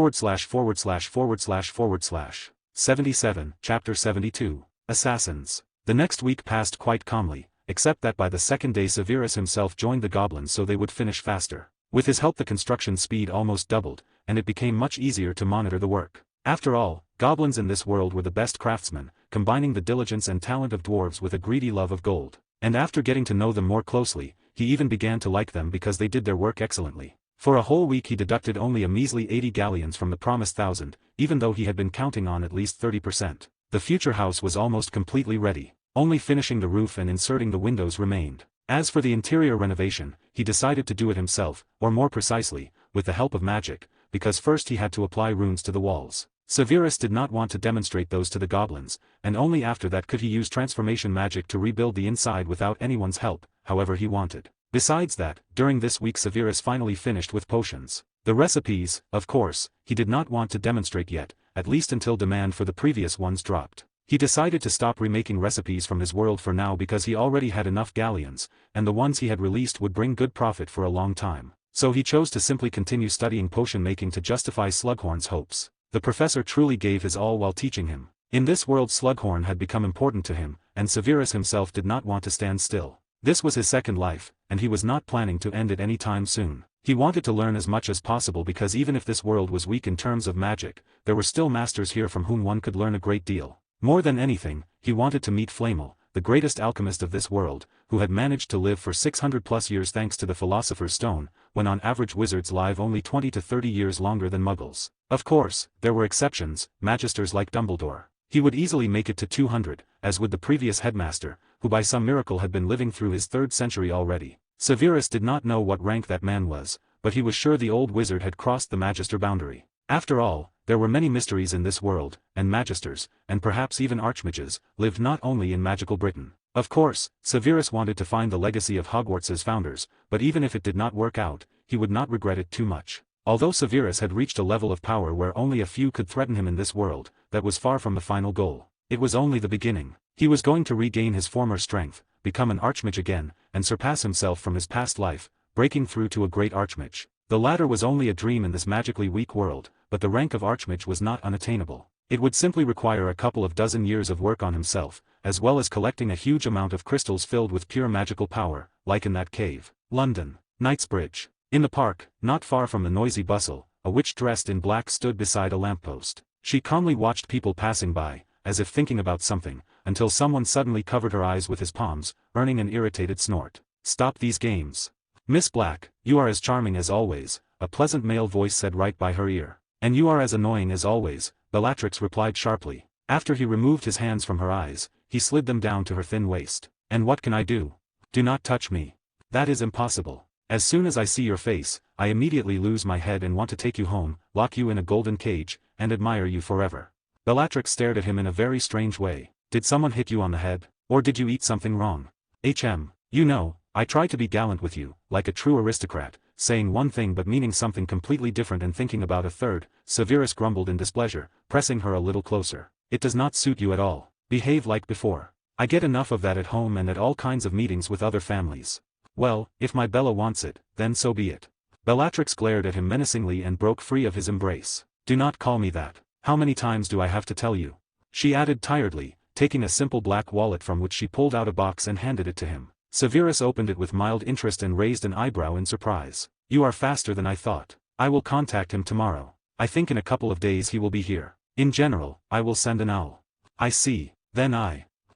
77, Chapter 72. Assassins. The next week passed quite calmly, except that by the second day Severus himself joined the goblins so they would finish faster. With his help the construction speed almost doubled, and it became much easier to monitor the work. After all, goblins in this world were the best craftsmen, combining the diligence and talent of dwarves with a greedy love of gold. And after getting to know them more closely, he even began to like them because they did their work excellently. For a whole week he deducted only a measly 80 galleons from the promised 1,000, even though he had been counting on at least 30%. The future house was almost completely ready. Only finishing the roof and inserting the windows remained. As for the interior renovation, he decided to do it himself, or more precisely, with the help of magic, because first he had to apply runes to the walls. Severus did not want to demonstrate those to the goblins, and only after that could he use transformation magic to rebuild the inside without anyone's help, however he wanted. Besides that, during this week Severus finally finished with potions. The recipes, of course, he did not want to demonstrate yet, at least until demand for the previous ones dropped. He decided to stop remaking recipes from his world for now because he already had enough galleons, and the ones he had released would bring good profit for a long time. So he chose to simply continue studying potion making to justify Slughorn's hopes. The professor truly gave his all while teaching him. In this world Slughorn had become important to him, and Severus himself did not want to stand still. This was his second life, and he was not planning to end it any time soon. He wanted to learn as much as possible because even if this world was weak in terms of magic, there were still masters here from whom one could learn a great deal. More than anything, he wanted to meet Flamel, the greatest alchemist of this world, who had managed to live for 600 plus years thanks to the Philosopher's Stone, when on average wizards live only 20 to 30 years longer than muggles. Of course, there were exceptions, magisters like Dumbledore. He would easily make it to 200, as would the previous headmaster, who by some miracle had been living through his 3rd century already. Severus did not know what rank that man was, but he was sure the old wizard had crossed the magister boundary. After all, there were many mysteries in this world, and magisters, and perhaps even archmages, lived not only in magical Britain. Of course, Severus wanted to find the legacy of Hogwarts's founders, but even if it did not work out, he would not regret it too much. Although Severus had reached a level of power where only a few could threaten him in this world, that was far from the final goal. It was only the beginning. He was going to regain his former strength, become an archmage again, and surpass himself from his past life, breaking through to a great archmage. The latter was only a dream in this magically weak world, but the rank of Archmage was not unattainable. It would simply require a couple of dozen years of work on himself, as well as collecting a huge amount of crystals filled with pure magical power, like in that cave. London. Knightsbridge. In the park, not far from the noisy bustle, a witch dressed in black stood beside a lamppost. She calmly watched people passing by, as if thinking about something, until someone suddenly covered her eyes with his palms, earning an irritated snort. "Stop these games. Miss Black, you are as charming as always," a pleasant male voice said right by her ear. "And you are as annoying as always," Bellatrix replied sharply. After he removed his hands from her eyes, he slid them down to her thin waist. "And what can I do?" "Do not touch me. That is impossible. As soon as I see your face, I immediately lose my head and want to take you home, lock you in a golden cage, and admire you forever." Bellatrix stared at him in a very strange way. "Did someone hit you on the head? Or did you eat something wrong? You know, I try to be gallant with you, like a true aristocrat, saying one thing but meaning something completely different and thinking about a third," Severus grumbled in displeasure, pressing her a little closer. "It does not suit you at all. Behave like before. I get enough of that at home and at all kinds of meetings with other families." "Well, if my Bella wants it, then so be it." Bellatrix glared at him menacingly and broke free of his embrace. "Do not call me that. How many times do I have to tell you?" she added tiredly, taking a simple black wallet from which she pulled out a box and handed it to him. Severus opened it with mild interest and raised an eyebrow in surprise. "You are faster than I thought. I will contact him tomorrow. I think in a couple of days he will be here. In general, I will send an owl." "I see. Then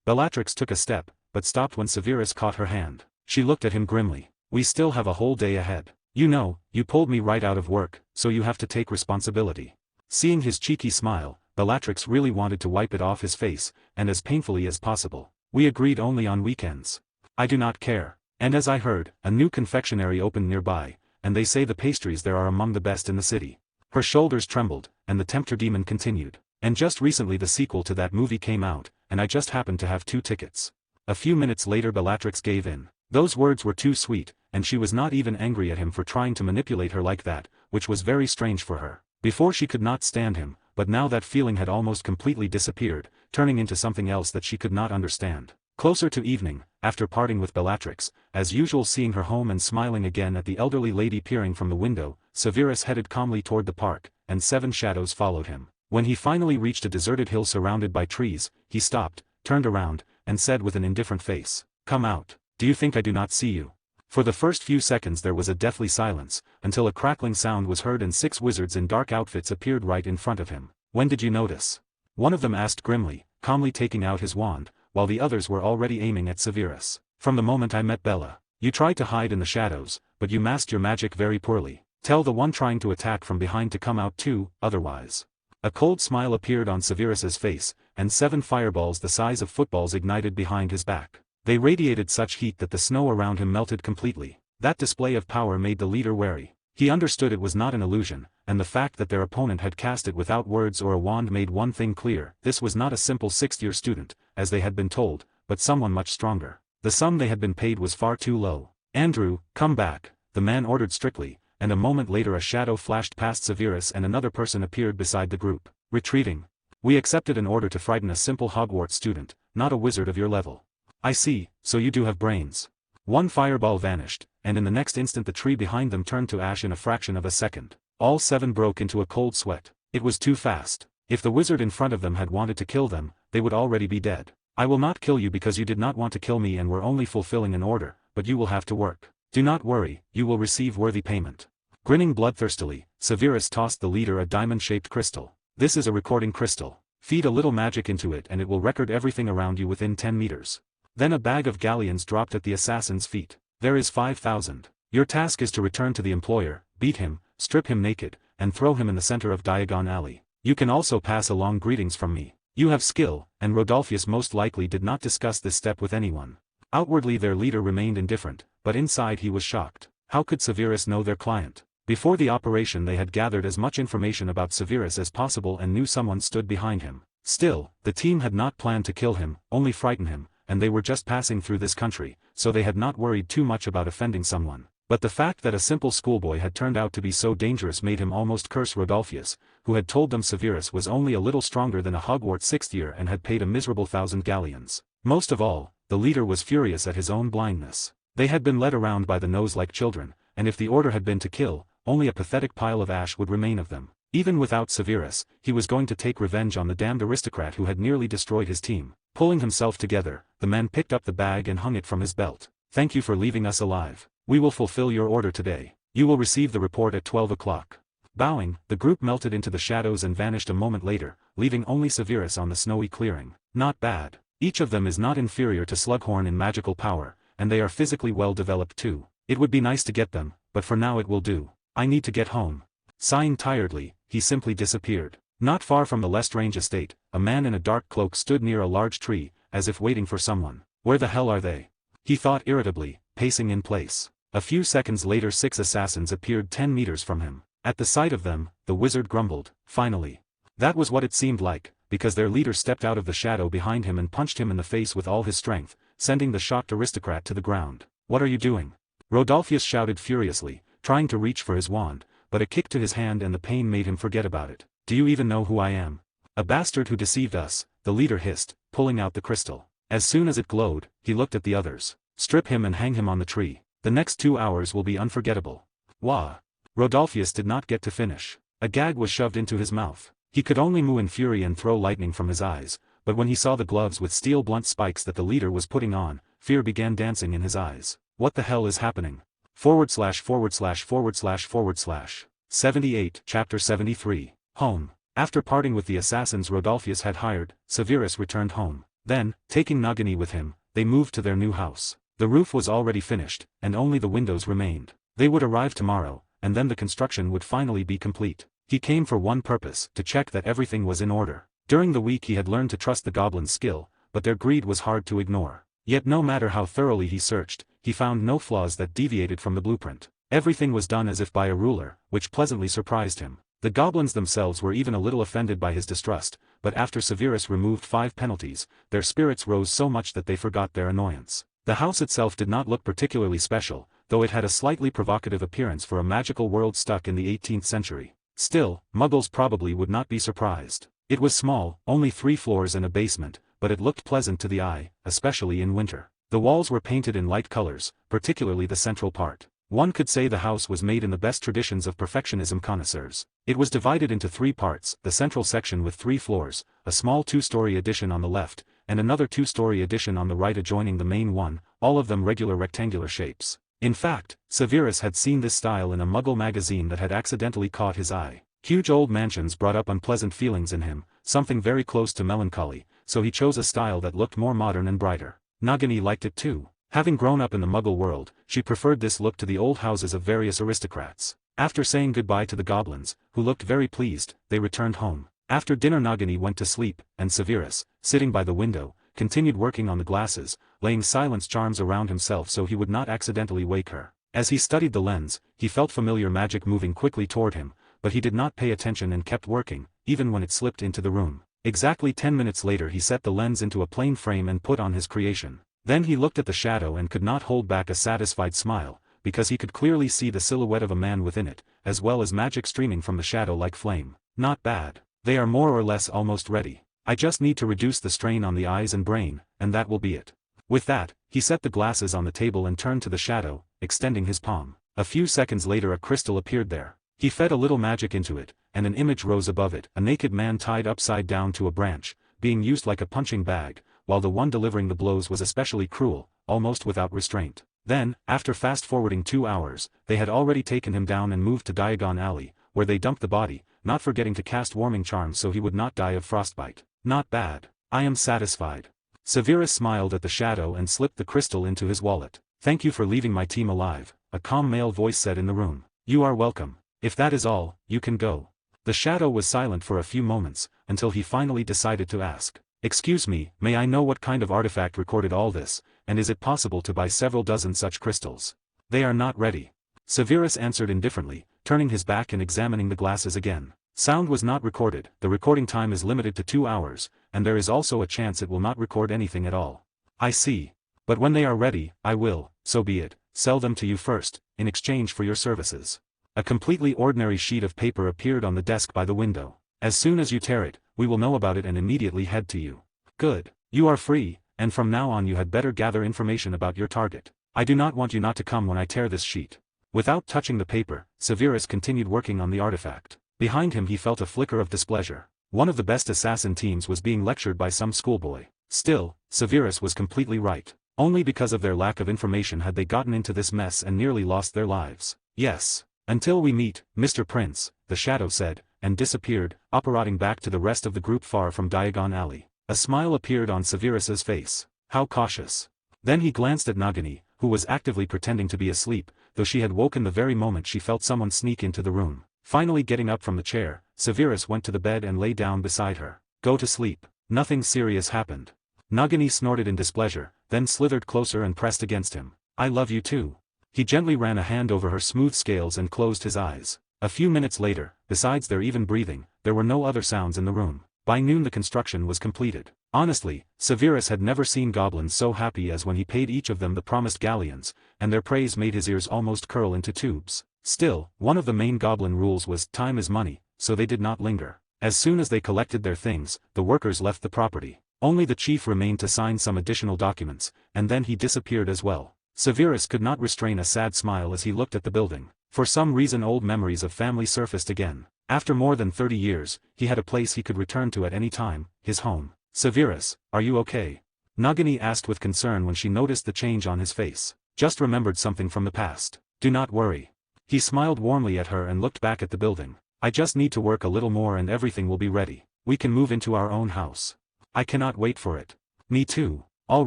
Bellatrix took a step, but stopped when Severus caught her hand. She looked at him grimly. "We still have a whole day ahead. You know, you pulled me right out of work, so you have to take responsibility." Seeing his cheeky smile, Bellatrix really wanted to wipe it off his face, and as painfully as possible. "We agreed only on weekends." "I do not care. And as I heard, a new confectionery opened nearby, and they say the pastries there are among the best in the city." Her shoulders trembled, and the tempter demon continued. "And just recently the sequel to that movie came out, and I just happened to have 2 tickets. A few minutes later Bellatrix gave in. Those words were too sweet, and she was not even angry at him for trying to manipulate her like that, which was very strange for her. Before she could not stand him, but now that feeling had almost completely disappeared, turning into something else that she could not understand. Closer to evening, after parting with Bellatrix, as usual seeing her home and smiling again at the elderly lady peering from the window, Severus headed calmly toward the park, and 7 shadows followed him. When he finally reached a deserted hill surrounded by trees, he stopped, turned around, and said with an indifferent face, "Come out. Do you think I do not see you?" For the first few seconds there was a deathly silence, until a crackling sound was heard and 6 wizards in dark outfits appeared right in front of him. "When did you notice?" one of them asked grimly, calmly taking out his wand, while the others were already aiming at Severus. "From the moment I met Bella. You tried to hide in the shadows, but you masked your magic very poorly. Tell the one trying to attack from behind to come out too, otherwise." A cold smile appeared on Severus's face, and 7 fireballs the size of footballs ignited behind his back. They radiated such heat that the snow around him melted completely. That display of power made the leader wary. He understood it was not an illusion, and the fact that their opponent had cast it without words or a wand made one thing clear: this was not a simple 6th-year student, as they had been told, but someone much stronger. The sum they had been paid was far too low. "Andrew, come back," the man ordered strictly, and a moment later a shadow flashed past Severus and another person appeared beside the group. "Retreating. We accepted an order to frighten a simple Hogwarts student, not a wizard of your level." "I see, so you do have brains." 1 fireball vanished, and in the next instant the tree behind them turned to ash in a fraction of a second. All 7 broke into a cold sweat. It was too fast. If the wizard in front of them had wanted to kill them, they would already be dead. "I will not kill you because you did not want to kill me and were only fulfilling an order, but you will have to work. Do not worry, you will receive worthy payment." Grinning bloodthirstily, Severus tossed the leader a diamond-shaped crystal. "This is a recording crystal. Feed a little magic into it and it will record everything around you within 10 meters. Then a bag of galleons dropped at the assassin's feet. "There is 5,000. Your task is to return to the employer, beat him, strip him naked, and throw him in the center of Diagon Alley. You can also pass along greetings from me. You have skill," and Rodolphus most likely did not discuss this step with anyone. Outwardly their leader remained indifferent, but inside he was shocked. How could Severus know their client? Before the operation they had gathered as much information about Severus as possible and knew someone stood behind him. Still, the team had not planned to kill him, only frighten him, and they were just passing through this country, so they had not worried too much about offending someone. But the fact that a simple schoolboy had turned out to be so dangerous made him almost curse Rodolphus, who had told them Severus was only a little stronger than a Hogwarts 6th year and had paid a miserable 1,000 galleons. Most of all, the leader was furious at his own blindness. They had been led around by the nose like children, and if the order had been to kill, only a pathetic pile of ash would remain of them. Even without Severus, he was going to take revenge on the damned aristocrat who had nearly destroyed his team. Pulling himself together, the man picked up the bag and hung it from his belt. "Thank you for leaving us alive. We will fulfill your order today. You will receive the report at 12 o'clock. Bowing, the group melted into the shadows and vanished a moment later, leaving only Severus on the snowy clearing. Not bad. Each of them is not inferior to Slughorn in magical power, and they are physically well developed too. It would be nice to get them, but for now it will do. I need to get home." Sighing tiredly, he simply disappeared. Not far from the Lestrange estate, a man in a dark cloak stood near a large tree, as if waiting for someone. "Where the hell are they?" he thought irritably, pacing in place. A few seconds later 6 assassins appeared 10 meters from him. At the sight of them, the wizard grumbled, "Finally." That was what it seemed like, because their leader stepped out of the shadow behind him and punched him in the face with all his strength, sending the shocked aristocrat to the ground. "What are you doing?" Rodolphus shouted furiously, trying to reach for his wand, but a kick to his hand and the pain made him forget about it. "Do you even know who I am?" "A bastard who deceived us," the leader hissed, pulling out the crystal. As soon as it glowed, he looked at the others. "Strip him and hang him on the tree. The next 2 hours will be unforgettable." "Wah!" Rodolphus did not get to finish. A gag was shoved into his mouth. He could only moo in fury and throw lightning from his eyes, but when he saw the gloves with steel blunt spikes that the leader was putting on, fear began dancing in his eyes. "What the hell is happening?" /////// 78 Chapter 73 Home. After parting with the assassins Rodolphus had hired, Severus returned home. Then, taking Nagini with him, they moved to their new house. The roof was already finished, and only the windows remained. They would arrive tomorrow, and then the construction would finally be complete. He came for one purpose, to check that everything was in order. During the week he had learned to trust the goblins' skill, but their greed was hard to ignore. Yet no matter how thoroughly he searched, he found no flaws that deviated from the blueprint. Everything was done as if by a ruler, which pleasantly surprised him. The goblins themselves were even a little offended by his distrust, but after Severus removed 5 penalties, their spirits rose so much that they forgot their annoyance. The house itself did not look particularly special, though it had a slightly provocative appearance for a magical world stuck in the 18th century. Still, muggles probably would not be surprised. It was small, only 3 floors and a basement, but it looked pleasant to the eye, especially in winter. The walls were painted in light colors, particularly the central part. One could say the house was made in the best traditions of perfectionism connoisseurs. It was divided into 3 parts, the central section with 3 floors, a small 2-story addition on the left, and another 2-story addition on the right adjoining the main one, all of them regular rectangular shapes. In fact, Severus had seen this style in a Muggle magazine that had accidentally caught his eye. Huge old mansions brought up unpleasant feelings in him, something very close to melancholy, so he chose a style that looked more modern and brighter. Nagini liked it too. Having grown up in the Muggle world, she preferred this look to the old houses of various aristocrats. After saying goodbye to the goblins, who looked very pleased, they returned home. After dinner Nagini went to sleep, and Severus, sitting by the window, continued working on the glasses, laying silence charms around himself so he would not accidentally wake her. As he studied the lens, he felt familiar magic moving quickly toward him, but he did not pay attention and kept working, even when it slipped into the room. Exactly 10 minutes later he set the lens into a plain frame and put on his creation. Then he looked at the shadow and could not hold back a satisfied smile, because he could clearly see the silhouette of a man within it, as well as magic streaming from the shadow like flame. Not bad. They are more or less almost ready. I just need to reduce the strain on the eyes and brain, and that will be it. With that, he set the glasses on the table and turned to the shadow, extending his palm. A few seconds later a crystal appeared there. He fed a little magic into it, and an image rose above it, a naked man tied upside down to a branch, being used like a punching bag, while the one delivering the blows was especially cruel, almost without restraint. Then, after fast-forwarding 2 hours, they had already taken him down and moved to Diagon Alley, where they dumped the body, not forgetting to cast warming charms so he would not die of frostbite. Not bad. I am satisfied. Severus smiled at the shadow and slipped the crystal into his wallet. "Thank you for leaving my team alive," a calm male voice said in the room. "You are welcome. If that is all, you can go." The shadow was silent for a few moments, until he finally decided to ask. "Excuse me, may I know what kind of artifact recorded all this, and is it possible to buy several dozen such crystals?" "They are not ready." Severus answered indifferently, turning his back and examining the glasses again. "Sound was not recorded, the recording time is limited to 2 hours, and there is also a chance it will not record anything at all." "I see. But when they are ready, I will, so be it, sell them to you first, in exchange for your services." A completely ordinary sheet of paper appeared on the desk by the window. "As soon as you tear it, we will know about it and immediately head to you." "Good. You are free, and from now on you had better gather information about your target. I do not want you not to come when I tear this sheet." Without touching the paper, Severus continued working on the artifact. Behind him he felt a flicker of displeasure. One of the best assassin teams was being lectured by some schoolboy. Still, Severus was completely right. Only because of their lack of information had they gotten into this mess and nearly lost their lives. Yes. Until we meet, Mr. Prince, the shadow said, and disappeared, apparating back to the rest of the group far from Diagon Alley. A smile appeared on Severus's face. How cautious. Then he glanced at Nagini, who was actively pretending to be asleep, though she had woken the very moment she felt someone sneak into the room. Finally getting up from the chair, Severus went to the bed and lay down beside her. Go to sleep. Nothing serious happened. Nagini snorted in displeasure, then slithered closer and pressed against him. I love you too. He gently ran a hand over her smooth scales and closed his eyes. A few minutes later, besides their even breathing, there were no other sounds in the room. By noon the construction was completed. Honestly, Severus had never seen goblins so happy as when he paid each of them the promised galleons, and their praise made his ears almost curl into tubes. Still, one of the main goblin rules was time is money, so they did not linger. As soon as they collected their things, the workers left the property. Only the chief remained to sign some additional documents, and then he disappeared as well. Severus could not restrain a sad smile as he looked at the building. For some reason old memories of family surfaced again. After more than 30 years, he had a place he could return to at any time, his home. Severus, are you okay? Nagini asked with concern when she noticed the change on his face. Just remembered something from the past. Do not worry. He smiled warmly at her and looked back at the building. I just need to work a little more and everything will be ready. We can move into our own house. I cannot wait for it. Me too. All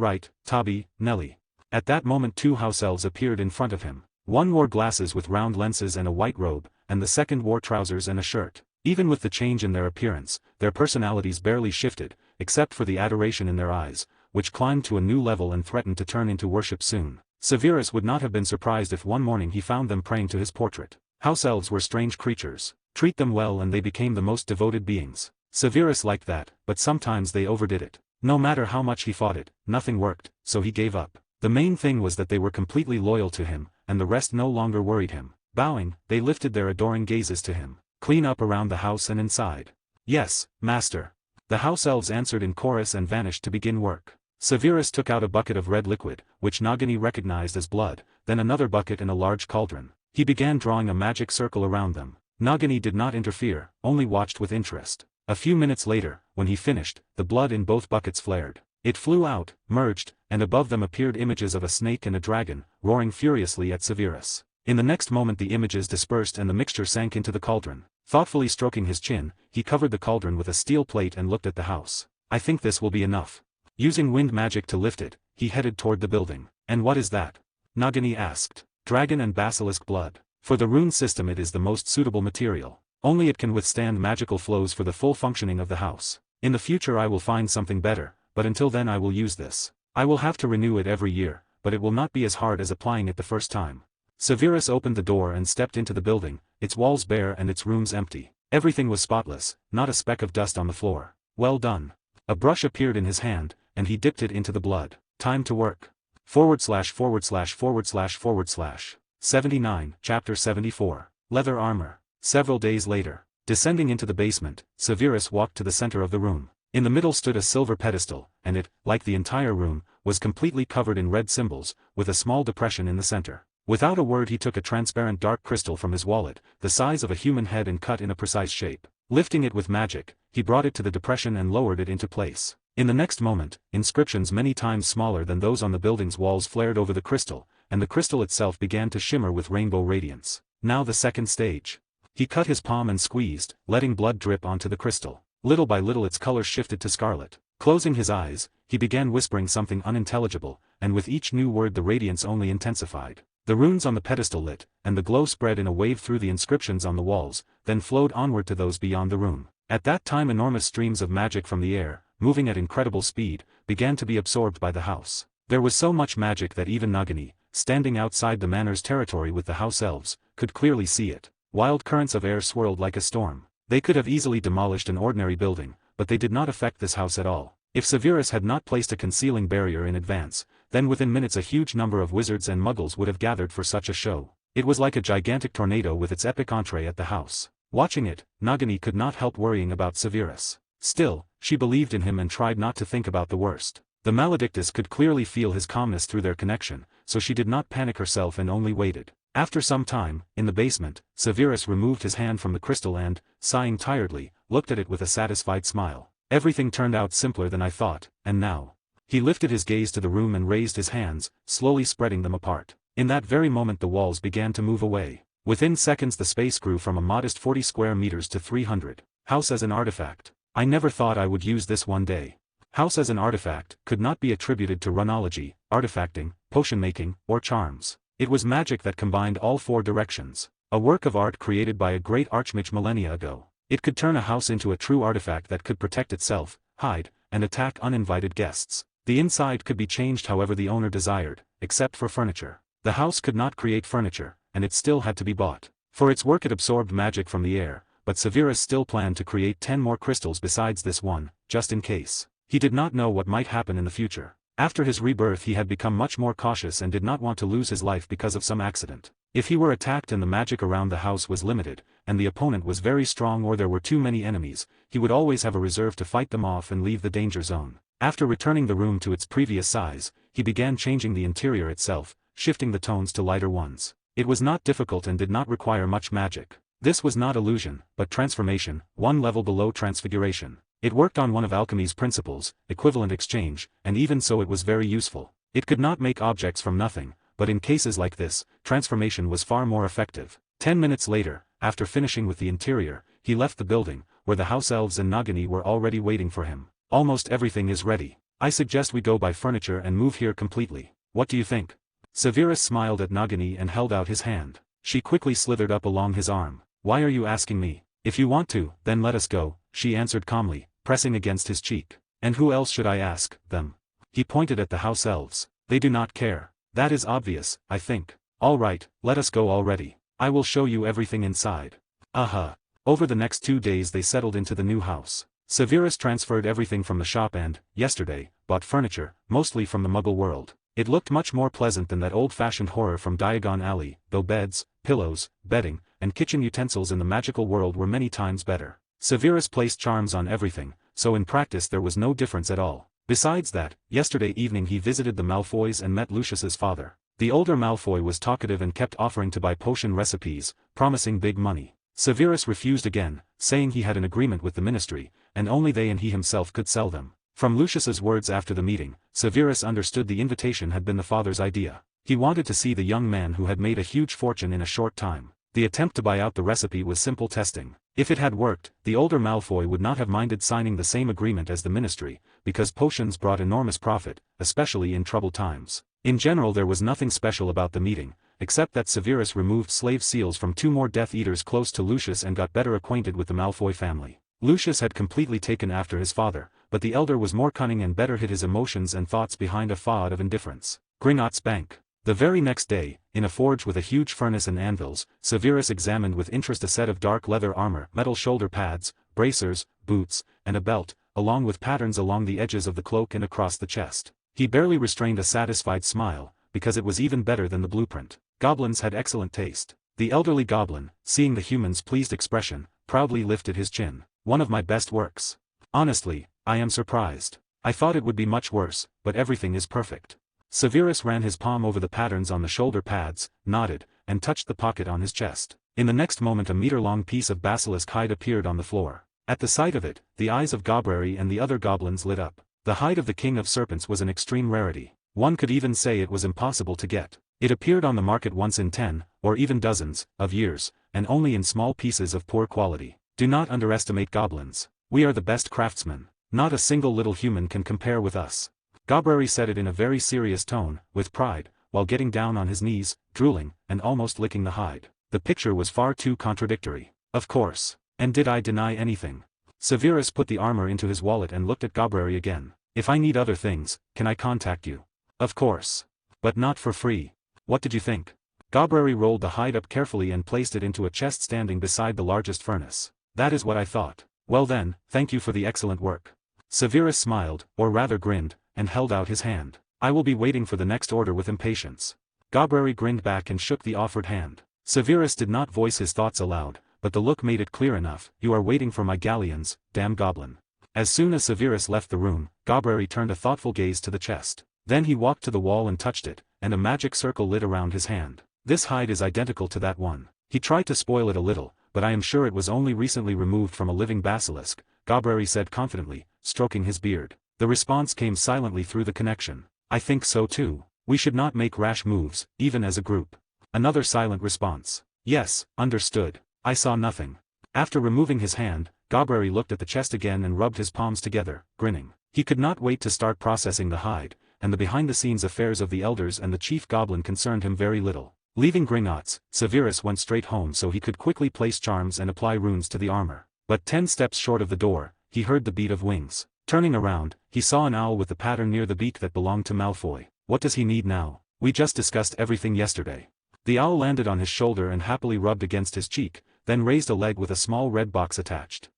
right, Tabi, Nelly. At that moment 2 house elves appeared in front of him. One wore glasses with round lenses and a white robe, and the second wore trousers and a shirt. Even with the change in their appearance, their personalities barely shifted, except for the adoration in their eyes, which climbed to a new level and threatened to turn into worship soon. Severus would not have been surprised if one morning he found them praying to his portrait. House elves were strange creatures. Treat them well and they became the most devoted beings. Severus liked that, but sometimes they overdid it. No matter how much he fought it, nothing worked, so he gave up. The main thing was that they were completely loyal to him, and the rest no longer worried him. Bowing, they lifted their adoring gazes to him. Clean up around the house and inside. Yes, master. The house elves answered in chorus and vanished to begin work. Severus took out a bucket of red liquid, which Nagini recognized as blood, then another bucket and a large cauldron. He began drawing a magic circle around them. Nagini did not interfere, only watched with interest. A few minutes later, when he finished, the blood in both buckets flared. It flew out, merged, and above them appeared images of a snake and a dragon, roaring furiously at Severus. In the next moment the images dispersed and the mixture sank into the cauldron. Thoughtfully stroking his chin, he covered the cauldron with a steel plate and looked at the house. I think this will be enough. Using wind magic to lift it, he headed toward the building. And what is that? Nagini asked. Dragon and basilisk blood. For the rune system it is the most suitable material. Only it can withstand magical flows for the full functioning of the house. In the future I will find something better, but until then I will use this. I will have to renew it every year, but it will not be as hard as applying it the first time. Severus opened the door and stepped into the building, its walls bare and its rooms empty. Everything was spotless, not a speck of dust on the floor. Well done. A brush appeared in his hand, and he dipped it into the blood. Time to work. //////. 79, Chapter 74. Leather Armor. Several days later. Descending into the basement, Severus walked to the center of the room. In the middle stood a silver pedestal, and it, like the entire room, was completely covered in red symbols, with a small depression in the center. Without a word he took a transparent dark crystal from his wallet, the size of a human head and cut in a precise shape. Lifting it with magic, he brought it to the depression and lowered it into place. In the next moment, inscriptions many times smaller than those on the building's walls flared over the crystal, and the crystal itself began to shimmer with rainbow radiance. Now the second stage. He cut his palm and squeezed, letting blood drip onto the crystal. Little by little its color shifted to scarlet. Closing his eyes, he began whispering something unintelligible, and with each new word the radiance only intensified. The runes on the pedestal lit, and the glow spread in a wave through the inscriptions on the walls, then flowed onward to those beyond the room. At that time enormous streams of magic from the air, moving at incredible speed, began to be absorbed by the house. There was so much magic that even Nagini, standing outside the manor's territory with the house elves, could clearly see it. Wild currents of air swirled like a storm. They could have easily demolished an ordinary building, but they did not affect this house at all. If Severus had not placed a concealing barrier in advance, then within minutes a huge number of wizards and muggles would have gathered for such a show. It was like a gigantic tornado with its epic entree at the house. Watching it, Nagini could not help worrying about Severus. Still, she believed in him and tried not to think about the worst. The Maledictus could clearly feel his calmness through their connection, so she did not panic herself and only waited. After some time, in the basement, Severus removed his hand from the crystal and, sighing tiredly, looked at it with a satisfied smile. Everything turned out simpler than I thought, and now. He lifted his gaze to the room and raised his hands, slowly spreading them apart. In that very moment the walls began to move away. Within seconds the space grew from a modest 40 square meters to 300. House as an artifact. I never thought I would use this one day. House as an artifact could not be attributed to runology, artifacting, potion making, or charms. It was magic that combined all four directions. A work of art created by a great Archmage millennia ago. It could turn a house into a true artifact that could protect itself, hide, and attack uninvited guests. The inside could be changed however the owner desired, except for furniture. The house could not create furniture, and it still had to be bought. For its work it absorbed magic from the air, but Severus still planned to create 10 more crystals besides this one, just in case. He did not know what might happen in the future. After his rebirth he had become much more cautious and did not want to lose his life because of some accident. If he were attacked and the magic around the house was limited, and the opponent was very strong or there were too many enemies, he would always have a reserve to fight them off and leave the danger zone. After returning the room to its previous size, he began changing the interior itself, shifting the tones to lighter ones. It was not difficult and did not require much magic. This was not illusion, but transformation, one level below transfiguration. It worked on one of alchemy's principles, equivalent exchange, and even so it was very useful. It could not make objects from nothing, but in cases like this, transformation was far more effective. 10 minutes later, after finishing with the interior, he left the building, where the house elves and Nagini were already waiting for him. Almost everything is ready. I suggest we go buy furniture and move here completely. What do you think? Severus smiled at Nagini and held out his hand. She quickly slithered up along his arm. Why are you asking me? If you want to, then let us go, she answered calmly, pressing against his cheek. And who else should I ask, them? He pointed at the house elves. They do not care. That is obvious, I think. All right, let us go already. I will show you everything inside. Over the next 2 days they settled into the new house. Severus transferred everything from the shop and, yesterday, bought furniture, mostly from the Muggle world. It looked much more pleasant than that old-fashioned horror from Diagon Alley, though beds, pillows, bedding, and kitchen utensils in the magical world were many times better. Severus placed charms on everything, so in practice there was no difference at all. Besides that, yesterday evening he visited the Malfoys and met Lucius's father. The older Malfoy was talkative and kept offering to buy potion recipes, promising big money. Severus refused again, saying he had an agreement with the ministry, and only they and he himself could sell them. From Lucius's words after the meeting, Severus understood the invitation had been the father's idea. He wanted to see the young man who had made a huge fortune in a short time. The attempt to buy out the recipe was simple testing. If it had worked, the older Malfoy would not have minded signing the same agreement as the ministry, because potions brought enormous profit, especially in troubled times. In general there was nothing special about the meeting, except that Severus removed slave seals from 2 more Death Eaters close to Lucius and got better acquainted with the Malfoy family. Lucius had completely taken after his father, but the elder was more cunning and better hid his emotions and thoughts behind a facade of indifference. Gringotts Bank. The very next day, in a forge with a huge furnace and anvils, Severus examined with interest a set of dark leather armor, metal shoulder pads, bracers, boots, and a belt, along with patterns along the edges of the cloak and across the chest. He barely restrained a satisfied smile, because it was even better than the blueprint. Goblins had excellent taste. The elderly goblin, seeing the human's pleased expression, proudly lifted his chin. One of my best works. Honestly, I am surprised. I thought it would be much worse, but everything is perfect. Severus ran his palm over the patterns on the shoulder pads, nodded, and touched the pocket on his chest. In the next moment a meter-long piece of basilisk hide appeared on the floor. At the sight of it, the eyes of Gobrary and the other goblins lit up. The hide of the King of Serpents was an extreme rarity. One could even say it was impossible to get. It appeared on the market once in 10, or even dozens, of years, and only in small pieces of poor quality. Do not underestimate goblins. We are the best craftsmen. Not a single little human can compare with us. Gobrary said it in a very serious tone, with pride, while getting down on his knees, drooling, and almost licking the hide. The picture was far too contradictory. Of course. And did I deny anything? Severus put the armor into his wallet and looked at Gobrary again. If I need other things, can I contact you? Of course. But not for free. What did you think? Gobrary rolled the hide up carefully and placed it into a chest standing beside the largest furnace. That is what I thought. Well then, thank you for the excellent work. Severus smiled, or rather grinned, and held out his hand. I will be waiting for the next order with impatience. Gobrary grinned back and shook the offered hand. Severus did not voice his thoughts aloud, but the look made it clear enough. You are waiting for my galleons, damn goblin. As soon as Severus left the room, Gobrary turned a thoughtful gaze to the chest. Then he walked to the wall and touched it, and a magic circle lit around his hand. This hide is identical to that one. He tried to spoil it a little, but I am sure it was only recently removed from a living basilisk, Gobberry said confidently, stroking his beard. The response came silently through the connection. I think so too. We should not make rash moves, even as a group. Another silent response. Yes, understood. I saw nothing. After removing his hand, Gobberry looked at the chest again and rubbed his palms together, grinning. He could not wait to start processing the hide, and the behind-the-scenes affairs of the elders and the chief goblin concerned him very little. Leaving Gringotts, Severus went straight home so he could quickly place charms and apply runes to the armor. But 10 steps short of the door, he heard the beat of wings. Turning around, he saw an owl with the pattern near the beak that belonged to Malfoy. What does he need now? We just discussed everything yesterday. The owl landed on his shoulder and happily rubbed against his cheek, then raised a leg with a small red box attached.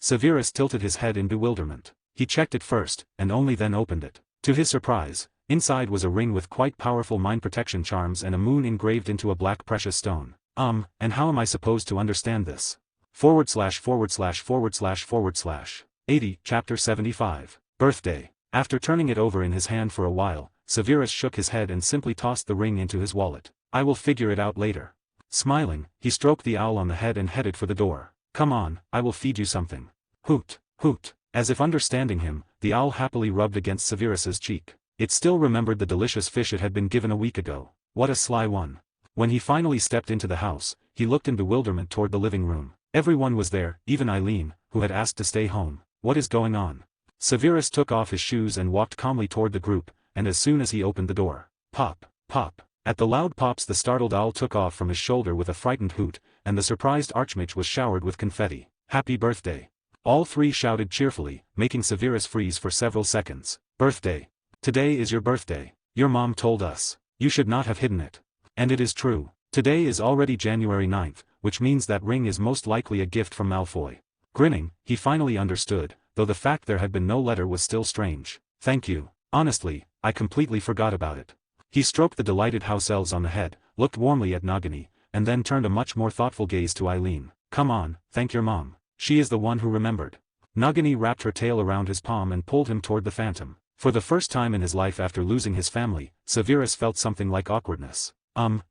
Severus tilted his head in bewilderment. He checked it first, and only then opened it. To his surprise, inside was a ring with quite powerful mind protection charms and a moon engraved into a black precious stone. And how am I supposed to understand this? / 80, Chapter 75. Birthday. After turning it over in his hand for a while, Severus shook his head and simply tossed the ring into his wallet. I will figure it out later. Smiling, he stroked the owl on the head and headed for the door. Come on, I will feed you something. Hoot, hoot. As if understanding him, the owl happily rubbed against Severus's cheek. It still remembered the delicious fish it had been given a week ago. What a sly one. When he finally stepped into the house, he looked in bewilderment toward the living room. Everyone was there, even Eileen, who had asked to stay home. What is going on? Severus took off his shoes and walked calmly toward the group, and as soon as he opened the door, pop, pop. At the loud pops the startled owl took off from his shoulder with a frightened hoot, and the surprised Archmage was showered with confetti. Happy birthday. All three shouted cheerfully, making Severus freeze for several seconds. Birthday. Today is your birthday. Your mom told us. You should not have hidden it. And it is true. Today is already January 9th, which means that ring is most likely a gift from Malfoy. Grinning, he finally understood, though the fact there had been no letter was still strange. Thank you. Honestly, I completely forgot about it. He stroked the delighted house elves on the head, looked warmly at Nagini, and then turned a much more thoughtful gaze to Eileen. Come on, thank your mom. She is the one who remembered. Nagini wrapped her tail around his palm and pulled him toward the phantom. For the first time in his life after losing his family, Severus felt something like awkwardness.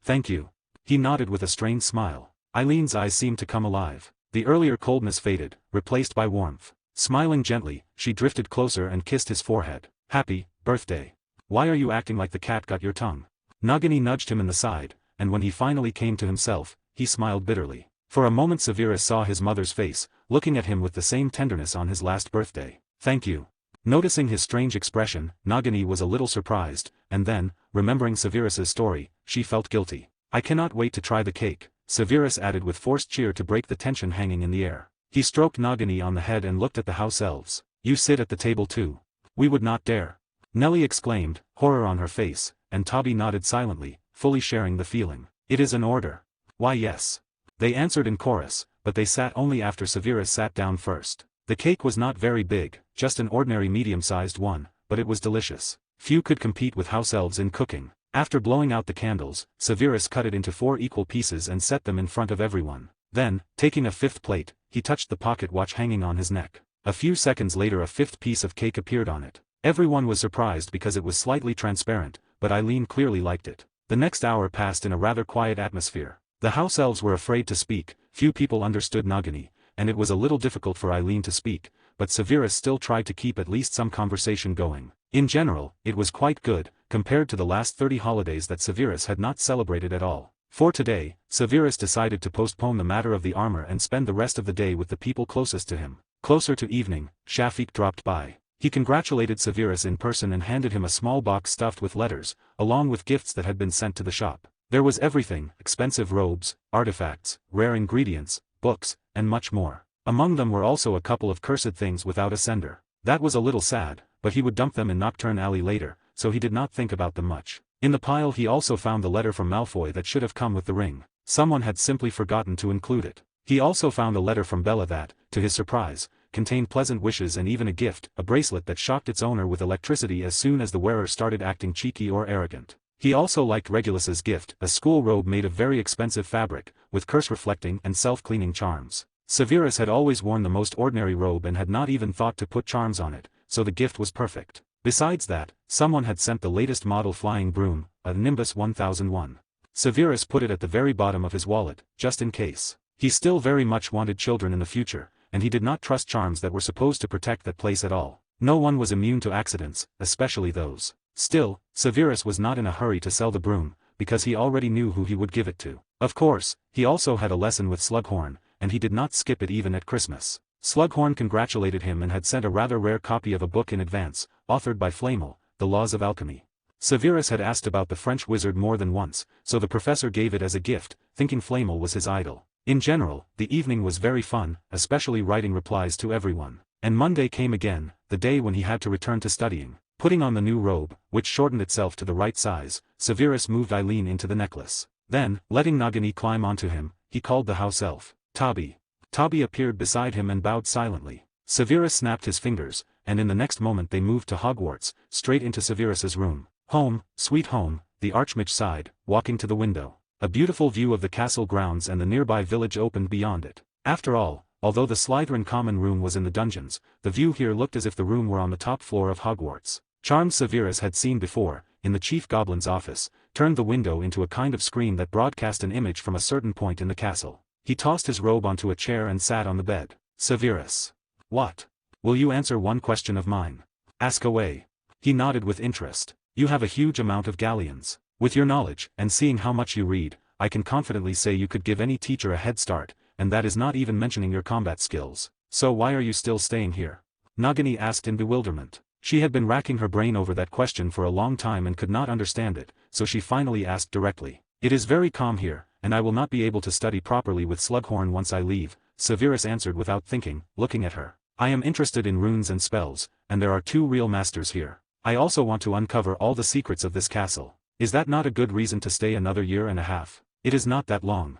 Thank you. He nodded with a strained smile. Eileen's eyes seemed to come alive. The earlier coldness faded, replaced by warmth. Smiling gently, she drifted closer and kissed his forehead. Happy birthday. Why are you acting like the cat got your tongue? Nagini nudged him in the side, and when he finally came to himself, he smiled bitterly. For a moment Severus saw his mother's face, looking at him with the same tenderness on his last birthday. Thank you. Noticing his strange expression, Nagini was a little surprised, and then, remembering Severus's story, she felt guilty. I cannot wait to try the cake, Severus added with forced cheer to break the tension hanging in the air. He stroked Nagini on the head and looked at the house elves. You sit at the table too. We would not dare. Nellie exclaimed, horror on her face, and Toby nodded silently, fully sharing the feeling. It is an order. Why yes. They answered in chorus, but they sat only after Severus sat down first. The cake was not very big, just an ordinary medium-sized one, but it was delicious. Few could compete with house elves in cooking. After blowing out the candles, Severus cut it into 4 equal pieces and set them in front of everyone. Then, taking a 5th plate, he touched the pocket watch hanging on his neck. A few seconds later a 5th piece of cake appeared on it. Everyone was surprised because it was slightly transparent, but Eileen clearly liked it. The next hour passed in a rather quiet atmosphere. The house elves were afraid to speak, few people understood Nagini, and it was a little difficult for Eileen to speak, but Severus still tried to keep at least some conversation going. In general, it was quite good, compared to the last 30 holidays that Severus had not celebrated at all. For today, Severus decided to postpone the matter of the armor and spend the rest of the day with the people closest to him. Closer to evening, Shafiq dropped by. He congratulated Severus in person and handed him a small box stuffed with letters, along with gifts that had been sent to the shop. There was everything, expensive robes, artifacts, rare ingredients, books, and much more. Among them were also a couple of cursed things without a sender. That was a little sad, but he would dump them in Nocturne Alley later, so he did not think about them much. In the pile he also found the letter from Malfoy that should have come with the ring. Someone had simply forgotten to include it. He also found a letter from Bella that, to his surprise, contained pleasant wishes and even a gift, a bracelet that shocked its owner with electricity as soon as the wearer started acting cheeky or arrogant. He also liked Regulus's gift, a school robe made of very expensive fabric, with curse-reflecting and self-cleaning charms. Severus had always worn the most ordinary robe and had not even thought to put charms on it, so the gift was perfect. Besides that, someone had sent the latest model flying broom, a Nimbus 1001. Severus put it at the very bottom of his wallet, just in case. He still very much wanted children in the future, and he did not trust charms that were supposed to protect that place at all. No one was immune to accidents, especially those. Still, Severus was not in a hurry to sell the broom, because he already knew who he would give it to. Of course, he also had a lesson with Slughorn, and he did not skip it even at Christmas. Slughorn congratulated him and had sent a rather rare copy of a book in advance, authored by Flamel, The Laws of Alchemy. Severus had asked about the French wizard more than once, so the professor gave it as a gift, thinking Flamel was his idol. In general, the evening was very fun, especially writing replies to everyone. And Monday came again, the day when he had to return to studying. Putting on the new robe, which shortened itself to the right size, Severus moved Eileen into the necklace. Then, letting Nagini climb onto him, he called the house elf, Tabi. Tabi appeared beside him and bowed silently. Severus snapped his fingers, and in the next moment they moved to Hogwarts, straight into Severus's room. Home, sweet home, the Archmage sighed, walking to the window. A beautiful view of the castle grounds and the nearby village opened beyond it. After all, although the Slytherin common room was in the dungeons, the view here looked as if the room were on the top floor of Hogwarts. Charms Severus had seen before, in the chief goblin's office, turned the window into a kind of screen that broadcast an image from a certain point in the castle. He tossed his robe onto a chair and sat on the bed. Severus. What? Will you answer one question of mine? Ask away. He nodded with interest. You have a huge amount of galleons. With your knowledge, and seeing how much you read, I can confidently say you could give any teacher a head start, and that is not even mentioning your combat skills. So why are you still staying here? Nagini asked in bewilderment. She had been racking her brain over that question for a long time and could not understand it, so she finally asked directly. It is very calm here, and I will not be able to study properly with Slughorn once I leave, Severus answered without thinking, looking at her. I am interested in runes and spells, and there are 2 real masters here. I also want to uncover all the secrets of this castle. Is that not a good reason to stay another year and a half? It is not that long.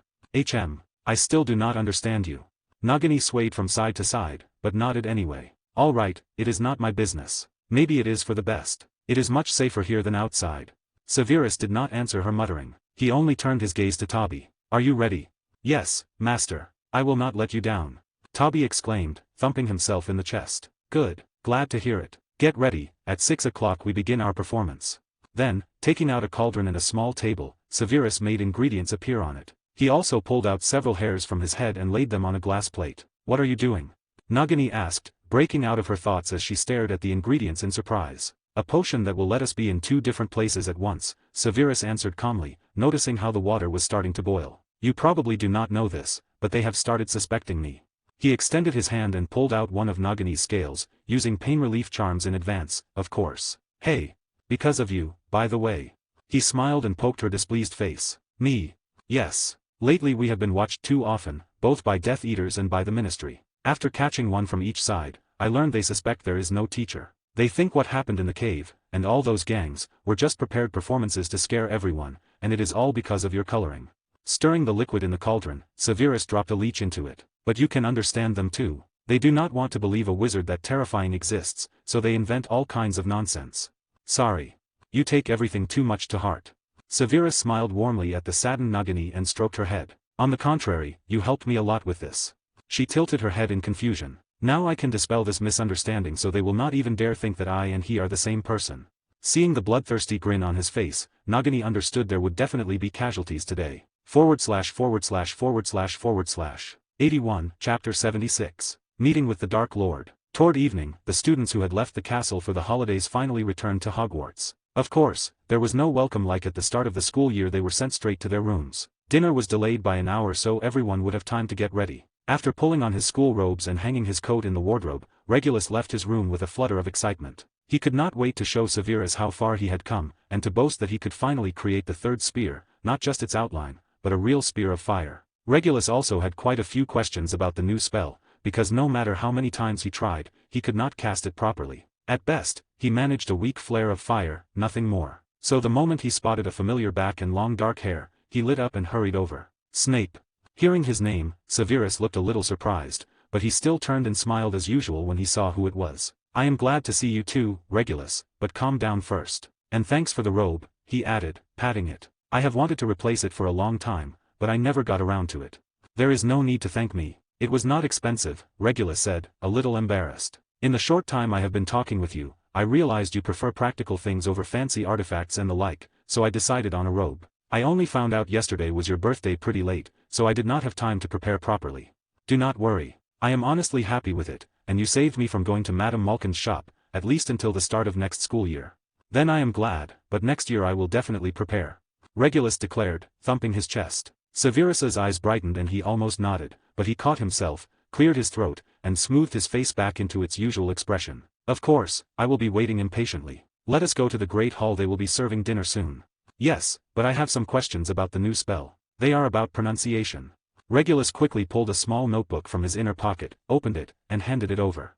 I still do not understand you. Nagini swayed from side to side, but nodded anyway. All right, it is not my business. Maybe it is for the best. It is much safer here than outside. Severus did not answer her muttering. He only turned his gaze to Tabi. Are you ready? Yes, master. I will not let you down. Tabi exclaimed, thumping himself in the chest. Good, glad to hear it. Get ready, at 6 o'clock we begin our performance. Then, taking out a cauldron and a small table, Severus made ingredients appear on it. He also pulled out several hairs from his head and laid them on a glass plate. What are you doing? Nagini asked, breaking out of her thoughts as she stared at the ingredients in surprise. A potion that will let us be in 2 different places at once, Severus answered calmly, noticing how the water was starting to boil. You probably do not know this, but they have started suspecting me. He extended his hand and pulled out one of Nagini's scales, using pain relief charms in advance, of course. Hey! Because of you, by the way. He smiled and poked her displeased face. Me? Yes. Lately we have been watched too often, both by Death Eaters and by the Ministry. After catching one from each side, I learned they suspect there is no teacher. They think what happened in the cave, and all those gangs, were just prepared performances to scare everyone, and it is all because of your coloring. Stirring the liquid in the cauldron, Severus dropped a leech into it. But you can understand them too. They do not want to believe a wizard that terrifying exists, so they invent all kinds of nonsense. Sorry. You take everything too much to heart. Severus smiled warmly at the saddened Nagini and stroked her head. On the contrary, you helped me a lot with this. She tilted her head in confusion. Now I can dispel this misunderstanding so they will not even dare think that I and he are the same person. Seeing the bloodthirsty grin on his face, Nagini understood there would definitely be casualties today. /////// 81, Chapter 76. Meeting with the Dark Lord. Toward evening, the students who had left the castle for the holidays finally returned to Hogwarts. Of course, there was no welcome like at the start of the school year. They were sent straight to their rooms. Dinner was delayed by an hour so everyone would have time to get ready. After pulling on his school robes and hanging his coat in the wardrobe, Regulus left his room with a flutter of excitement. He could not wait to show Severus how far he had come, and to boast that he could finally create the 3rd spear, not just its outline, but a real spear of fire. Regulus also had quite a few questions about the new spell, because no matter how many times he tried, he could not cast it properly. At best, he managed a weak flare of fire, nothing more. So the moment he spotted a familiar back and long dark hair, he lit up and hurried over. Snape. Hearing his name, Severus looked a little surprised, but he still turned and smiled as usual when he saw who it was. I am glad to see you too, Regulus, but calm down first. And thanks for the robe, he added, patting it. I have wanted to replace it for a long time, but I never got around to it. There is no need to thank me. It was not expensive, Regulus said, a little embarrassed. In the short time I have been talking with you, I realized you prefer practical things over fancy artifacts and the like, so I decided on a robe. I only found out yesterday was your birthday pretty late, so I did not have time to prepare properly. Do not worry. I am honestly happy with it, and you saved me from going to Madame Malkin's shop, at least until the start of next school year. Then I am glad, but next year I will definitely prepare. Regulus declared, thumping his chest. Severus's eyes brightened and he almost nodded, but he caught himself, cleared his throat, and smoothed his face back into its usual expression. Of course, I will be waiting impatiently. Let us go to the great hall, they will be serving dinner soon. Yes, but I have some questions about the new spell. They are about pronunciation. Regulus quickly pulled a small notebook from his inner pocket, opened it, and handed it over.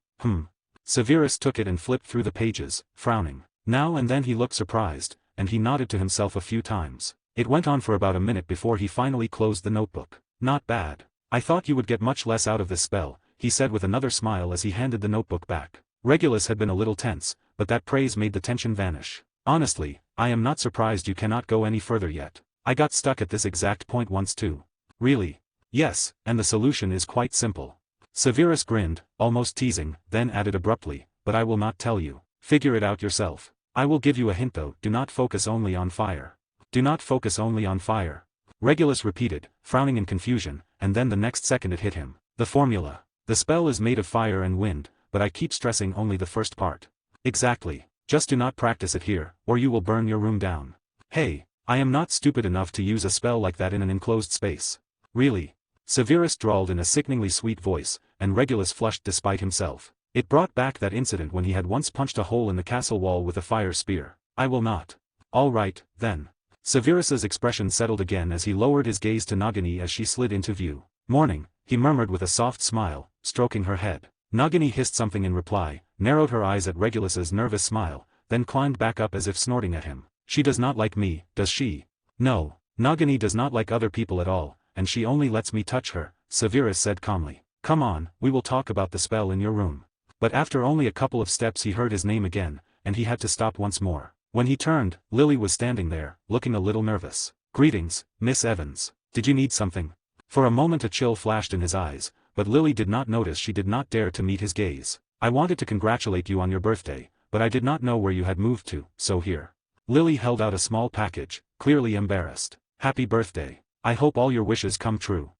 Severus took it and flipped through the pages, frowning. Now and then he looked surprised, and he nodded to himself a few times. It went on for about a minute before he finally closed the notebook. Not bad. I thought you would get much less out of this spell, he said with another smile as he handed the notebook back. Regulus had been a little tense, but that praise made the tension vanish. Honestly, I am not surprised you cannot go any further yet. I got stuck at this exact point once too. Really? Yes, and the solution is quite simple. Severus grinned, almost teasing, then added abruptly, but I will not tell you. Figure it out yourself. I will give you a hint though, do not focus only on fire. Do not focus only on fire. Regulus repeated, frowning in confusion, and then the next second it hit him. The formula. The spell is made of fire and wind, but I keep stressing only the first part. Exactly. Just do not practice it here, or you will burn your room down. Hey, I am not stupid enough to use a spell like that in an enclosed space. Really? Severus drawled in a sickeningly sweet voice, and Regulus flushed despite himself. It brought back that incident when he had once punched a hole in the castle wall with a fire spear. I will not. All right, then. Severus's expression settled again as he lowered his gaze to Nagini as she slid into view. Morning, he murmured with a soft smile, stroking her head. Nagini hissed something in reply, narrowed her eyes at Regulus's nervous smile, then climbed back up as if snorting at him. She does not like me, does she? No, Nagini does not like other people at all, and she only lets me touch her, Severus said calmly. Come on, we will talk about the spell in your room. But after only a couple of steps he heard his name again, and he had to stop once more. When he turned, Lily was standing there, looking a little nervous. Greetings, Miss Evans. Did you need something? For a moment a chill flashed in his eyes, but Lily did not notice. She did not dare to meet his gaze. I wanted to congratulate you on your birthday, but I did not know where you had moved to, so here. Lily held out a small package, clearly embarrassed. Happy birthday. I hope all your wishes come true.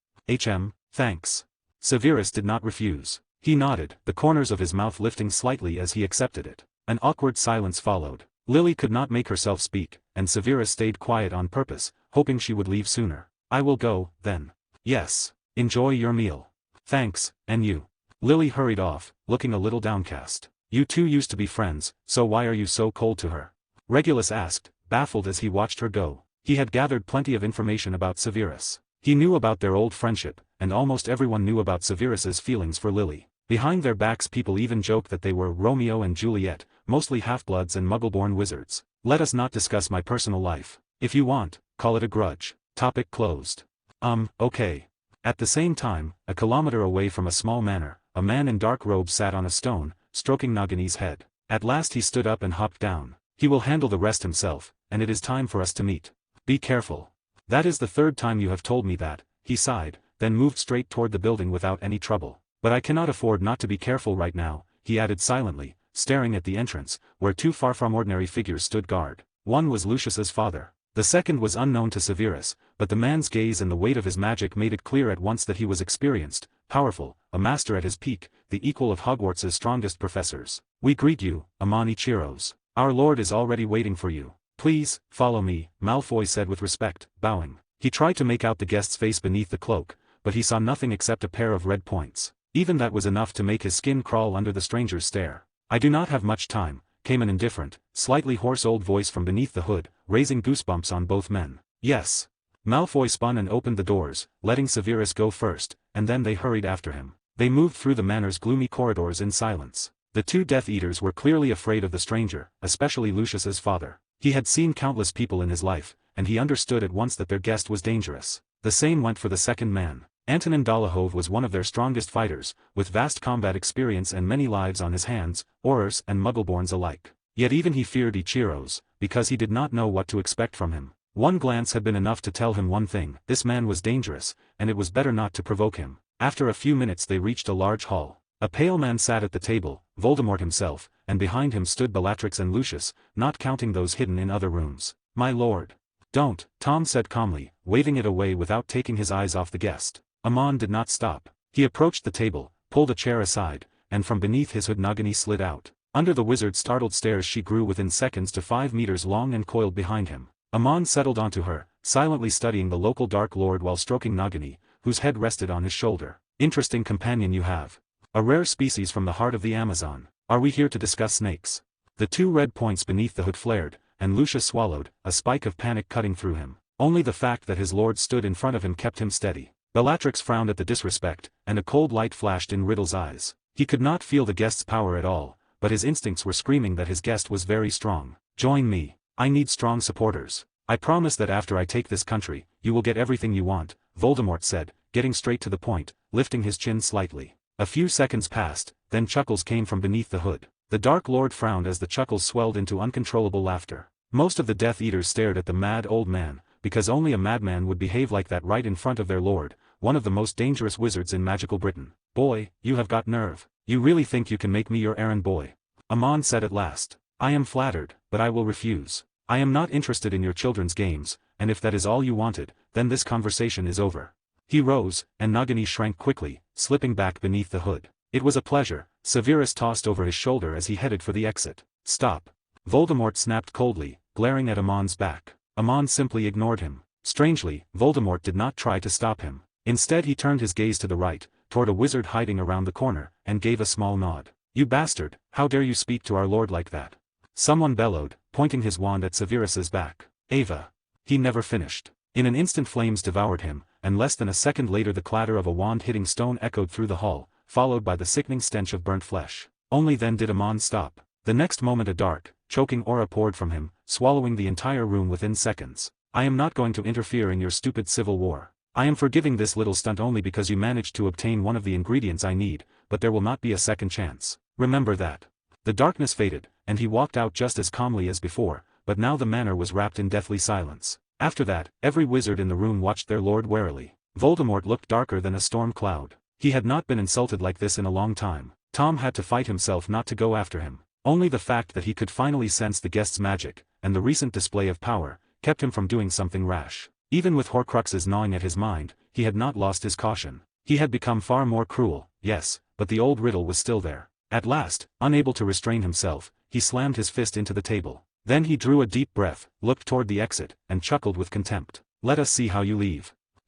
Thanks. Severus did not refuse. He nodded, the corners of his mouth lifting slightly as he accepted it. An awkward silence followed. Lily could not make herself speak, and Severus stayed quiet on purpose, hoping she would leave sooner. I will go, then. Yes. Enjoy your meal. Thanks, and you. Lily hurried off, looking a little downcast. You two used to be friends, so why are you so cold to her? Regulus asked, baffled as he watched her go. He had gathered plenty of information about Severus. He knew about their old friendship, and almost everyone knew about Severus's feelings for Lily. Behind their backs people even joked that they were Romeo and Juliet, mostly half-bloods and muggle-born wizards. Let us not discuss my personal life. If you want, call it a grudge. Topic closed. Okay. At the same time, a kilometer away from a small manor, a man in dark robes sat on a stone, stroking Nagini's head. At last he stood up and hopped down. He will handle the rest himself, and it is time for us to meet. Be careful. That is the third time you have told me that, he sighed, then moved straight toward the building without any trouble. But I cannot afford not to be careful right now, he added silently, staring at the entrance, where two far from ordinary figures stood guard. One was Lucius's father. The second was unknown to Severus, but the man's gaze and the weight of his magic made it clear at once that he was experienced, powerful, a master at his peak, the equal of Hogwarts' strongest professors. We greet you, Amani Chiros. Our lord is already waiting for you. Please, follow me, Malfoy said with respect, bowing. He tried to make out the guest's face beneath the cloak, but he saw nothing except a pair of red points. Even that was enough to make his skin crawl under the stranger's stare. I do not have much time, came an indifferent, slightly hoarse old voice from beneath the hood, raising goosebumps on both men. Yes. Malfoy spun and opened the doors, letting Severus go first, and then they hurried after him. They moved through the manor's gloomy corridors in silence. The two Death Eaters were clearly afraid of the stranger, especially Lucius's father. He had seen countless people in his life, and he understood at once that their guest was dangerous. The same went for the second man. Antonin Dolohov was one of their strongest fighters, with vast combat experience and many lives on his hands, Aurors and Muggleborns alike. Yet even he feared Ichiro's, because he did not know what to expect from him. One glance had been enough to tell him one thing: this man was dangerous, and it was better not to provoke him. After a few minutes they reached a large hall. A pale man sat at the table, Voldemort himself, and behind him stood Bellatrix and Lucius, not counting those hidden in other rooms. "My lord." "Don't," Tom said calmly, waving it away without taking his eyes off the guest. Amon did not stop. He approached the table, pulled a chair aside, and from beneath his hood Nagini slid out. Under the wizard's startled stares she grew within seconds to 5 meters long and coiled behind him. Amon settled onto her, silently studying the local Dark Lord while stroking Nagini, whose head rested on his shoulder. "Interesting companion you have. A rare species from the heart of the Amazon. Are we here to discuss snakes?" The 2 red points beneath the hood flared, and Lucius swallowed, a spike of panic cutting through him. Only the fact that his lord stood in front of him kept him steady. Bellatrix frowned at the disrespect, and a cold light flashed in Riddle's eyes. He could not feel the guest's power at all, but his instincts were screaming that his guest was very strong. "Join me. I need strong supporters. I promise that after I take this country, you will get everything you want," Voldemort said, getting straight to the point, lifting his chin slightly. A few seconds passed, then chuckles came from beneath the hood. The Dark Lord frowned as the chuckles swelled into uncontrollable laughter. Most of the Death Eaters stared at the mad old man, because only a madman would behave like that right in front of their lord, one of the most dangerous wizards in magical Britain. "Boy, you have got nerve. You really think you can make me your errand boy?" Amon said at last. "I am flattered, but I will refuse. I am not interested in your children's games, and if that is all you wanted, then this conversation is over." He rose, and Nagini shrank quickly, slipping back beneath the hood. "It was a pleasure," Severus tossed over his shoulder as he headed for the exit. "Stop." Voldemort snapped coldly, glaring at Amon's back. Amon simply ignored him. Strangely, Voldemort did not try to stop him. Instead he turned his gaze to the right, toward a wizard hiding around the corner, and gave a small nod. "You bastard, how dare you speak to our lord like that?" Someone bellowed, pointing his wand at Severus's back. "Ava." He never finished. In an instant flames devoured him, and less than a second later the clatter of a wand hitting stone echoed through the hall, followed by the sickening stench of burnt flesh. Only then did Amon stop. The next moment a dark, choking aura poured from him, swallowing the entire room within seconds. "I am not going to interfere in your stupid civil war. I am forgiving this little stunt only because you managed to obtain one of the ingredients I need, but there will not be a second chance. Remember that." The darkness faded, and he walked out just as calmly as before, but now the manor was wrapped in deathly silence. After that, every wizard in the room watched their lord warily. Voldemort looked darker than a storm cloud. He had not been insulted like this in a long time. Tom had to fight himself not to go after him. Only the fact that he could finally sense the guest's magic, and the recent display of power, kept him from doing something rash. Even with Horcruxes gnawing at his mind, he had not lost his caution. He had become far more cruel, yes, but the old riddle was still there. At last, unable to restrain himself, he slammed his fist into the table. Then he drew a deep breath, looked toward the exit, and chuckled with contempt. "Let us see how you leave." //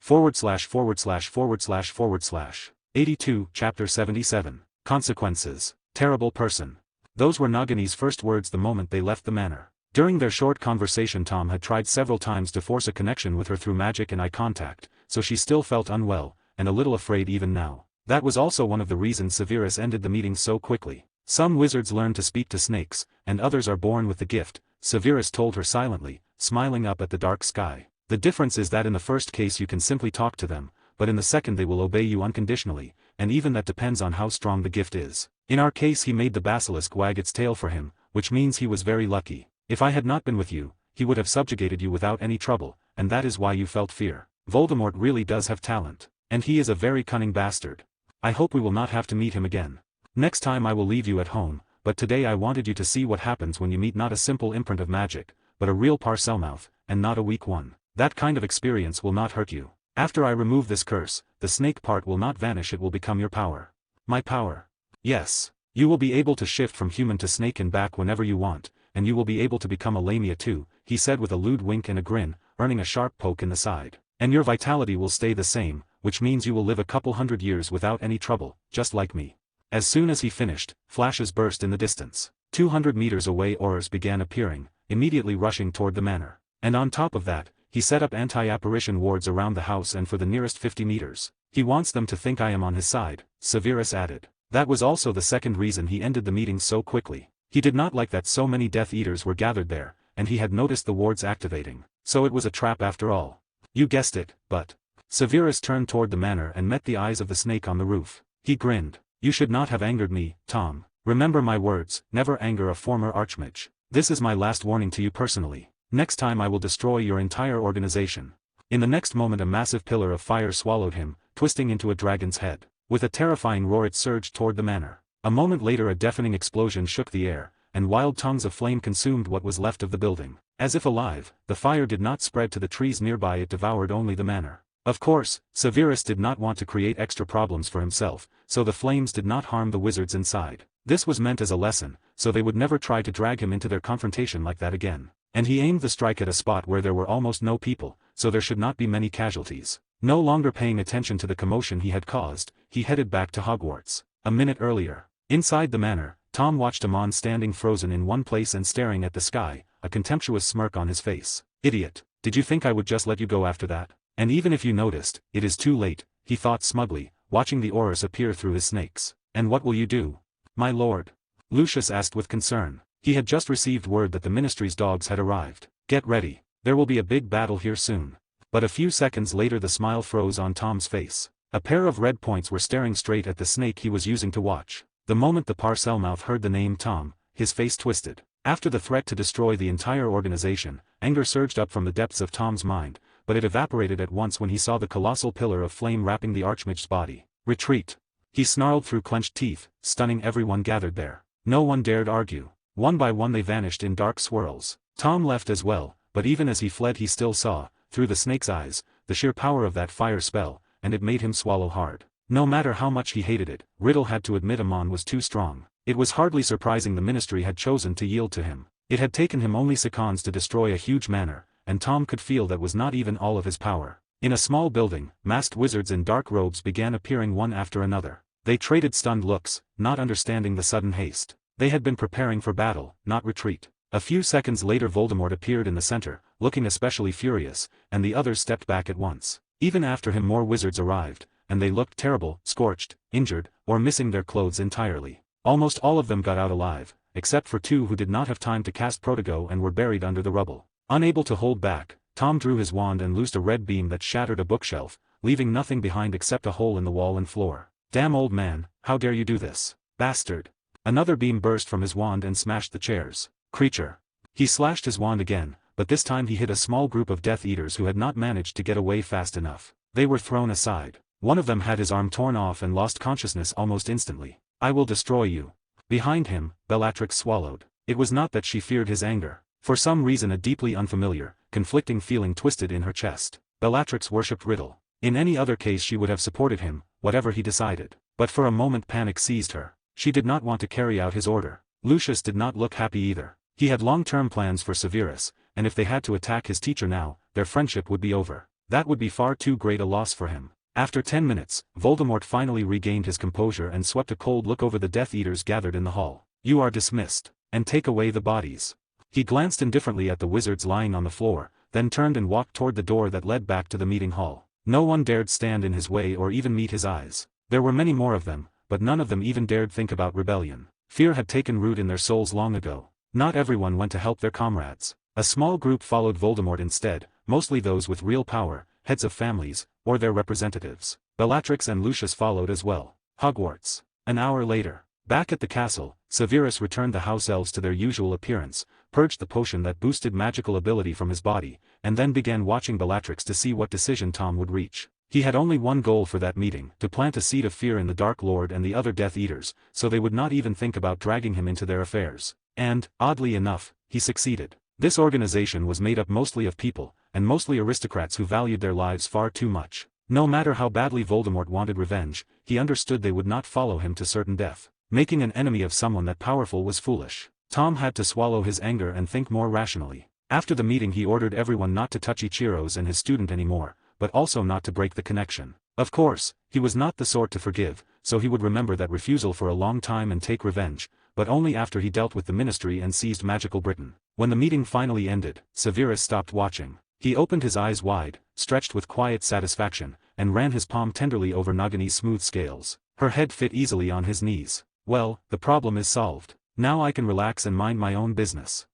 82, Chapter 77. Consequences. Terrible person. Those were Nagini's first words the moment they left the manor. During their short conversation Tom had tried several times to force a connection with her through magic and eye contact, so she still felt unwell, and a little afraid even now. That was also one of the reasons Severus ended the meeting so quickly. Some wizards learn to speak to snakes, and others are born with the gift, Severus told her silently, smiling up at the dark sky. The difference is that in the first case you can simply talk to them, but in the second they will obey you unconditionally, and even that depends on how strong the gift is. In our case he made the basilisk wag its tail for him, which means he was very lucky. If I had not been with you, he would have subjugated you without any trouble, and that is why you felt fear. Voldemort really does have talent, and he is a very cunning bastard. I hope we will not have to meet him again. Next time I will leave you at home, but today I wanted you to see what happens when you meet not a simple imprint of magic, but a real Parselmouth, and not a weak one. That kind of experience will not hurt you. After I remove this curse, the snake part will not vanish, it will become your power. My power. Yes. You will be able to shift from human to snake and back whenever you want, and you will be able to become a Lamia too, he said with a lewd wink and a grin, earning a sharp poke in the side. And your vitality will stay the same, which means you will live a couple hundred years without any trouble, just like me. As soon as he finished, flashes burst in the distance. 200 meters away auras began appearing, immediately rushing toward the manor. And on top of that, he set up anti-apparition wards around the house and for the nearest 50 meters. He wants them to think I am on his side, Severus added. That was also the second reason he ended the meeting so quickly. He did not like that so many Death Eaters were gathered there, and he had noticed the wards activating. So it was a trap after all. You guessed it, but... Severus turned toward the manor and met the eyes of the snake on the roof. He grinned. You should not have angered me, Tom. Remember my words, never anger a former Archmage. This is my last warning to you personally. Next time I will destroy your entire organization. In the next moment a massive pillar of fire swallowed him, twisting into a dragon's head. With a terrifying roar it surged toward the manor. A moment later a deafening explosion shook the air, and wild tongues of flame consumed what was left of the building. As if alive, the fire did not spread to the trees nearby, it devoured only the manor. Of course, Severus did not want to create extra problems for himself, so the flames did not harm the wizards inside. This was meant as a lesson, so they would never try to drag him into their confrontation like that again. And he aimed the strike at a spot where there were almost no people, so there should not be many casualties. No longer paying attention to the commotion he had caused, he headed back to Hogwarts. A minute earlier, inside the manor, Tom watched Amon standing frozen in one place and staring at the sky, a contemptuous smirk on his face. "Idiot, did you think I would just let you go after that? And even if you noticed, it is too late," he thought smugly, watching the auras appear through his snakes. "And what will you do, my lord?" Lucius asked with concern. He had just received word that the ministry's dogs had arrived. "Get ready, there will be a big battle here soon." But a few seconds later the smile froze on Tom's face. A pair of red points were staring straight at the snake he was using to watch. The moment the Parselmouth heard the name Tom, his face twisted. After the threat to destroy the entire organization, anger surged up from the depths of Tom's mind, but it evaporated at once when he saw the colossal pillar of flame wrapping the Archmage's body. "Retreat!" He snarled through clenched teeth, stunning everyone gathered there. No one dared argue. One by one they vanished in dark swirls. Tom left as well, but even as he fled he still saw, through the snake's eyes, the sheer power of that fire spell, and it made him swallow hard. No matter how much he hated it, Riddle had to admit Amon was too strong. It was hardly surprising the ministry had chosen to yield to him. It had taken him only seconds to destroy a huge manor, and Tom could feel that was not even all of his power. In a small building, masked wizards in dark robes began appearing one after another. They traded stunned looks, not understanding the sudden haste. They had been preparing for battle, not retreat. A few seconds later Voldemort appeared in the center, looking especially furious, and the others stepped back at once. Even after him more wizards arrived, and they looked terrible, scorched, injured, or missing their clothes entirely. Almost all of them got out alive, except for two who did not have time to cast Protego and were buried under the rubble. Unable to hold back, Tom drew his wand and loosed a red beam that shattered a bookshelf, leaving nothing behind except a hole in the wall and floor. "Damn old man, how dare you do this, bastard!" Another beam burst from his wand and smashed the chairs. "Creature!" He slashed his wand again, but this time he hit a small group of Death Eaters who had not managed to get away fast enough. They were thrown aside. One of them had his arm torn off and lost consciousness almost instantly. "I will destroy you." Behind him, Bellatrix swallowed. It was not that she feared his anger. For some reason a deeply unfamiliar, conflicting feeling twisted in her chest. Bellatrix worshipped Riddle. In any other case she would have supported him, whatever he decided. But for a moment panic seized her. She did not want to carry out his order. Lucius did not look happy either. He had long-term plans for Severus, and if they had to attack his teacher now, their friendship would be over. That would be far too great a loss for him. After 10 minutes, Voldemort finally regained his composure and swept a cold look over the Death Eaters gathered in the hall. "You are dismissed, and take away the bodies." He glanced indifferently at the wizards lying on the floor, then turned and walked toward the door that led back to the meeting hall. No one dared stand in his way or even meet his eyes. There were many more of them, but none of them even dared think about rebellion. Fear had taken root in their souls long ago. Not everyone went to help their comrades. A small group followed Voldemort instead, mostly those with real power, heads of families, or their representatives. Bellatrix and Lucius followed as well. Hogwarts. An hour later. Back at the castle, Severus returned the house elves to their usual appearance, purged the potion that boosted magical ability from his body, and then began watching Bellatrix to see what decision Tom would reach. He had only one goal for that meeting, to plant a seed of fear in the Dark Lord and the other Death Eaters, so they would not even think about dragging him into their affairs. And, oddly enough, he succeeded. This organization was made up mostly of people, and mostly aristocrats who valued their lives far too much. No matter how badly Voldemort wanted revenge, he understood they would not follow him to certain death. Making an enemy of someone that powerful was foolish. Tom had to swallow his anger and think more rationally. After the meeting he ordered everyone not to touch Ichiro's and his student anymore, but also not to break the connection. Of course, he was not the sort to forgive, so he would remember that refusal for a long time and take revenge, but only after he dealt with the ministry and seized magical Britain. When the meeting finally ended, Severus stopped watching. He opened his eyes wide, stretched with quiet satisfaction, and ran his palm tenderly over Nagini's smooth scales. Her head fit easily on his knees. "Well, the problem is solved. Now I can relax and mind my own business."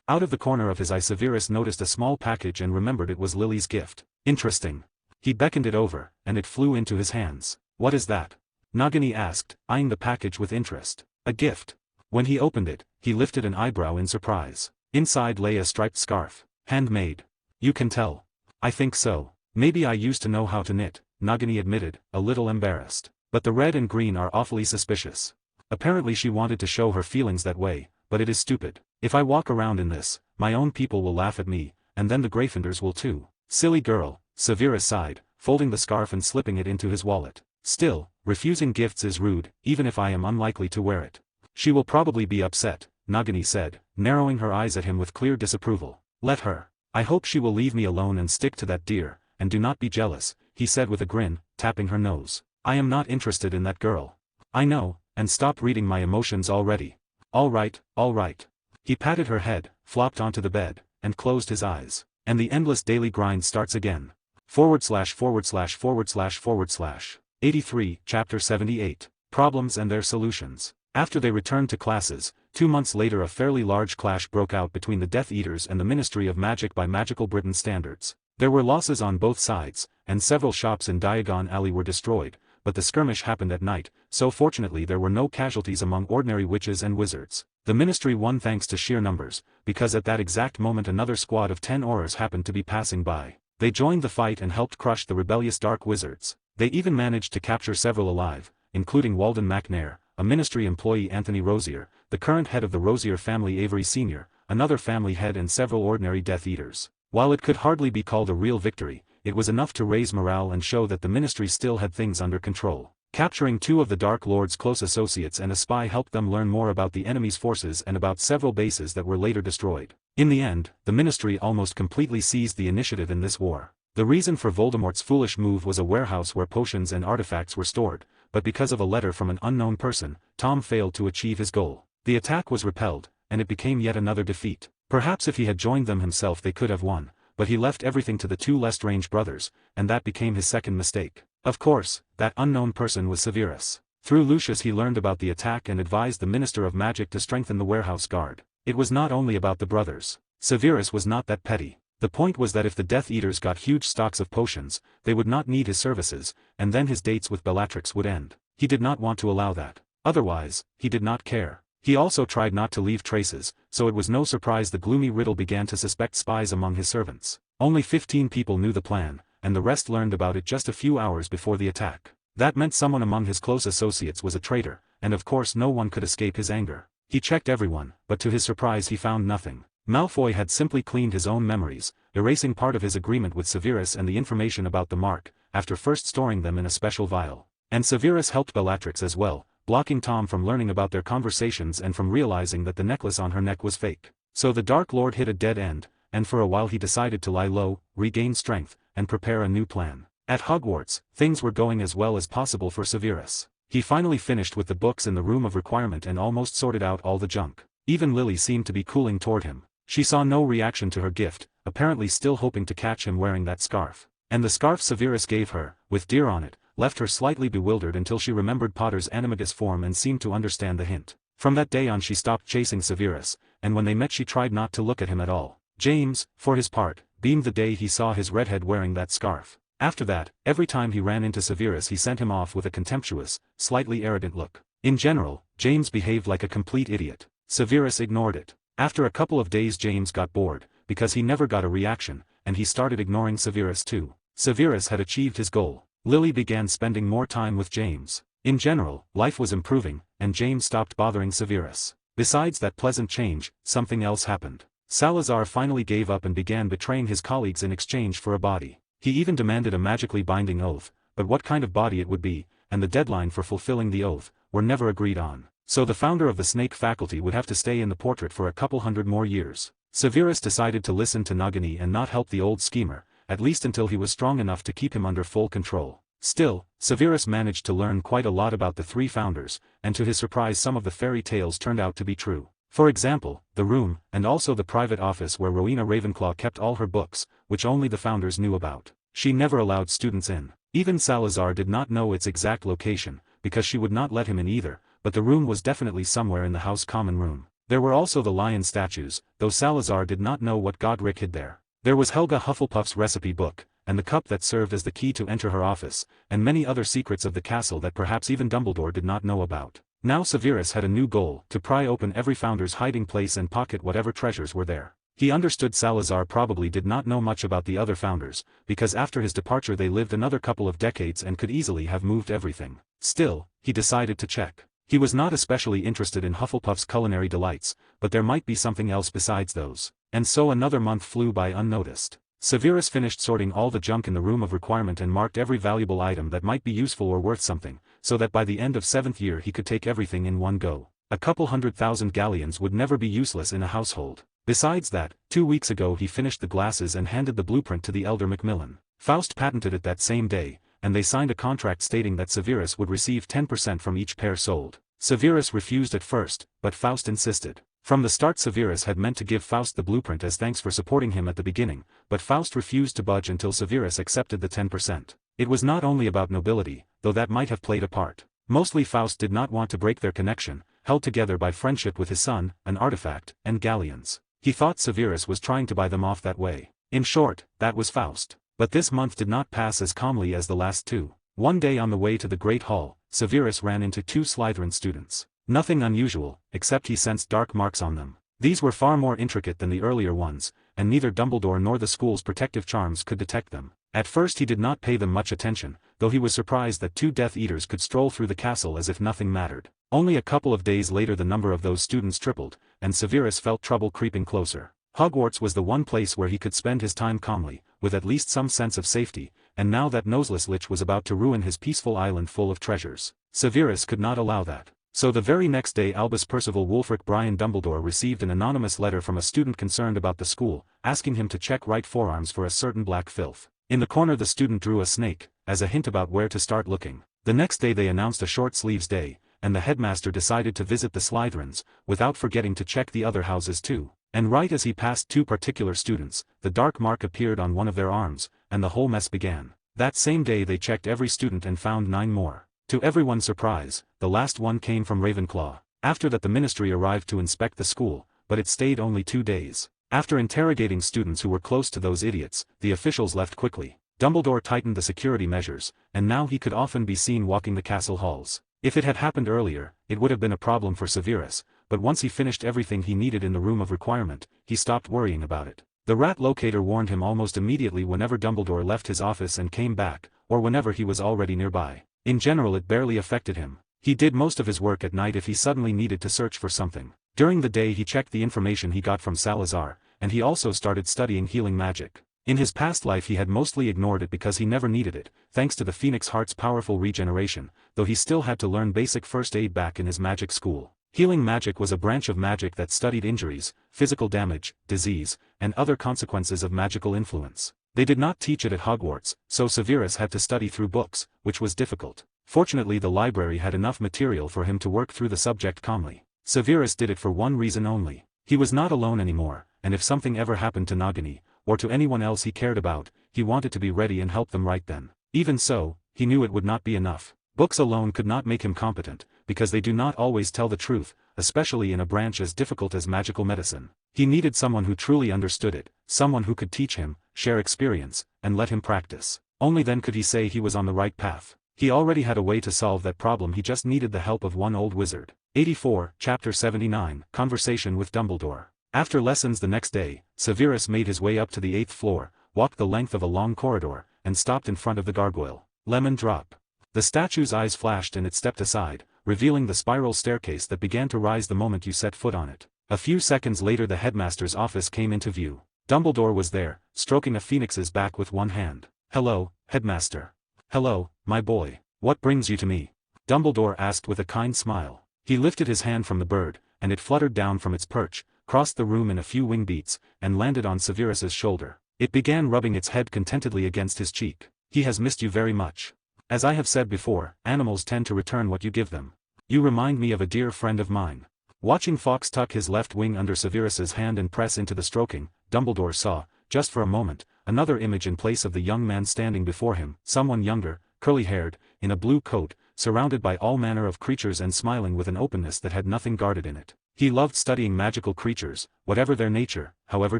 Out of the corner of his eye Severus noticed a small package and remembered it was Lily's gift. Interesting. He beckoned it over, and it flew into his hands. "What is that?" Nagini asked, eyeing the package with interest. "A gift." When he opened it, he lifted an eyebrow in surprise. Inside lay a striped scarf. "Handmade. You can tell." "I think so. Maybe I used to know how to knit," Nagini admitted, a little embarrassed. "But the red and green are awfully suspicious." Apparently she wanted to show her feelings that way, but it is stupid. If I walk around in this, my own people will laugh at me, and then the Gryffindors will too. Silly girl, Severus sighed, folding the scarf and slipping it into his wallet. Still, refusing gifts is rude, even if I am unlikely to wear it. She will probably be upset, Nagini said, narrowing her eyes at him with clear disapproval. Let her. I hope she will leave me alone and stick to that deer, and do not be jealous, he said with a grin, tapping her nose. I am not interested in that girl. I know, and stop reading my emotions already. All right, all right. He patted her head, flopped onto the bed, and closed his eyes. And the endless daily grind starts again. // 83, Chapter 78. Problems and their solutions. After they returned to classes, 2 months later a fairly large clash broke out between the Death Eaters and the Ministry of Magic by Magical Britain standards. There were losses on both sides, and several shops in Diagon Alley were destroyed, but the skirmish happened at night, so fortunately there were no casualties among ordinary witches and wizards. The Ministry won thanks to sheer numbers, because at that exact moment another squad of 10 Aurors happened to be passing by. They joined the fight and helped crush the rebellious Dark Wizards. They even managed to capture several alive, including Walden McNair, a Ministry employee Anthony Rosier, the current head of the Rosier family Avery Sr., another family head and several ordinary Death Eaters. While it could hardly be called a real victory, it was enough to raise morale and show that the Ministry still had things under control. Capturing 2 of the Dark Lord's close associates and a spy helped them learn more about the enemy's forces and about several bases that were later destroyed. In the end, the Ministry almost completely seized the initiative in this war. The reason for Voldemort's foolish move was a warehouse where potions and artifacts were stored, but because of a letter from an unknown person, Tom failed to achieve his goal. The attack was repelled, and it became yet another defeat. Perhaps if he had joined them himself they could have won, but he left everything to the 2 Lestrange brothers, and that became his second mistake. Of course, that unknown person was Severus. Through Lucius he learned about the attack and advised the Minister of Magic to strengthen the warehouse guard. It was not only about the brothers. Severus was not that petty. The point was that if the Death Eaters got huge stocks of potions, they would not need his services, and then his dates with Bellatrix would end. He did not want to allow that. Otherwise, he did not care. He also tried not to leave traces, so it was no surprise the gloomy Riddle began to suspect spies among his servants. Only 15 people knew the plan, and the rest learned about it just a few hours before the attack. That meant someone among his close associates was a traitor, and of course no one could escape his anger. He checked everyone, but to his surprise he found nothing. Malfoy had simply cleaned his own memories, erasing part of his agreement with Severus and the information about the mark, after first storing them in a special vial. And Severus helped Bellatrix as well, blocking Tom from learning about their conversations and from realizing that the necklace on her neck was fake. So the Dark Lord hit a dead end, and for a while he decided to lie low, regain strength, and prepare a new plan. At Hogwarts, things were going as well as possible for Severus. He finally finished with the books in the room of requirement and almost sorted out all the junk. Even Lily seemed to be cooling toward him. She saw no reaction to her gift, apparently still hoping to catch him wearing that scarf. And the scarf Severus gave her, with deer on it, left her slightly bewildered until she remembered Potter's animagus form and seemed to understand the hint. From that day on she stopped chasing Severus, and when they met she tried not to look at him at all. James, for his part, beamed the day he saw his redhead wearing that scarf. After that, every time he ran into Severus he sent him off with a contemptuous, slightly arrogant look. In general, James behaved like a complete idiot. Severus ignored it. After a couple of days James got bored, because he never got a reaction, and he started ignoring Severus too. Severus had achieved his goal. Lily began spending more time with James. In general, life was improving, and James stopped bothering Severus. Besides that pleasant change, something else happened. Salazar finally gave up and began betraying his colleagues in exchange for a body. He even demanded a magically binding oath, but what kind of body it would be, and the deadline for fulfilling the oath, were never agreed on. So the founder of the Snape faculty would have to stay in the portrait for a couple hundred more years. Severus decided to listen to Nagini and not help the old schemer, at least until he was strong enough to keep him under full control. Still, Severus managed to learn quite a lot about the 3 founders, and to his surprise some of the fairy tales turned out to be true. For example, the room, and also the private office where Rowena Ravenclaw kept all her books, which only the founders knew about. She never allowed students in. Even Salazar did not know its exact location, because she would not let him in either, but the room was definitely somewhere in the house common room. There were also the lion statues, though Salazar did not know what Godric hid there. There was Helga Hufflepuff's recipe book, and the cup that served as the key to enter her office, and many other secrets of the castle that perhaps even Dumbledore did not know about. Now Severus had a new goal, to pry open every founder's hiding place and pocket whatever treasures were there. He understood Salazar probably did not know much about the other founders, because after his departure they lived another couple of decades and could easily have moved everything. Still, he decided to check. He was not especially interested in Hufflepuff's culinary delights, but there might be something else besides those. And so another month flew by unnoticed. Severus finished sorting all the junk in the room of requirement and marked every valuable item that might be useful or worth something, so that by the end of 7th year he could take everything in one go. A couple 100,000 galleons would never be useless in a household. Besides that, 2 weeks ago he finished the glasses and handed the blueprint to the elder Macmillan. Faust patented it that same day, and they signed a contract stating that Severus would receive 10% from each pair sold. Severus refused at first, but Faust insisted. From the start Severus had meant to give Faust the blueprint as thanks for supporting him at the beginning, but Faust refused to budge until Severus accepted the 10%. It was not only about nobility, though that might have played a part. Mostly Faust did not want to break their connection, held together by friendship with his son, an artifact, and galleons. He thought Severus was trying to buy them off that way. In short, that was Faust. But this month did not pass as calmly as the last two. One day on the way to the Great Hall, Severus ran into 2 Slytherin students. Nothing unusual, except he sensed dark marks on them. These were far more intricate than the earlier ones, and neither Dumbledore nor the school's protective charms could detect them. At first he did not pay them much attention, though he was surprised that 2 Death Eaters could stroll through the castle as if nothing mattered. Only a couple of days later the number of those students tripled, and Severus felt trouble creeping closer. Hogwarts was the one place where he could spend his time calmly, with at least some sense of safety, and now that Noseless Lich was about to ruin his peaceful island full of treasures, Severus could not allow that. So the very next day Albus Percival Wulfric Brian Dumbledore received an anonymous letter from a student concerned about the school, asking him to check right forearms for a certain black filth. In the corner the student drew a snake, as a hint about where to start looking. The next day they announced a short sleeves day, and the headmaster decided to visit the Slytherins, without forgetting to check the other houses too. And right as he passed 2 particular students, the dark mark appeared on one of their arms, and the whole mess began. That same day they checked every student and found 9 more. To everyone's surprise, the last one came from Ravenclaw. After that the ministry arrived to inspect the school, but it stayed only 2 days. After interrogating students who were close to those idiots, the officials left quickly. Dumbledore tightened the security measures, and now he could often be seen walking the castle halls. If it had happened earlier, it would have been a problem for Severus, but once he finished everything he needed in the room of requirement, he stopped worrying about it. The rat locator warned him almost immediately whenever Dumbledore left his office and came back, or whenever he was already nearby. In general it barely affected him. He did most of his work at night if he suddenly needed to search for something. During the day he checked the information he got from Salazar, and he also started studying healing magic. In his past life he had mostly ignored it because he never needed it, thanks to the Phoenix Heart's powerful regeneration, though he still had to learn basic first aid back in his magic school. Healing magic was a branch of magic that studied injuries, physical damage, disease, and other consequences of magical influence. They did not teach it at Hogwarts, so Severus had to study through books, which was difficult. Fortunately the library had enough material for him to work through the subject calmly. Severus did it for one reason only. He was not alone anymore, and if something ever happened to Nagini, or to anyone else he cared about, he wanted to be ready and help them right then. Even so, he knew it would not be enough. Books alone could not make him competent, because they do not always tell the truth, especially in a branch as difficult as magical medicine. He needed someone who truly understood it, someone who could teach him, share experience, and let him practice. Only then could he say he was on the right path. He already had a way to solve that problem, he just needed the help of one old wizard. 84, Chapter 79, Conversation with Dumbledore. After lessons the next day, Severus made his way up to the 8th floor, walked the length of a long corridor, and stopped in front of the gargoyle. Lemon drop. The statue's eyes flashed and it stepped aside, revealing the spiral staircase that began to rise the moment you set foot on it. A few seconds later the headmaster's office came into view. Dumbledore was there, stroking a phoenix's back with one hand. "Hello, headmaster." "Hello, my boy. What brings you to me?" Dumbledore asked with a kind smile. He lifted his hand from the bird, and it fluttered down from its perch, crossed the room in a few wing beats, and landed on Severus's shoulder. It began rubbing its head contentedly against his cheek. "He has missed you very much. As I have said before, animals tend to return what you give them. You remind me of a dear friend of mine." Watching Fawkes tuck his left wing under Severus's hand and press into the stroking, Dumbledore saw, just for a moment, another image in place of the young man standing before him, someone younger, curly-haired, in a blue coat, surrounded by all manner of creatures and smiling with an openness that had nothing guarded in it. He loved studying magical creatures, whatever their nature, however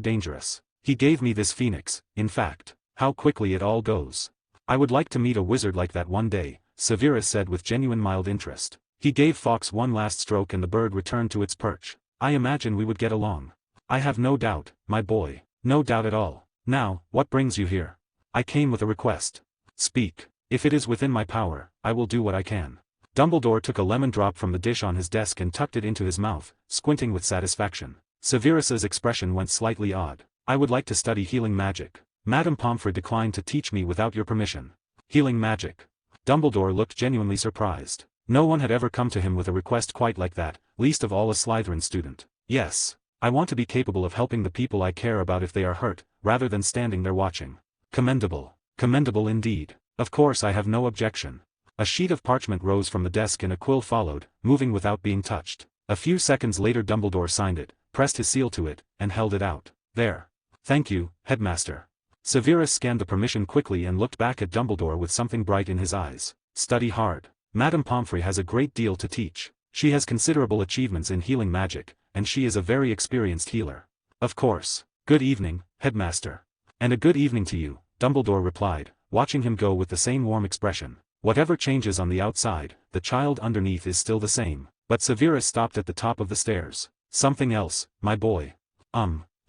dangerous. "He gave me this phoenix, in fact. How quickly it all goes. I would like to meet a wizard like that one day," Severus said with genuine mild interest. He gave Fawkes one last stroke and the bird returned to its perch. "I imagine we would get along." "I have no doubt, my boy. No doubt at all. Now, what brings you here?" "I came with a request." "Speak. If it is within my power, I will do what I can." Dumbledore took a lemon drop from the dish on his desk and tucked it into his mouth, squinting with satisfaction. Severus's expression went slightly odd. I would like to study healing magic. Madame Pomfrey declined to teach me without your permission. Healing magic. Dumbledore looked genuinely surprised. No one had ever come to him with a request quite like that, least of all a Slytherin student. Yes. I want to be capable of helping the people I care about if they are hurt, rather than standing there watching. Commendable. Commendable indeed. Of course I have no objection. A sheet of parchment rose from the desk and a quill followed, moving without being touched. A few seconds later Dumbledore signed it, pressed his seal to it, and held it out. There. Thank you, Headmaster. Severus scanned the permission quickly and looked back at Dumbledore with something bright in his eyes. Study hard. Madame Pomfrey has a great deal to teach. She has considerable achievements in healing magic, and she is a very experienced healer. Of course. Good evening, Headmaster. And a good evening to you, Dumbledore replied, watching him go with the same warm expression. Whatever changes on the outside, the child underneath is still the same. But Severus stopped at the top of the stairs. Something else, my boy.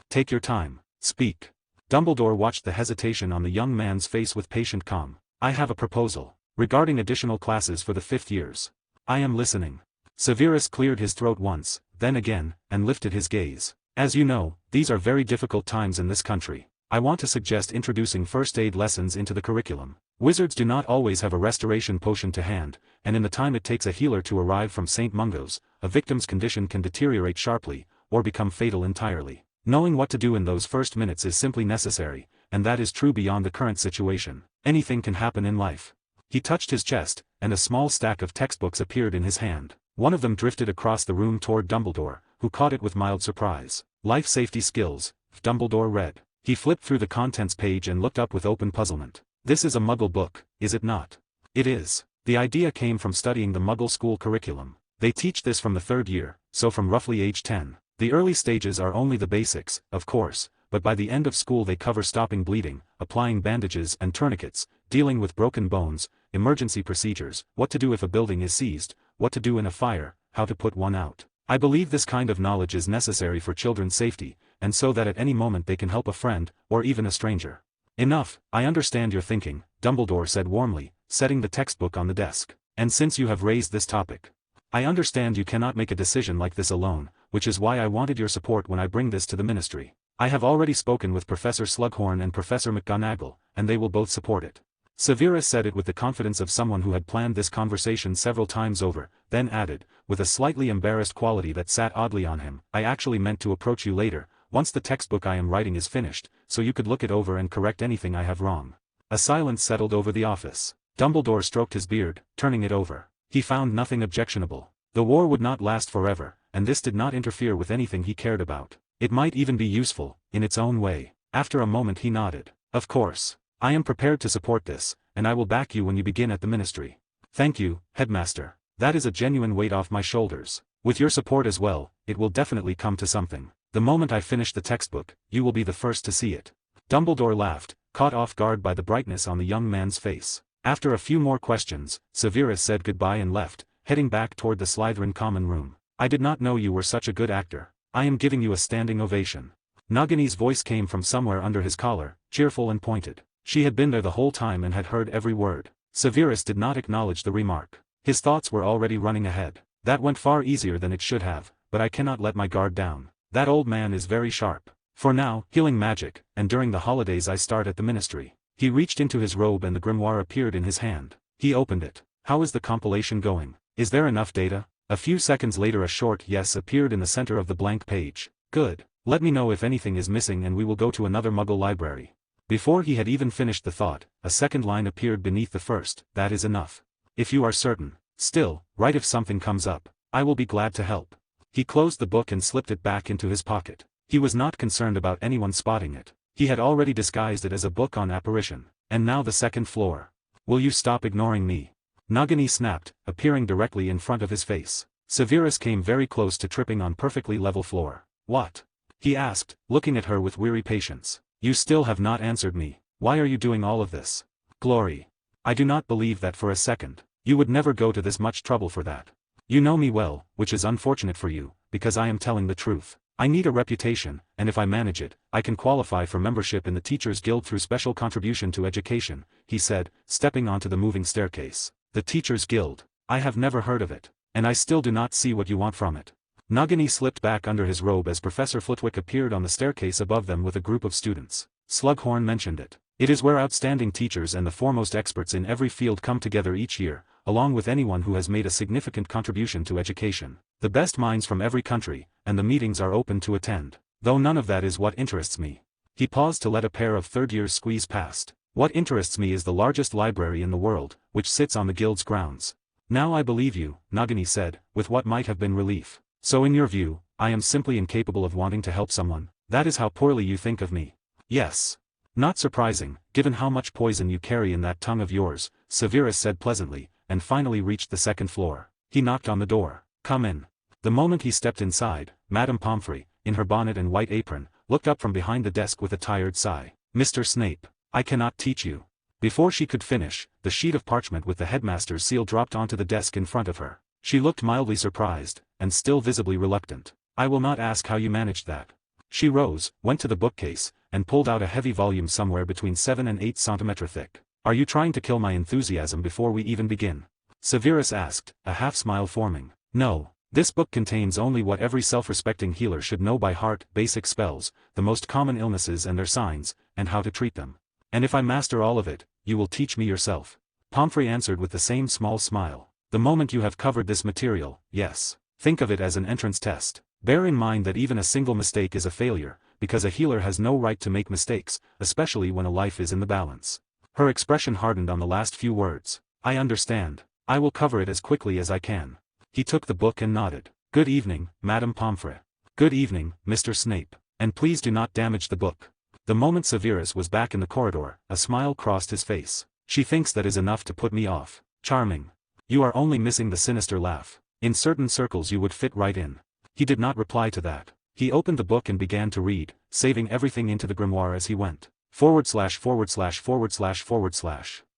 Take your time. Speak. Dumbledore watched the hesitation on the young man's face with patient calm. I have a proposal. Regarding additional classes for the 5th years. I am listening. Severus cleared his throat once, then again, and lifted his gaze. As you know, these are very difficult times in this country. I want to suggest introducing first aid lessons into the curriculum. Wizards do not always have a restoration potion to hand, and in the time it takes a healer to arrive from St. Mungo's, a victim's condition can deteriorate sharply, or become fatal entirely. Knowing what to do in those first minutes is simply necessary, and that is true beyond the current situation. Anything can happen in life. He touched his chest, and a small stack of textbooks appeared in his hand. One of them drifted across the room toward Dumbledore, who caught it with mild surprise. Life Safety Skills, Dumbledore read. He flipped through the contents page and looked up with open puzzlement. This is a Muggle book, is it not? It is. The idea came from studying the Muggle school curriculum. They teach this from the 3rd year, so from roughly age 10. The early stages are only the basics, of course, but by the end of school they cover stopping bleeding, applying bandages and tourniquets, dealing with broken bones, emergency procedures, what to do if a building is seized, what to do in a fire, how to put one out. I believe this kind of knowledge is necessary for children's safety, and so that at any moment they can help a friend, or even a stranger. Enough, I understand your thinking, Dumbledore said warmly, setting the textbook on the desk. And since you have raised this topic, I understand you cannot make a decision like this alone, which is why I wanted your support when I bring this to the Ministry. I have already spoken with Professor Slughorn and Professor McGonagall, and they will both support it. Severus said it with the confidence of someone who had planned this conversation several times over, then added, with a slightly embarrassed quality that sat oddly on him, I actually meant to approach you later, once the textbook I am writing is finished, so you could look it over and correct anything I have wrong. A silence settled over the office. Dumbledore stroked his beard, turning it over. He found nothing objectionable. The war would not last forever, and this did not interfere with anything he cared about. It might even be useful, in its own way. After a moment he nodded. Of course. I am prepared to support this, and I will back you when you begin at the Ministry. Thank you, Headmaster. That is a genuine weight off my shoulders. With your support as well, it will definitely come to something. The moment I finish the textbook, you will be the first to see it. Dumbledore laughed, caught off guard by the brightness on the young man's face. After a few more questions, Severus said goodbye and left, heading back toward the Slytherin common room. I did not know you were such a good actor. I am giving you a standing ovation. Nagini's voice came from somewhere under his collar, cheerful and pointed. She had been there the whole time and had heard every word. Severus did not acknowledge the remark. His thoughts were already running ahead. That went far easier than it should have, but I cannot let my guard down. That old man is very sharp. For now, healing magic, and during the holidays I start at the Ministry. He reached into his robe and the grimoire appeared in his hand. He opened it. How is the compilation going? Is there enough data? A few seconds later a short yes appeared in the center of the blank page. Good. Let me know if anything is missing and we will go to another Muggle library. Before he had even finished the thought, a second line appeared beneath the first. That is enough. If you are certain. Still, write if something comes up. I will be glad to help. He closed the book and slipped it back into his pocket. He was not concerned about anyone spotting it. He had already disguised it as a book on apparition. And now the second floor. Will you stop ignoring me? Nagini snapped, appearing directly in front of his face. Severus came very close to tripping on perfectly level floor. What? He asked, looking at her with weary patience. You still have not answered me. Why are you doing all of this? Glory. I do not believe that for a second. You would never go to this much trouble for that. You know me well, which is unfortunate for you, because I am telling the truth. I need a reputation, and if I manage it, I can qualify for membership in the Teachers Guild through special contribution to education, he said, stepping onto the moving staircase. The Teachers Guild. I have never heard of it, and I still do not see what you want from it. Nagini slipped back under his robe as Professor Flitwick appeared on the staircase above them with a group of students. Slughorn mentioned it. It is where outstanding teachers and the foremost experts in every field come together each year, along with anyone who has made a significant contribution to education. The best minds from every country, and the meetings are open to attend. Though none of that is what interests me. He paused to let a pair of third-years squeeze past. What interests me is the largest library in the world, which sits on the guild's grounds. Now I believe you, Nagini said, with what might have been relief. So in your view, I am simply incapable of wanting to help someone. That is how poorly you think of me. Yes. Not surprising, given how much poison you carry in that tongue of yours, Severus said pleasantly, and finally reached the second floor. He knocked on the door. Come in. The moment he stepped inside, Madame Pomfrey, in her bonnet and white apron, looked up from behind the desk with a tired sigh. Mr. Snape, I cannot teach you. Before she could finish, the sheet of parchment with the headmaster's seal dropped onto the desk in front of her. She looked mildly surprised, and still visibly reluctant. I will not ask how you managed that. She rose, went to the bookcase, and pulled out a heavy volume somewhere between 7 and 8 centimeters thick. Are you trying to kill my enthusiasm before we even begin? Severus asked, a half-smile forming. No. This book contains only what every self-respecting healer should know by heart: basic spells, the most common illnesses and their signs, and how to treat them. And if I master all of it, you will teach me yourself. Pomfrey answered with the same small smile. The moment you have covered this material, yes. Think of it as an entrance test. Bear in mind that even a single mistake is a failure, because a healer has no right to make mistakes, especially when a life is in the balance. Her expression hardened on the last few words. I understand. I will cover it as quickly as I can. He took the book and nodded. Good evening, Madame Pomfrey. Good evening, Mr. Snape. And please do not damage the book. The moment Severus was back in the corridor, a smile crossed his face. She thinks that is enough to put me off. Charming. You are only missing the sinister laugh. In certain circles you would fit right in. He did not reply to that. He opened the book and began to read, saving everything into the grimoire as he went. ///////.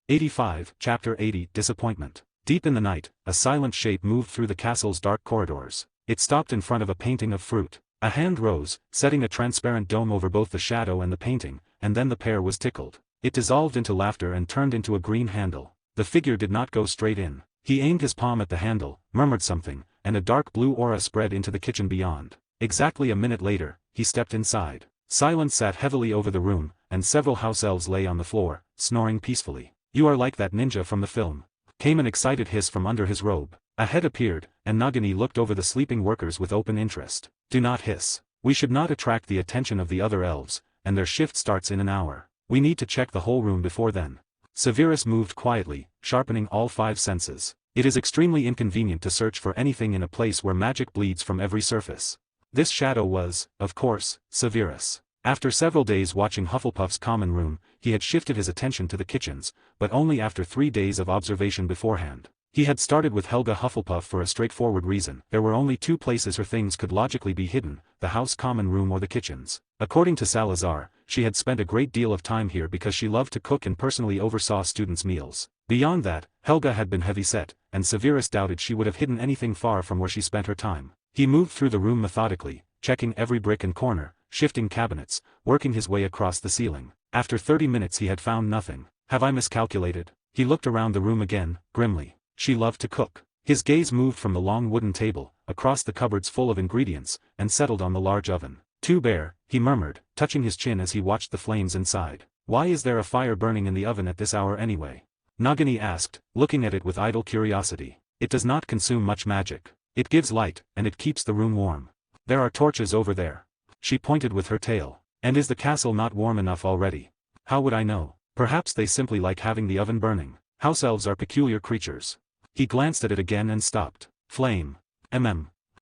85, Chapter 80, Disappointment. Deep in the night, a silent shape moved through the castle's dark corridors. It stopped in front of a painting of fruit. A hand rose, setting a transparent dome over both the shadow and the painting, and then the pair was tickled. It dissolved into laughter and turned into a green handle. The figure did not go straight in. He aimed his palm at the handle, murmured something, and a dark blue aura spread into the kitchen beyond. Exactly a minute later, he stepped inside. Silence sat heavily over the room, and several house elves lay on the floor, snoring peacefully. You are like that ninja from the film. Came an excited hiss from under his robe. A head appeared, and Nagini looked over the sleeping workers with open interest. Do not hiss. We should not attract the attention of the other elves, and their shift starts in an hour. We need to check the whole room before then. Severus moved quietly, sharpening all 5 senses. It is extremely inconvenient to search for anything in a place where magic bleeds from every surface. This shadow was, of course, Severus. After several days watching Hufflepuff's common room, he had shifted his attention to the kitchens, but only after 3 days of observation beforehand. He had started with Helga Hufflepuff for a straightforward reason. There were only 2 places her things could logically be hidden, the house common room or the kitchens. According to Salazar, she had spent a great deal of time here because she loved to cook and personally oversaw students' meals. Beyond that, Helga had been heavy-set, and Severus doubted she would have hidden anything far from where she spent her time. He moved through the room methodically, checking every brick and corner, shifting cabinets, working his way across the ceiling. After 30 minutes he had found nothing. Have I miscalculated? He looked around the room again, grimly. She loved to cook. His gaze moved from the long wooden table, across the cupboards full of ingredients, and settled on the large oven. Too bare, he murmured, touching his chin as he watched the flames inside. Why is there a fire burning in the oven at this hour anyway? Nagini asked, looking at it with idle curiosity. It does not consume much magic. It gives light, and it keeps the room warm. There are torches over there. She pointed with her tail. And is the castle not warm enough already? How would I know? Perhaps they simply like having the oven burning. House elves are peculiar creatures. He glanced at it again and stopped. Flame.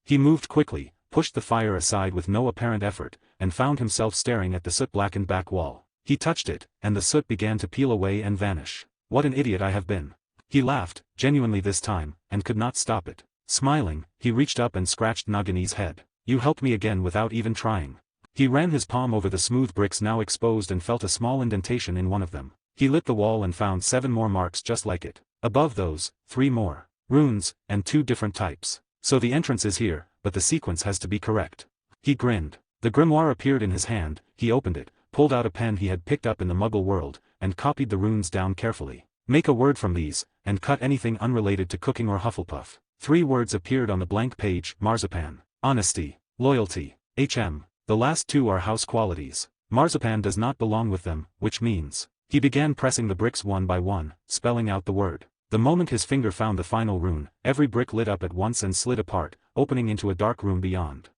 He moved quickly, pushed the fire aside with no apparent effort, and found himself staring at the soot-blackened back wall. He touched it, and the soot began to peel away and vanish. What an idiot I have been. He laughed, genuinely this time, and could not stop it. Smiling, he reached up and scratched Nagini's head. You helped me again without even trying. He ran his palm over the smooth bricks now exposed and felt a small indentation in one of them. He lit the wall and found 7 more marks just like it. Above those, 3 more. Runes, and 2 different types. So the entrance is here, but the sequence has to be correct. He grinned. The grimoire appeared in his hand, he opened it, pulled out a pen he had picked up in the Muggle world, and copied the runes down carefully. Make a word from these, and cut anything unrelated to cooking or Hufflepuff. 3 words appeared on the blank page: marzipan, honesty, loyalty, HM. The last 2 are house qualities. Marzipan does not belong with them, which means. He began pressing the bricks one by one, spelling out the word. The moment his finger found the final rune, every brick lit up at once and slid apart, opening into a dark room beyond.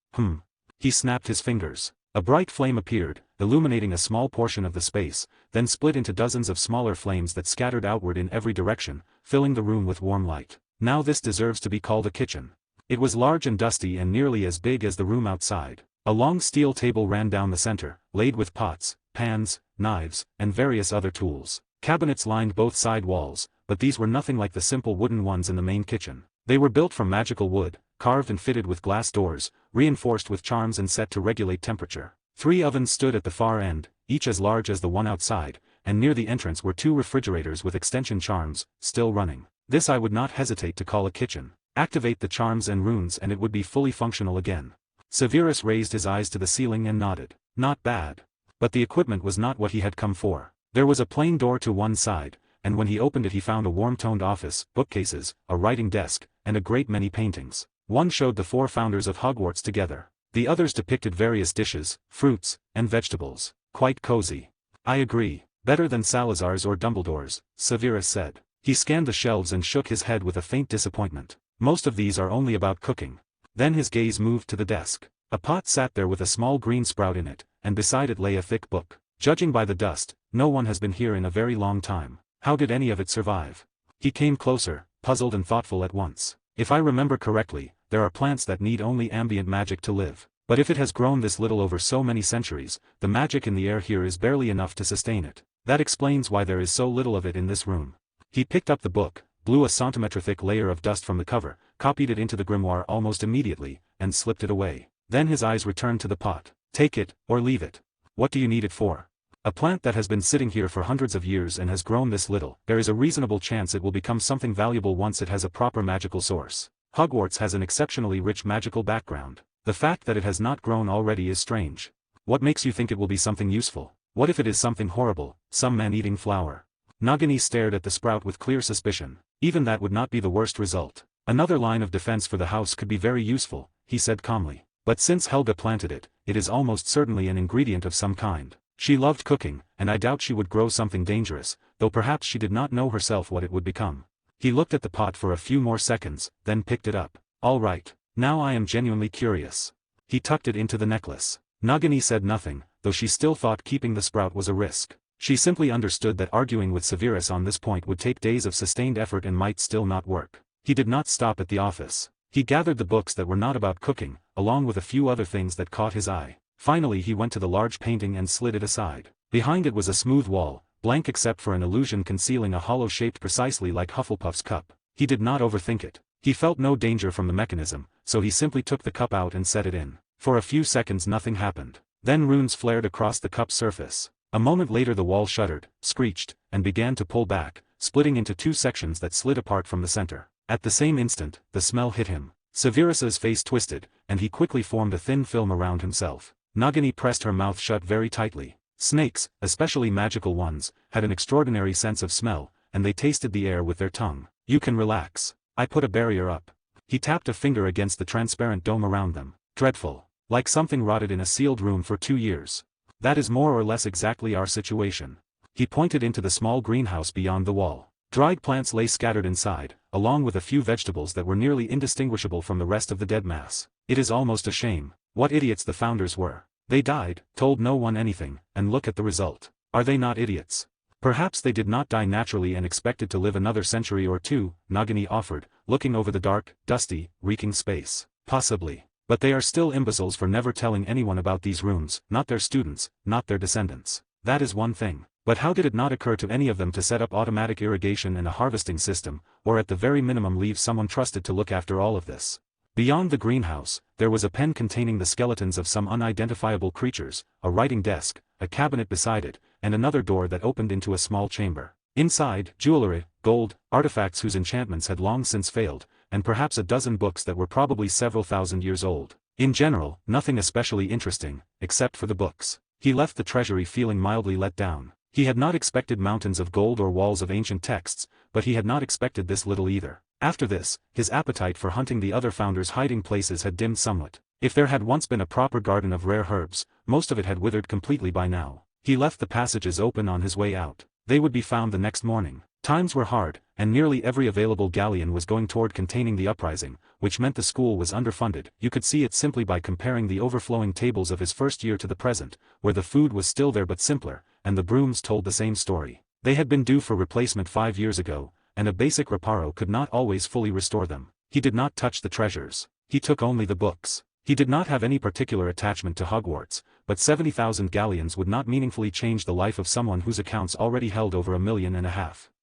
He snapped his fingers. A bright flame appeared, illuminating a small portion of the space, then split into dozens of smaller flames that scattered outward in every direction, filling the room with warm light. Now this deserves to be called a kitchen. It was large and dusty and nearly as big as the room outside. A long steel table ran down the center, laid with pots, pans, knives, and various other tools. Cabinets lined both side walls, but these were nothing like the simple wooden ones in the main kitchen. They were built from magical wood, carved and fitted with glass doors, reinforced with charms and set to regulate temperature. 3 ovens stood at the far end, each as large as the one outside, and near the entrance were 2 refrigerators with extension charms, still running. This I would not hesitate to call a kitchen. Activate the charms and runes and it would be fully functional again. Severus raised his eyes to the ceiling and nodded. Not bad. But the equipment was not what he had come for. There was a plain door to one side, and when he opened it he found a warm-toned office, bookcases, a writing desk, and a great many paintings. One showed the 4 founders of Hogwarts together. The others depicted various dishes, fruits, and vegetables. Quite cozy. I agree. Better than Salazar's or Dumbledore's, Severus said. He scanned the shelves and shook his head with a faint disappointment. Most of these are only about cooking. Then his gaze moved to the desk. A pot sat there with a small green sprout in it, and beside it lay a thick book. Judging by the dust, no one has been here in a very long time. How did any of it survive? He came closer, puzzled and thoughtful at once. If I remember correctly, there are plants that need only ambient magic to live. But if it has grown this little over so many centuries, the magic in the air here is barely enough to sustain it. That explains why there is so little of it in this room. He picked up the book, blew a centimeter-thick layer of dust from the cover, copied it into the grimoire almost immediately, and slipped it away. Then his eyes returned to the pot. Take it, or leave it. What do you need it for? A plant that has been sitting here for hundreds of years and has grown this little, there is a reasonable chance it will become something valuable once it has a proper magical source. Hogwarts has an exceptionally rich magical background. The fact that it has not grown already is strange. What makes you think it will be something useful? What if it is something horrible, some man-eating flower? Nagini stared at the sprout with clear suspicion. Even that would not be the worst result. Another line of defense for the house could be very useful, he said calmly. But since Helga planted it, it is almost certainly an ingredient of some kind. She loved cooking, and I doubt she would grow something dangerous, though perhaps she did not know herself what it would become. He looked at the pot for a few more seconds, then picked it up. All right, now I am genuinely curious. He tucked it into the necklace. Nagini said nothing, though she still thought keeping the sprout was a risk. She simply understood that arguing with Severus on this point would take days of sustained effort and might still not work. He did not stop at the office. He gathered the books that were not about cooking, along with a few other things that caught his eye. Finally he went to the large painting and slid it aside. Behind it was a smooth wall, blank except for an illusion concealing a hollow shaped precisely like Hufflepuff's cup. He did not overthink it. He felt no danger from the mechanism, so he simply took the cup out and set it in. For a few seconds nothing happened. Then runes flared across the cup's surface. A moment later the wall shuddered, screeched, and began to pull back, splitting into 2 sections that slid apart from the center. At the same instant, the smell hit him. Severus's face twisted, and he quickly formed a thin film around himself. Nagini pressed her mouth shut very tightly. Snakes, especially magical ones, had an extraordinary sense of smell, and they tasted the air with their tongue. You can relax. I put a barrier up. He tapped a finger against the transparent dome around them. Dreadful. Like something rotted in a sealed room for 2 years. That is more or less exactly our situation. He pointed into the small greenhouse beyond the wall. Dried plants lay scattered inside, along with a few vegetables that were nearly indistinguishable from the rest of the dead mass. It is almost a shame. What idiots the founders were. They died, told no one anything, and look at the result. Are they not idiots? Perhaps they did not die naturally and expected to live another century or 2, Nagini offered, looking over the dark, dusty, reeking space. Possibly. But they are still imbeciles for never telling anyone about these runes, not their students, not their descendants. That is one thing. But how did it not occur to any of them to set up automatic irrigation and a harvesting system, or at the very minimum leave someone trusted to look after all of this? Beyond the greenhouse, there was a pen containing the skeletons of some unidentifiable creatures, a writing desk, a cabinet beside it, and another door that opened into a small chamber. Inside, jewelry, gold, artifacts whose enchantments had long since failed, and perhaps a dozen books that were probably several thousand years old. In general, nothing especially interesting, except for the books. He left the treasury feeling mildly let down. He had not expected mountains of gold or walls of ancient texts, but he had not expected this little either. After this, his appetite for hunting the other founders' hiding places had dimmed somewhat. If there had once been a proper garden of rare herbs, most of it had withered completely by now. He left the passages open on his way out. They would be found the next morning. Times were hard, and nearly every available galleon was going toward containing the uprising, which meant the school was underfunded. You could see it simply by comparing the overflowing tables of his first year to the present, where the food was still there but simpler, and the brooms told the same story. They had been due for replacement 5 years ago, and a basic reparo could not always fully restore them. He did not touch the treasures. He took only the books. He did not have any particular attachment to Hogwarts, but 70,000 galleons would not meaningfully change the life of someone whose accounts already held over $1.5 million.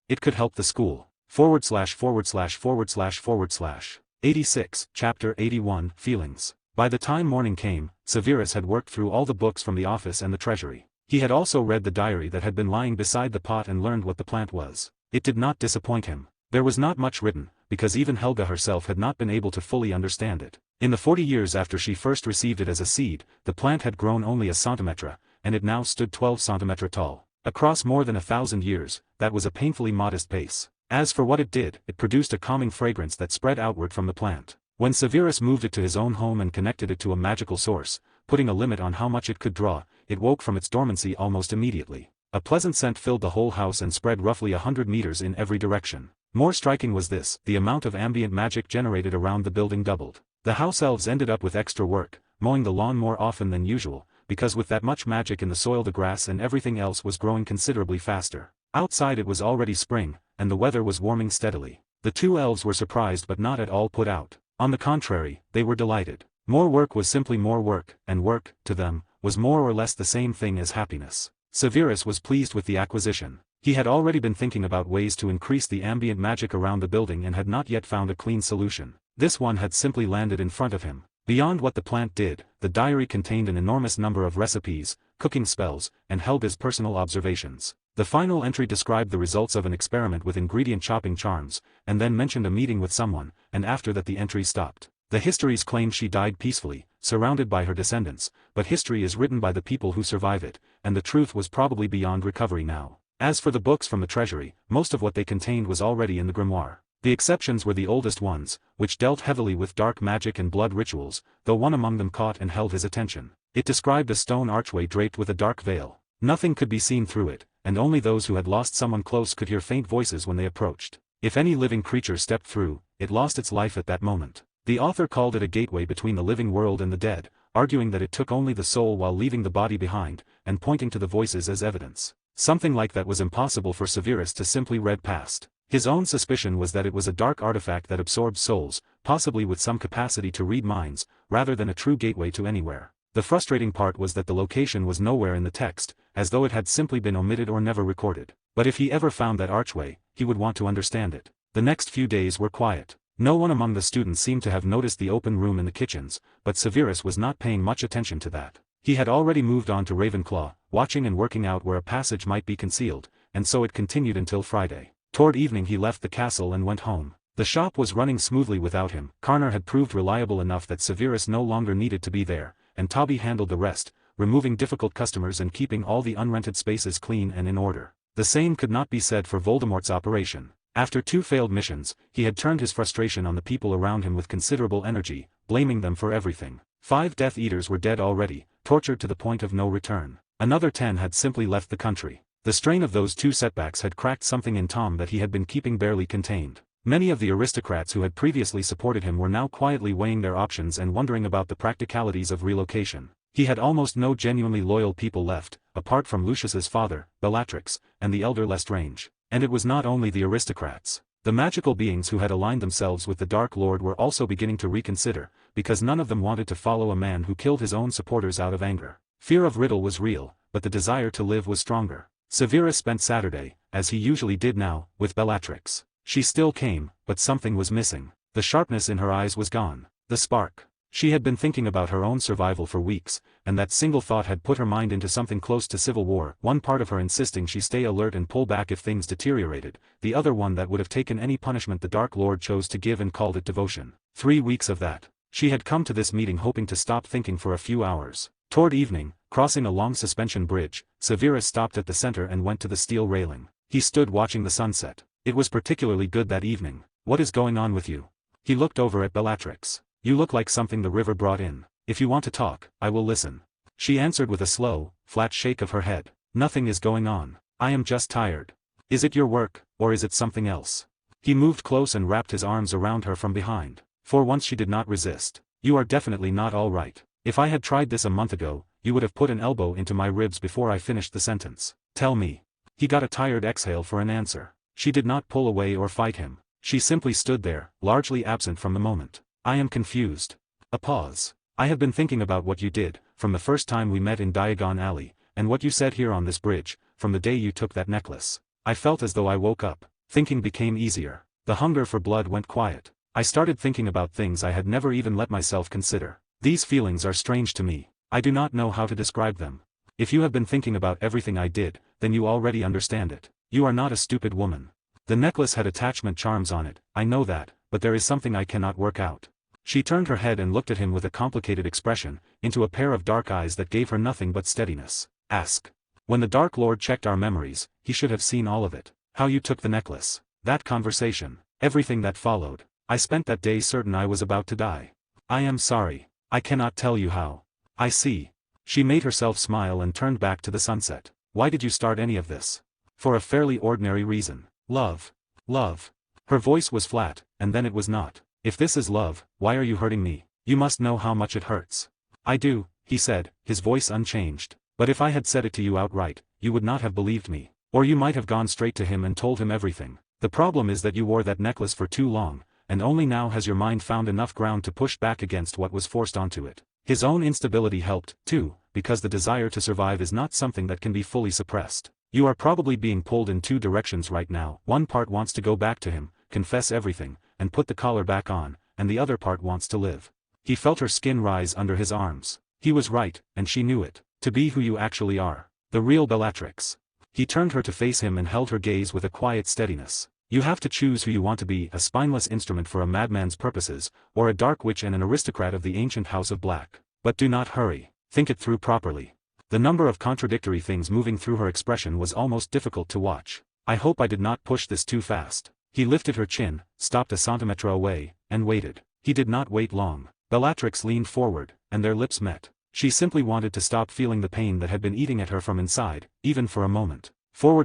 It could help the school. ///////. 86, Chapter 81, Feelings. By the time morning came, Severus had worked through all the books from the office and the treasury. He had also read the diary that had been lying beside the pot and learned what the plant was. It did not disappoint him. There was not much written, because even Helga herself had not been able to fully understand it. In the 40 years after she first received it as a seed, the plant had grown only a centimetre, and it now stood 12 centimetres tall. Across more than 1,000 years, that was a painfully modest pace. As for what it did, it produced a calming fragrance that spread outward from the plant. When Severus moved it to his own home and connected it to a magical source, putting a limit on how much it could draw, it woke from its dormancy almost immediately. A pleasant scent filled the whole house and spread roughly 100 meters in every direction. More striking was this: the amount of ambient magic generated around the building doubled. The house elves ended up with extra work, mowing the lawn more often than usual, because with that much magic in the soil the grass and everything else was growing considerably faster. Outside it was already spring, and the weather was warming steadily. The 2 elves were surprised but not at all put out. On the contrary, they were delighted. More work was simply more work, and work, to them, was more or less the same thing as happiness. Severus was pleased with the acquisition. He had already been thinking about ways to increase the ambient magic around the building and had not yet found a clean solution. This one had simply landed in front of him. Beyond what the plant did, the diary contained an enormous number of recipes, cooking spells, and Helga's personal observations. The final entry described the results of an experiment with ingredient chopping charms, and then mentioned a meeting with someone, and after that the entry stopped. The histories claimed she died peacefully, surrounded by her descendants, but history is written by the people who survive it, and the truth was probably beyond recovery now. As for the books from the treasury, most of what they contained was already in the grimoire. The exceptions were the oldest ones, which dealt heavily with dark magic and blood rituals, though one among them caught and held his attention. It described a stone archway draped with a dark veil. Nothing could be seen through it, and only those who had lost someone close could hear faint voices when they approached. If any living creature stepped through, it lost its life at that moment. The author called it a gateway between the living world and the dead, arguing that it took only the soul while leaving the body behind, and pointing to the voices as evidence. Something like that was impossible for Severus to simply read past. His own suspicion was that it was a dark artifact that absorbed souls, possibly with some capacity to read minds, rather than a true gateway to anywhere. The frustrating part was that the location was nowhere in the text, as though it had simply been omitted or never recorded. But if he ever found that archway, he would want to understand it. The next few days were quiet. No one among the students seemed to have noticed the open room in the kitchens, but Severus was not paying much attention to that. He had already moved on to Ravenclaw, watching and working out where a passage might be concealed, and so it continued until Friday. Toward evening he left the castle and went home. The shop was running smoothly without him. Karner had proved reliable enough that Severus no longer needed to be there, and Toby handled the rest, removing difficult customers and keeping all the unrented spaces clean and in order. The same could not be said for Voldemort's operation. After 2 failed missions, he had turned his frustration on the people around him with considerable energy, blaming them for everything. 5 Death Eaters were dead already, tortured to the point of no return. Another 10 had simply left the country. The strain of those 2 setbacks had cracked something in Tom that he had been keeping barely contained. Many of the aristocrats who had previously supported him were now quietly weighing their options and wondering about the practicalities of relocation. He had almost no genuinely loyal people left, apart from Lucius's father, Bellatrix, and the elder Lestrange. And it was not only the aristocrats. The magical beings who had aligned themselves with the Dark Lord were also beginning to reconsider, because none of them wanted to follow a man who killed his own supporters out of anger. Fear of Riddle was real, but the desire to live was stronger. Severus spent Saturday, as he usually did now, with Bellatrix. She still came, but something was missing. The sharpness in her eyes was gone. The spark. She had been thinking about her own survival for weeks, and that single thought had put her mind into something close to civil war, one part of her insisting she stay alert and pull back if things deteriorated, the other one that would have taken any punishment the Dark Lord chose to give and called it devotion. 3 weeks of that. She had come to this meeting hoping to stop thinking for a few hours. Toward evening, crossing a long suspension bridge, Severus stopped at the center and went to the steel railing. He stood watching the sunset. It was particularly good that evening. What is going on with you? He looked over at Bellatrix. You look like something the river brought in. If you want to talk, I will listen. She answered with a slow, flat shake of her head. Nothing is going on. I am just tired. Is it your work, or is it something else? He moved close and wrapped his arms around her from behind. For once she did not resist. You are definitely not all right. If I had tried this a month ago, you would have put an elbow into my ribs before I finished the sentence. Tell me. He got a tired exhale for an answer. She did not pull away or fight him. She simply stood there, largely absent from the moment. I am confused. A pause. I have been thinking about what you did, from the first time we met in Diagon Alley, and what you said here on this bridge, from the day you took that necklace. I felt as though I woke up. Thinking became easier. The hunger for blood went quiet. I started thinking about things I had never even let myself consider. These feelings are strange to me. I do not know how to describe them. If you have been thinking about everything I did, then you already understand it. You are not a stupid woman. The necklace had attachment charms on it, I know that, but there is something I cannot work out. She turned her head and looked at him with a complicated expression, into a pair of dark eyes that gave her nothing but steadiness. Ask. When the Dark Lord checked our memories, he should have seen all of it. How you took the necklace. That conversation. Everything that followed. I spent that day certain I was about to die. I am sorry. I cannot tell you how. I see. She made herself smile and turned back to the sunset. Why did you start any of this? For a fairly ordinary reason. Love. Love. Her voice was flat, and then it was not. If this is love, why are you hurting me? You must know how much it hurts. I do, he said, his voice unchanged. But if I had said it to you outright, you would not have believed me. Or you might have gone straight to him and told him everything. The problem is that you wore that necklace for too long, and only now has your mind found enough ground to push back against what was forced onto it. His own instability helped, too, because the desire to survive is not something that can be fully suppressed. You are probably being pulled in two directions right now. One part wants to go back to him, confess everything, and put the collar back on, and the other part wants to live. He felt her skin rise under his arms. He was right, and she knew it. To be who you actually are. The real Bellatrix. He turned her to face him and held her gaze with a quiet steadiness. You have to choose who you want to be, a spineless instrument for a madman's purposes, or a dark witch and an aristocrat of the ancient House of Black. But do not hurry. Think it through properly. The number of contradictory things moving through her expression was almost difficult to watch. I hope I did not push this too fast. He lifted her chin, stopped a centimetre away, and waited. He did not wait long. Bellatrix leaned forward, and their lips met. She simply wanted to stop feeling the pain that had been eating at her from inside, even for a moment. ///////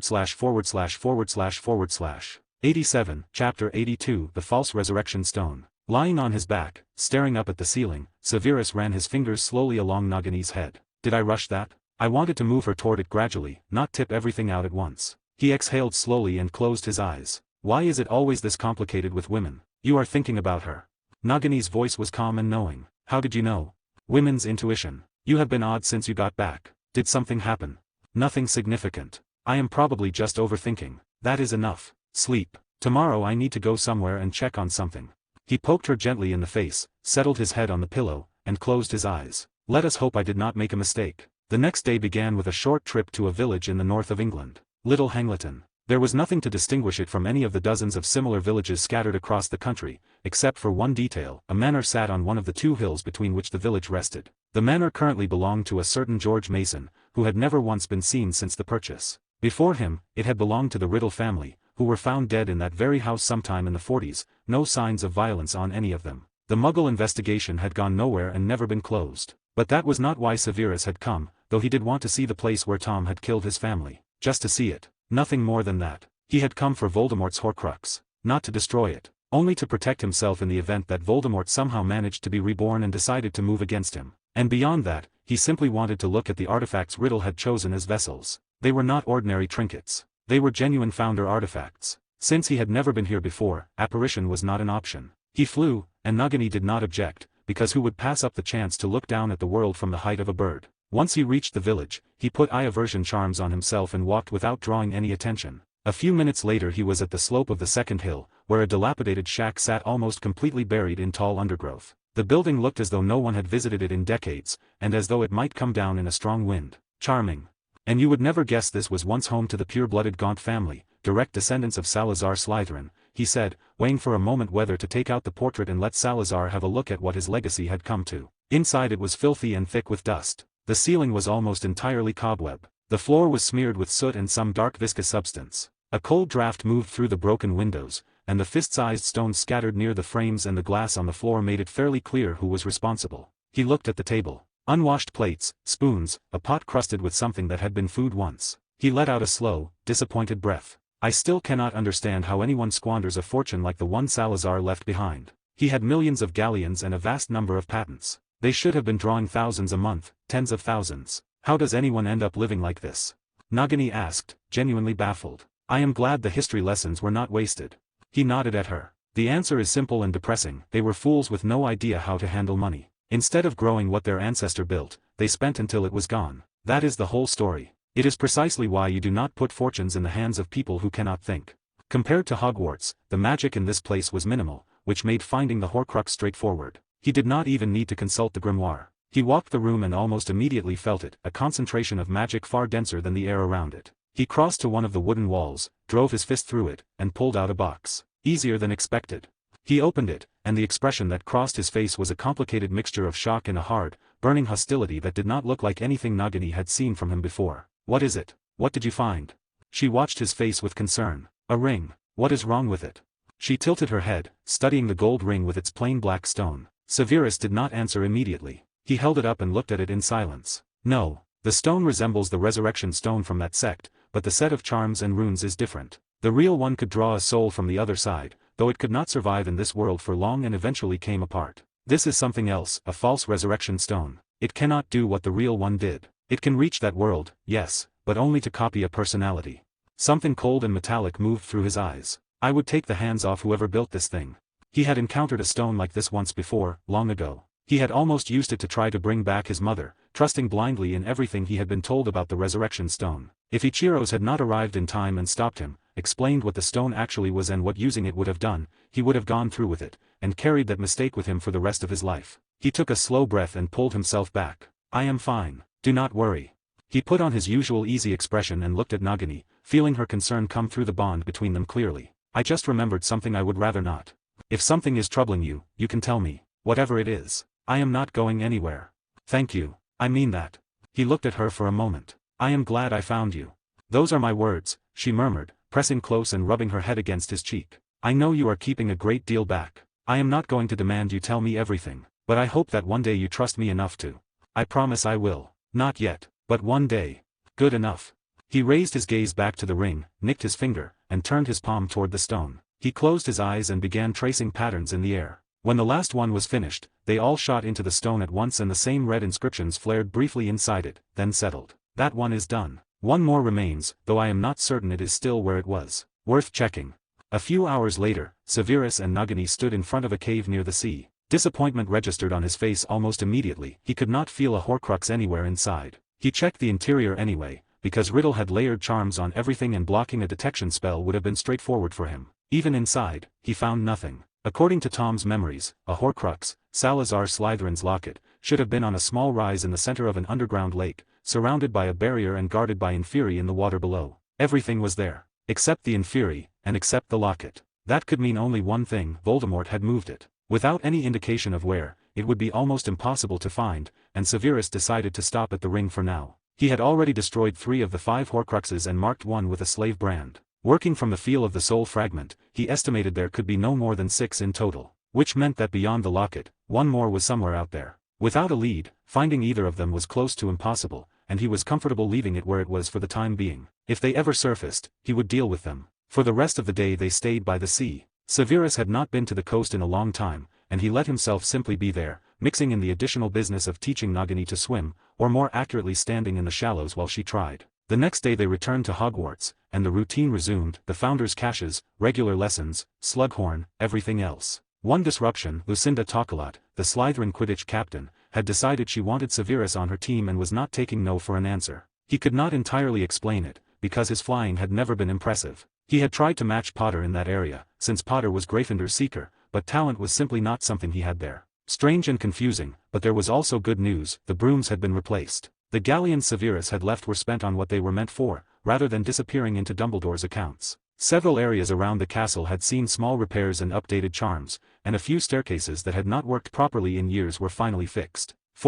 87, Chapter 82 The False Resurrection Stone. Lying on his back, staring up at the ceiling, Severus ran his fingers slowly along Nagini's head. Did I rush that? I wanted to move her toward it gradually, not tip everything out at once. He exhaled slowly and closed his eyes. Why is it always this complicated with women? You are thinking about her. Nagini's voice was calm and knowing. How did you know? Women's intuition. You have been odd since you got back. Did something happen? Nothing significant. I am probably just overthinking. That is enough. Sleep. Tomorrow I need to go somewhere and check on something. He poked her gently in the face, settled his head on the pillow, and closed his eyes. Let us hope I did not make a mistake. The next day began with a short trip to a village in the north of England. Little Hangleton. There was nothing to distinguish it from any of the dozens of similar villages scattered across the country, except for one detail: a manor sat on one of the two hills between which the village rested. The manor currently belonged to a certain George Mason, who had never once been seen since the purchase. Before him, it had belonged to the Riddle family, who were found dead in that very house sometime in the 40s, no signs of violence on any of them. The Muggle investigation had gone nowhere and never been closed. But that was not why Severus had come, though he did want to see the place where Tom had killed his family. Just to see it. Nothing more than that. He had come for Voldemort's Horcrux. Not to destroy it. Only to protect himself in the event that Voldemort somehow managed to be reborn and decided to move against him. And beyond that, he simply wanted to look at the artifacts Riddle had chosen as vessels. They were not ordinary trinkets. They were genuine founder artifacts. Since he had never been here before, apparition was not an option. He flew, and Nagini did not object, because who would pass up the chance to look down at the world from the height of a bird? Once he reached the village, he put eye aversion charms on himself and walked without drawing any attention. A few minutes later he was at the slope of the second hill, where a dilapidated shack sat almost completely buried in tall undergrowth. The building looked as though no one had visited it in decades, and as though it might come down in a strong wind. Charming. And you would never guess this was once home to the pure-blooded Gaunt family, direct descendants of Salazar Slytherin, he said, weighing for a moment whether to take out the portrait and let Salazar have a look at what his legacy had come to. Inside it was filthy and thick with dust. The ceiling was almost entirely cobweb. The floor was smeared with soot and some dark viscous substance. A cold draft moved through the broken windows, and the fist-sized stones scattered near the frames and the glass on the floor made it fairly clear who was responsible. He looked at the table. Unwashed plates, spoons, a pot crusted with something that had been food once. He let out a slow, disappointed breath. I still cannot understand how anyone squanders a fortune like the one Salazar left behind. He had millions of galleons and a vast number of patents. They should have been drawing thousands a month, tens of thousands. How does anyone end up living like this? Nagini asked, genuinely baffled. I am glad the history lessons were not wasted. He nodded at her. The answer is simple and depressing. They were fools with no idea how to handle money. Instead of growing what their ancestor built, they spent until it was gone. That is the whole story. It is precisely why you do not put fortunes in the hands of people who cannot think. Compared to Hogwarts, the magic in this place was minimal, which made finding the Horcrux straightforward. He did not even need to consult the grimoire. He walked the room and almost immediately felt it, a concentration of magic far denser than the air around it. He crossed to one of the wooden walls, drove his fist through it, and pulled out a box. Easier than expected. He opened it, and the expression that crossed his face was a complicated mixture of shock and a hard, burning hostility that did not look like anything Nagini had seen from him before. What is it? What did you find? She watched his face with concern. A ring. What is wrong with it? She tilted her head, studying the gold ring with its plain black stone. Severus did not answer immediately. He held it up and looked at it in silence. No, the stone resembles the resurrection stone from that sect, but the set of charms and runes is different. The real one could draw a soul from the other side, though it could not survive in this world for long and eventually came apart. This is something else, a false resurrection stone. It cannot do what the real one did. It can reach that world, yes, but only to copy a personality. Something cold and metallic moved through his eyes. I would take the hands off whoever built this thing. He had encountered a stone like this once before, long ago. He had almost used it to try to bring back his mother, trusting blindly in everything he had been told about the resurrection stone. If Ichiro's had not arrived in time and stopped him, explained what the stone actually was and what using it would have done, he would have gone through with it, and carried that mistake with him for the rest of his life. He took a slow breath and pulled himself back. I am fine. Do not worry. He put on his usual easy expression and looked at Nagini, feeling her concern come through the bond between them clearly. I just remembered something I would rather not. If something is troubling you, you can tell me. Whatever it is. I am not going anywhere. Thank you. I mean that. He looked at her for a moment. I am glad I found you. Those are my words, she murmured, pressing close and rubbing her head against his cheek. I know you are keeping a great deal back. I am not going to demand you tell me everything, but I hope that one day you trust me enough to. I promise I will. Not yet, but one day. Good enough. He raised his gaze back to the ring, nicked his finger, and turned his palm toward the stone. He closed his eyes and began tracing patterns in the air. When the last one was finished, they all shot into the stone at once and the same red inscriptions flared briefly inside it, then settled. That one is done. One more remains, though I am not certain it is still where it was. Worth checking. A few hours later, Severus and Nagini stood in front of a cave near the sea. Disappointment registered on his face almost immediately. He could not feel a Horcrux anywhere inside. He checked the interior anyway, because Riddle had layered charms on everything and blocking a detection spell would have been straightforward for him. Even inside, he found nothing. According to Tom's memories, a Horcrux, Salazar Slytherin's locket, should have been on a small rise in the center of an underground lake, surrounded by a barrier and guarded by Inferi in the water below. Everything was there. Except the Inferi, and except the locket. That could mean only one thing: Voldemort had moved it. Without any indication of where, it would be almost impossible to find, and Severus decided to stop at the ring for now. He had already destroyed 3 of the 5 Horcruxes and marked one with a slave brand. Working from the feel of the soul fragment, he estimated there could be no more than 6 in total, which meant that beyond the locket, one more was somewhere out there. Without a lead, finding either of them was close to impossible, and he was comfortable leaving it where it was for the time being. If they ever surfaced, he would deal with them. For the rest of the day they stayed by the sea. Severus had not been to the coast in a long time, and he let himself simply be there, mixing in the additional business of teaching Nagini to swim, or more accurately standing in the shallows while she tried. The next day they returned to Hogwarts, and the routine resumed: the founders' caches, regular lessons, Slughorn, everything else. One disruption: Lucinda Talkalot, the Slytherin Quidditch captain, had decided she wanted Severus on her team and was not taking no for an answer. He could not entirely explain it, because his flying had never been impressive. He had tried to match Potter in that area, since Potter was Gryffindor's seeker, but talent was simply not something he had there. Strange and confusing, but there was also good news: the brooms had been replaced. The galleons Severus had left were spent on what they were meant for, rather than disappearing into Dumbledore's accounts. Several areas around the castle had seen small repairs and updated charms, and a few staircases that had not worked properly in years were finally fixed. //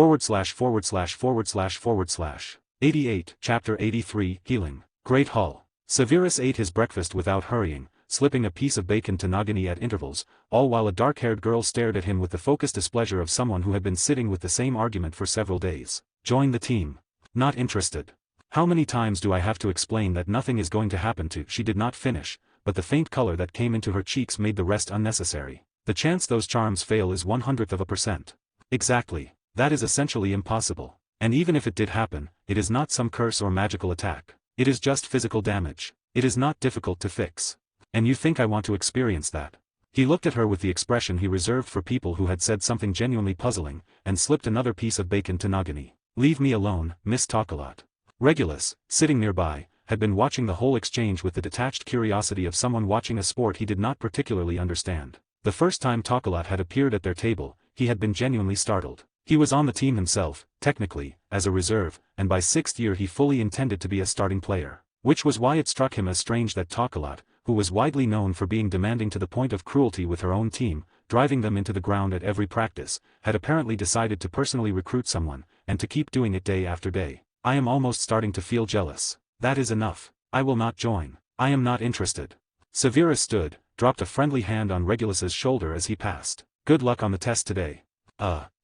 88, Chapter 83, Healing. Great Hall. Severus ate his breakfast without hurrying, slipping a piece of bacon to Nagini at intervals, all while a dark-haired girl stared at him with the focused displeasure of someone who had been sitting with the same argument for several days. Join the team. Not interested. How many times do I have to explain that nothing is going to happen to? She did not finish, but the faint color that came into her cheeks made the rest unnecessary. The chance those charms fail is 1/100%. Exactly. That is essentially impossible. And even if it did happen, it is not some curse or magical attack. It is just physical damage. It is not difficult to fix. And you think I want to experience that? He looked at her with the expression he reserved for people who had said something genuinely puzzling, and slipped another piece of bacon to Nagini. Leave me alone, Miss Talkalot. Regulus, sitting nearby, had been watching the whole exchange with the detached curiosity of someone watching a sport he did not particularly understand. The first time Talkalot had appeared at their table, he had been genuinely startled. He was on the team himself, technically, as a reserve, and by 6th year he fully intended to be a starting player. Which was why it struck him as strange that Talkalot, who was widely known for being demanding to the point of cruelty with her own team, driving them into the ground at every practice, had apparently decided to personally recruit someone, and to keep doing it day after day. I am almost starting to feel jealous. That is enough. I will not join. I am not interested. Severus stood, dropped a friendly hand on Regulus's shoulder as he passed. Good luck on the test today.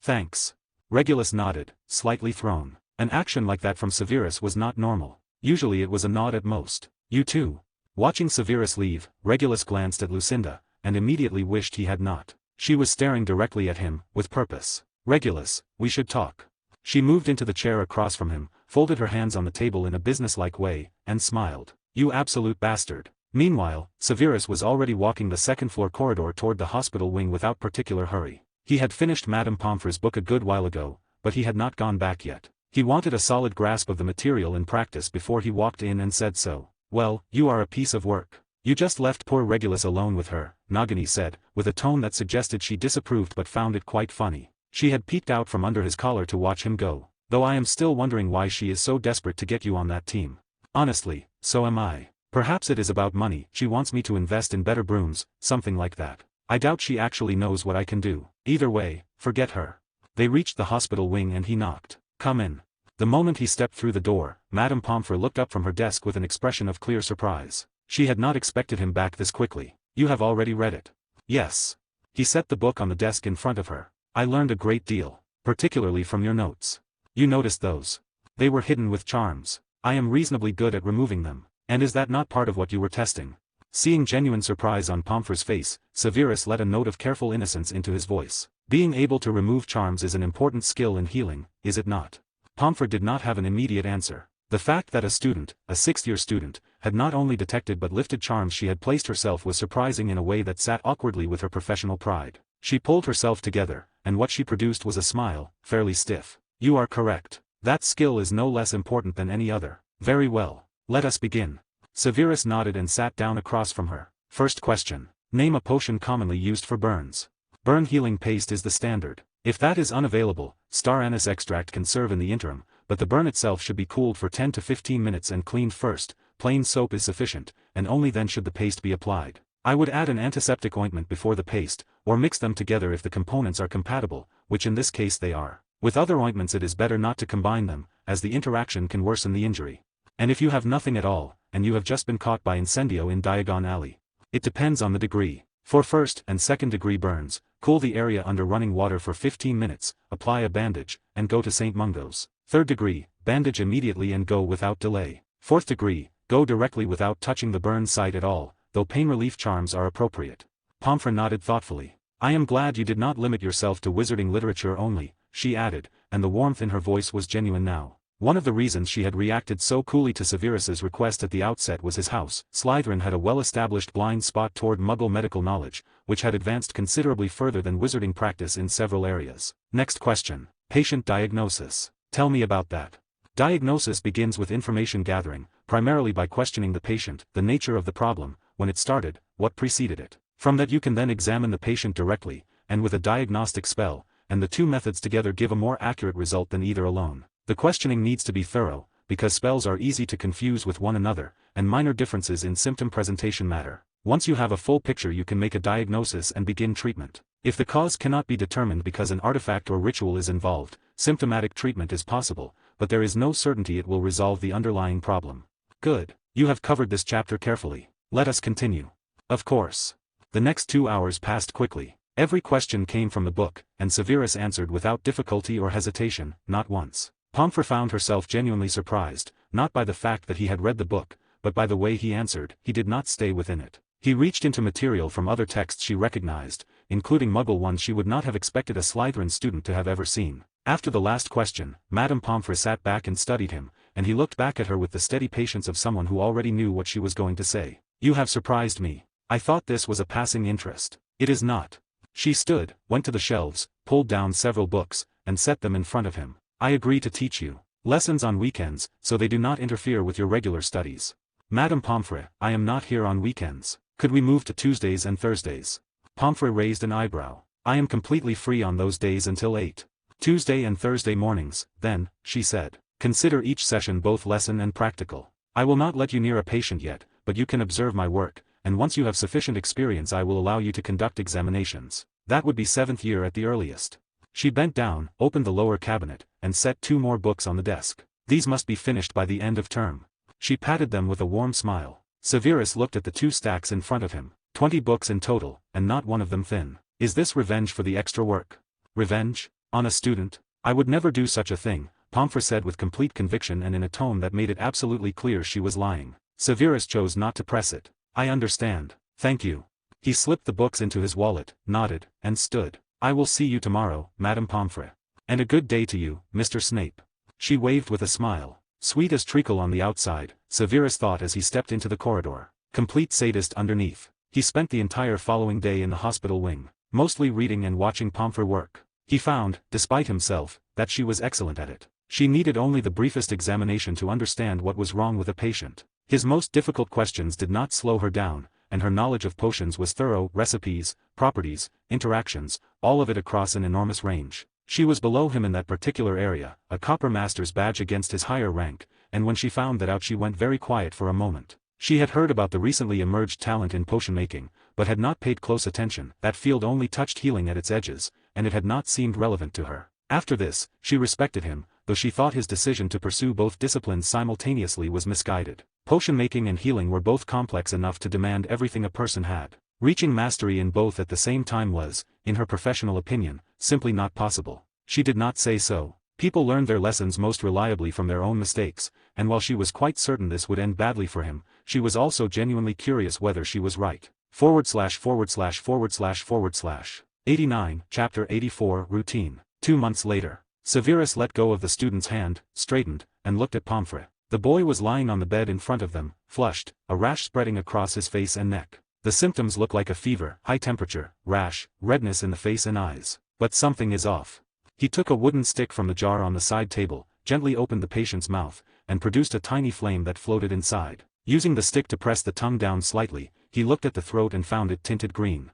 Thanks. Regulus nodded, slightly thrown. An action like that from Severus was not normal. Usually it was a nod at most. You too. Watching Severus leave, Regulus glanced at Lucinda, and immediately wished he had not. She was staring directly at him, with purpose. Regulus, we should talk. She moved into the chair across from him, folded her hands on the table in a businesslike way, and smiled. You absolute bastard. Meanwhile, Severus was already walking the second-floor corridor toward the hospital wing without particular hurry. He had finished Madame Pomfrey's book a good while ago, but he had not gone back yet. He wanted a solid grasp of the material in practice before he walked in and said so. Well, you are a piece of work. You just left poor Regulus alone with her, Nagini said, with a tone that suggested she disapproved but found it quite funny. She had peeked out from under his collar to watch him go. Though I am still wondering why she is so desperate to get you on that team. Honestly, so am I. Perhaps it is about money. She wants me to invest in better brooms, something like that. I doubt she actually knows what I can do. Either way, forget her. They reached the hospital wing and he knocked. Come in. The moment he stepped through the door, Madame Pomfrey looked up from her desk with an expression of clear surprise. She had not expected him back this quickly. You have already read it. Yes. He set the book on the desk in front of her. I learned a great deal, particularly from your notes. You noticed those. They were hidden with charms. I am reasonably good at removing them. And is that not part of what you were testing? Seeing genuine surprise on Pomfrey's face, Severus let a note of careful innocence into his voice. Being able to remove charms is an important skill in healing, is it not? Pomfrey did not have an immediate answer. The fact that a student, a 6th-year student, had not only detected but lifted charms she had placed herself was surprising in a way that sat awkwardly with her professional pride. She pulled herself together, and what she produced was a smile, fairly stiff. You are correct. That skill is no less important than any other. Very well. Let us begin. Severus nodded and sat down across from her. First question. Name a potion commonly used for burns. Burn healing paste is the standard. If that is unavailable, star anise extract can serve in the interim, but the burn itself should be cooled for 10 to 15 minutes and cleaned first. Plain soap is sufficient, and only then should the paste be applied. I would add an antiseptic ointment before the paste, or mix them together if the components are compatible, which in this case they are. With other ointments it is better not to combine them, as the interaction can worsen the injury. And if you have nothing at all, and you have just been caught by incendio in Diagon Alley. It depends on the degree. For first and second degree burns, cool the area under running water for 15 minutes, apply a bandage, and go to St. Mungo's. Third degree, bandage immediately and go without delay. Fourth degree, go directly without touching the burn site at all, though pain relief charms are appropriate. Pomfrey nodded thoughtfully. I am glad you did not limit yourself to wizarding literature only, she added, and the warmth in her voice was genuine now. One of the reasons she had reacted so coolly to Severus's request at the outset was his house. Slytherin had a well-established blind spot toward Muggle medical knowledge, which had advanced considerably further than wizarding practice in several areas. Next question. Patient diagnosis. Tell me about that. Diagnosis begins with information gathering, primarily by questioning the patient, the nature of the problem, when it started, what preceded it. From that you can then examine the patient directly, and with a diagnostic spell, and the two methods together give a more accurate result than either alone. The questioning needs to be thorough, because spells are easy to confuse with one another, and minor differences in symptom presentation matter. Once you have a full picture you can make a diagnosis and begin treatment. If the cause cannot be determined because an artifact or ritual is involved, symptomatic treatment is possible, but there is no certainty it will resolve the underlying problem. Good. You have covered this chapter carefully. Let us continue. Of course. The next 2 hours passed quickly. Every question came from the book, and Severus answered without difficulty or hesitation, not once. Pomfrey found herself genuinely surprised, not by the fact that he had read the book, but by the way he answered. He did not stay within it. He reached into material from other texts she recognized, including Muggle ones she would not have expected a Slytherin student to have ever seen. After the last question, Madame Pomfrey sat back and studied him, and he looked back at her with the steady patience of someone who already knew what she was going to say. You have surprised me. I thought this was a passing interest. It is not. She stood, went to the shelves, pulled down several books, and set them in front of him. I agree to teach you lessons on weekends, so they do not interfere with your regular studies. Madame Pomfrey, I am not here on weekends. Could we move to Tuesdays and Thursdays? Pomfrey raised an eyebrow. I am completely free on those days until 8. Tuesday and Thursday mornings, then, she said. Consider each session both lesson and practical. I will not let you near a patient yet, but you can observe my work, and once you have sufficient experience I will allow you to conduct examinations. That would be 7th year at the earliest. She bent down, opened the lower cabinet, and set 2 more books on the desk. These must be finished by the end of term. She patted them with a warm smile. Severus looked at the 2 stacks in front of him. 20 books in total, and not one of them thin. Is this revenge for the extra work? Revenge? On a student? I would never do such a thing, Pomfrey said with complete conviction and in a tone that made it absolutely clear she was lying. Severus chose not to press it. I understand. Thank you. He slipped the books into his wallet, nodded, and stood. I will see you tomorrow, Madame Pomfrey. And a good day to you, Mr. Snape. She waved with a smile. Sweet as treacle on the outside, Severus thought as he stepped into the corridor. Complete sadist underneath. He spent the entire following day in the hospital wing, mostly reading and watching Pomfrey work. He found, despite himself, that she was excellent at it. She needed only the briefest examination to understand what was wrong with a patient. His most difficult questions did not slow her down, and her knowledge of potions was thorough. Recipes, properties, interactions, all of it across an enormous range. She was below him in that particular area, a copper master's badge against his higher rank, and when she found that out she went very quiet for a moment. She had heard about the recently emerged talent in potion making, but had not paid close attention. That field only touched healing at its edges, and it had not seemed relevant to her. After this, she respected him, though she thought his decision to pursue both disciplines simultaneously was misguided. Potion making and healing were both complex enough to demand everything a person had. Reaching mastery in both at the same time was, in her professional opinion, simply not possible. She did not say so. People learned their lessons most reliably from their own mistakes, and while she was quite certain this would end badly for him, she was also genuinely curious whether she was right. ////// 89, Chapter 84, Routine. 2 months later. Severus let go of the student's hand, straightened, and looked at Pomfrey. The boy was lying on the bed in front of them, flushed, a rash spreading across his face and neck. The symptoms look like a fever, high temperature, rash, redness in the face and eyes. But something is off. He took a wooden stick from the jar on the side table, gently opened the patient's mouth, and produced a tiny flame that floated inside. Using the stick to press the tongue down slightly, he looked at the throat and found it tinted green.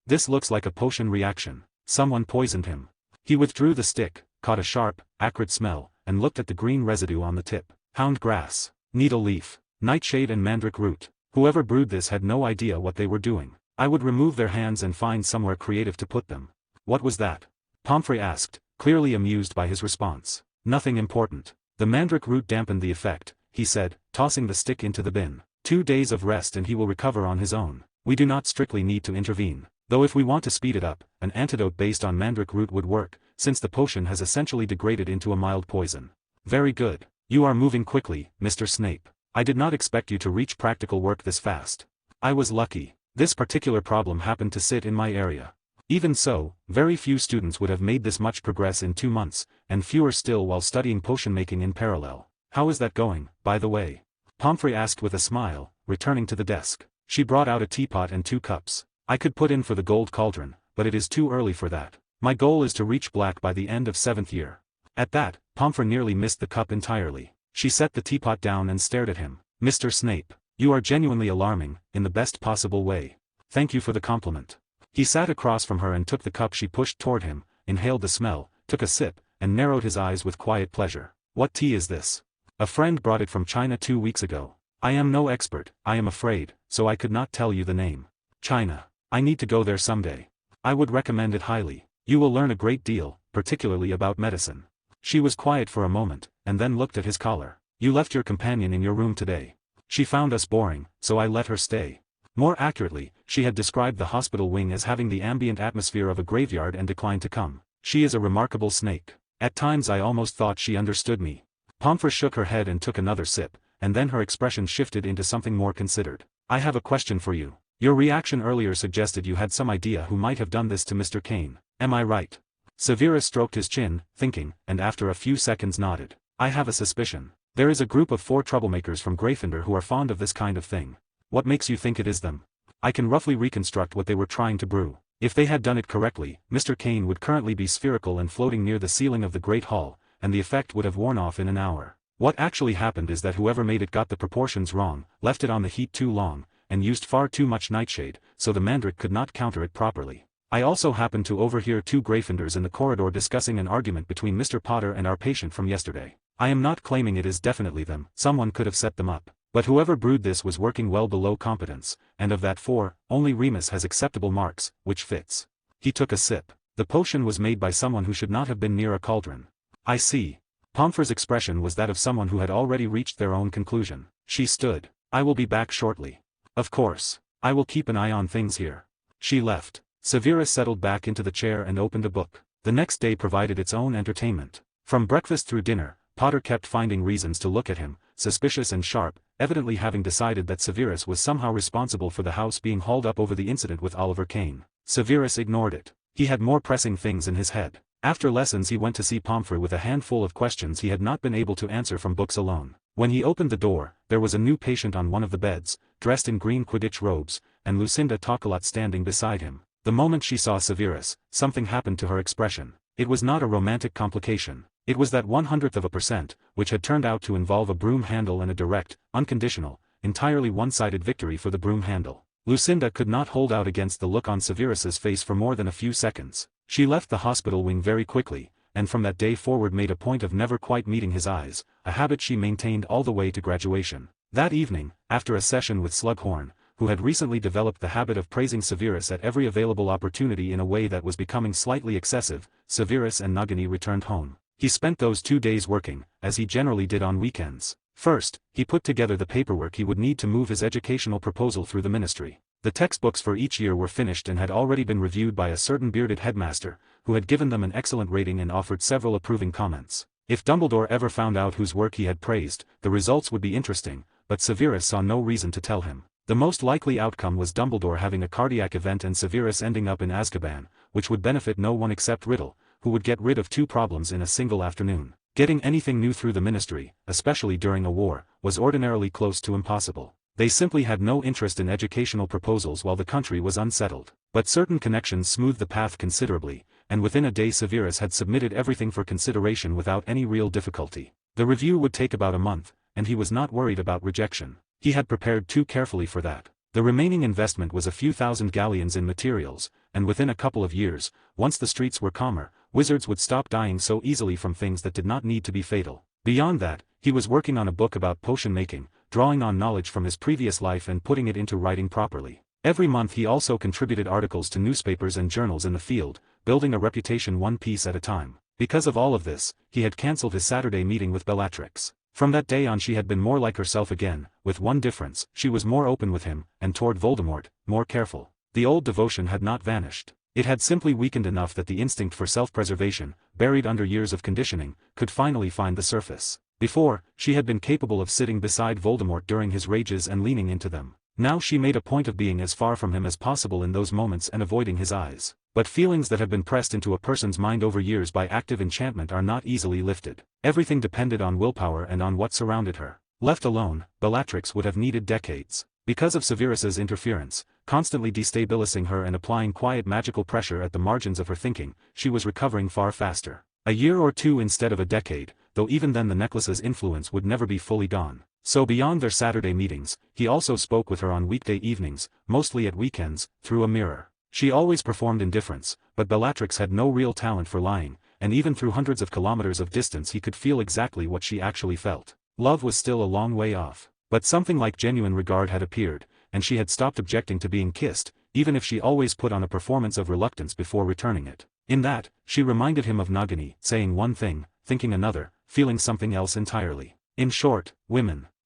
This looks like a potion reaction. Someone poisoned him. He withdrew the stick, caught a sharp, acrid smell, and looked at the green residue on the tip. Hound grass, needle leaf, nightshade and mandrake root. Whoever brewed this had no idea what they were doing. I would remove their hands and find somewhere creative to put them. What was that? Pomfrey asked, clearly amused by his response. Nothing important. The mandrake root dampened the effect, he said, tossing the stick into the bin. 2 days of rest and he will recover on his own. We do not strictly need to intervene. Though if we want to speed it up, an antidote based on mandrake root would work, since the potion has essentially degraded into a mild poison. Very good. You are moving quickly, Mr. Snape. I did not expect you to reach practical work this fast. I was lucky. This particular problem happened to sit in my area. Even so, very few students would have made this much progress in 2 months, and fewer still while studying potion making in parallel. How is that going, by the way? Pomfrey asked with a smile, returning to the desk. She brought out a teapot and 2 cups. I could put in for the gold cauldron, but it is too early for that. My goal is to reach black by the end of 7th year. At that, Pomfrey nearly missed the cup entirely. She set the teapot down and stared at him. Mr. Snape, you are genuinely alarming, in the best possible way. Thank you for the compliment. He sat across from her and took the cup she pushed toward him, inhaled the smell, took a sip, and narrowed his eyes with quiet pleasure. What tea is this? A friend brought it from China 2 weeks ago. I am no expert, I am afraid, so I could not tell you the name. China. I need to go there someday. I would recommend it highly. You will learn a great deal, particularly about medicine. She was quiet for a moment, and then looked at his collar. You left your companion in your room today. She found us boring, so I let her stay. More accurately, she had described the hospital wing as having the ambient atmosphere of a graveyard and declined to come. She is a remarkable snake. At times I almost thought she understood me. Pomfrey shook her head and took another sip, and then her expression shifted into something more considered. I have a question for you. Your reaction earlier suggested you had some idea who might have done this to Mr. Kane. Am I right? Severus stroked his chin, thinking, and after a few seconds nodded. I have a suspicion. There is a group of 4 troublemakers from Gryffindor who are fond of this kind of thing. What makes you think it is them? I can roughly reconstruct what they were trying to brew. If they had done it correctly, Mr. Kane would currently be spherical and floating near the ceiling of the Great Hall, and the effect would have worn off in an hour. What actually happened is that whoever made it got the proportions wrong, left it on the heat too long, and used far too much nightshade, so the Mandrake could not counter it properly. I also happened to overhear 2 Gryffindors in the corridor discussing an argument between Mr. Potter and our patient from yesterday. I am not claiming it is definitely them, someone could have set them up. But whoever brewed this was working well below competence, and of that 4, only Remus has acceptable marks, which fits. He took a sip. The potion was made by someone who should not have been near a cauldron. I see. Pomfrey's expression was that of someone who had already reached their own conclusion. She stood. I will be back shortly. Of course. I will keep an eye on things here. She left. Severus settled back into the chair and opened a book. The next day provided its own entertainment. From breakfast through dinner, Potter kept finding reasons to look at him, suspicious and sharp, evidently having decided that Severus was somehow responsible for the house being hauled up over the incident with Oliver Kane. Severus ignored it. He had more pressing things in his head. After lessons he went to see Pomfrey with a handful of questions he had not been able to answer from books alone. When he opened the door, there was a new patient on one of the beds, dressed in green Quidditch robes, and Lucinda Talcott standing beside him. The moment she saw Severus, something happened to her expression. It was not a romantic complication. It was that 1/100%, which had turned out to involve a broom handle and a direct, unconditional, entirely one-sided victory for the broom handle. Lucinda could not hold out against the look on Severus's face for more than a few seconds. She left the hospital wing very quickly, and from that day forward made a point of never quite meeting his eyes, a habit she maintained all the way to graduation. That evening, after a session with Slughorn, who had recently developed the habit of praising Severus at every available opportunity in a way that was becoming slightly excessive, Severus and Nagini returned home. He spent those 2 days working, as he generally did on weekends. First, he put together the paperwork he would need to move his educational proposal through the ministry. The textbooks for each year were finished and had already been reviewed by a certain bearded headmaster, who had given them an excellent rating and offered several approving comments. If Dumbledore ever found out whose work he had praised, the results would be interesting, but Severus saw no reason to tell him. The most likely outcome was Dumbledore having a cardiac event and Severus ending up in Azkaban, which would benefit no one except Riddle, who would get rid of 2 problems in a single afternoon. Getting anything new through the ministry, especially during a war, was ordinarily close to impossible. They simply had no interest in educational proposals while the country was unsettled. But certain connections smoothed the path considerably, and within a day Severus had submitted everything for consideration without any real difficulty. The review would take about a month, and he was not worried about rejection. He had prepared too carefully for that. The remaining investment was a few thousand galleons in materials, and within a couple of years, once the streets were calmer, wizards would stop dying so easily from things that did not need to be fatal. Beyond that, he was working on a book about potion making, drawing on knowledge from his previous life and putting it into writing properly. Every month he also contributed articles to newspapers and journals in the field, building a reputation one piece at a time. Because of all of this, he had cancelled his Saturday meeting with Bellatrix. From that day on she had been more like herself again, with one difference: she was more open with him, and toward Voldemort, more careful. The old devotion had not vanished. It had simply weakened enough that the instinct for self-preservation, buried under years of conditioning, could finally find the surface. Before, she had been capable of sitting beside Voldemort during his rages and leaning into them. Now she made a point of being as far from him as possible in those moments and avoiding his eyes. But feelings that have been pressed into a person's mind over years by active enchantment are not easily lifted. Everything depended on willpower and on what surrounded her. Left alone, Bellatrix would have needed decades. Because of Severus's interference, constantly destabilizing her and applying quiet magical pressure at the margins of her thinking, she was recovering far faster. A year or 2 instead of a decade, though even then the necklace's influence would never be fully gone. So beyond their Saturday meetings, he also spoke with her on weekday evenings, mostly at weekends, through a mirror. She always performed indifference, but Bellatrix had no real talent for lying, and even through hundreds of kilometers of distance he could feel exactly what she actually felt. Love was still a long way off. But something like genuine regard had appeared, and she had stopped objecting to being kissed, even if she always put on a performance of reluctance before returning it. In that, she reminded him of Nagini, saying one thing, thinking another, feeling something else entirely. In short, women.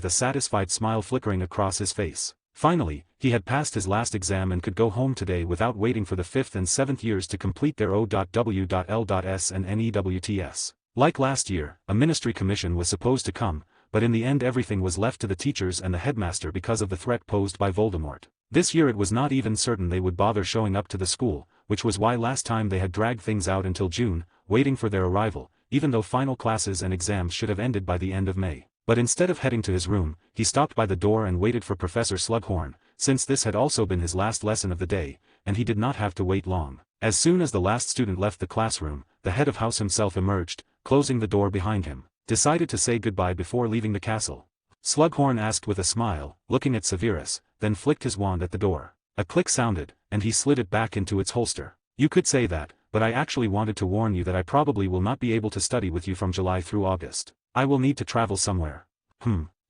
with a satisfied smile flickering across his face. Finally, he had passed his last exam and could go home today without waiting for the 5th and 7th years to complete their O.W.L.S. and NEWTS. Like last year, a ministry commission was supposed to come, but in the end everything was left to the teachers and the headmaster because of the threat posed by Voldemort. This year it was not even certain they would bother showing up to the school, which was why last time they had dragged things out until June, waiting for their arrival, even though final classes and exams should have ended by the end of May. But instead of heading to his room, he stopped by the door and waited for Professor Slughorn, since this had also been his last lesson of the day, and he did not have to wait long. As soon as the last student left the classroom, the head of house himself emerged, closing the door behind him, decided to say goodbye before leaving the castle. Slughorn asked with a smile, looking at Severus, then flicked his wand at the door. A click sounded, and he slid it back into its holster. "You could say that, but I actually wanted to warn you that I probably will not be able to study with you from July through August. I will need to travel somewhere."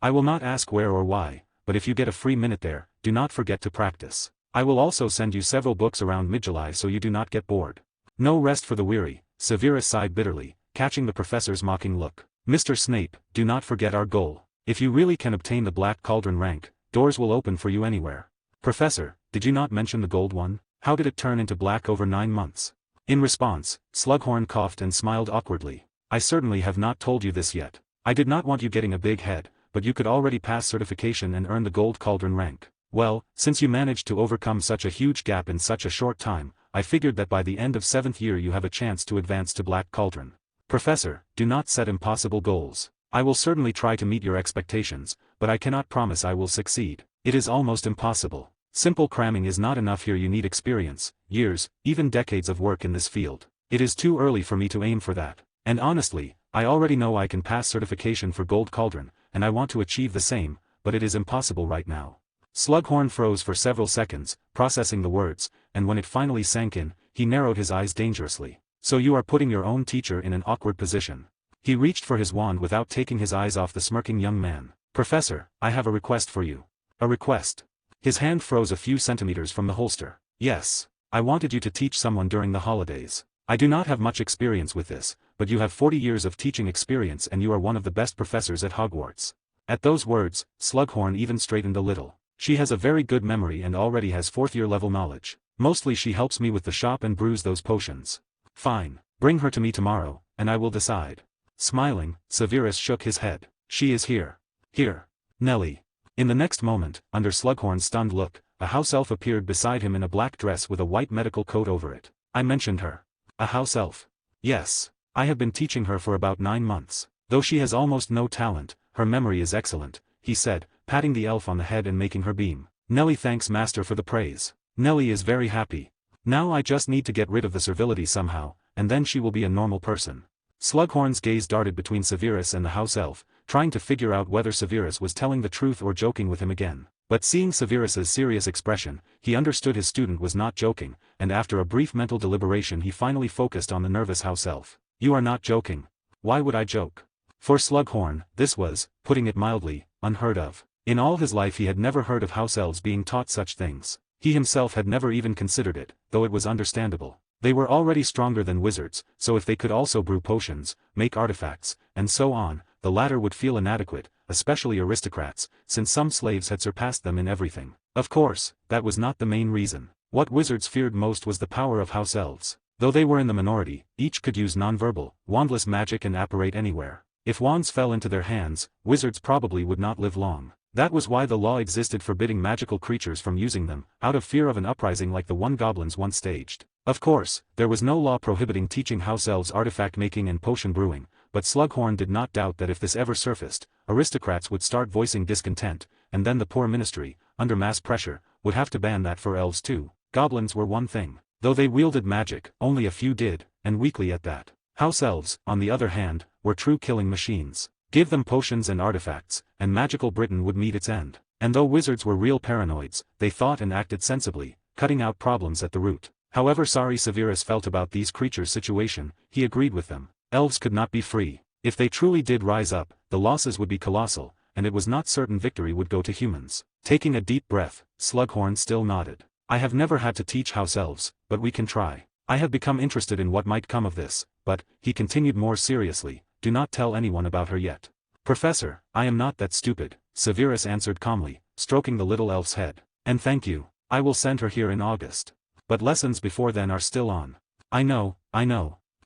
I will not ask where or why, but if you get a free minute there, do not forget to practice. I will also send you several books around mid-July so you do not get bored. No rest for the weary, Severus sighed bitterly, catching the professor's mocking look. "Mr. Snape, do not forget our goal. If you really can obtain the Black Cauldron rank, doors will open for you anywhere." "Professor, did you not mention the gold one? How did it turn into black over 9 months?" In response, Slughorn coughed and smiled awkwardly. "I certainly have not told you this yet. I did not want you getting a big head, but you could already pass certification and earn the Gold Cauldron rank. Well, since you managed to overcome such a huge gap in such a short time, I figured that by the end of 7th year you have a chance to advance to Black Cauldron." "Professor, do not set impossible goals. I will certainly try to meet your expectations, but I cannot promise I will succeed. It is almost impossible. Simple cramming is not enough here. You need experience, years, even decades of work in this field. It is too early for me to aim for that. And honestly, I already know I can pass certification for Gold Cauldron, and I want to achieve the same, but it is impossible right now." Slughorn froze for several seconds, processing the words, and when it finally sank in, he narrowed his eyes dangerously. "So you are putting your own teacher in an awkward position." He reached for his wand without taking his eyes off the smirking young man. "Professor, I have a request for you." "A request?" His hand froze a few centimeters from the holster. "Yes. I wanted you to teach someone during the holidays. I do not have much experience with this, but you have 40 years of teaching experience and you are one of the best professors at Hogwarts." At those words, Slughorn even straightened a little. "She has a very good memory and already has 4th-year level knowledge. Mostly she helps me with the shop and brews those potions." "Fine. Bring her to me tomorrow, and I will decide." Smiling, Severus shook his head. "She is here." "Here. Nellie." In the next moment, under Slughorn's stunned look, a house elf appeared beside him in a black dress with a white medical coat over it. "I mentioned her." "A house elf?" "Yes. I have been teaching her for about 9 months. Though she has almost no talent, her memory is excellent," he said, patting the elf on the head and making her beam. "Nellie thanks Master for the praise. Nellie is very happy. Now I just need to get rid of the servility somehow, and then she will be a normal person." Slughorn's gaze darted between Severus and the house elf, trying to figure out whether Severus was telling the truth or joking with him again. But seeing Severus's serious expression, he understood his student was not joking, and after a brief mental deliberation he finally focused on the nervous house elf. "You are not joking." "Why would I joke?" For Slughorn, this was, putting it mildly, unheard of. In all his life he had never heard of house elves being taught such things. He himself had never even considered it, though it was understandable. They were already stronger than wizards, so if they could also brew potions, make artifacts, and so on, the latter would feel inadequate, especially aristocrats, since some slaves had surpassed them in everything. Of course, that was not the main reason. What wizards feared most was the power of house elves. Though they were in the minority, each could use nonverbal, wandless magic and apparate anywhere. If wands fell into their hands, wizards probably would not live long. That was why the law existed forbidding magical creatures from using them, out of fear of an uprising like the one goblins once staged. Of course, there was no law prohibiting teaching house elves artifact making and potion brewing, but Slughorn did not doubt that if this ever surfaced, aristocrats would start voicing discontent, and then the poor ministry, under mass pressure, would have to ban that for elves too. Goblins were one thing. Though they wielded magic, only a few did, and weakly at that. House elves, on the other hand, were true killing machines. Give them potions and artifacts, and magical Britain would meet its end. And though wizards were real paranoids, they thought and acted sensibly, cutting out problems at the root. However sorry Severus felt about these creatures' situation, he agreed with them. Elves could not be free. If they truly did rise up, the losses would be colossal, and it was not certain victory would go to humans. Taking a deep breath, Slughorn still nodded. I have never had to teach house elves, but we can try. I have become interested in what might come of this, but, he continued more seriously, do not tell anyone about her yet. Professor, I am not that stupid, Severus answered calmly, stroking the little elf's head. And thank you. I will send her here in August. But lessons before then are still on. I know.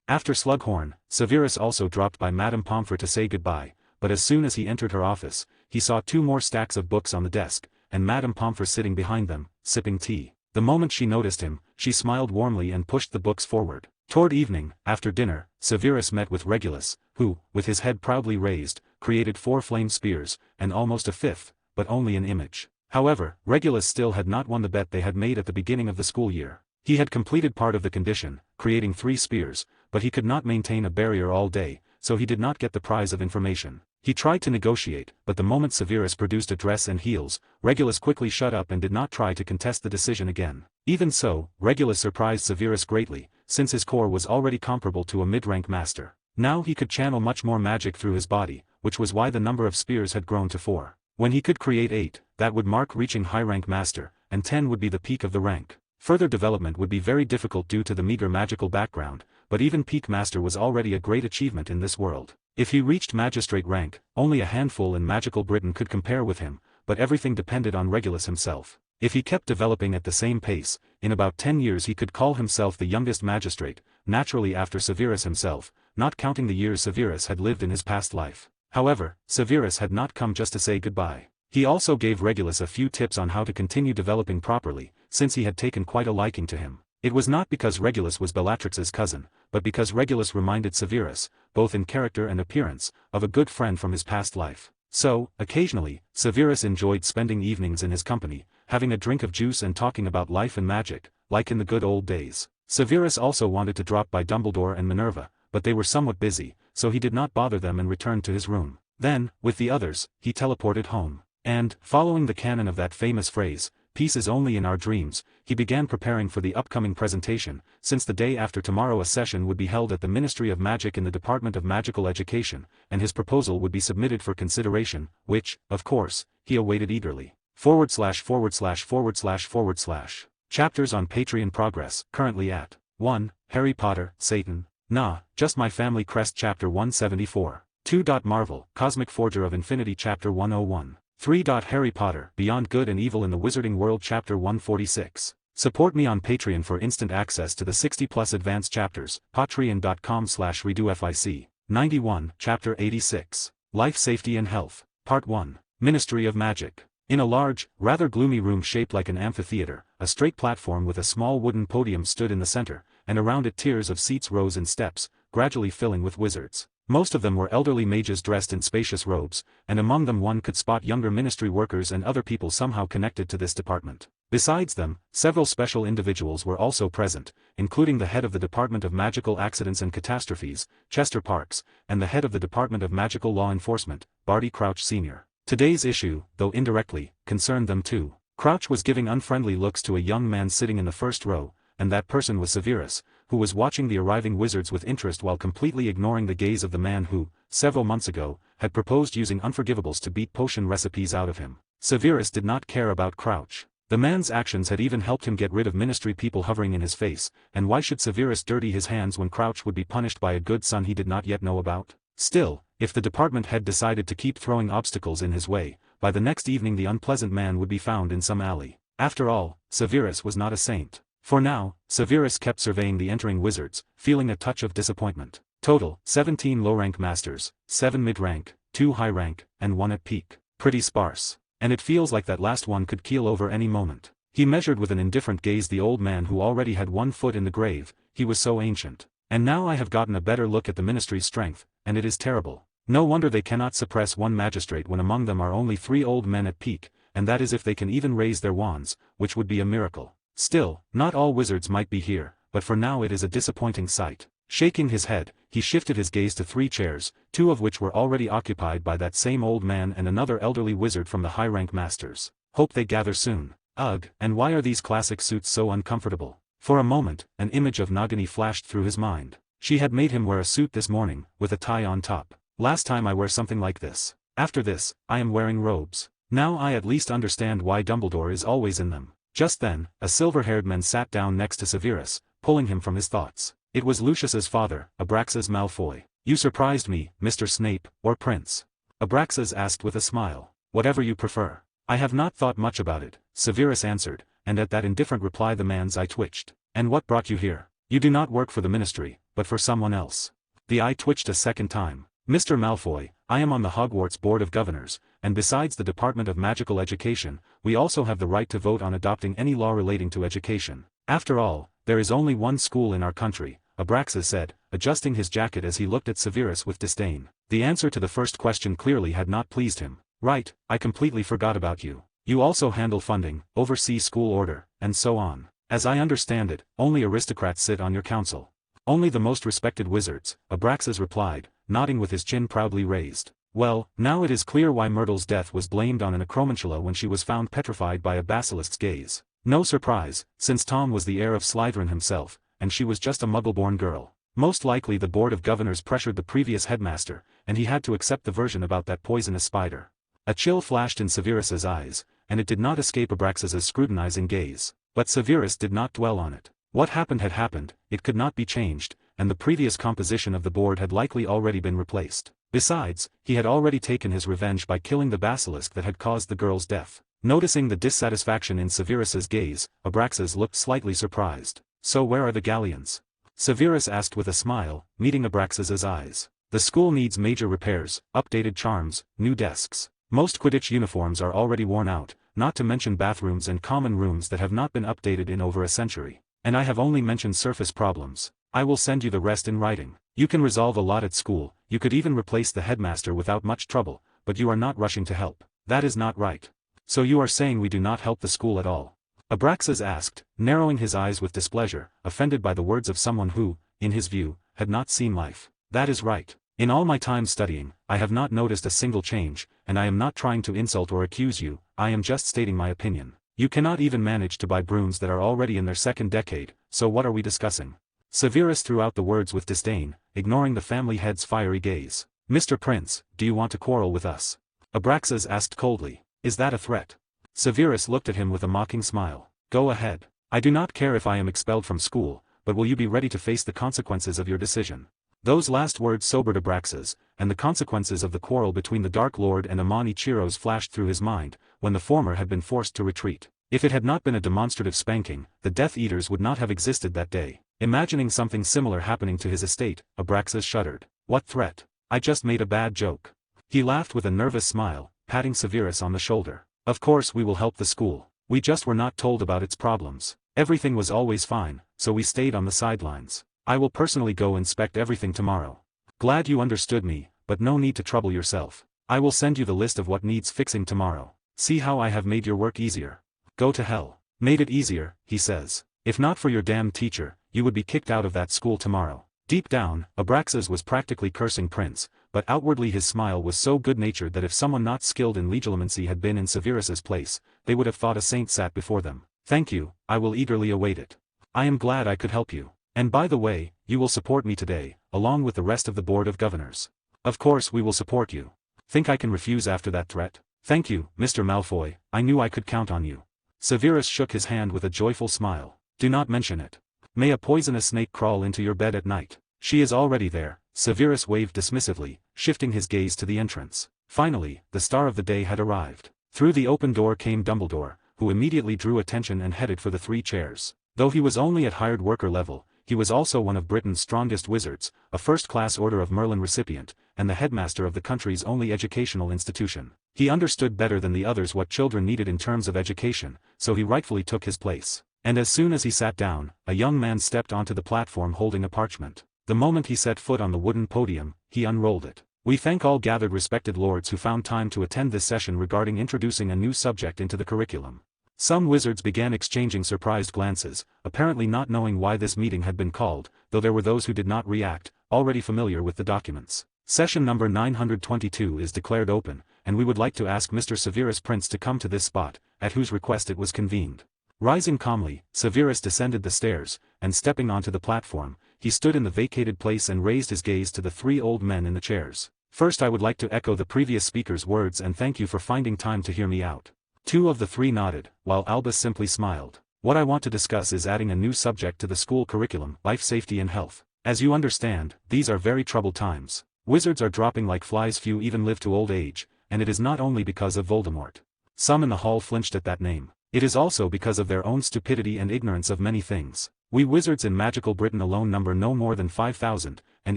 After Slughorn, Severus also dropped by Madame Pomfrey to say goodbye, but as soon as he entered her office, he saw 2 more stacks of books on the desk, and Madame Pomfrey sitting behind them, sipping tea. The moment she noticed him, she smiled warmly and pushed the books forward. Toward evening, after dinner, Severus met with Regulus, who, with his head proudly raised, created 4 flame spears, and almost a 5th, but only an image. However, Regulus still had not won the bet they had made at the beginning of the school year. He had completed part of the condition, creating 3 spears, but he could not maintain a barrier all day, so he did not get the prize of information. He tried to negotiate, but the moment Severus produced a dress and heels, Regulus quickly shut up and did not try to contest the decision again. Even so, Regulus surprised Severus greatly, since his core was already comparable to a mid-rank master. Now he could channel much more magic through his body, which was why the number of spears had grown to 4. When he could create 8, that would mark reaching high-rank master, and 10 would be the peak of the rank. Further development would be very difficult due to the meager magical background, but even peak master was already a great achievement in this world. If he reached magistrate rank, only a handful in magical Britain could compare with him, but everything depended on Regulus himself. If he kept developing at the same pace, in about 10 years he could call himself the youngest magistrate, naturally after Severus himself, not counting the years Severus had lived in his past life. However, Severus had not come just to say goodbye. He also gave Regulus a few tips on how to continue developing properly, since he had taken quite a liking to him. It was not because Regulus was Bellatrix's cousin, but because Regulus reminded Severus, both in character and appearance, of a good friend from his past life. So, occasionally, Severus enjoyed spending evenings in his company, having a drink of juice and talking about life and magic, like in the good old days. Severus also wanted to drop by Dumbledore and Minerva, but they were somewhat busy, so he did not bother them and returned to his room. Then, with the others, he teleported home. And, following the canon of that famous phrase, "Peace is only in our dreams," he began preparing for the upcoming presentation, since the day after tomorrow a session would be held at the Ministry of Magic in the Department of Magical Education, and his proposal would be submitted for consideration, which, of course, he awaited eagerly. // Chapters on Patreon progress, currently at 1. Harry Potter, Satan. Nah, just my family crest Chapter 174. 2. Marvel, Cosmic Forger of Infinity Chapter 101. 3. Harry Potter, Beyond Good and Evil in the Wizarding World Chapter 146. Support me on Patreon for instant access to the 60+ advanced chapters, patreon.com/redofic. 91. Chapter 86. Life Safety and Health. Part 1. Ministry of Magic. In a large, rather gloomy room shaped like an amphitheater, a straight platform with a small wooden podium stood in the center, and around it tiers of seats rose in steps, gradually filling with wizards. Most of them were elderly mages dressed in spacious robes, and among them one could spot younger ministry workers and other people somehow connected to this department. Besides them, several special individuals were also present, including the head of the Department of Magical Accidents and Catastrophes, Chester Parks, and the head of the Department of Magical Law Enforcement, Barty Crouch Sr. Today's issue, though indirectly, concerned them too. Crouch was giving unfriendly looks to a young man sitting in the first row, and that person was Severus, who was watching the arriving wizards with interest while completely ignoring the gaze of the man who, several months ago, had proposed using unforgivables to beat potion recipes out of him. Severus did not care about Crouch. The man's actions had even helped him get rid of ministry people hovering in his face, and why should Severus dirty his hands when Crouch would be punished by a good son he did not yet know about? Still, if the department had decided to keep throwing obstacles in his way, by the next evening the unpleasant man would be found in some alley. After all, Severus was not a saint. For now, Severus kept surveying the entering wizards, feeling a touch of disappointment. Total, 17 low-rank masters, 7 mid-rank, 2 high-rank, and 1 at peak. Pretty sparse. And it feels like that last one could keel over any moment. He measured with an indifferent gaze the old man who already had 1 foot in the grave, he was so ancient. And now I have gotten a better look at the ministry's strength, and it is terrible. No wonder they cannot suppress 1 magistrate when among them are only 3 old men at peak, and that is if they can even raise their wands, which would be a miracle. Still, not all wizards might be here, but for now it is a disappointing sight. Shaking his head, he shifted his gaze to 3 chairs, 2 of which were already occupied by that same old man and another elderly wizard from the high-rank masters. Hope they gather soon. Ugh, and why are these classic suits so uncomfortable? For a moment, an image of Nagini flashed through his mind. She had made him wear a suit this morning, with a tie on top. Last time I wear something like this. After this, I am wearing robes. Now I at least understand why Dumbledore is always in them. Just then, a silver-haired man sat down next to Severus, pulling him from his thoughts. It was Lucius's father, Abraxas Malfoy. "You surprised me, Mr. Snape, or Prince?" Abraxas asked with a smile. "Whatever you prefer." "I have not thought much about it," Severus answered, and at that indifferent reply the man's eye twitched. "And what brought you here? You do not work for the ministry, but for someone else." The eye twitched a second time. "Mr. Malfoy, I am on the Hogwarts Board of Governors, and besides the Department of Magical Education, we also have the right to vote on adopting any law relating to education. After all, there is only one school in our country," Abraxas said, adjusting his jacket as he looked at Severus with disdain. The answer to the first question clearly had not pleased him. "Right, I completely forgot about you. You also handle funding, oversee school order, and so on. As I understand it, only aristocrats sit on your council." "Only the most respected wizards," Abraxas replied, nodding with his chin proudly raised. "Well, now it is clear why Myrtle's death was blamed on an acromantula when she was found petrified by a basilisk's gaze. No surprise, since Tom was the heir of Slytherin himself, and she was just a muggle-born girl. Most likely the Board of Governors pressured the previous headmaster, and he had to accept the version about that poisonous spider." A chill flashed in Severus's eyes, and it did not escape Abraxas's scrutinizing gaze. But Severus did not dwell on it. What happened had happened, it could not be changed, and the previous composition of the board had likely already been replaced. Besides, he had already taken his revenge by killing the basilisk that had caused the girl's death. Noticing the dissatisfaction in Severus's gaze, Abraxas looked slightly surprised. "So where are the galleons?" Severus asked with a smile, meeting Abraxas's eyes. "The school needs major repairs, updated charms, new desks. Most Quidditch uniforms are already worn out, not to mention bathrooms and common rooms that have not been updated in over a century. And I have only mentioned surface problems. I will send you the rest in writing. You can resolve a lot at school, you could even replace the headmaster without much trouble, but you are not rushing to help. That is not right." "So you are saying we do not help the school at all?" Abraxas asked, narrowing his eyes with displeasure, offended by the words of someone who, in his view, had not seen life. "That is right. In all my time studying, I have not noticed a single change, and I am not trying to insult or accuse you, I am just stating my opinion. You cannot even manage to buy brooms that are already in their second decade, so what are we discussing?" Severus threw out the words with disdain, ignoring the family head's fiery gaze. "Mr. Prince, do you want to quarrel with us?" Abraxas asked coldly. "Is that a threat?" Severus looked at him with a mocking smile. "Go ahead. I do not care if I am expelled from school, but will you be ready to face the consequences of your decision?" Those last words sobered Abraxas, and the consequences of the quarrel between the Dark Lord and Amani Chiros flashed through his mind, when the former had been forced to retreat. If it had not been a demonstrative spanking, the Death Eaters would not have existed that day. Imagining something similar happening to his estate, Abraxas shuddered. "What threat? I just made a bad joke." He laughed with a nervous smile, patting Severus on the shoulder. "Of course we will help the school. We just were not told about its problems. Everything was always fine, so we stayed on the sidelines. I will personally go inspect everything tomorrow." "Glad you understood me, but no need to trouble yourself. I will send you the list of what needs fixing tomorrow. See how I have made your work easier." "Go to hell. Made it easier," he says. "If not for your damned teacher, you would be kicked out of that school tomorrow." Deep down, Abraxas was practically cursing Prince, but outwardly his smile was so good-natured that if someone not skilled in legilimency had been in Severus's place, they would have thought a saint sat before them. "Thank you, I will eagerly await it. I am glad I could help you. And by the way, you will support me today, along with the rest of the Board of Governors." "Of course we will support you. Think I can refuse after that threat?" "Thank you, Mr. Malfoy, I knew I could count on you." Severus shook his hand with a joyful smile. "Do not mention it. May a poisonous snake crawl into your bed at night." "She is already there," Severus waved dismissively, shifting his gaze to the entrance. Finally, the star of the day had arrived. Through the open door came Dumbledore, who immediately drew attention and headed for the 3 chairs. Though he was only at hired worker level, he was also one of Britain's strongest wizards, a first-class Order of Merlin recipient, and the headmaster of the country's only educational institution. He understood better than the others what children needed in terms of education, so he rightfully took his place. And as soon as he sat down, a young man stepped onto the platform holding a parchment. The moment he set foot on the wooden podium, he unrolled it. "We thank all gathered respected lords who found time to attend this session regarding introducing a new subject into the curriculum." Some wizards began exchanging surprised glances, apparently not knowing why this meeting had been called, though there were those who did not react, already familiar with the documents. "Session number 922 is declared open, and we would like to ask Mr. Severus Prince to come to this spot, at whose request it was convened." Rising calmly, Severus descended the stairs, and stepping onto the platform, he stood in the vacated place and raised his gaze to the 3 old men in the chairs. First I would like to echo the previous speaker's words and thank you for finding time to hear me out. Two of the three nodded, while Albus simply smiled. What I want to discuss is adding a new subject to the school curriculum, life safety and health. As you understand, these are very troubled times. Wizards are dropping like flies, few even live to old age, and it is not only because of Voldemort. Some in the hall flinched at that name. It is also because of their own stupidity and ignorance of many things. We wizards in magical Britain alone number no more than 5,000, and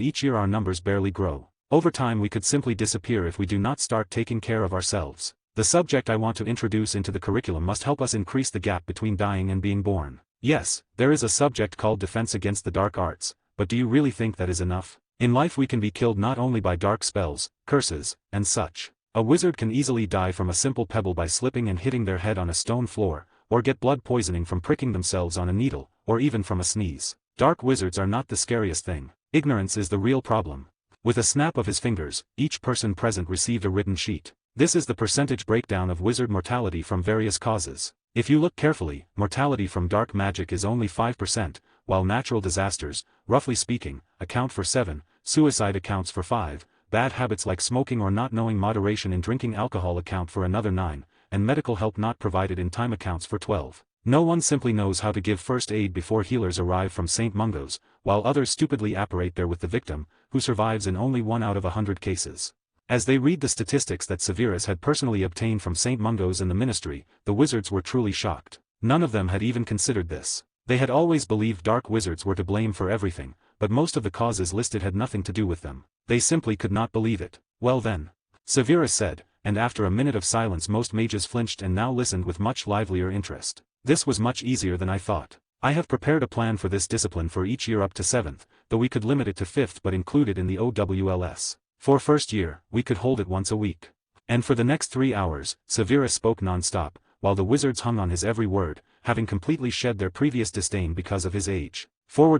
each year our numbers barely grow. Over time we could simply disappear if we do not start taking care of ourselves. The subject I want to introduce into the curriculum must help us increase the gap between dying and being born. Yes, there is a subject called Defense Against the Dark Arts, but do you really think that is enough? In life we can be killed not only by dark spells, curses, and such. A wizard can easily die from a simple pebble by slipping and hitting their head on a stone floor, or get blood poisoning from pricking themselves on a needle, or even from a sneeze. Dark wizards are not the scariest thing. Ignorance is the real problem. With a snap of his fingers, each person present received a written sheet. This is the percentage breakdown of wizard mortality from various causes. If you look carefully, mortality from dark magic is only 5%, while natural disasters, roughly speaking, account for 7%, suicide accounts for 5%, bad habits like smoking or not knowing moderation in drinking alcohol account for another 9%, and medical help not provided in time accounts for 12%. No one simply knows how to give first aid before healers arrive from St. Mungo's, while others stupidly apparate there with the victim, who survives in only 1 out of 100 cases. As they read the statistics that Severus had personally obtained from St. Mungo's and the ministry, the wizards were truly shocked. None of them had even considered this. They had always believed dark wizards were to blame for everything, but most of the causes listed had nothing to do with them. They simply could not believe it. Well then, Severus said, and after a minute of silence most mages flinched and now listened with much livelier interest. This was much easier than I thought. I have prepared a plan for this discipline for each year up to 7th, though we could limit it to 5th but include it in the OWLS. For first year, we could hold it once a week. And for the next 3 hours, Severus spoke non-stop, while the wizards hung on his every word, having completely shed their previous disdain because of his age. ////////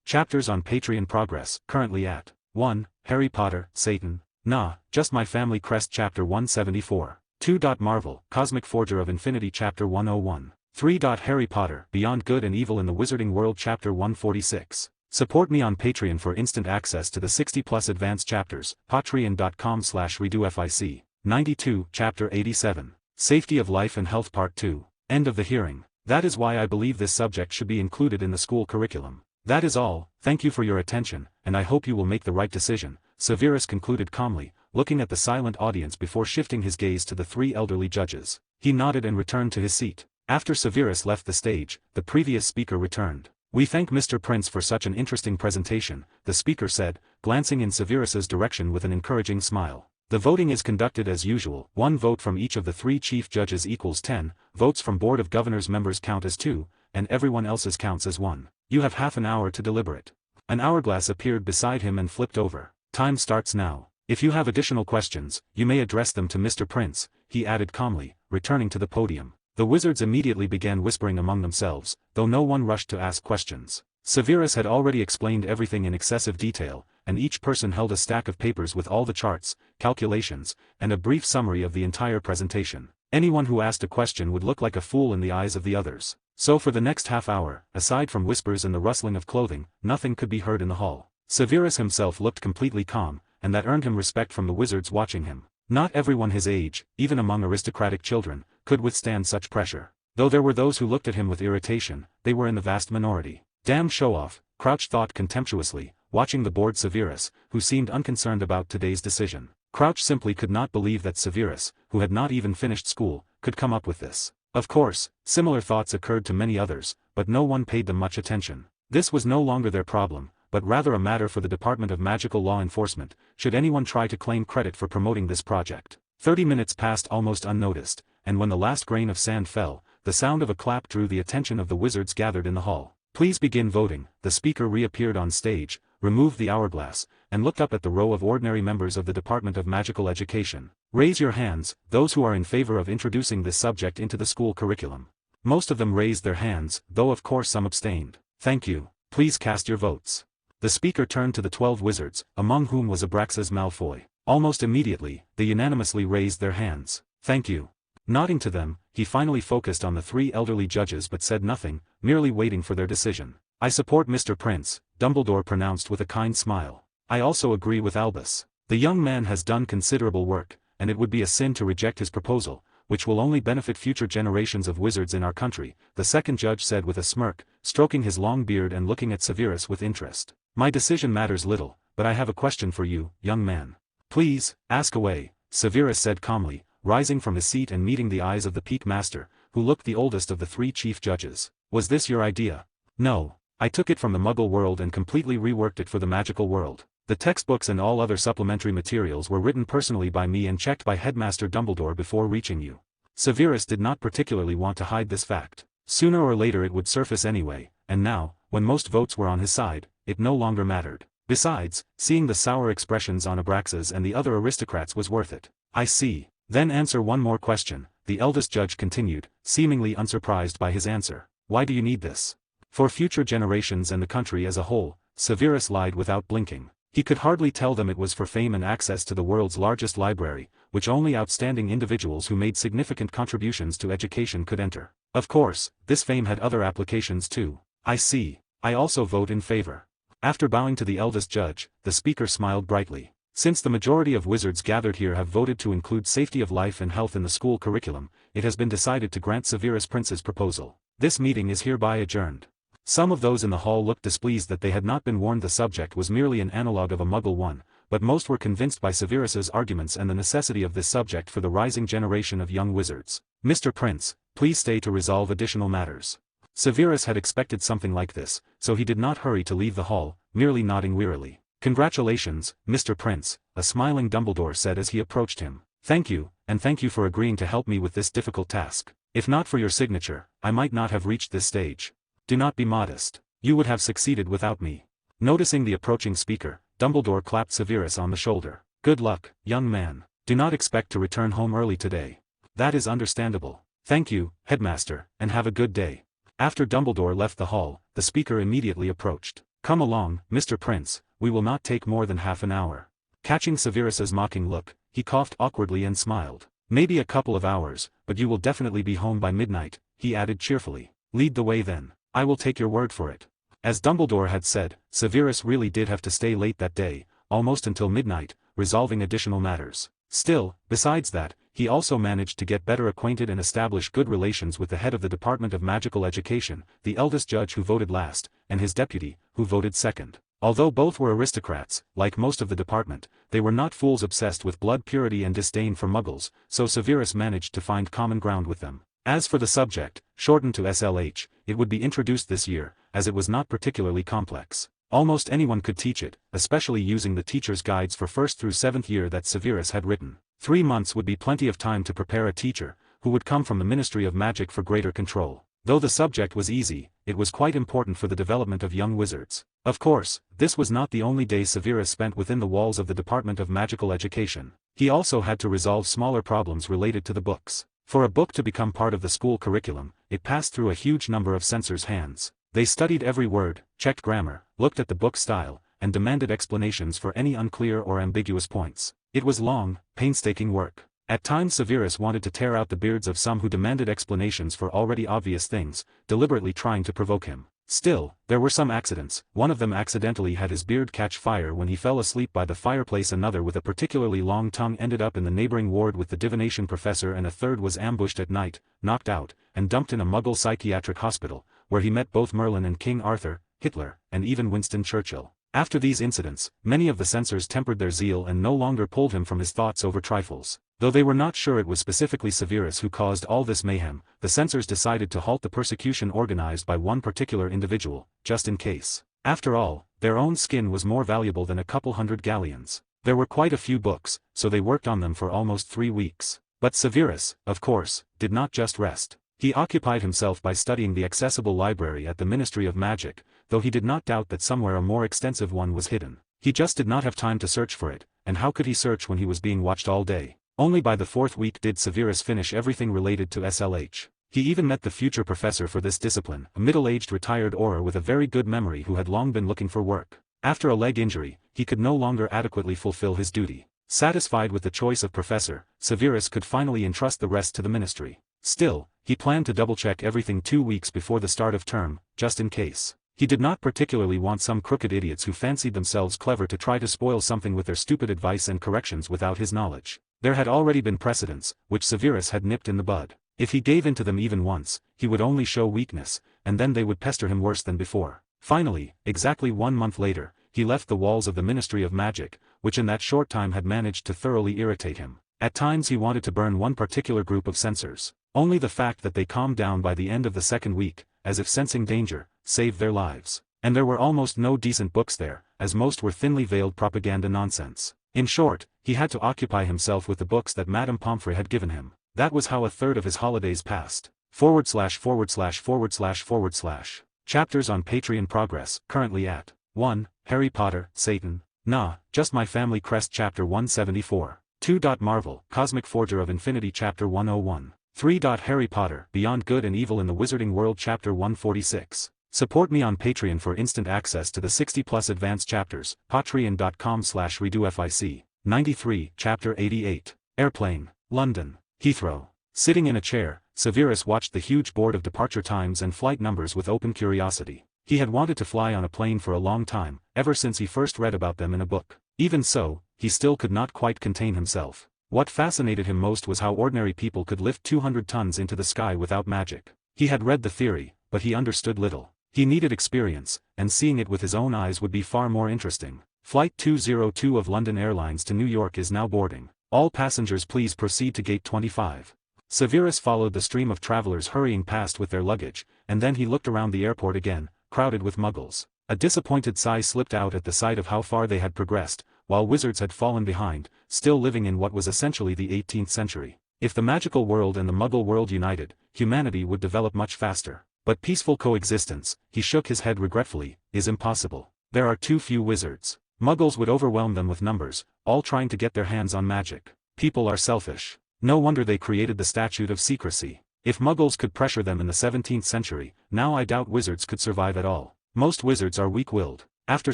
Chapters on Patreon progress, currently at 1. Harry Potter, Satan. Nah, just my family crest Chapter 174. 2. Marvel, Cosmic Forger of Infinity Chapter 101. 3. Harry Potter, Beyond Good and Evil in the Wizarding World Chapter 146. Support me on Patreon for instant access to the 60+ advanced chapters, patreon.com/redofic. 92. Chapter 87. Safety of Life and Health Part 2. End of the hearing. That is why I believe this subject should be included in the school curriculum. That is all, thank you for your attention, and I hope you will make the right decision, Severus concluded calmly, looking at the silent audience before shifting his gaze to the 3 elderly judges. He nodded and returned to his seat. After Severus left the stage, the previous speaker returned. We thank Mr. Prince for such an interesting presentation, the speaker said, glancing in Severus's direction with an encouraging smile. The voting is conducted as usual. 1 vote from each of the 3 chief judges equals 10, votes from Board of Governors members count as 2, and everyone else's counts as 1. You have half an hour to deliberate. An hourglass appeared beside him and flipped over. Time starts now. If you have additional questions, you may address them to Mr. Prince, he added calmly, returning to the podium. The wizards immediately began whispering among themselves, though no one rushed to ask questions. Severus had already explained everything in excessive detail, and each person held a stack of papers with all the charts, calculations, and a brief summary of the entire presentation. Anyone who asked a question would look like a fool in the eyes of the others. So for the next half hour, aside from whispers and the rustling of clothing, nothing could be heard in the hall. Severus himself looked completely calm, and that earned him respect from the wizards watching him. Not everyone his age, even among aristocratic children, could withstand such pressure. Though there were those who looked at him with irritation, they were in the vast minority. Damn show-off, Crouch thought contemptuously, watching the bored Severus, who seemed unconcerned about today's decision. Crouch simply could not believe that Severus, who had not even finished school, could come up with this. Of course, similar thoughts occurred to many others, but no one paid them much attention. This was no longer their problem, but rather a matter for the Department of Magical Law Enforcement, should anyone try to claim credit for promoting this project. 30 minutes passed almost unnoticed, and when the last grain of sand fell, the sound of a clap drew the attention of the wizards gathered in the hall. Please begin voting. The speaker reappeared on stage, removed the hourglass, and looked up at the row of ordinary members of the Department of Magical Education. Raise your hands, those who are in favor of introducing this subject into the school curriculum. Most of them raised their hands, though of course some abstained. Thank you. Please cast your votes. The speaker turned to the 12 wizards, among whom was Abraxas Malfoy. Almost immediately, they unanimously raised their hands. Thank you. Nodding to them, he finally focused on the 3 elderly judges but said nothing, merely waiting for their decision. I support Mr. Prince, Dumbledore pronounced with a kind smile. I also agree with Albus. The young man has done considerable work, and it would be a sin to reject his proposal, which will only benefit future generations of wizards in our country, the second judge said with a smirk, stroking his long beard and looking at Severus with interest. My decision matters little, but I have a question for you, young man. Please, ask away, Severus said calmly, rising from his seat and meeting the eyes of the Peak Master, who looked the oldest of the three chief judges. Was this your idea? No. I took it from the Muggle world and completely reworked it for the magical world. The textbooks and all other supplementary materials were written personally by me and checked by Headmaster Dumbledore before reaching you. Severus did not particularly want to hide this fact. Sooner or later it would surface anyway, and now, when most votes were on his side, it no longer mattered. Besides, seeing the sour expressions on Abraxas and the other aristocrats was worth it. I see. Then answer one more question, the eldest judge continued, seemingly unsurprised by his answer. Why do you need this? For future generations and the country as a whole, Severus lied without blinking. He could hardly tell them it was for fame and access to the world's largest library, which only outstanding individuals who made significant contributions to education could enter. Of course, this fame had other applications too. I see. I also vote in favor. After bowing to the eldest judge, the speaker smiled brightly. Since the majority of wizards gathered here have voted to include safety of life and health in the school curriculum, it has been decided to grant Severus Prince's proposal. This meeting is hereby adjourned. Some of those in the hall looked displeased that they had not been warned the subject was merely an analogue of a Muggle one, but most were convinced by Severus's arguments and the necessity of this subject for the rising generation of young wizards. Mr. Prince, please stay to resolve additional matters. Severus had expected something like this, so he did not hurry to leave the hall, merely nodding wearily. Congratulations, Mr. Prince, a smiling Dumbledore said as he approached him. Thank you, and thank you for agreeing to help me with this difficult task. If not for your signature, I might not have reached this stage. Do not be modest. You would have succeeded without me. Noticing the approaching speaker, Dumbledore clapped Severus on the shoulder. Good luck, young man. Do not expect to return home early today. That is understandable. Thank you, Headmaster, and have a good day. After Dumbledore left the hall, the speaker immediately approached. Come along, Mr. Prince, we will not take more than half an hour. Catching Severus's mocking look, he coughed awkwardly and smiled. Maybe a couple of hours, but you will definitely be home by midnight, he added cheerfully. Lead the way then. I will take your word for it. As Dumbledore had said, Severus really did have to stay late that day, almost until midnight, resolving additional matters. Still, besides that, he also managed to get better acquainted and establish good relations with the head of the Department of Magical Education, the eldest judge who voted last, and his deputy, who voted second. Although both were aristocrats, like most of the department, they were not fools obsessed with blood purity and disdain for muggles, so Severus managed to find common ground with them. As for the subject, shortened to SLH, it would be introduced this year, as it was not particularly complex. Almost anyone could teach it, especially using the teacher's guides for 1st through 7th year that Severus had written. 3 months would be plenty of time to prepare a teacher, who would come from the Ministry of Magic for greater control. Though the subject was easy, it was quite important for the development of young wizards. Of course, this was not the only day Severus spent within the walls of the Department of Magical Education. He also had to resolve smaller problems related to the books. For a book to become part of the school curriculum, it passed through a huge number of censors' hands. They studied every word, checked grammar, looked at the book style, and demanded explanations for any unclear or ambiguous points. It was long, painstaking work. At times Severus wanted to tear out the beards of some who demanded explanations for already obvious things, deliberately trying to provoke him. Still, there were some accidents. One of them accidentally had his beard catch fire when he fell asleep by the fireplace. Another with a particularly long tongue ended up in the neighboring ward with the divination professor, and a third was ambushed at night, knocked out, and dumped in a Muggle psychiatric hospital, where he met both Merlin and King Arthur, Hitler, and even Winston Churchill. After these incidents, many of the censors tempered their zeal and no longer pulled him from his thoughts over trifles. Though they were not sure it was specifically Severus who caused all this mayhem, the censors decided to halt the persecution organized by one particular individual, just in case. After all, their own skin was more valuable than a couple hundred galleons. There were quite a few books, so they worked on them for almost 3 weeks. But Severus, of course, did not just rest. He occupied himself by studying the accessible library at the Ministry of Magic, though he did not doubt that somewhere a more extensive one was hidden. He just did not have time to search for it, and how could he search when he was being watched all day? Only by the 4th week did Severus finish everything related to SLH. He even met the future professor for this discipline, a middle-aged retired Auror with a very good memory who had long been looking for work. After a leg injury, he could no longer adequately fulfill his duty. Satisfied with the choice of professor, Severus could finally entrust the rest to the ministry. Still, he planned to double-check everything 2 weeks before the start of term, just in case. He did not particularly want some crooked idiots who fancied themselves clever to try to spoil something with their stupid advice and corrections without his knowledge. There had already been precedents, which Severus had nipped in the bud. If he gave in to them even once, he would only show weakness, and then they would pester him worse than before. Finally, exactly 1 month later, he left the walls of the Ministry of Magic, which in that short time had managed to thoroughly irritate him. At times he wanted to burn one particular group of censors. Only the fact that they calmed down by the end of the second week, as if sensing danger, saved their lives. And there were almost no decent books there, as most were thinly veiled propaganda nonsense. In short, he had to occupy himself with the books that Madame Pomfrey had given him. That was how a third of his holidays passed. // Chapters on Patreon progress, currently at 1. Harry Potter, Satan. Nah, just my family crest Chapter 174. 2. Marvel, Cosmic Forger of Infinity Chapter 101. 3. Harry Potter, Beyond Good and Evil in the Wizarding World Chapter 146. Support me on Patreon for instant access to the 60+ advanced chapters, patreon.com/redofic. 93, Chapter 88. Airplane, London, Heathrow. Sitting in a chair, Severus watched the huge board of departure times and flight numbers with open curiosity. He had wanted to fly on a plane for a long time, ever since he first read about them in a book. Even so, he still could not quite contain himself. What fascinated him most was how ordinary people could lift 200 tons into the sky without magic. He had read the theory, but he understood little. He needed experience, and seeing it with his own eyes would be far more interesting. Flight 202 of London Airlines to New York is now boarding. All passengers please proceed to gate 25. Severus followed the stream of travelers hurrying past with their luggage, and then he looked around the airport again, crowded with muggles. A disappointed sigh slipped out at the sight of how far they had progressed, while wizards had fallen behind, still living in what was essentially the 18th century. If the magical world and the muggle world united, humanity would develop much faster. But peaceful coexistence, he shook his head regretfully, is impossible. There are too few wizards. Muggles would overwhelm them with numbers, all trying to get their hands on magic. People are selfish. No wonder they created the Statute of Secrecy. If muggles could pressure them in the 17th century, now I doubt wizards could survive at all. Most wizards are weak-willed. After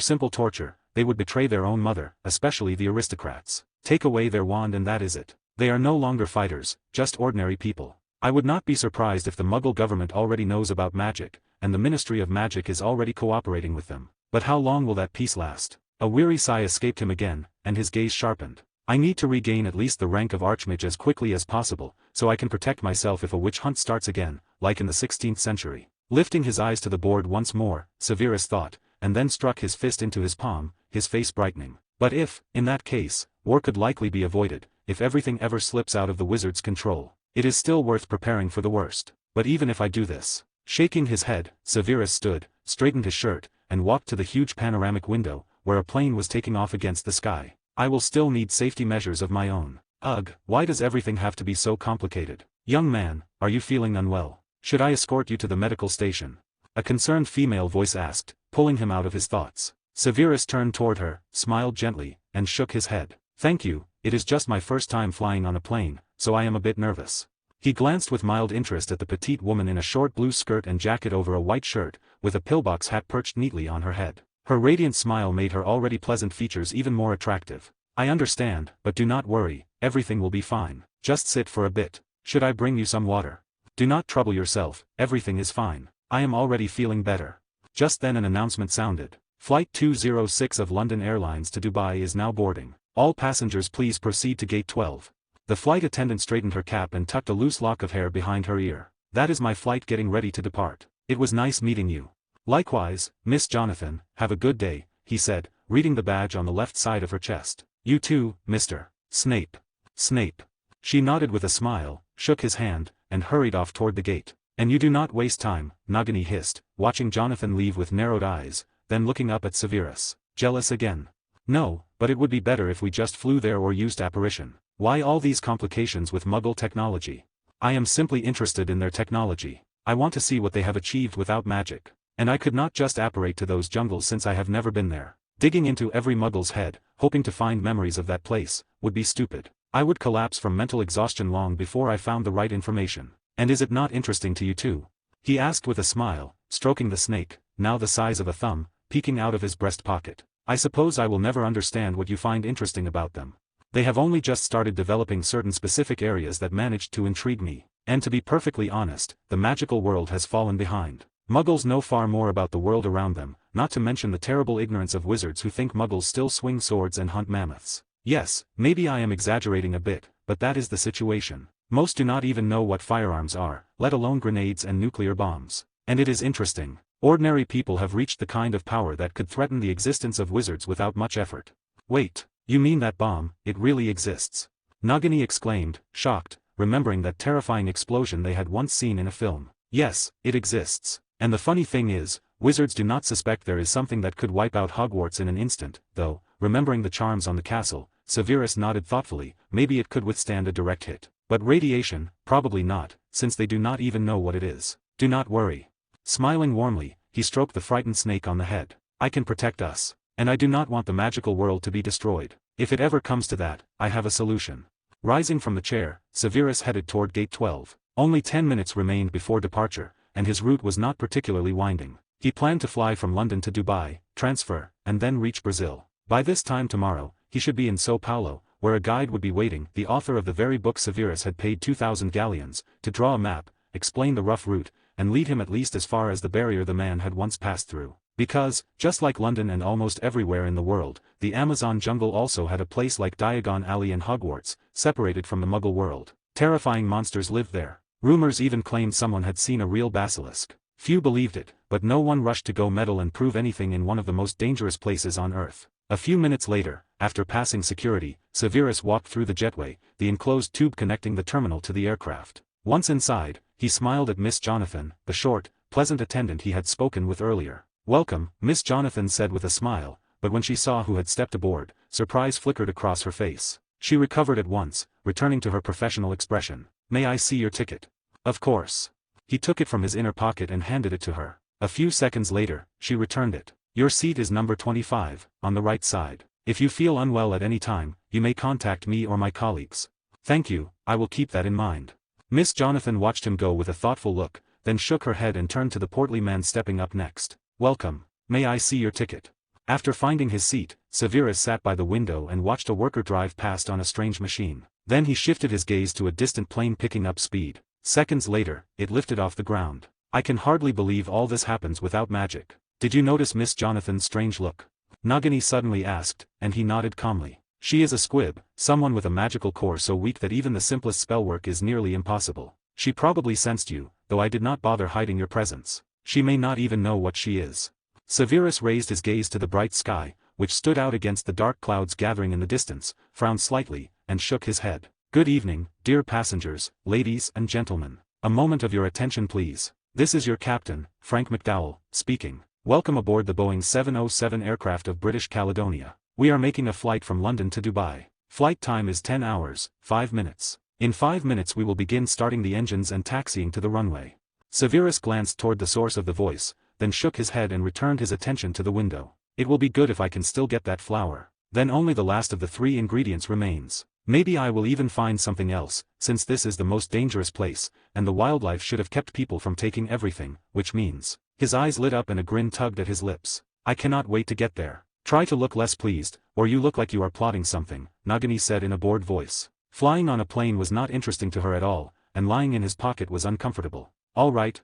simple torture, they would betray their own mother, especially the aristocrats. Take away their wand and that is it. They are no longer fighters, just ordinary people. I would not be surprised if the Muggle government already knows about magic, and the Ministry of Magic is already cooperating with them. But how long will that peace last? A weary sigh escaped him again, and his gaze sharpened. I need to regain at least the rank of Archmage as quickly as possible, so I can protect myself if a witch hunt starts again, like in the 16th century. Lifting his eyes to the board once more, Severus thought, and then struck his fist into his palm, his face brightening. But if, in that case, war could likely be avoided, if everything ever slips out of the wizard's control. It is still worth preparing for the worst. But even if I do this. Shaking his head, Severus stood, straightened his shirt, and walked to the huge panoramic window, where a plane was taking off against the sky. I will still need safety measures of my own. Ugh, why does everything have to be so complicated? Young man, are you feeling unwell? Should I escort you to the medical station? A concerned female voice asked, pulling him out of his thoughts. Severus turned toward her, smiled gently, and shook his head. Thank you, it is just my first time flying on a plane, so I am a bit nervous. He glanced with mild interest at the petite woman in a short blue skirt and jacket over a white shirt, with a pillbox hat perched neatly on her head. Her radiant smile made her already pleasant features even more attractive. I understand, but do not worry, everything will be fine. Just sit for a bit. Should I bring you some water? Do not trouble yourself, everything is fine. I am already feeling better. Just then an announcement sounded. Flight 206 of London Airlines to Dubai is now boarding. All passengers please proceed to gate 12. The flight attendant straightened her cap and tucked a loose lock of hair behind her ear. That is my flight getting ready to depart. It was nice meeting you. Likewise, Miss Jonathan, have a good day, he said, reading the badge on the left side of her chest. You too, Mr. Snape. Snape. She nodded with a smile, shook his hand, and hurried off toward the gate. And you do not waste time, Nagini hissed, watching Jonathan leave with narrowed eyes, then looking up at Severus. Jealous again? No, but it would be better if we just flew there or used apparition. Why all these complications with Muggle technology? I am simply interested in their technology. I want to see what they have achieved without magic. And I could not just apparate to those jungles since I have never been there. Digging into every Muggle's head, hoping to find memories of that place, would be stupid. I would collapse from mental exhaustion long before I found the right information. And is it not interesting to you too? He asked with a smile, stroking the snake, now the size of a thumb, peeking out of his breast pocket. I suppose I will never understand what you find interesting about them. They have only just started developing certain specific areas that managed to intrigue me. And to be perfectly honest, the magical world has fallen behind. Muggles know far more about the world around them, not to mention the terrible ignorance of wizards who think Muggles still swing swords and hunt mammoths. Yes, maybe I am exaggerating a bit, but that is the situation. Most do not even know what firearms are, let alone grenades and nuclear bombs. And it is interesting. Ordinary people have reached the kind of power that could threaten the existence of wizards without much effort. Wait, you mean that bomb, it really exists? Nagini exclaimed, shocked, remembering that terrifying explosion they had once seen in a film. Yes, it exists. And the funny thing is, wizards do not suspect there is something that could wipe out Hogwarts in an instant, though, remembering the charms on the castle, Severus nodded thoughtfully, maybe it could withstand a direct hit. But radiation, probably not, since they do not even know what it is. Do not worry. Smiling warmly, he stroked the frightened snake on the head. I can protect us. And I do not want the magical world to be destroyed. If it ever comes to that, I have a solution. Rising from the chair, Severus headed toward Gate 12. Only 10 minutes remained before departure, and his route was not particularly winding. He planned to fly from London to Dubai, transfer, and then reach Brazil. By this time tomorrow, he should be in São Paulo, where a guide would be waiting. The author of the very book Severus had paid 2,000 galleons, to draw a map, explain the rough route, and lead him at least as far as the barrier the man had once passed through. Because, just like London and almost everywhere in the world, the Amazon jungle also had a place like Diagon Alley and Hogwarts, separated from the Muggle world. Terrifying monsters lived there. Rumors even claimed someone had seen a real basilisk. Few believed it, but no one rushed to go meddle and prove anything in one of the most dangerous places on Earth. A few minutes later, after passing security, Severus walked through the jetway, the enclosed tube connecting the terminal to the aircraft. Once inside, he smiled at Miss Jonathan, the short, pleasant attendant he had spoken with earlier. "Welcome," Miss Jonathan said with a smile, but when she saw who had stepped aboard, surprise flickered across her face. She recovered at once, returning to her professional expression. "May I see your ticket?" "Of course." He took it from his inner pocket and handed it to her. A few seconds later, she returned it. "Your seat is number 25, on the right side. If you feel unwell at any time, you may contact me or my colleagues." "Thank you, I will keep that in mind." Miss Jonathan watched him go with a thoughtful look, then shook her head and turned to the portly man stepping up next. "Welcome. May I see your ticket?" After finding his seat, Severus sat by the window and watched a worker drive past on a strange machine. Then he shifted his gaze to a distant plane picking up speed. Seconds later, it lifted off the ground. "I can hardly believe all this happens without magic. Did you notice Miss Jonathan's strange look?" Nagini suddenly asked, and he nodded calmly. "She is a squib, someone with a magical core so weak that even the simplest spellwork is nearly impossible. She probably sensed you, though I did not bother hiding your presence. She may not even know what she is." Severus raised his gaze to the bright sky, which stood out against the dark clouds gathering in the distance, frowned slightly, and shook his head. "Good evening, dear passengers, ladies and gentlemen. A moment of your attention please. This is your captain, Frank McDowell, speaking. Welcome aboard the Boeing 707 aircraft of British Caledonia. We are making a flight from London to Dubai. Flight time is 10 hours, 5 minutes. In 5 minutes we will begin starting the engines and taxiing to the runway." Severus glanced toward the source of the voice, then shook his head and returned his attention to the window. "It will be good if I can still get that flour. Then only the last of the 3 ingredients remains. Maybe I will even find something else, since this is the most dangerous place, and the wildlife should have kept people from taking everything, which means..." His eyes lit up and a grin tugged at his lips. "I cannot wait to get there." "Try to look less pleased, or you look like you are plotting something," Nagini said in a bored voice. Flying on a plane was not interesting to her at all, and lying in his pocket was uncomfortable. All right,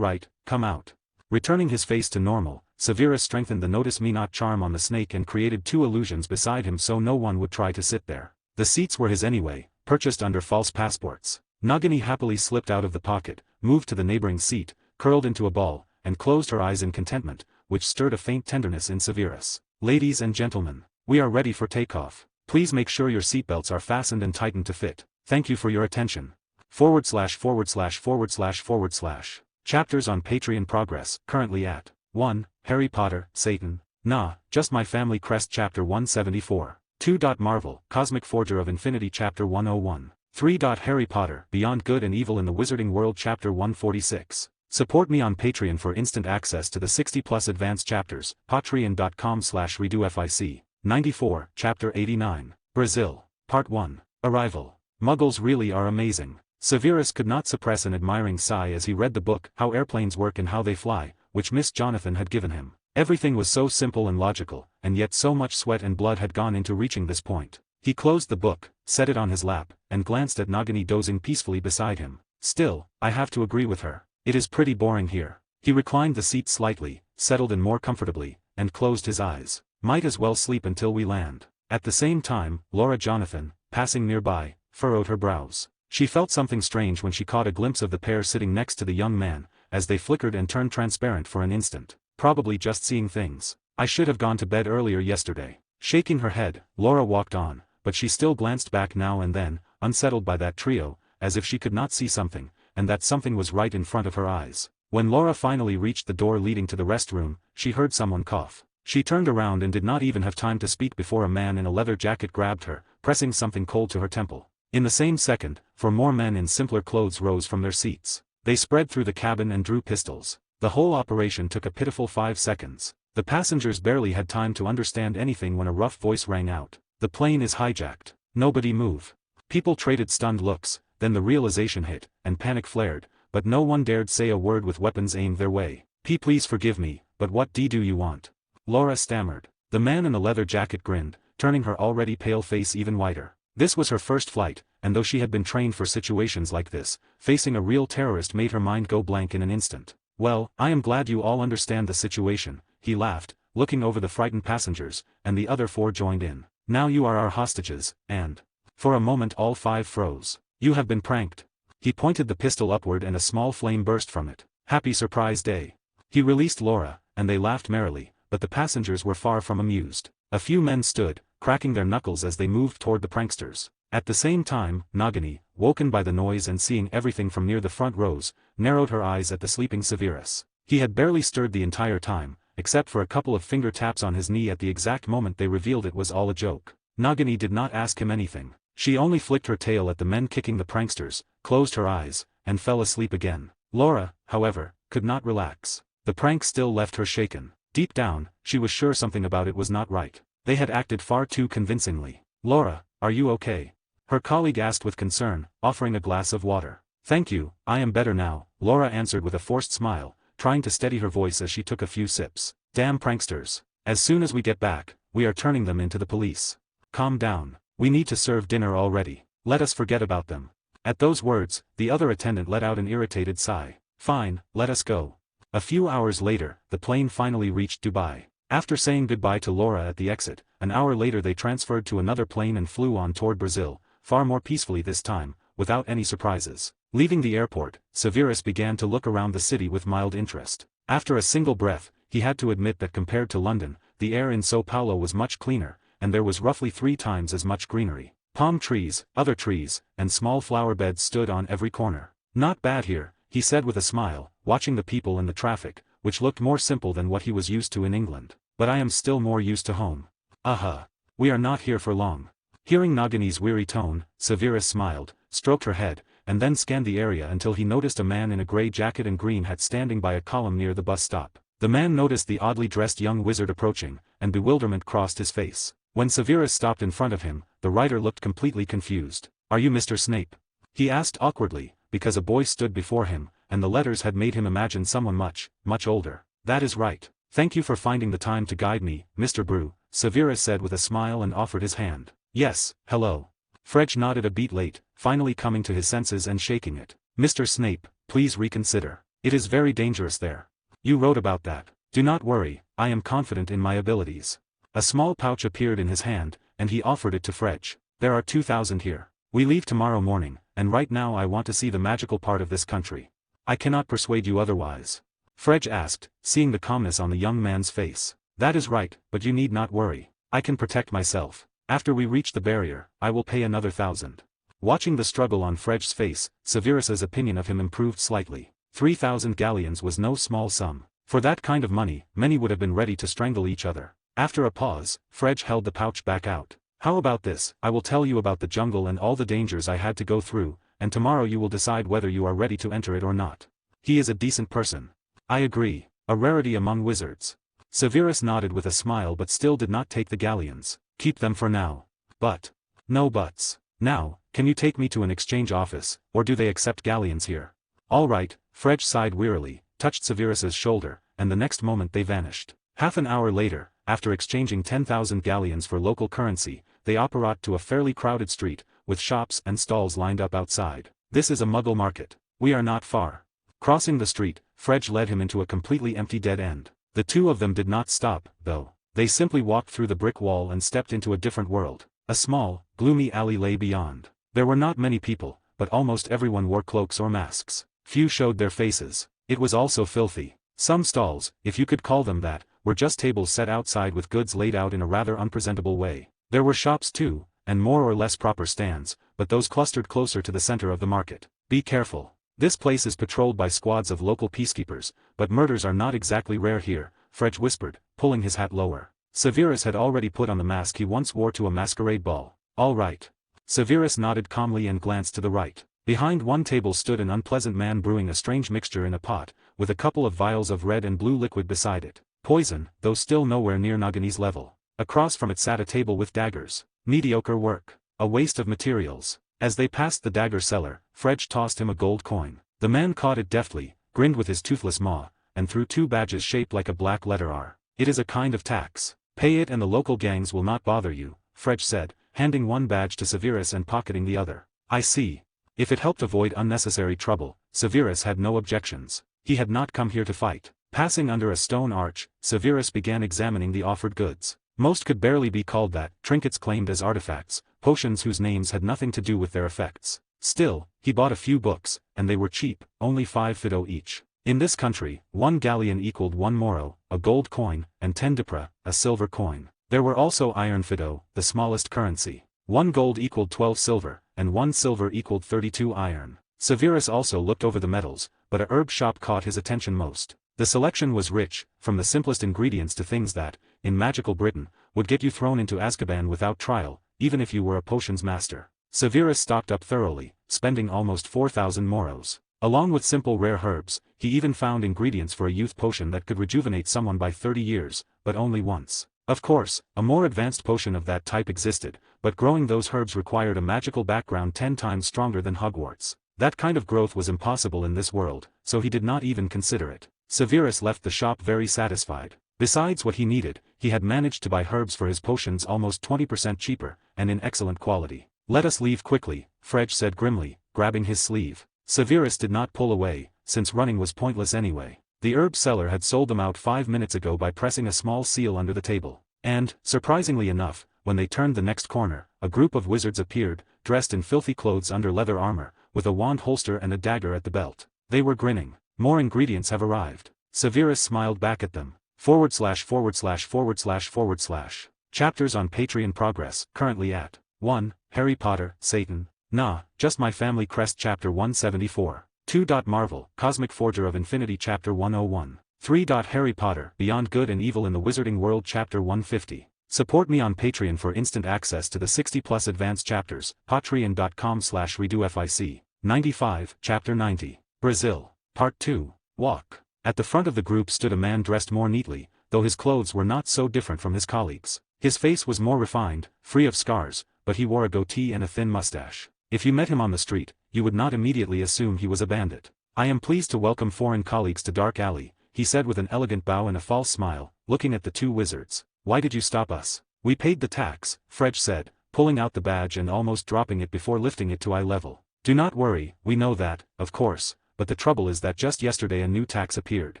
come out." Returning his face to normal, Severus strengthened the Notice Me Not charm on the snake and created 2 illusions beside him so no one would try to sit there. The seats were his anyway, purchased under false passports. Nagini happily slipped out of the pocket, moved to the neighboring seat, curled into a ball, and closed her eyes in contentment, which stirred a faint tenderness in Severus. "Ladies and gentlemen, we are ready for takeoff. Please make sure your seatbelts are fastened and tightened to fit. Thank you for your attention. // Chapters on Patreon progress, currently at 1. Harry Potter, Satan, Nah, Just My Family Crest Chapter 174. 2. Marvel, Cosmic Forger of Infinity Chapter 101. 3. Harry Potter, Beyond Good and Evil in the Wizarding World Chapter 146. Support me on Patreon for instant access to the 60+ advanced chapters, patreon.com/redofic. 94, Chapter 89. Brazil. Part 1. Arrival. Muggles really are amazing. Severus could not suppress an admiring sigh as he read the book, How Airplanes Work and How They Fly, which Miss Jonathan had given him. Everything was so simple and logical, and yet so much sweat and blood had gone into reaching this point. He closed the book, set it on his lap, and glanced at Nagini dozing peacefully beside him. "Still, I have to agree with her. It is pretty boring here." He reclined the seat slightly, settled in more comfortably, and closed his eyes. Might as well sleep until we land. At the same time, Laura Jonathan, passing nearby, furrowed her brows. She felt something strange when she caught a glimpse of the pair sitting next to the young man, as they flickered and turned transparent for an instant. Probably just seeing things. I should have gone to bed earlier yesterday. Shaking her head, Laura walked on, but she still glanced back now and then, unsettled by that trio, as if she could not see something, and that something was right in front of her eyes. When Laura finally reached the door leading to the restroom, she heard someone cough. She turned around and did not even have time to speak before a man in a leather jacket grabbed her, pressing something cold to her temple. In the same second, 4 more men in simpler clothes rose from their seats. They spread through the cabin and drew pistols. The whole operation took a pitiful 5 seconds. The passengers barely had time to understand anything when a rough voice rang out. The plane is hijacked. Nobody move. People traded stunned looks, then the realization hit, and panic flared, but no one dared say a word with weapons aimed their way. Please forgive me, but what do you want? Laura stammered. The man in the leather jacket grinned, turning her already pale face even whiter. This was her first flight, and though she had been trained for situations like this, facing a real terrorist made her mind go blank in an instant. Well, I am glad you all understand the situation, he laughed, looking over the frightened passengers, and the other 4 joined in. Now you are our hostages, and... For a moment all 5 froze. You have been pranked. He pointed the pistol upward and a small flame burst from it. Happy surprise day. He released Laura, and they laughed merrily, but the passengers were far from amused. A few men stood, cracking their knuckles as they moved toward the pranksters. At the same time, Nagini, woken by the noise and seeing everything from near the front rows, narrowed her eyes at the sleeping Severus. He had barely stirred the entire time, except for a couple of finger taps on his knee at the exact moment they revealed it was all a joke. Nagini did not ask him anything. She only flicked her tail at the men kicking the pranksters, closed her eyes, and fell asleep again. Laura, however, could not relax. The prank still left her shaken. Deep down, she was sure something about it was not right. They had acted far too convincingly. Laura, are you okay? Her colleague asked with concern, offering a glass of water. Thank you, I am better now, Laura answered with a forced smile, trying to steady her voice as she took a few sips. Damn pranksters. As soon as we get back, we are turning them into the police. Calm down. We need to serve dinner already. Let us forget about them. At those words, the other attendant let out an irritated sigh. Fine, let us go. A few hours later, the plane finally reached Dubai. After saying goodbye to Laura at the exit, an hour later they transferred to another plane and flew on toward Brazil, far more peacefully this time, without any surprises. Leaving the airport, Severus began to look around the city with mild interest. After a single breath, he had to admit that compared to London, the air in São Paulo was much cleaner, and there was roughly 3 times as much greenery. Palm trees, other trees, and small flower beds stood on every corner. Not bad here, he said with a smile, watching the people and the traffic, which looked more simple than what he was used to in England. But I am still more used to home. Aha. We are not here for long. Hearing Nagini's weary tone, Severus smiled, stroked her head, and then scanned the area until he noticed a man in a grey jacket and green hat standing by a column near the bus stop. The man noticed the oddly dressed young wizard approaching, and bewilderment crossed his face. When Severus stopped in front of him, the writer looked completely confused. Are you Mr. Snape? He asked awkwardly, because a boy stood before him, and the letters had made him imagine someone much, much older. That is right. Thank you for finding the time to guide me, Mr. Brew, Severus said with a smile and offered his hand. Yes, hello. Fredge nodded a beat late, finally coming to his senses and shaking it. Mr. Snape, please reconsider. It is very dangerous there. You wrote about that. Do not worry, I am confident in my abilities. A small pouch appeared in his hand, and he offered it to Fredge. There are 2,000 here. We leave tomorrow morning, and right now I want to see the magical part of this country. I cannot persuade you otherwise. Fredge asked, seeing the calmness on the young man's face. That is right, but you need not worry. I can protect myself. After we reach the barrier, I will pay another 1,000. Watching the struggle on Fredge's face, Severus's opinion of him improved slightly. 3,000 galleons was no small sum. For that kind of money, many would have been ready to strangle each other. After a pause, Fredge held the pouch back out. How about this? I will tell you about the jungle and all the dangers I had to go through, and tomorrow you will decide whether you are ready to enter it or not. He is a decent person. I agree. A rarity among wizards. Severus nodded with a smile but still did not take the galleons. Keep them for now. But. No buts. Now, can you take me to an exchange office, or do they accept galleons here? All right, Fredge sighed wearily, touched Severus's shoulder, and the next moment they vanished. Half an hour later, after exchanging 10,000 galleons for local currency, they apparat to a fairly crowded street, with shops and stalls lined up outside. This is a Muggle market. We are not far. Crossing the street, Fredge led him into a completely empty dead end. The two of them did not stop, though. They simply walked through the brick wall and stepped into a different world. A small, gloomy alley lay beyond. There were not many people, but almost everyone wore cloaks or masks. Few showed their faces. It was also filthy. Some stalls, if you could call them that, were just tables set outside with goods laid out in a rather unpresentable way. There were shops too, and more or less proper stands, but those clustered closer to the center of the market. Be careful. This place is patrolled by squads of local peacekeepers, but murders are not exactly rare here, Fredge whispered, pulling his hat lower. Severus had already put on the mask he once wore to a masquerade ball. All right. Severus nodded calmly and glanced to the right. Behind one table stood an unpleasant man brewing a strange mixture in a pot, with a couple of vials of red and blue liquid beside it. Poison, though still nowhere near Nagini's level. Across from it sat a table with daggers. Mediocre work. A waste of materials. As they passed the dagger seller, Fredge tossed him a gold coin. The man caught it deftly, grinned with his toothless maw, and threw 2 badges shaped like a black letter R. It is a kind of tax. Pay it and the local gangs will not bother you, Fredge said, handing one badge to Severus and pocketing the other. I see. If it helped avoid unnecessary trouble, Severus had no objections. He had not come here to fight. Passing under a stone arch, Severus began examining the offered goods. Most could barely be called that, trinkets claimed as artifacts, potions whose names had nothing to do with their effects. Still, he bought a few books, and they were cheap, only 5 fido each. In this country, 1 galleon equaled 1 moro, a gold coin, and 10 dipra, a silver coin. There were also iron fido, the smallest currency. 1 gold equaled 12 silver, and 1 silver equaled 32 iron. Severus also looked over the metals, but a herb shop caught his attention most. The selection was rich, from the simplest ingredients to things that, in magical Britain, would get you thrown into Azkaban without trial, even if you were a potions master. Severus stocked up thoroughly, spending almost 4,000 moros. Along with simple rare herbs, he even found ingredients for a youth potion that could rejuvenate someone by 30 years, but only once. Of course, a more advanced potion of that type existed, but growing those herbs required a magical background 10 times stronger than Hogwarts. That kind of growth was impossible in this world, so he did not even consider it. Severus left the shop very satisfied. Besides what he needed, he had managed to buy herbs for his potions almost 20% cheaper, and in excellent quality. Let us leave quickly, Fredge said grimly, grabbing his sleeve. Severus did not pull away, since running was pointless anyway. The herb seller had sold them out 5 minutes ago by pressing a small seal under the table. And, surprisingly enough, when they turned the next corner, a group of wizards appeared, dressed in filthy clothes under leather armor, with a wand holster and a dagger at the belt. They were grinning. More ingredients have arrived. Severus smiled back at them. // Chapters on Patreon progress, currently at 1. Harry Potter, Satan. Nah, just my family crest Chapter 174. 2. Marvel, Cosmic Forger of Infinity Chapter 101. 3. Harry Potter, Beyond Good and Evil in the Wizarding World Chapter 150. Support me on Patreon for instant access to the 60+ advanced chapters, patreon.com/redofic. 95, Chapter 90. Brazil. Part 2. Walk. At the front of the group stood a man dressed more neatly, though his clothes were not so different from his colleagues. His face was more refined, free of scars, but he wore a goatee and a thin mustache. If you met him on the street, you would not immediately assume he was a bandit. I am pleased to welcome foreign colleagues to Dark Alley, he said with an elegant bow and a false smile, looking at the 2 wizards. Why did you stop us? We paid the tax, Fredge said, pulling out the badge and almost dropping it before lifting it to eye level. Do not worry, we know that, of course, but the trouble is that just yesterday a new tax appeared.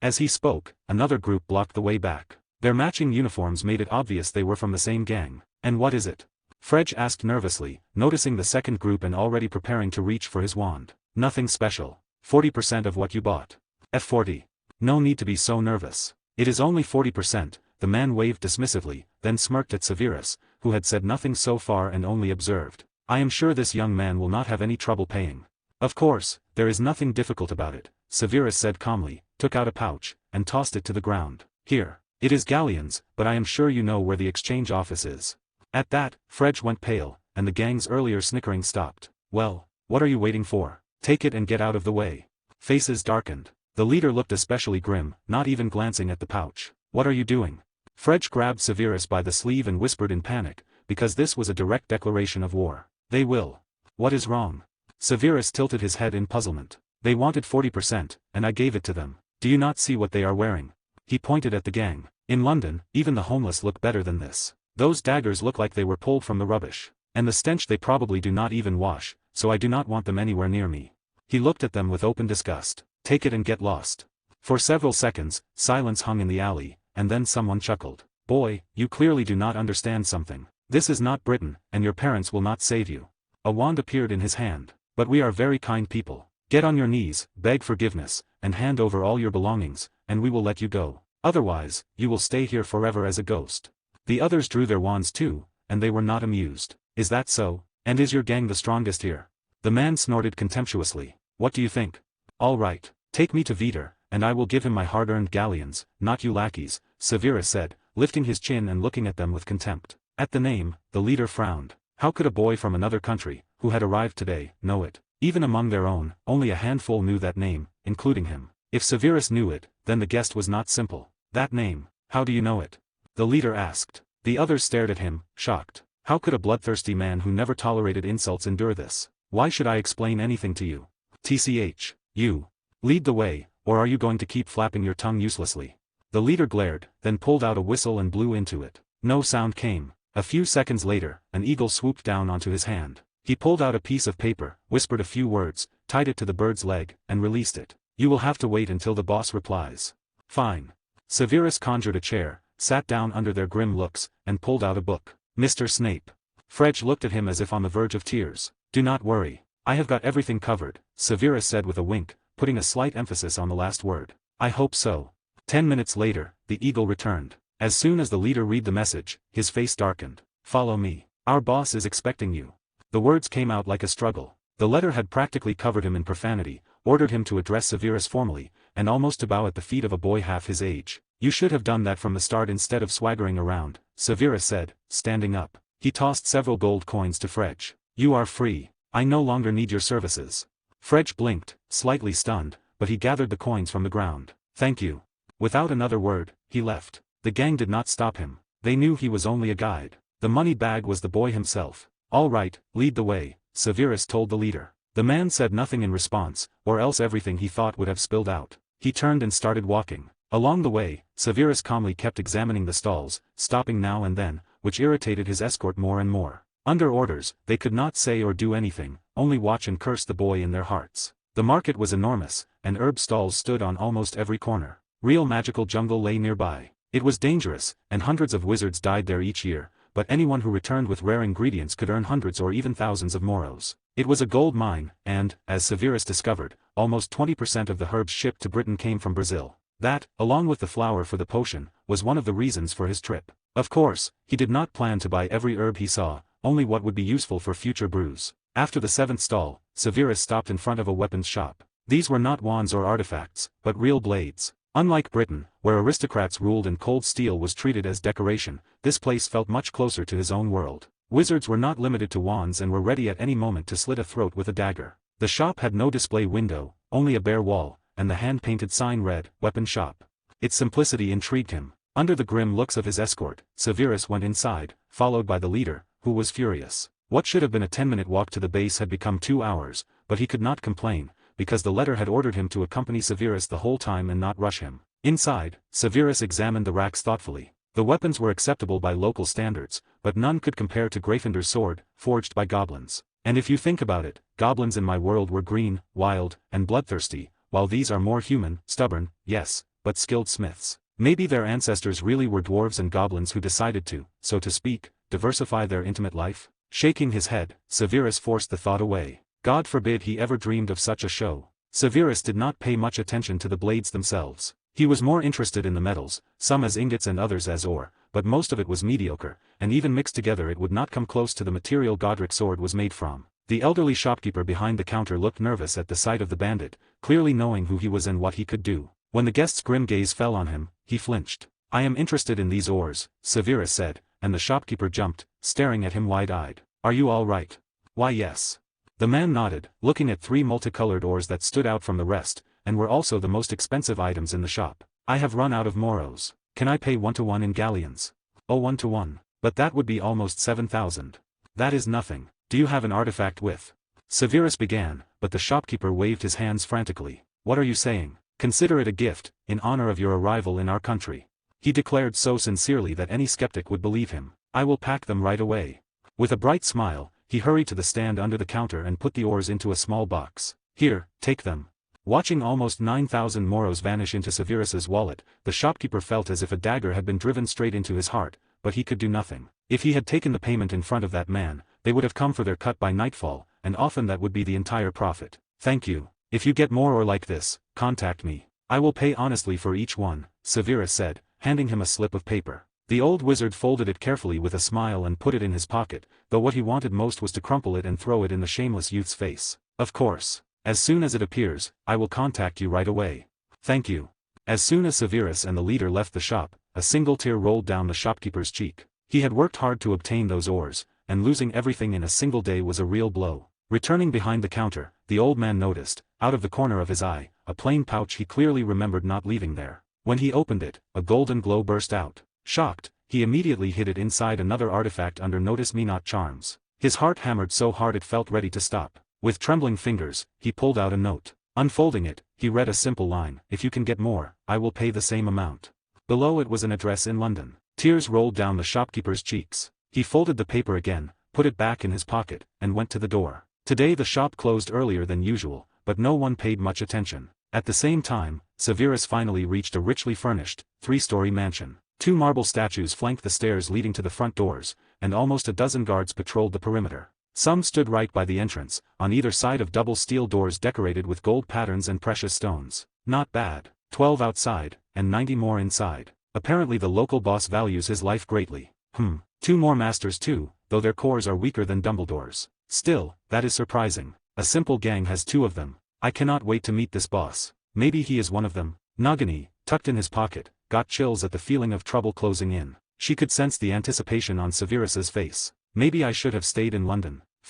As he spoke, another group blocked the way back. Their matching uniforms made it obvious they were from the same gang. And what is it? Fredge asked nervously, noticing the second group and already preparing to reach for his wand. Nothing special. 40% of what you bought. F40. No need to be so nervous. It is only 40%, the man waved dismissively, then smirked at Severus, who had said nothing so far and only observed. I am sure this young man will not have any trouble paying. Of course, there is nothing difficult about it, Severus said calmly, took out a pouch, and tossed it to the ground. Here. It is galleons, but I am sure you know where the exchange office is. At that, Fredge went pale, and the gang's earlier snickering stopped. Well, what are you waiting for? Take it and get out of the way. Faces darkened. The leader looked especially grim, not even glancing at the pouch. What are you doing? Fredge grabbed Severus by the sleeve and whispered in panic, because this was a direct declaration of war. They will. What is wrong? Severus tilted his head in puzzlement. They wanted 40%, and I gave it to them. Do you not see what they are wearing? He pointed at the gang. In London, even the homeless look better than this. Those daggers look like they were pulled from the rubbish. And the stench they probably do not even wash, so I do not want them anywhere near me. He looked at them with open disgust. Take it and get lost. For several seconds, silence hung in the alley, and then someone chuckled. Boy, you clearly do not understand something. This is not Britain, and your parents will not save you. A wand appeared in his hand. But we are very kind people. Get on your knees, beg forgiveness, and hand over all your belongings, and we will let you go. Otherwise, you will stay here forever as a ghost. The others drew their wands too, and they were not amused. Is that so? And is your gang the strongest here? The man snorted contemptuously. What do you think? All right, take me to Veter, and I will give him my hard-earned galleons, not you lackeys, Severus said, lifting his chin and looking at them with contempt. At the name, the leader frowned. How could a boy from another country, who had arrived today, know it? Even among their own, only a handful knew that name, including him. If Severus knew it, then the guest was not simple. That name, how do you know it? The leader asked. The others stared at him, shocked. How could a bloodthirsty man who never tolerated insults endure this? Why should I explain anything to you? TCH, you. Lead the way, or are you going to keep flapping your tongue uselessly? The leader glared, then pulled out a whistle and blew into it. No sound came. A few seconds later, an eagle swooped down onto his hand. He pulled out a piece of paper, whispered a few words, tied it to the bird's leg, and released it. You will have to wait until the boss replies. Fine. Severus conjured a chair, sat down under their grim looks, and pulled out a book. Mr. Snape. Fredge looked at him as if on the verge of tears. Do not worry. I have got everything covered, Severus said with a wink, putting a slight emphasis on the last word. I hope so. 10 minutes later, the eagle returned. As soon as the leader read the message, his face darkened. Follow me. Our boss is expecting you. The words came out like a struggle. The letter had practically covered him in profanity, ordered him to address Severus formally, and almost to bow at the feet of a boy half his age. You should have done that from the start instead of swaggering around, Severus said, standing up. He tossed several gold coins to Fredge. You are free. I no longer need your services. Fredge blinked, slightly stunned, but he gathered the coins from the ground. Thank you. Without another word, he left. The gang did not stop him. They knew he was only a guide. The money bag was the boy himself. All right, lead the way, Severus told the leader. The man said nothing in response, or else everything he thought would have spilled out. He turned and started walking. Along the way, Severus calmly kept examining the stalls, stopping now and then, which irritated his escort more and more. Under orders, they could not say or do anything, only watch and curse the boy in their hearts. The market was enormous, and herb stalls stood on almost every corner. Real magical jungle lay nearby. It was dangerous, and hundreds of wizards died there each year, but anyone who returned with rare ingredients could earn hundreds or even thousands of moros. It was a gold mine, and, as Severus discovered, almost 20% of the herbs shipped to Britain came from Brazil. That, along with the flour for the potion, was one of the reasons for his trip. Of course, he did not plan to buy every herb he saw, only what would be useful for future brews. After the 7th stall, Severus stopped in front of a weapons shop. These were not wands or artifacts, but real blades. Unlike Britain, where aristocrats ruled and cold steel was treated as decoration, this place felt much closer to his own world. Wizards were not limited to wands and were ready at any moment to slit a throat with a dagger. The shop had no display window, only a bare wall, and the hand-painted sign read, Weapon Shop. Its simplicity intrigued him. Under the grim looks of his escort, Severus went inside, followed by the leader, who was furious. What should have been a 10-minute walk to the base had become 2 hours, but he could not complain, because the letter had ordered him to accompany Severus the whole time and not rush him. Inside, Severus examined the racks thoughtfully. The weapons were acceptable by local standards, but none could compare to Gryffindor's sword, forged by goblins. And if you think about it, goblins in my world were green, wild, and bloodthirsty, while these are more human, stubborn, yes, but skilled smiths. Maybe their ancestors really were dwarves and goblins who decided to, so to speak, diversify their intimate life? Shaking his head, Severus forced the thought away. God forbid he ever dreamed of such a show. Severus did not pay much attention to the blades themselves. He was more interested in the metals, some as ingots and others as ore, but most of it was mediocre, and even mixed together it would not come close to the material Godric's sword was made from. The elderly shopkeeper behind the counter looked nervous at the sight of the bandit, clearly knowing who he was and what he could do. When the guest's grim gaze fell on him, he flinched. I am interested in these ores, Severus said, and the shopkeeper jumped, staring at him wide-eyed. Are you all right? Why yes. The man nodded, looking at 3 multicolored ores that stood out from the rest, and were also the most expensive items in the shop. I have run out of moros. Can I pay 1-to-1 in galleons? Oh, 1-to-1. But that would be almost 7,000. That is nothing. Do you have an artifact with? Severus began, but the shopkeeper waved his hands frantically. What are you saying? Consider it a gift, in honor of your arrival in our country. He declared so sincerely that any skeptic would believe him. I will pack them right away. With a bright smile, he hurried to the stand under the counter and put the ores into a small box. Here, take them. Watching almost 9,000 moros vanish into Severus's wallet, the shopkeeper felt as if a dagger had been driven straight into his heart, but he could do nothing. If he had taken the payment in front of that man, they would have come for their cut by nightfall, and often that would be the entire profit. Thank you. If you get more or like this, contact me. I will pay honestly for each one, Severus said, handing him a slip of paper. The old wizard folded it carefully with a smile and put it in his pocket, though what he wanted most was to crumple it and throw it in the shameless youth's face. Of course. As soon as it appears, I will contact you right away. Thank you. As soon as Severus and the leader left the shop, a single tear rolled down the shopkeeper's cheek. He had worked hard to obtain those ores, and losing everything in a single day was a real blow. Returning behind the counter, the old man noticed, out of the corner of his eye, a plain pouch he clearly remembered not leaving there. When he opened it, a golden glow burst out. Shocked, he immediately hid it inside another artifact under Notice Me Not charms. His heart hammered so hard it felt ready to stop. With trembling fingers, he pulled out a note. Unfolding it, he read a simple line: "If you can get more, I will pay the same amount." Below it was an address in London. Tears rolled down the shopkeeper's cheeks. He folded the paper again, put it back in his pocket, and went to the door. Today the shop closed earlier than usual, but no one paid much attention. At the same time, Severus finally reached a richly furnished, 3-story mansion. 2 marble statues flanked the stairs leading to the front doors, and almost a dozen guards patrolled the perimeter. Some stood right by the entrance, on either side of double steel doors decorated with gold patterns and precious stones. Not bad. 12 outside, and 90 more inside. Apparently the local boss values his life greatly. 2 more masters too, though their cores are weaker than Dumbledore's. Still, that is surprising. A simple gang has 2 of them. I cannot wait to meet this boss. Maybe he is one of them. Nagini, tucked in his pocket, got chills at the feeling of trouble closing in. She could sense the anticipation on Severus's face. Maybe I should have stayed in London. //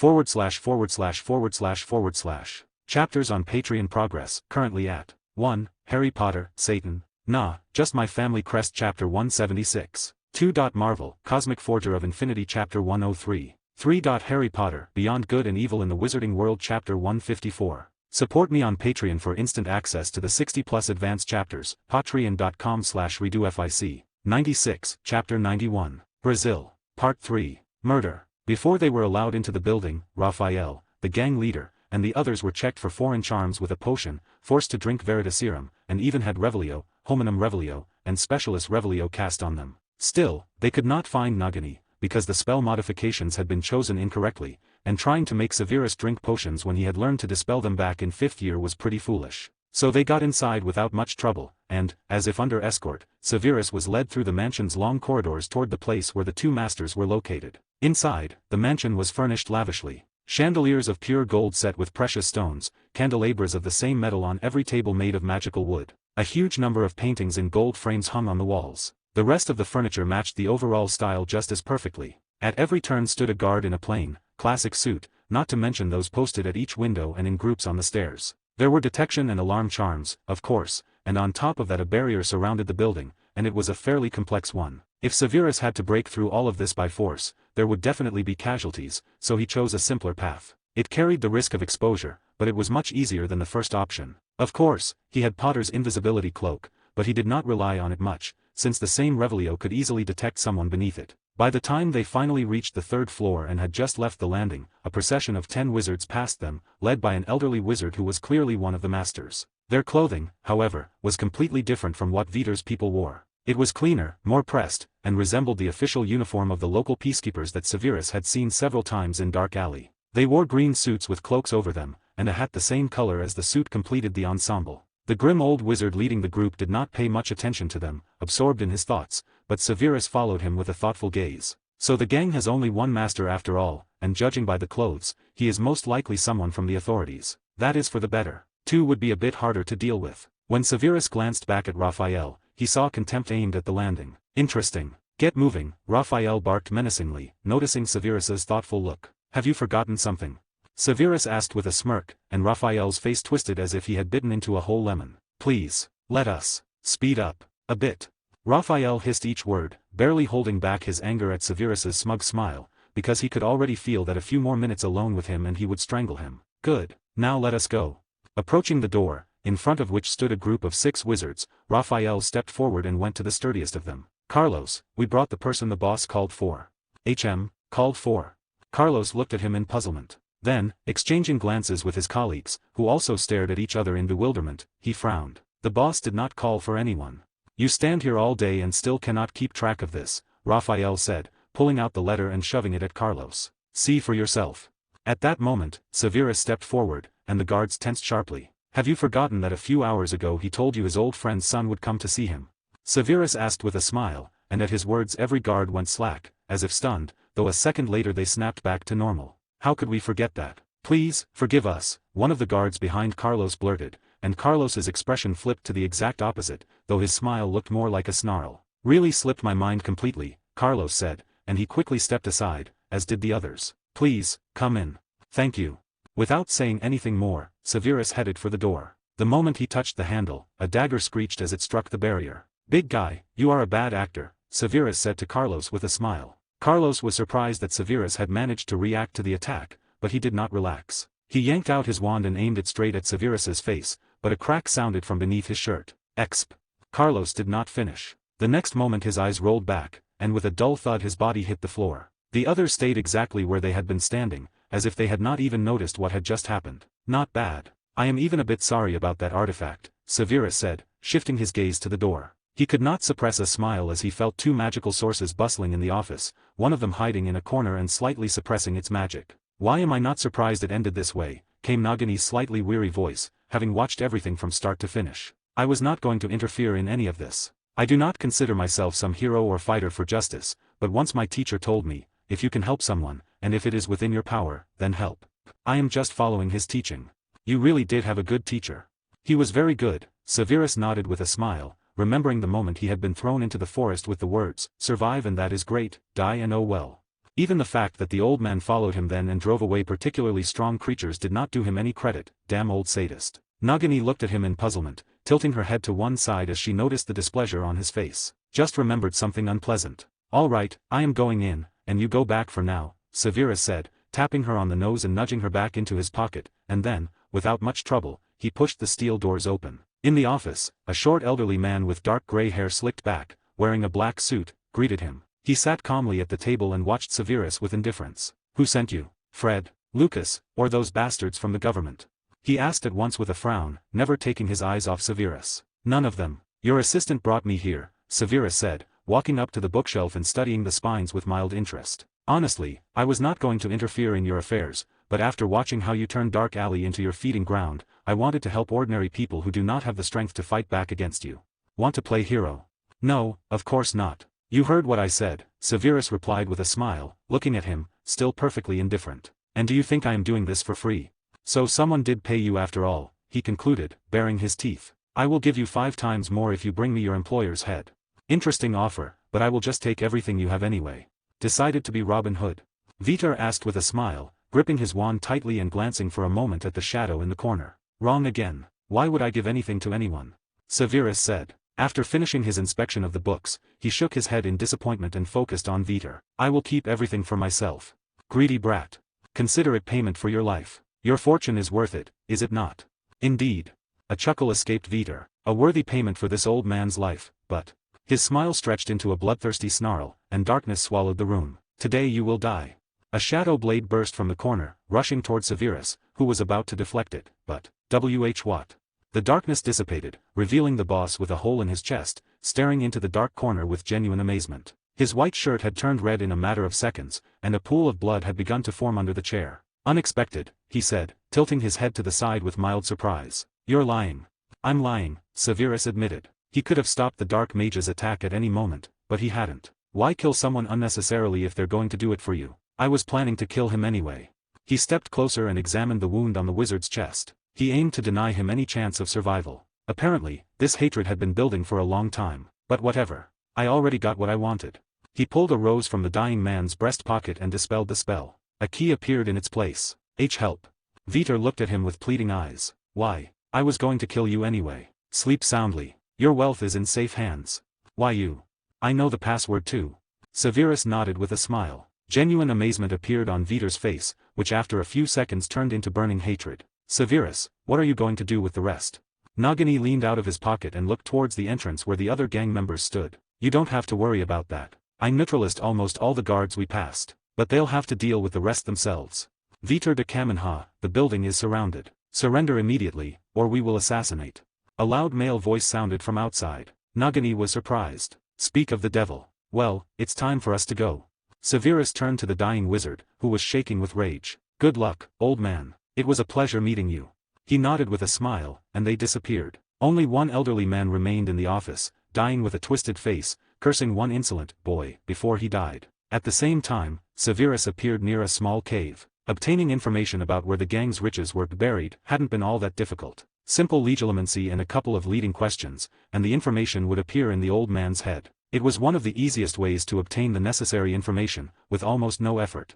Chapters on Patreon progress, currently at 1. Harry Potter, Satan, Nah, Just My Family Crest Chapter 176. 2. Marvel, Cosmic Forger of Infinity Chapter 103. 3. Harry Potter, Beyond Good and Evil in the Wizarding World Chapter 154. Support me on Patreon for instant access to the 60+ advanced chapters, patreon.com/redofic. 96, Chapter 91. Brazil. Part 3. Murder. Before they were allowed into the building, Raphael, the gang leader, and the others were checked for foreign charms with a potion, forced to drink Veritaserum, and even had Revelio, Hominum Revelio, and Specialist Revelio cast on them. Still, they could not find Nagini, because the spell modifications had been chosen incorrectly, and trying to make Severus drink potions when he had learned to dispel them back in 5th year was pretty foolish. So they got inside without much trouble, and, as if under escort, Severus was led through the mansion's long corridors toward the place where the 2 masters were located. Inside, the mansion was furnished lavishly. Chandeliers of pure gold set with precious stones, candelabras of the same metal on every table made of magical wood. A huge number of paintings in gold frames hung on the walls. The rest of the furniture matched the overall style just as perfectly. At every turn stood a guard in a plain, classic suit, not to mention those posted at each window and in groups on the stairs. There were detection and alarm charms, of course, and on top of that a barrier surrounded the building, and it was a fairly complex one. If Severus had to break through all of this by force, there would definitely be casualties, so he chose a simpler path. It carried the risk of exposure, but it was much easier than the first option. Of course, he had Potter's invisibility cloak, but he did not rely on it much, since the same Revelio could easily detect someone beneath it. By the time they finally reached the 3rd floor and had just left the landing, a procession of 10 wizards passed them, led by an elderly wizard who was clearly one of the masters. Their clothing, however, was completely different from what Viter's people wore. It was cleaner, more pressed, and resembled the official uniform of the local peacekeepers that Severus had seen several times in Dark Alley. They wore green suits with cloaks over them, and a hat the same color as the suit completed the ensemble. The grim old wizard leading the group did not pay much attention to them, absorbed in his thoughts, but Severus followed him with a thoughtful gaze. So the gang has only one master after all, and judging by the clothes, he is most likely someone from the authorities. That is for the better. 2 would be a bit harder to deal with. When Severus glanced back at Raphael, he saw contempt aimed at the landing. Interesting. Get moving, Raphael barked menacingly, noticing Severus's thoughtful look. Have you forgotten something? Severus asked with a smirk, and Raphael's face twisted as if he had bitten into a whole lemon. Please, let us speed up a bit. Raphael hissed each word, barely holding back his anger at Severus's smug smile, because he could already feel that a few more minutes alone with him and he would strangle him. Good, now let us go. Approaching the door, in front of which stood a group of 6 wizards, Raphael stepped forward and went to the sturdiest of them. Carlos, we brought the person the boss called for. Called for. Carlos looked at him in puzzlement. Then, exchanging glances with his colleagues, who also stared at each other in bewilderment, he frowned. The boss did not call for anyone. You stand here all day and still cannot keep track of this, Raphael said, pulling out the letter and shoving it at Carlos. See for yourself. At that moment, Severus stepped forward, and the guards tensed sharply. Have you forgotten that a few hours ago he told you his old friend's son would come to see him? Severus asked with a smile, and at his words every guard went slack, as if stunned, though a second later they snapped back to normal. How could we forget that? Please, forgive us, one of the guards behind Carlos blurted, and Carlos's expression flipped to the exact opposite, though his smile looked more like a snarl. Really slipped my mind completely, Carlos said, and he quickly stepped aside, as did the others. Please, come in. Thank you. Without saying anything more, Severus headed for the door. The moment he touched the handle, a dagger screeched as it struck the barrier. Big guy, you are a bad actor, Severus said to Carlos with a smile. Carlos was surprised that Severus had managed to react to the attack, but he did not relax. He yanked out his wand and aimed it straight at Severus's face, but a crack sounded from beneath his shirt. Exp. Carlos did not finish. The next moment his eyes rolled back, and with a dull thud his body hit the floor. The others stayed exactly where they had been standing, as if they had not even noticed what had just happened. Not bad. I am even a bit sorry about that artifact, Severus said, shifting his gaze to the door. He could not suppress a smile as he felt two magical sources bustling in the office, one of them hiding in a corner and slightly suppressing its magic. Why am I not surprised it ended this way, came Nagini's slightly weary voice, having watched everything from start to finish. I was not going to interfere in any of this. I do not consider myself some hero or fighter for justice, but once my teacher told me, if you can help someone, and if it is within your power, then help. I am just following his teaching. You really did have a good teacher. He was very good, Severus nodded with a smile, remembering the moment he had been thrown into the forest with the words, survive and that is great, die and oh well. Even the fact that the old man followed him then and drove away particularly strong creatures did not do him any credit, damn old sadist. Nagini looked at him in puzzlement, tilting her head to one side as she noticed the displeasure on his face. Just remembered something unpleasant. All right, I am going in, and you go back for now, Severus said, tapping her on the nose and nudging her back into his pocket, and then, without much trouble, he pushed the steel doors open. In the office, a short elderly man with dark gray hair slicked back, wearing a black suit, greeted him. He sat calmly at the table and watched Severus with indifference. Who sent you? Fred, Lucas, or those bastards from the government? He asked at once with a frown, never taking his eyes off Severus. None of them. Your assistant brought me here, Severus said, walking up to the bookshelf and studying the spines with mild interest. Honestly, I was not going to interfere in your affairs, but after watching how you turned Dark Alley into your feeding ground, I wanted to help ordinary people who do not have the strength to fight back against you. Want to play hero? No, of course not. You heard what I said, Severus replied with a smile, looking at him, still perfectly indifferent. And do you think I am doing this for free? So someone did pay you after all, he concluded, baring his teeth. I will give you 5 times more if you bring me your employer's head. Interesting offer, but I will just take everything you have anyway. Decided to be Robin Hood? Vitor asked with a smile, gripping his wand tightly and glancing for a moment at the shadow in the corner. Wrong again. Why would I give anything to anyone? Severus said. After finishing his inspection of the books, he shook his head in disappointment and focused on Vitor. I will keep everything for myself. Greedy brat. Consider it payment for your life. Your fortune is worth it, is it not? Indeed. A chuckle escaped Vitor. A worthy payment for this old man's life, but... His smile stretched into a bloodthirsty snarl, and darkness swallowed the room. Today you will die. A shadow blade burst from the corner, rushing toward Severus, who was about to deflect it, but... What? The darkness dissipated, revealing the boss with a hole in his chest, staring into the dark corner with genuine amazement. His white shirt had turned red in a matter of seconds, and a pool of blood had begun to form under the chair. Unexpected, he said, tilting his head to the side with mild surprise. You're lying. I'm lying, Severus admitted. He could have stopped the Dark Mage's attack at any moment, but he hadn't. Why kill someone unnecessarily if they're going to do it for you? I was planning to kill him anyway. He stepped closer and examined the wound on the wizard's chest. He aimed to deny him any chance of survival. Apparently, this hatred had been building for a long time. But whatever. I already got what I wanted. He pulled a rose from the dying man's breast pocket and dispelled the spell. A key appeared in its place. Help. Vitor looked at him with pleading eyes. Why? I was going to kill you anyway. Sleep soundly. Your wealth is in safe hands. Why you? I know the password too. Severus nodded with a smile. Genuine amazement appeared on Vitor's face, which after a few seconds turned into burning hatred. Severus, what are you going to do with the rest? Nagini leaned out of his pocket and looked towards the entrance where the other gang members stood. You don't have to worry about that. I neutralized almost all the guards we passed, but they'll have to deal with the rest themselves. Vitor de Kamenha, the building is surrounded. Surrender immediately, or we will assassinate. A loud male voice sounded from outside. Nagini was surprised. Speak of the devil. Well, it's time for us to go. Severus turned to the dying wizard, who was shaking with rage. Good luck, old man. It was a pleasure meeting you. He nodded with a smile, and they disappeared. Only one elderly man remained in the office, dying with a twisted face, cursing one insolent boy before he died. At the same time, Severus appeared near a small cave. Obtaining information about where the gang's riches were buried hadn't been all that difficult. Simple legilimency and a couple of leading questions, and the information would appear in the old man's head. It was one of the easiest ways to obtain the necessary information, with almost no effort.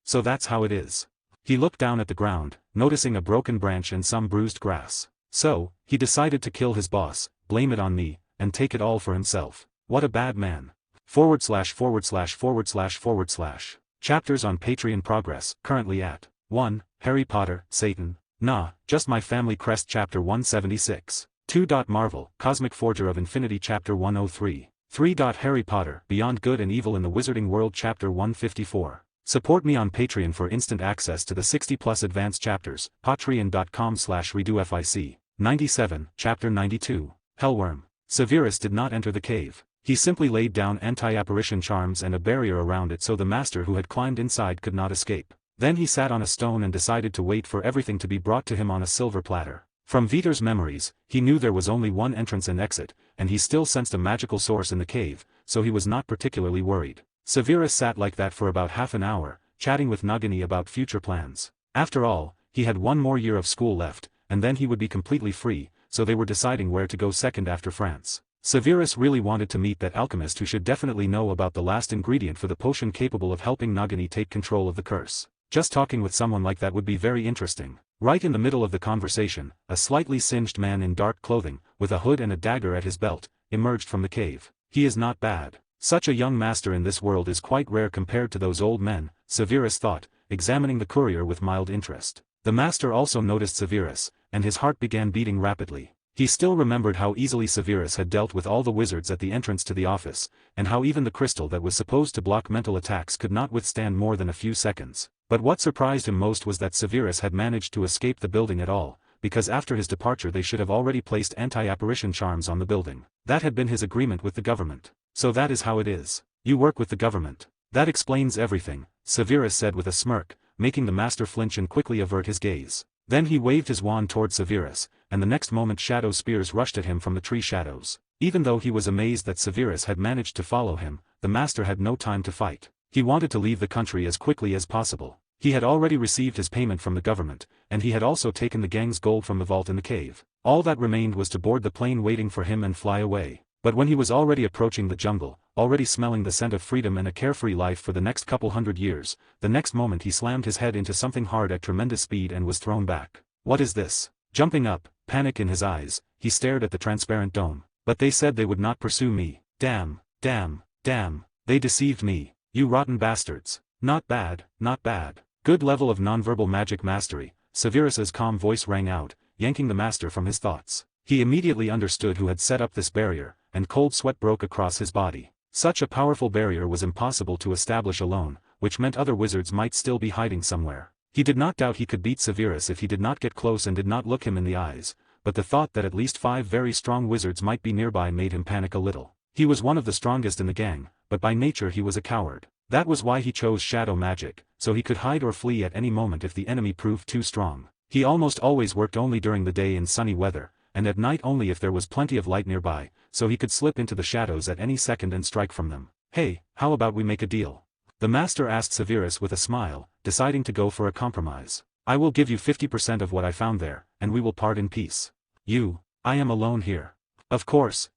So that's how it is. He looked down at the ground, noticing a broken branch and some bruised grass. So, he decided to kill his boss, blame it on me, and take it all for himself. What a bad man. // Chapters on Patreon progress, currently at 1, Harry Potter, Satan, Nah, Just My Family Crest Chapter 176. 2. Marvel, Cosmic Forger of Infinity Chapter 103. 3. Harry Potter, Beyond Good and Evil in the Wizarding World Chapter 154. Support me on Patreon for instant access to the 60+ advanced chapters, patreon.com/redofic. 97, Chapter 92. Hellworm. Severus did not enter the cave. He simply laid down anti-apparition charms and a barrier around it so the master who had climbed inside could not escape. Then he sat on a stone and decided to wait for everything to be brought to him on a silver platter. From Vitor's memories, he knew there was only one entrance and exit, and he still sensed a magical source in the cave, so he was not particularly worried. Severus sat like that for about half an hour, chatting with Nagini about future plans. After all, he had one more year of school left, and then he would be completely free, so they were deciding where to go second after France. Severus really wanted to meet that alchemist who should definitely know about the last ingredient for the potion capable of helping Nagini take control of the curse. Just talking with someone like that would be very interesting. Right in the middle of the conversation, a slightly singed man in dark clothing, with a hood and a dagger at his belt, emerged from the cave. He is not bad. Such a young master in this world is quite rare compared to those old men, Severus thought, examining the courier with mild interest. The master also noticed Severus, and his heart began beating rapidly. He still remembered how easily Severus had dealt with all the wizards at the entrance to the office, and how even the crystal that was supposed to block mental attacks could not withstand more than a few seconds. But what surprised him most was that Severus had managed to escape the building at all, because after his departure they should have already placed anti-apparition charms on the building. That had been his agreement with the government. So that is how it is. You work with the government. That explains everything, Severus said with a smirk, making the master flinch and quickly avert his gaze. Then he waved his wand toward Severus, and the next moment shadow spears rushed at him from the tree shadows. Even though he was amazed that Severus had managed to follow him, the master had no time to fight. He wanted to leave the country as quickly as possible. He had already received his payment from the government, and he had also taken the gang's gold from the vault in the cave. All that remained was to board the plane waiting for him and fly away. But when he was already approaching the jungle, already smelling the scent of freedom and a carefree life for the next couple hundred years, the next moment he slammed his head into something hard at tremendous speed and was thrown back. What is this? Jumping up, panic in his eyes, he stared at the transparent dome. But they said they would not pursue me. Damn, damn, damn, they deceived me. You rotten bastards. Not bad, not bad. Good level of nonverbal magic mastery, Severus's calm voice rang out, yanking the master from his thoughts. He immediately understood who had set up this barrier, and cold sweat broke across his body. Such a powerful barrier was impossible to establish alone, which meant other wizards might still be hiding somewhere. He did not doubt he could beat Severus if he did not get close and did not look him in the eyes, but the thought that at least 5 very strong wizards might be nearby made him panic a little. He was one of the strongest in the gang, but by nature he was a coward. That was why he chose shadow magic, so he could hide or flee at any moment if the enemy proved too strong. He almost always worked only during the day in sunny weather, and at night only if there was plenty of light nearby, so he could slip into the shadows at any second and strike from them. Hey, how about we make a deal? The master asked Severus with a smile, deciding to go for a compromise. I will give you 50% of what I found there, and we will part in peace. I am alone here. Of course,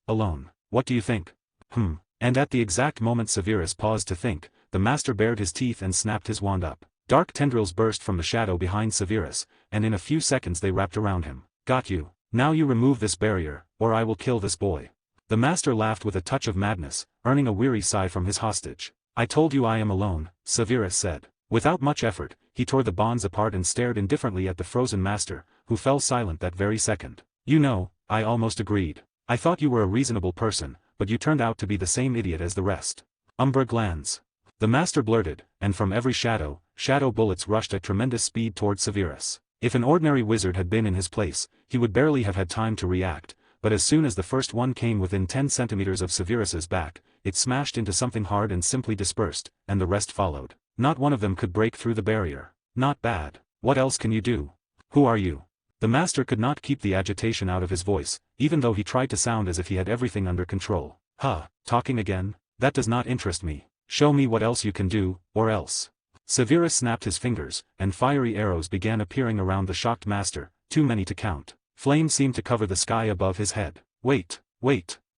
alone. What do you think? And at the exact moment Severus paused to think, the master bared his teeth and snapped his wand up. Dark tendrils burst from the shadow behind Severus, and in a few seconds they wrapped around him. Got you. Now you remove this barrier, or I will kill this boy. The master laughed with a touch of madness, earning a weary sigh from his hostage. I told you I am alone, Severus said. Without much effort, he tore the bonds apart and stared indifferently at the frozen master, who fell silent that very second. You know, I almost agreed. I thought you were a reasonable person, but you turned out to be the same idiot as the rest. Umbra glands. The master blurted, and from every shadow, shadow bullets rushed at tremendous speed toward Severus. If an ordinary wizard had been in his place, he would barely have had time to react, but as soon as the first one came within 10 centimeters of Severus's back, it smashed into something hard and simply dispersed, and the rest followed. Not one of them could break through the barrier. Not bad. What else can you do? Who are you? The master could not keep the agitation out of his voice, even though he tried to sound as if he had everything under control. Talking again? That does not interest me. Show me what else you can do, or else. Severus snapped his fingers, and fiery arrows began appearing around the shocked master, too many to count. Flames seemed to cover the sky above his head. Wait,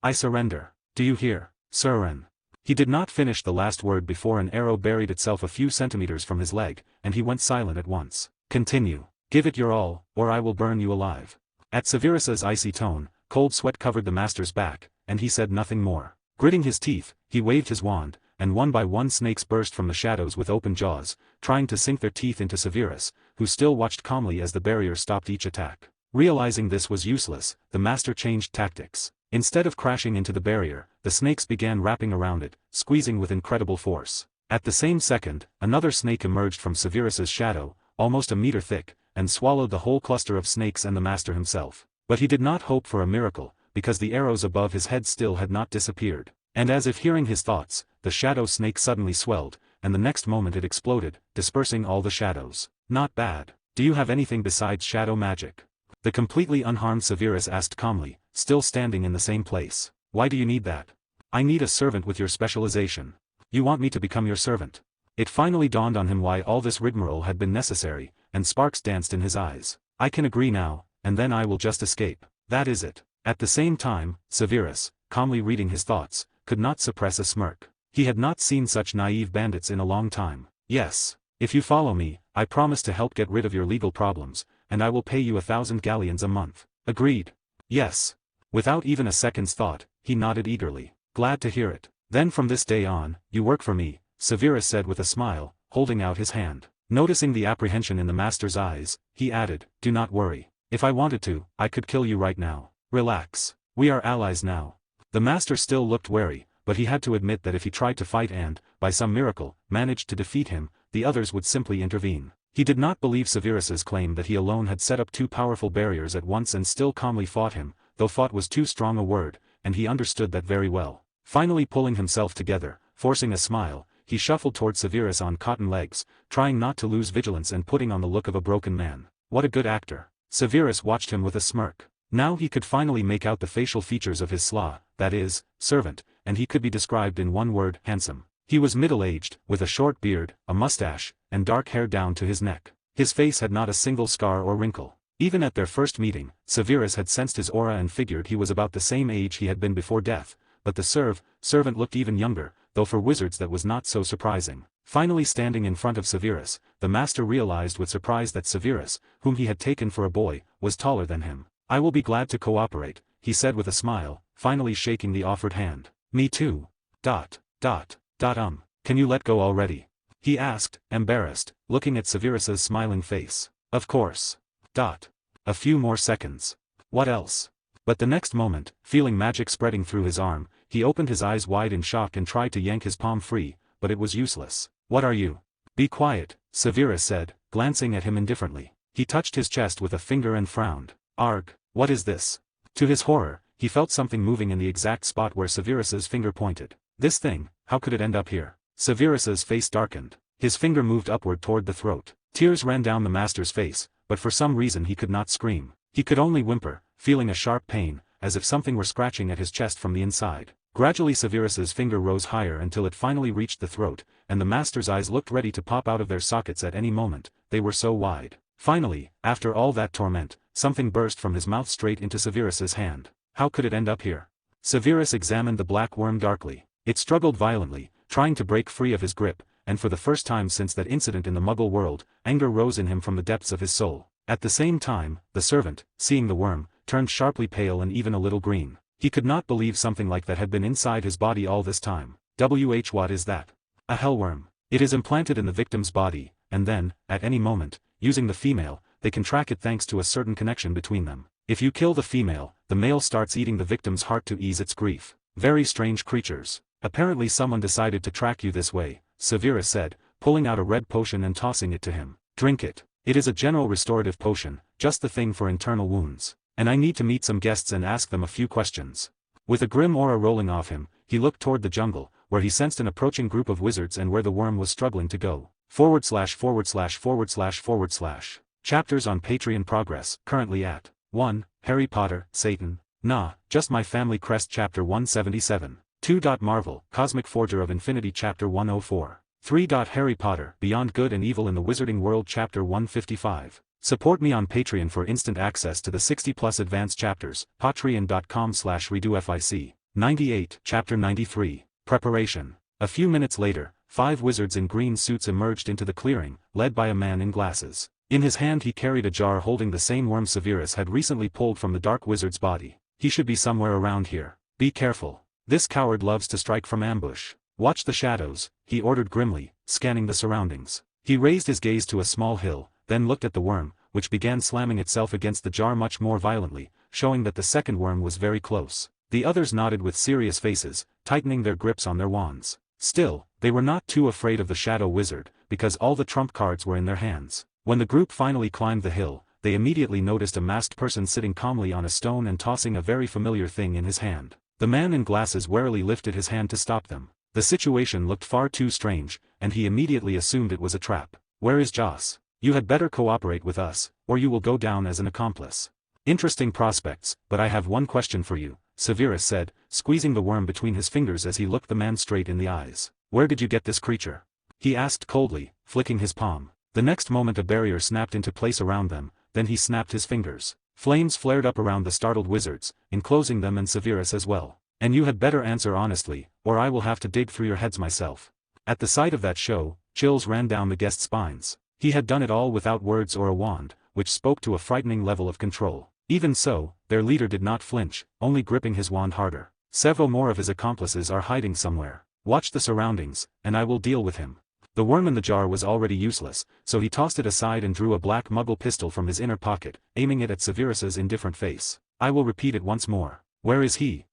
I surrender. Do you hear, Suren? He did not finish the last word before an arrow buried itself a few centimeters from his leg, and he went silent at once. Continue. Give it your all, or I will burn you alive. At Severus's icy tone, cold sweat covered the master's back, and he said nothing more. Gritting his teeth, he waved his wand, and one by one snakes burst from the shadows with open jaws, trying to sink their teeth into Severus, who still watched calmly as the barrier stopped each attack. Realizing this was useless, the master changed tactics. Instead of crashing into the barrier, the snakes began wrapping around it, squeezing with incredible force. At the same second, another snake emerged from Severus's shadow, almost a meter thick, and swallowed the whole cluster of snakes and the master himself. But he did not hope for a miracle, because the arrows above his head still had not disappeared. And as if hearing his thoughts, the shadow snake suddenly swelled, and the next moment it exploded, dispersing all the shadows. Not bad. Do you have anything besides shadow magic? The completely unharmed Severus asked calmly, still standing in the same place. Why do you need that? I need a servant with your specialization. You want me to become your servant? It finally dawned on him why all this rigmarole had been necessary, and sparks danced in his eyes. I can agree now, and then I will just escape. That is it. At the same time, Severus, calmly reading his thoughts, could not suppress a smirk. He had not seen such naive bandits in a long time. Yes. If you follow me, I promise to help get rid of your legal problems, and I will pay you 1,000 galleons a month. Agreed. Yes. Without even a second's thought, he nodded eagerly. Glad to hear it. Then from this day on, you work for me, Severus said with a smile, holding out his hand. Noticing the apprehension in the master's eyes, he added, do not worry. If I wanted to, I could kill you right now. Relax. We are allies now. The master still looked wary, but he had to admit that if he tried to fight and, by some miracle, managed to defeat him, the others would simply intervene. He did not believe Severus's claim that he alone had set up two powerful barriers at once and still calmly fought him, though fought was too strong a word, and he understood that very well. Finally pulling himself together, forcing a smile, he shuffled toward Severus on cotton legs, trying not to lose vigilance and putting on the look of a broken man. What a good actor. Severus watched him with a smirk. Now he could finally make out the facial features of his slav, that is, servant, and he could be described in one word, handsome. He was middle-aged, with a short beard, a mustache, and dark hair down to his neck. His face had not a single scar or wrinkle. Even at their first meeting, Severus had sensed his aura and figured he was about the same age he had been before death, but the servant looked even younger, though for wizards that was not so surprising. Finally standing in front of Severus, the master realized with surprise that Severus, whom he had taken for a boy, was taller than him. I will be glad to cooperate, he said with a smile, finally shaking the offered hand. Me too. Can you let go already? He asked, embarrassed, looking at Severus's smiling face. Of course. A few more seconds. What else? But the next moment, feeling magic spreading through his arm, he opened his eyes wide in shock and tried to yank his palm free, but it was useless. What are you? Be quiet, Severus said, glancing at him indifferently. He touched his chest with a finger and frowned. Arg, what is this? To his horror, he felt something moving in the exact spot where Severus's finger pointed. This thing, how could it end up here? Severus's face darkened. His finger moved upward toward the throat. Tears ran down the master's face, but for some reason he could not scream. He could only whimper, feeling a sharp pain, as if something were scratching at his chest from the inside. Gradually Severus's finger rose higher until it finally reached the throat, and the master's eyes looked ready to pop out of their sockets at any moment, they were so wide. Finally, after all that torment, something burst from his mouth straight into Severus's hand. How could it end up here? Severus examined the black worm darkly. It struggled violently, trying to break free of his grip, and for the first time since that incident in the Muggle world, anger rose in him from the depths of his soul. At the same time, the servant, seeing the worm, turned sharply pale and even a little green. He could not believe something like that had been inside his body all this time. What is that? A hellworm. It is implanted in the victim's body, and then, at any moment, using the female, they can track it thanks to a certain connection between them. If you kill the female, the male starts eating the victim's heart to ease its grief. Very strange creatures. Apparently someone decided to track you this way, Severus said, pulling out a red potion and tossing it to him. "Drink it. It is a general restorative potion, just the thing for internal wounds. And I need to meet some guests and ask them a few questions." With a grim aura rolling off him, he looked toward the jungle, where he sensed an approaching group of wizards and where the worm was struggling to go. /////// Chapters on Patreon progress, currently at 1. Harry Potter, Satan. Nah, just my family crest Chapter 177. 2. Marvel, Cosmic Forger of Infinity Chapter 104. 3. Harry Potter, Beyond Good and Evil in the Wizarding World Chapter 155. Support me on Patreon for instant access to the 60+ advanced chapters, patreon.com/redofic. 98. Chapter 93. Preparation. A few minutes later, 5 wizards in green suits emerged into the clearing, led by a man in glasses. In his hand he carried a jar holding the same worm Severus had recently pulled from the dark wizard's body. "He should be somewhere around here. Be careful. This coward loves to strike from ambush. Watch the shadows," he ordered grimly, scanning the surroundings. He raised his gaze to a small hill, then looked at the worm, which began slamming itself against the jar much more violently, showing that the second worm was very close. The others nodded with serious faces, tightening their grips on their wands. Still, they were not too afraid of the shadow wizard, because all the trump cards were in their hands. When the group finally climbed the hill, they immediately noticed a masked person sitting calmly on a stone and tossing a very familiar thing in his hand. The man in glasses warily lifted his hand to stop them. The situation looked far too strange, and he immediately assumed it was a trap. "Where is Joss? You had better cooperate with us, or you will go down as an accomplice." "Interesting prospects, but I have one question for you," Severus said, squeezing the worm between his fingers as he looked the man straight in the eyes. "Where did you get this creature?" he asked coldly, flicking his palm. The next moment a barrier snapped into place around them, then he snapped his fingers. Flames flared up around the startled wizards, enclosing them and Severus as well. "And you had better answer honestly, or I will have to dig through your heads myself." At the sight of that show, chills ran down the guests' spines. He had done it all without words or a wand, which spoke to a frightening level of control. Even so, their leader did not flinch, only gripping his wand harder. "Several more of his accomplices are hiding somewhere. Watch the surroundings, and I will deal with him." The worm in the jar was already useless, so he tossed it aside and drew a black muggle pistol from his inner pocket, aiming it at Severus's indifferent face. "I will repeat it once more. Where is he?"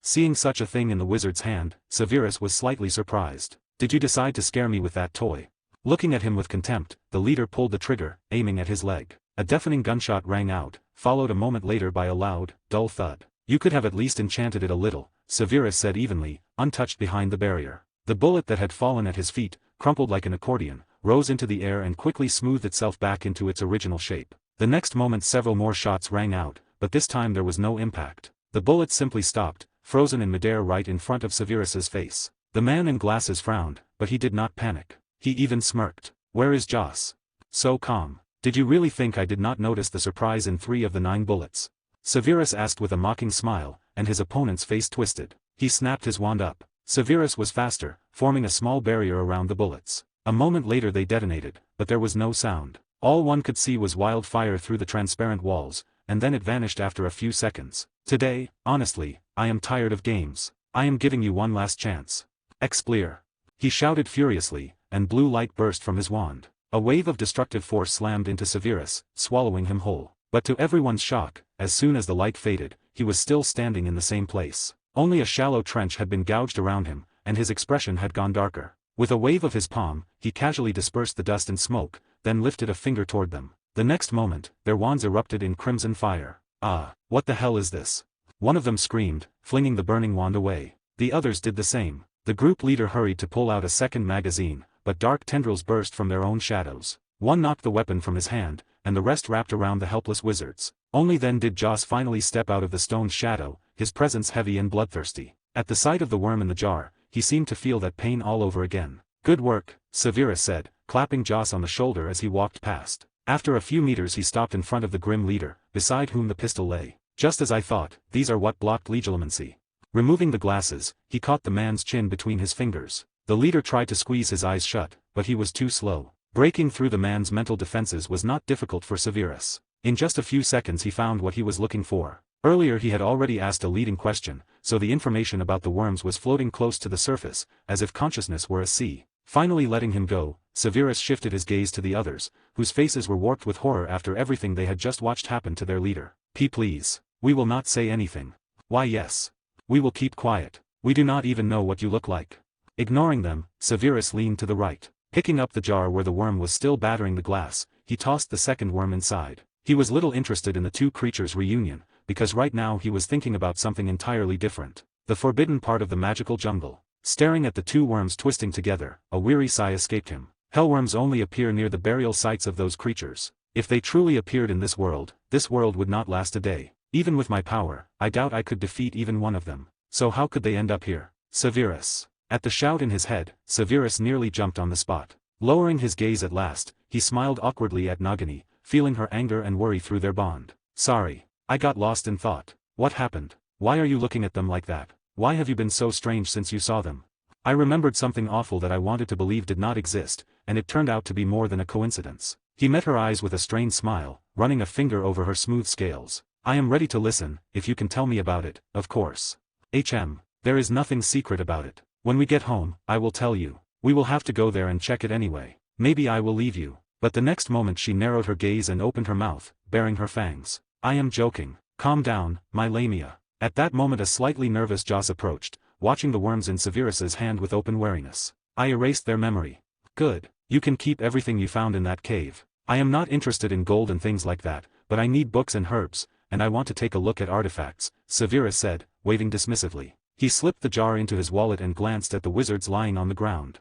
Seeing such a thing in the wizard's hand, Severus was slightly surprised. "Did you decide to scare me with that toy?" Looking at him with contempt, the leader pulled the trigger, aiming at his leg. A deafening gunshot rang out, followed a moment later by a loud, dull thud. "You could have at least enchanted it a little," Severus said evenly, untouched behind the barrier. The bullet that had fallen at his feet, crumpled like an accordion, rose into the air and quickly smoothed itself back into its original shape. The next moment several more shots rang out, but this time there was no impact. The bullet simply stopped, frozen in midair right in front of Severus's face. The man in glasses frowned, but he did not panic. He even smirked. "Where is Joss? So calm. Did you really think I did not notice the surprise in 3 of the 9 bullets?" Severus asked with a mocking smile, and his opponent's face twisted. He snapped his wand up. Severus was faster, forming a small barrier around the bullets. A moment later they detonated, but there was no sound. All one could see was wild fire through the transparent walls, and then it vanished after a few seconds. "Today, honestly, I am tired of games. I am giving you one last chance. Explear." He shouted furiously, and blue light burst from his wand. A wave of destructive force slammed into Severus, swallowing him whole. But to everyone's shock, as soon as the light faded, he was still standing in the same place. Only a shallow trench had been gouged around him, and his expression had gone darker. With a wave of his palm, he casually dispersed the dust and smoke, then lifted a finger toward them. The next moment, their wands erupted in crimson fire. "Ah, what the hell is this?" one of them screamed, flinging the burning wand away. The others did the same. The group leader hurried to pull out a second magazine, but dark tendrils burst from their own shadows. One knocked the weapon from his hand, and the rest wrapped around the helpless wizards. Only then did Joss finally step out of the stone's shadow, his presence heavy and bloodthirsty. At the sight of the worm in the jar, he seemed to feel that pain all over again. "Good work," Severus said, clapping Joss on the shoulder as he walked past. After a few meters he stopped in front of the grim leader, beside whom the pistol lay. "Just as I thought, these are what blocked legilimency." Removing the glasses, he caught the man's chin between his fingers. The leader tried to squeeze his eyes shut, but he was too slow. Breaking through the man's mental defenses was not difficult for Severus. In just a few seconds he found what he was looking for. Earlier he had already asked a leading question, so the information about the worms was floating close to the surface, as if consciousness were a sea. Finally letting him go, Severus shifted his gaze to the others, whose faces were warped with horror after everything they had just watched happen to their leader. Please. We will not say anything." "Why yes. We will keep quiet. We do not even know what you look like." Ignoring them, Severus leaned to the right. Picking up the jar where the worm was still battering the glass, he tossed the second worm inside. He was little interested in the two creatures' reunion, because right now he was thinking about something entirely different. The forbidden part of the magical jungle. Staring at the two worms twisting together, a weary sigh escaped him. Hellworms only appear near the burial sites of those creatures. If they truly appeared in this world would not last a day. Even with my power, I doubt I could defeat even one of them. So how could they end up here? Severus. At the shout in his head, Severus nearly jumped on the spot. Lowering his gaze at last, he smiled awkwardly at Nagini, feeling her anger and worry through their bond. Sorry. I got lost in thought. What happened? Why are you looking at them like that? Why have you been so strange since you saw them? I remembered something awful that I wanted to believe did not exist, and it turned out to be more than a coincidence. He met her eyes with a strained smile, running a finger over her smooth scales. I am ready to listen, if you can tell me about it, of course. There is nothing secret about it. When we get home, I will tell you. We will have to go there and check it anyway. Maybe I will leave you. But the next moment she narrowed her gaze and opened her mouth, baring her fangs. I am joking. Calm down, my Lamia. At that moment a slightly nervous Joss approached, watching the worms in Severus's hand with open wariness. I erased their memory. Good. You can keep everything you found in that cave. I am not interested in gold and things like that, but I need books and herbs, and I want to take a look at artifacts, Severus said, waving dismissively. He slipped the jar into his wallet and glanced at the wizards lying on the ground.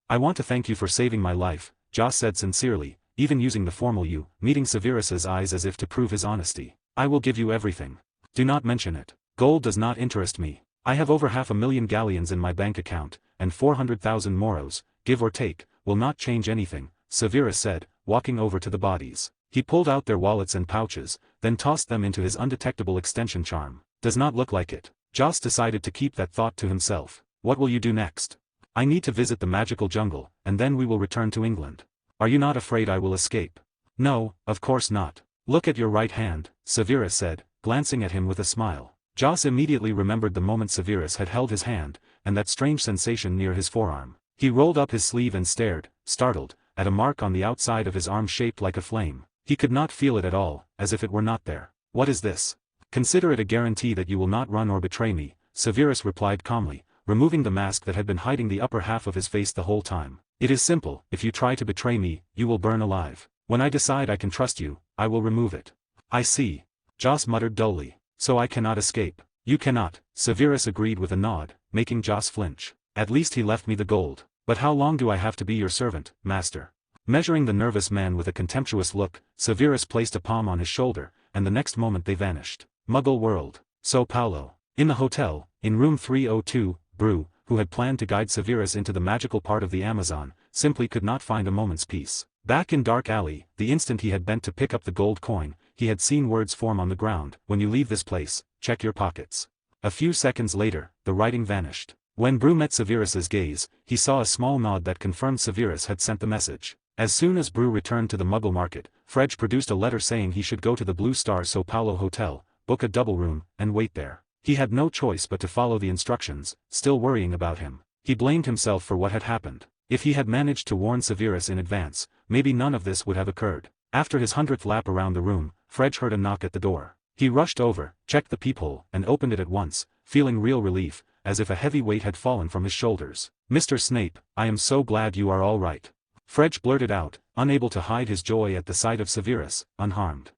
I want to thank you for saving my life, Joss said sincerely, even using the formal you, meeting Severus's eyes as if to prove his honesty. I will give you everything. Do not mention it. Gold does not interest me. I have over 500,000 galleons in my bank account, and 400,000 moros, give or take, will not change anything, Severus said, walking over to the bodies. He pulled out their wallets and pouches, then tossed them into his undetectable extension charm. Does not look like it. Joss decided to keep that thought to himself. What will you do next? I need to visit the magical jungle, and then we will return to England. Are you not afraid I will escape? No, of course not. Look at your right hand, Severus said, glancing at him with a smile. Joss immediately remembered the moment Severus had held his hand, and that strange sensation near his forearm. He rolled up his sleeve and stared, startled, at a mark on the outside of his arm shaped like a flame. He could not feel it at all, as if it were not there. What is this? Consider it a guarantee that you will not run or betray me, Severus replied calmly, removing the mask that had been hiding the upper half of his face the whole time. It is simple. If you try to betray me, you will burn alive. When I decide I can trust you, I will remove it. I see. Joss muttered dully. So I cannot escape. You cannot, Severus agreed with a nod, making Joss flinch. At least he left me the gold. But how long do I have to be your servant, master? Measuring the nervous man with a contemptuous look, Severus placed a palm on his shoulder, and the next moment they vanished. Muggle world. Sao Paulo. In the hotel, in room 302, Brew, who had planned to guide Severus into the magical part of the Amazon, simply could not find a moment's peace. Back in Dark Alley, the instant he had bent to pick up the gold coin, he had seen words form on the ground. When you leave this place, check your pockets. A few seconds later, the writing vanished. When Brew met Severus's gaze, he saw a small nod that confirmed Severus had sent the message. As soon as Brew returned to the Muggle market, Fredge produced a letter saying he should go to the Blue Star Sao Paulo hotel, book a double room, and wait there. He had no choice but to follow the instructions, still worrying about him. He blamed himself for what had happened. If he had managed to warn Severus in advance, maybe none of this would have occurred. After his 100th lap around the room, Fredge heard a knock at the door. He rushed over, checked the peephole, and opened it at once, feeling real relief, as if a heavy weight had fallen from his shoulders. Mr. Snape, I am so glad you are all right. Fredge blurted out, unable to hide his joy at the sight of Severus, unharmed.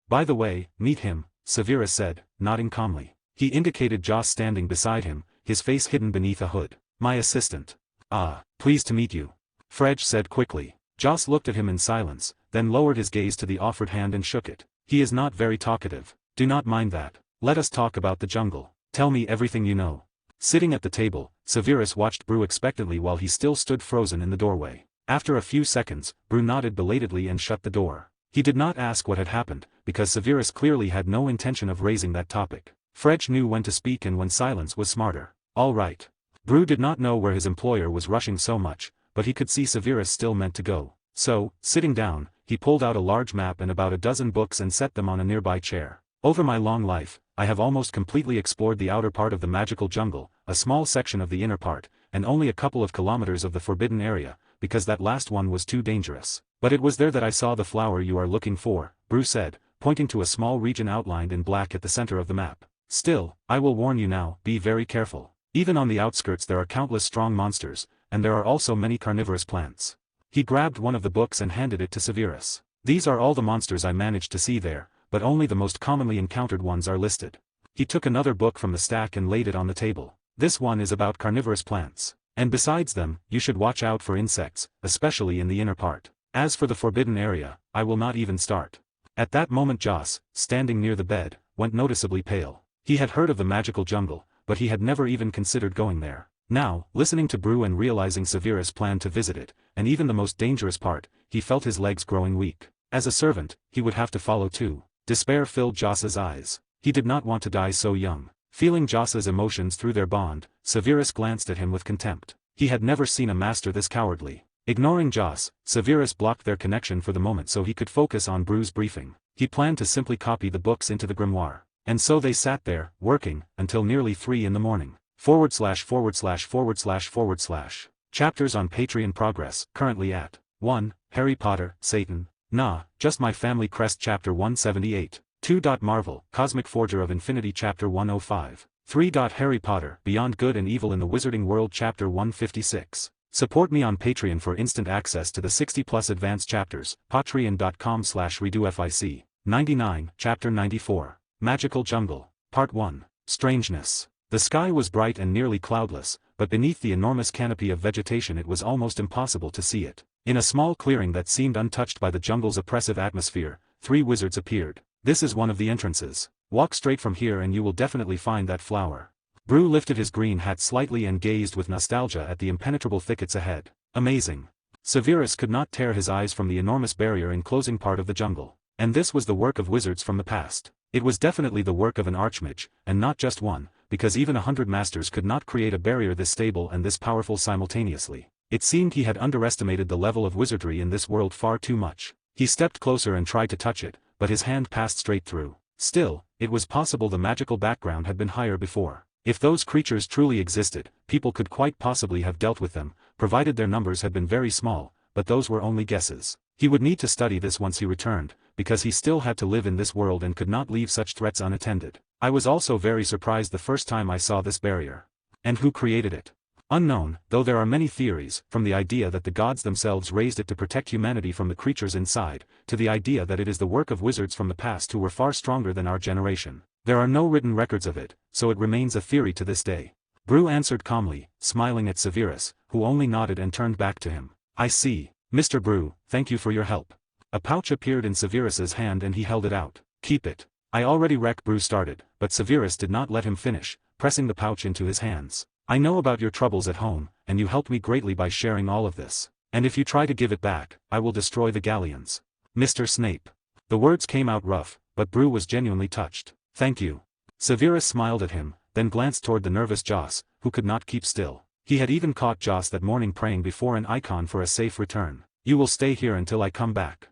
By the way, meet him, Severus said, nodding calmly. He indicated Joss standing beside him, his face hidden beneath a hood. My assistant. Ah, pleased to meet you. Fredge said quickly. Joss looked at him in silence, then lowered his gaze to the offered hand and shook it. He is not very talkative. Do not mind that. Let us talk about the jungle. Tell me everything you know. Sitting at the table, Severus watched Brew expectantly while he still stood frozen in the doorway. After a few seconds, Brew nodded belatedly and shut the door. He did not ask what had happened, because Severus clearly had no intention of raising that topic. Fredge knew when to speak and when silence was smarter. All right. Brew did not know where his employer was rushing so much, but he could see Severus still meant to go. So, sitting down, he pulled out a large map and about a dozen books and set them on a nearby chair. Over my long life, I have almost completely explored the outer part of the magical jungle, a small section of the inner part, and only a couple of kilometers of the forbidden area, because that last one was too dangerous. But it was there that I saw the flower you are looking for, Brew said, pointing to a small region outlined in black at the center of the map. Still, I will warn you now, be very careful. Even on the outskirts there are countless strong monsters, and there are also many carnivorous plants. He grabbed one of the books and handed it to Severus. These are all the monsters I managed to see there, but only the most commonly encountered ones are listed. He took another book from the stack and laid it on the table. This one is about carnivorous plants. And besides them, you should watch out for insects, especially in the inner part. As for the forbidden area, I will not even start. At that moment Joss, standing near the bed, went noticeably pale. He had heard of the magical jungle, but he had never even considered going there. Now, listening to Brew and realizing Severus planned to visit it, and even the most dangerous part, he felt his legs growing weak. As a servant, he would have to follow too. Despair filled Joss's eyes. He did not want to die so young. Feeling Joss's emotions through their bond, Severus glanced at him with contempt. He had never seen a master this cowardly. Ignoring Joss, Severus blocked their connection for the moment so he could focus on Brew's briefing. He planned to simply copy the books into the grimoire. And so they sat there, working, until nearly 3 in the morning. // Chapters on Patreon progress, currently at 1, Harry Potter, Satan, Nah, Just My Family Crest Chapter 178, 2. Marvel, Cosmic Forger of Infinity Chapter 105, 3. Harry Potter, Beyond Good and Evil in the Wizarding World Chapter 156. Support me on Patreon for instant access to the 60+ advanced chapters, patreon.com/redofic, 99, Chapter 94. Magical Jungle, Part 1, Strangeness. The sky was bright and nearly cloudless, but beneath the enormous canopy of vegetation it was almost impossible to see it. In a small clearing that seemed untouched by the jungle's oppressive atmosphere, 3 wizards appeared. This is one of the entrances. Walk straight from here and you will definitely find that flower. Brew lifted his green hat slightly and gazed with nostalgia at the impenetrable thickets ahead. Amazing. Severus could not tear his eyes from the enormous barrier enclosing part of the jungle. And this was the work of wizards from the past. It was definitely the work of an Archmage, and not just one, because even 100 masters could not create a barrier this stable and this powerful simultaneously. It seemed he had underestimated the level of wizardry in this world far too much. He stepped closer and tried to touch it, but his hand passed straight through. Still, it was possible the magical background had been higher before. If those creatures truly existed, people could quite possibly have dealt with them, provided their numbers had been very small, but those were only guesses. He would need to study this once he returned, because he still had to live in this world and could not leave such threats unattended. I was also very surprised the first time I saw this barrier. And who created it? Unknown, though there are many theories, from the idea that the gods themselves raised it to protect humanity from the creatures inside, to the idea that it is the work of wizards from the past who were far stronger than our generation. There are no written records of it, so it remains a theory to this day. Brew answered calmly, smiling at Severus, who only nodded and turned back to him. I see. Mr. Brew, thank you for your help. A pouch appeared in Severus's hand and he held it out. Keep it. I already reckon. Brew started, but Severus did not let him finish, pressing the pouch into his hands. I know about your troubles at home, and you helped me greatly by sharing all of this. And if you try to give it back, I will destroy the galleons. Mr. Snape. The words came out rough, but Brew was genuinely touched. Thank you. Severus smiled at him, then glanced toward the nervous Joss, who could not keep still. He had even caught Joss that morning praying before an icon for a safe return. You will stay here until I come back.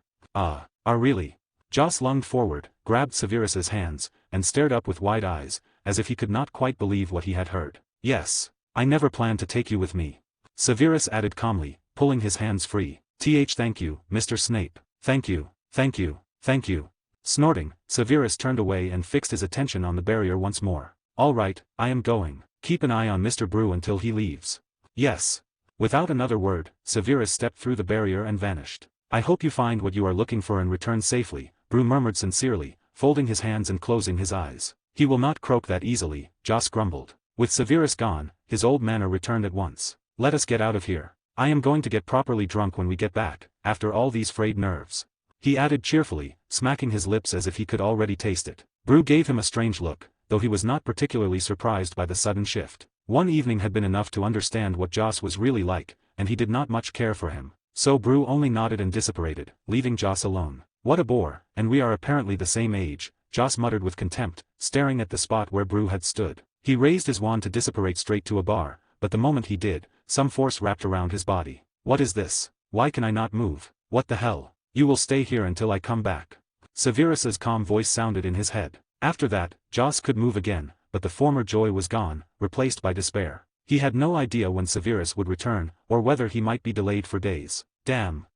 Really? Joss lunged forward, grabbed Severus's hands, and stared up with wide eyes, as if he could not quite believe what he had heard. Yes. I never planned to take you with me. Severus added calmly, pulling his hands free. Thank you, Mr. Snape. Thank you, thank you, thank you. Snorting, Severus turned away and fixed his attention on the barrier once more. All right, I am going. Keep an eye on Mr. Brew until he leaves. Yes. Without another word, Severus stepped through the barrier and vanished. I hope you find what you are looking for and return safely, Brew murmured sincerely, folding his hands and closing his eyes. He will not croak that easily, Joss grumbled. With Severus gone, his old manner returned at once. Let us get out of here. I am going to get properly drunk when we get back, after all these frayed nerves. He added cheerfully, smacking his lips as if he could already taste it. Brew gave him a strange look, though he was not particularly surprised by the sudden shift. One evening had been enough to understand what Joss was really like, and he did not much care for him. So Brew only nodded and disapparated, leaving Joss alone. What a bore, and we are apparently the same age, Joss muttered with contempt, staring at the spot where Brew had stood. He raised his wand to disapparate straight to a bar, but the moment he did, some force wrapped around his body. What is this? Why can I not move? What the hell? You will stay here until I come back. Severus's calm voice sounded in his head. After that, Joss could move again, but the former joy was gone, replaced by despair. He had no idea when Severus would return, or whether he might be delayed for days. Damn,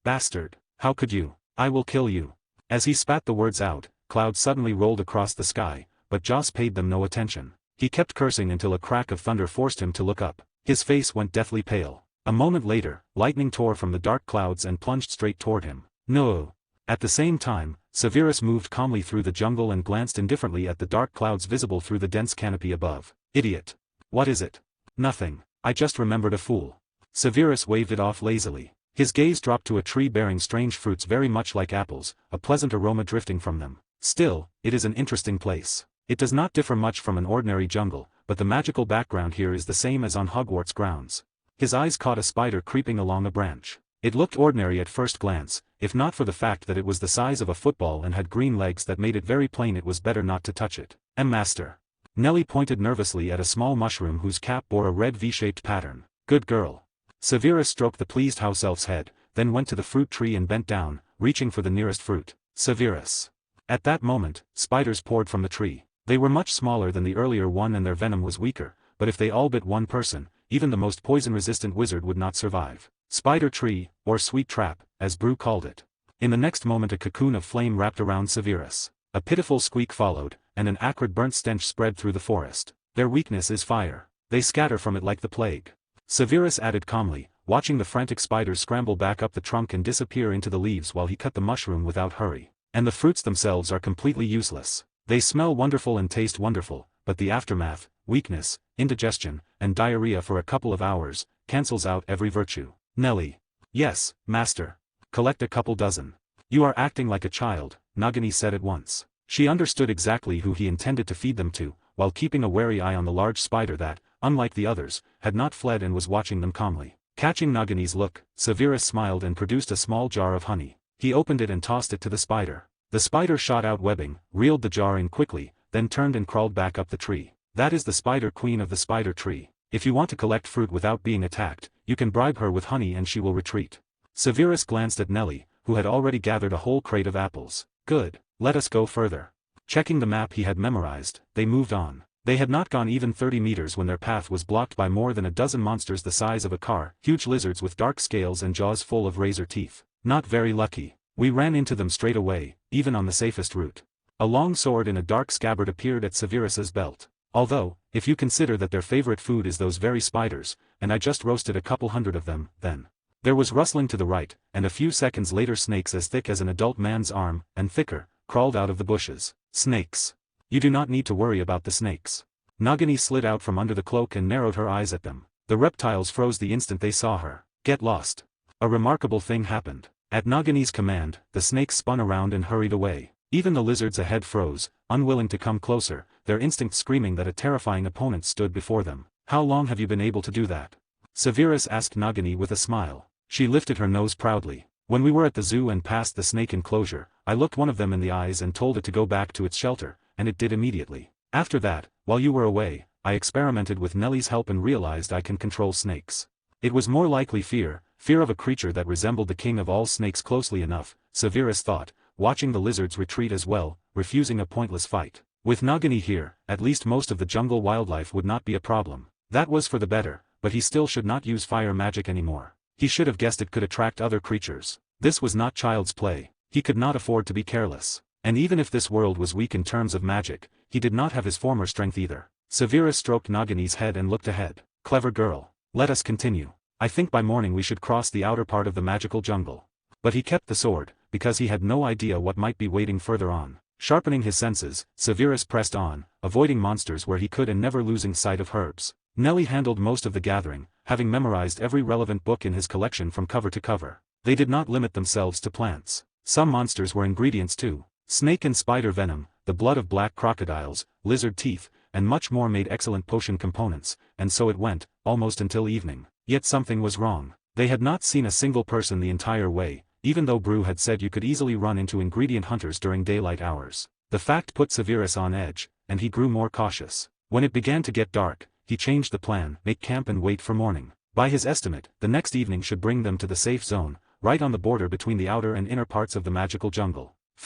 bastard, how could you? I will kill you. As he spat the words out, clouds suddenly rolled across the sky, but Joss paid them no attention. He kept cursing until a crack of thunder forced him to look up. His face went deathly pale. A moment later, lightning tore from the dark clouds and plunged straight toward him. No! At the same time, Severus moved calmly through the jungle and glanced indifferently at the dark clouds visible through the dense canopy above. Idiot! What is it? Nothing. I just remembered a fool. Severus waved it off lazily. His gaze dropped to a tree bearing strange fruits very much like apples, a pleasant aroma drifting from them. Still, it is an interesting place. It does not differ much from an ordinary jungle, but the magical background here is the same as on Hogwarts grounds. His eyes caught a spider creeping along a branch. It looked ordinary at first glance, if not for the fact that it was the size of a football and had green legs that made it very plain it was better not to touch it. Master. Nellie pointed nervously at a small mushroom whose cap bore a red V-shaped pattern. Good girl. Severus stroked the pleased house elf's head, then went to the fruit tree and bent down, reaching for the nearest fruit. Severus. At that moment, spiders poured from the tree. They were much smaller than the earlier one and their venom was weaker, but if they all bit one person, even the most poison-resistant wizard would not survive. Spider tree, or sweet trap, as Brew called it. In the next moment a cocoon of flame wrapped around Severus. A pitiful squeak followed, and an acrid burnt stench spread through the forest. Their weakness is fire. They scatter from it like the plague. Severus added calmly, watching the frantic spiders scramble back up the trunk and disappear into the leaves while he cut the mushroom without hurry. And the fruits themselves are completely useless. They smell wonderful and taste wonderful, but the aftermath, weakness, indigestion, and diarrhea for a couple of hours, cancels out every virtue. Nellie. Yes, master. Collect a couple dozen. You are acting like a child, Nagini said at once. She understood exactly who he intended to feed them to, while keeping a wary eye on the large spider that, unlike the others, had not fled and was watching them calmly. Catching Nagini's look, Severus smiled and produced a small jar of honey. He opened it and tossed it to the spider. The spider shot out webbing, reeled the jar in quickly, then turned and crawled back up the tree. That is the spider queen of the spider tree. If you want to collect fruit without being attacked, you can bribe her with honey and she will retreat. Severus glanced at Nellie, who had already gathered a whole crate of apples. Good, let us go further. Checking the map he had memorized, they moved on. They had not gone even 30 meters when their path was blocked by more than a dozen monsters the size of a car, huge lizards with dark scales and jaws full of razor teeth. Not very lucky. We ran into them straight away, even on the safest route. A long sword in a dark scabbard appeared at Severus's belt. Although, if you consider that their favorite food is those very spiders, and I just roasted a couple hundred of them, then. There was rustling to the right, and a few seconds later snakes as thick as an adult man's arm, and thicker, crawled out of the bushes. Snakes. You do not need to worry about the snakes. Nagini slid out from under the cloak and narrowed her eyes at them. The reptiles froze the instant they saw her. Get lost. A remarkable thing happened. At Nagini's command, the snakes spun around and hurried away. Even the lizards ahead froze, unwilling to come closer, their instincts screaming that a terrifying opponent stood before them. How long have you been able to do that? Severus asked Nagini with a smile. She lifted her nose proudly. When we were at the zoo and passed the snake enclosure, I looked one of them in the eyes and told it to go back to its shelter, and it did immediately. After that, while you were away, I experimented with Nellie's help and realized I can control snakes. It was more likely fear of a creature that resembled the king of all snakes closely enough, Severus thought, watching the lizards retreat as well, refusing a pointless fight. With Nagini here, at least most of the jungle wildlife would not be a problem. That was for the better, but he still should not use fire magic anymore. He should have guessed it could attract other creatures. This was not child's play. He could not afford to be careless. And even if this world was weak in terms of magic, he did not have his former strength either. Severus stroked Nagini's head and looked ahead. Clever girl. Let us continue. I think by morning we should cross the outer part of the magical jungle. But he kept the sword, because he had no idea what might be waiting further on. Sharpening his senses, Severus pressed on, avoiding monsters where he could and never losing sight of herbs. Nellie handled most of the gathering, having memorized every relevant book in his collection from cover to cover. They did not limit themselves to plants. Some monsters were ingredients too. Snake and spider venom, the blood of black crocodiles, lizard teeth, and much more made excellent potion components, and so it went, almost until evening. Yet something was wrong. They had not seen a single person the entire way, even though Brew had said you could easily run into ingredient hunters during daylight hours. The fact put Severus on edge, and he grew more cautious. When it began to get dark, he changed the plan, make camp and wait for morning. By his estimate, the next evening should bring them to the safe zone, right on the border between the outer and inner parts of the magical jungle. //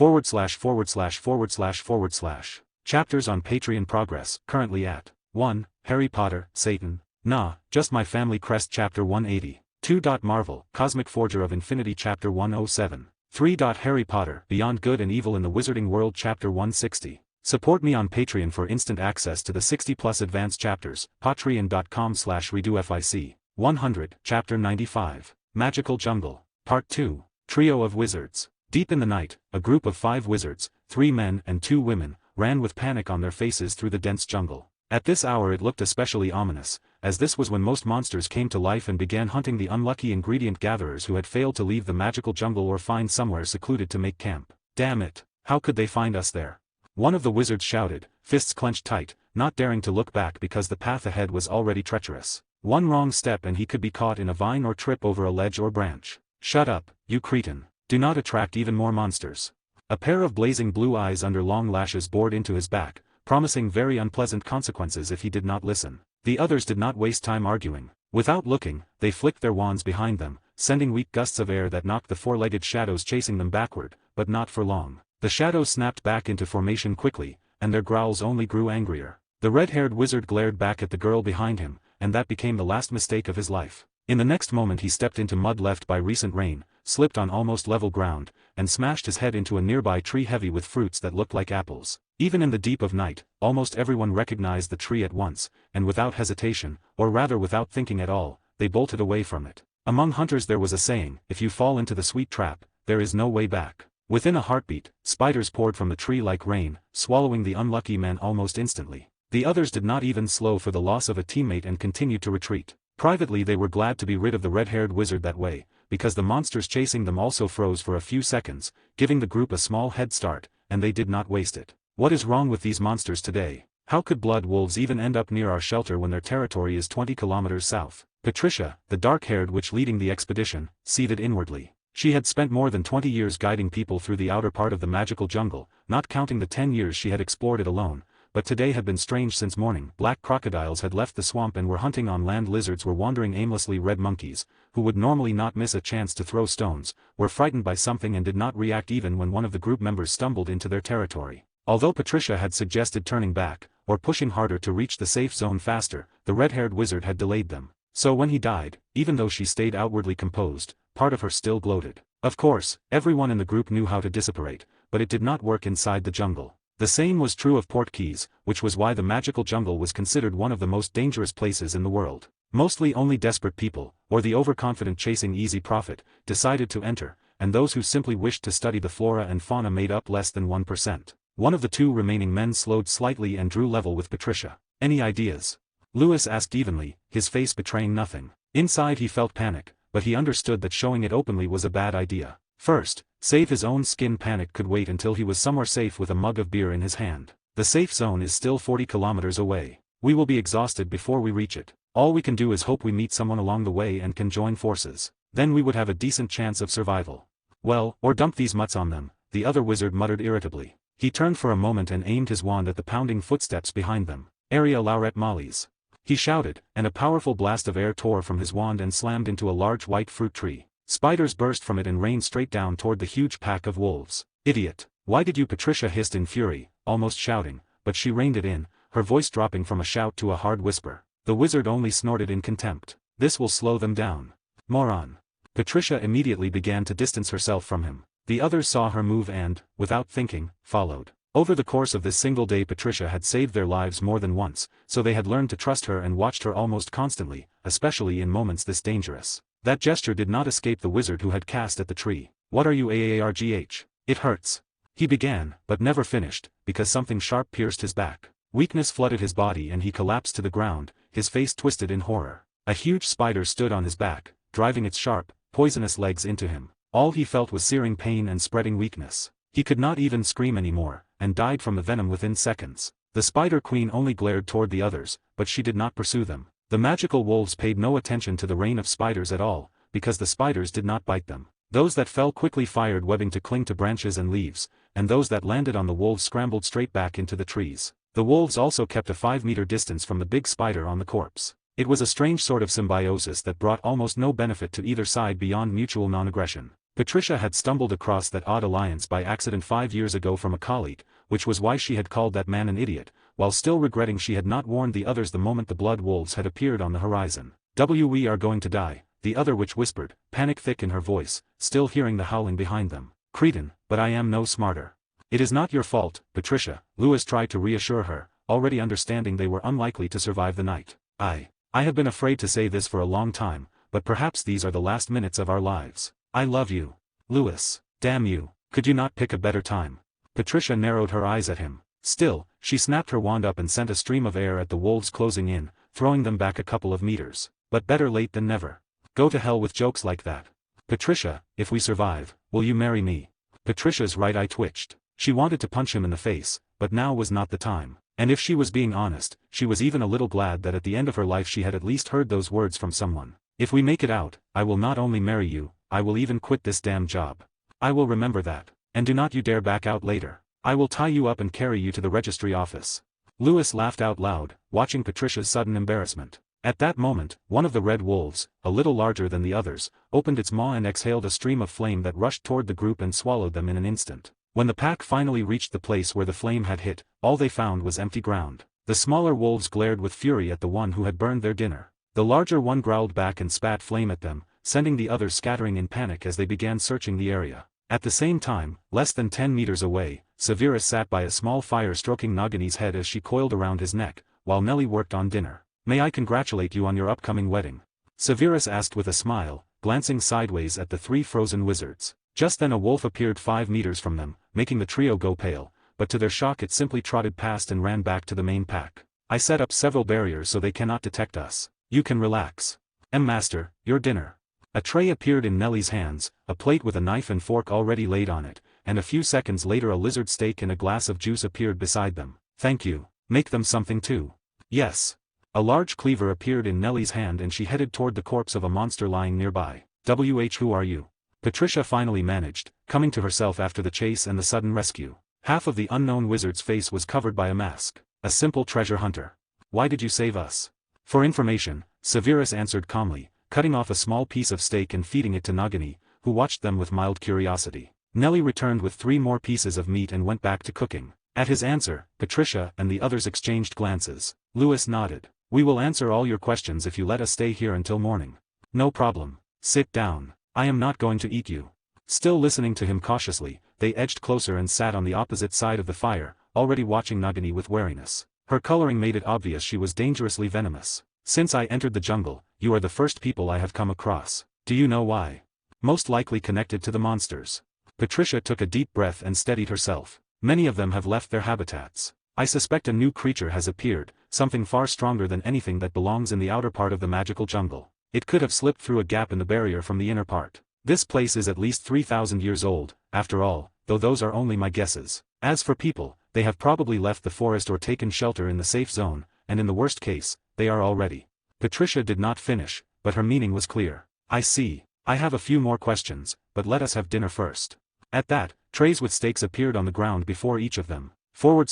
Chapters on Patreon progress, currently at 1. Harry Potter, Satan, Nah, Just My Family Crest Chapter 180. 2. Marvel, Cosmic Forger of Infinity Chapter 107. 3. Harry Potter, Beyond Good and Evil in the Wizarding World Chapter 160. Support me on Patreon for instant access to the 60+ advanced chapters, patreon.com/redofic. 100, Chapter 95. Magical Jungle. Part 2. Trio of Wizards. Deep in the night, a group of 5 wizards, 3 men and 2 women, ran with panic on their faces through the dense jungle. At this hour it looked especially ominous, as this was when most monsters came to life and began hunting the unlucky ingredient gatherers who had failed to leave the magical jungle or find somewhere secluded to make camp. Damn it, how could they find us there? One of the wizards shouted, fists clenched tight, not daring to look back because the path ahead was already treacherous. One wrong step and he could be caught in a vine or trip over a ledge or branch. Shut up, you cretin. Do not attract even more monsters. A pair of blazing blue eyes under long lashes bored into his back, promising very unpleasant consequences if he did not listen. The others did not waste time arguing. Without looking, they flicked their wands behind them, sending weak gusts of air that knocked the 4-legged shadows chasing them backward, but not for long. The shadows snapped back into formation quickly, and their growls only grew angrier. The red-haired wizard glared back at the girl behind him, and that became the last mistake of his life. In the next moment he stepped into mud left by recent rain, slipped on almost level ground, and smashed his head into a nearby tree heavy with fruits that looked like apples. Even in the deep of night, almost everyone recognized the tree at once, and without hesitation, or rather without thinking at all, they bolted away from it. Among hunters there was a saying, if you fall into the sweet trap, there is no way back. Within a heartbeat, spiders poured from the tree like rain, swallowing the unlucky men almost instantly. The others did not even slow for the loss of a teammate and continued to retreat. Privately they were glad to be rid of the red-haired wizard that way, because the monsters chasing them also froze for a few seconds, giving the group a small head start, and they did not waste it. What is wrong with these monsters today? How could blood wolves even end up near our shelter when their territory is 20 kilometers south? Patricia, the dark-haired witch leading the expedition, seethed inwardly. She had spent more than 20 years guiding people through the outer part of the magical jungle, not counting the 10 years she had explored it alone, but today had been strange since morning. Black crocodiles had left the swamp and were hunting on land. Lizards were wandering aimlessly. Red monkeys, who would normally not miss a chance to throw stones, were frightened by something and did not react even when one of the group members stumbled into their territory. Although Patricia had suggested turning back, or pushing harder to reach the safe zone faster, the red-haired wizard had delayed them. So when he died, even though she stayed outwardly composed, part of her still gloated. Of course, everyone in the group knew how to dissipate, but it did not work inside the jungle. The same was true of port keys, which was why the magical jungle was considered one of the most dangerous places in the world. Mostly only desperate people, or the overconfident chasing easy profit, decided to enter, and those who simply wished to study the flora and fauna made up less than 1%. One of the 2 remaining men slowed slightly and drew level with Patricia. Any ideas? Lewis asked evenly, his face betraying nothing. Inside he felt panic, but he understood that showing it openly was a bad idea. First, save his own skin. Panic could wait until he was somewhere safe with a mug of beer in his hand. The safe zone is still 40 kilometers away. We will be exhausted before we reach it. All we can do is hope we meet someone along the way and can join forces. Then we would have a decent chance of survival. Well, or dump these mutts on them, the other wizard muttered irritably. He turned for a moment and aimed his wand at the pounding footsteps behind them. Area Lauret Mollies. He shouted, and a powerful blast of air tore from his wand and slammed into a large white fruit tree. Spiders burst from it and rained straight down toward the huge pack of wolves. Idiot! Why did you? Patricia hissed in fury, almost shouting, but she reined it in, her voice dropping from a shout to a hard whisper. The wizard only snorted in contempt. This will slow them down. Moron! Patricia immediately began to distance herself from him. The others saw her move and, without thinking, followed. Over the course of this single day Patricia had saved their lives more than once, so they had learned to trust her and watched her almost constantly, especially in moments this dangerous. That gesture did not escape the wizard who had cast at the tree. What are you? Aargh? It hurts. He began, but never finished, because something sharp pierced his back. Weakness flooded his body and he collapsed to the ground, his face twisted in horror. A huge spider stood on his back, driving its sharp, poisonous legs into him. All he felt was searing pain and spreading weakness. He could not even scream anymore, and died from the venom within seconds. The Spider Queen only glared toward the others, but she did not pursue them. The magical wolves paid no attention to the rain of spiders at all, because the spiders did not bite them. Those that fell quickly fired webbing to cling to branches and leaves, and those that landed on the wolves scrambled straight back into the trees. The wolves also kept a 5-meter distance from the big spider on the corpse. It was a strange sort of symbiosis that brought almost no benefit to either side beyond mutual non-aggression. Patricia had stumbled across that odd alliance by accident 5 years ago from a colleague, which was why she had called that man an idiot, while still regretting she had not warned the others the moment the blood wolves had appeared on the horizon. We are going to die, the other witch whispered, panic thick in her voice, still hearing the howling behind them. Cretin, but I am no smarter. It is not your fault, Patricia, Lewis tried to reassure her, already understanding they were unlikely to survive the night. I have been afraid to say this for a long time, but perhaps these are the last minutes of our lives. I love you. Lewis, damn you, could you not pick a better time? Patricia narrowed her eyes at him. Still, she snapped her wand up and sent a stream of air at the wolves closing in, throwing them back a couple of meters. But better late than never. Go to hell with jokes like that. Patricia, if we survive, will you marry me? Patricia's right eye twitched. She wanted to punch him in the face, but now was not the time. And if she was being honest, she was even a little glad that at the end of her life she had at least heard those words from someone. If we make it out, I will not only marry you, I will even quit this damn job. I will remember that. And do not you dare back out later. I will tie you up and carry you to the registry office. Lewis laughed out loud, watching Patricia's sudden embarrassment. At that moment, one of the red wolves, a little larger than the others, opened its maw and exhaled a stream of flame that rushed toward the group and swallowed them in an instant. When the pack finally reached the place where the flame had hit, all they found was empty ground. The smaller wolves glared with fury at the one who had burned their dinner. The larger one growled back and spat flame at them, sending the others scattering in panic as they began searching the area. At the same time, less than 10 meters away, Severus sat by a small fire stroking Nagini's head as she coiled around his neck, while Nellie worked on dinner. May I congratulate you on your upcoming wedding? Severus asked with a smile, glancing sideways at the three frozen wizards. Just then a wolf appeared 5 meters from them, making the trio go pale, but to their shock it simply trotted past and ran back to the main pack. I set up several barriers so they cannot detect us. You can relax. Master, your dinner. A tray appeared in Nellie's hands, a plate with a knife and fork already laid on it, and a few seconds later a lizard steak and a glass of juice appeared beside them. Thank you. Make them something too. Yes. A large cleaver appeared in Nellie's hand and she headed toward the corpse of a monster lying nearby. Who are you? Patricia finally managed, coming to herself after the chase and the sudden rescue. Half of the unknown wizard's face was covered by a mask. A simple treasure hunter. Why did you save us? For information, Severus answered calmly, cutting off a small piece of steak and feeding it to Nagini, who watched them with mild curiosity. Nellie returned with 3 more pieces of meat and went back to cooking. At his answer, Patricia and the others exchanged glances. Lewis nodded. We will answer all your questions if you let us stay here until morning. No problem. Sit down. I am not going to eat you. Still listening to him cautiously, they edged closer and sat on the opposite side of the fire, already watching Nagini with wariness. Her coloring made it obvious she was dangerously venomous. Since I entered the jungle, you are the first people I have come across. Do you know why? Most likely connected to the monsters. Patricia took a deep breath and steadied herself. Many of them have left their habitats. I suspect a new creature has appeared, something far stronger than anything that belongs in the outer part of the magical jungle. It could have slipped through a gap in the barrier from the inner part. This place is at least 3,000 years old, after all, though those are only my guesses. As for people, they have probably left the forest or taken shelter in the safe zone, and in the worst case, they are already. Patricia did not finish, but her meaning was clear. I see. I have a few more questions, but let us have dinner first. At that, trays with steaks appeared on the ground before each of them. /////////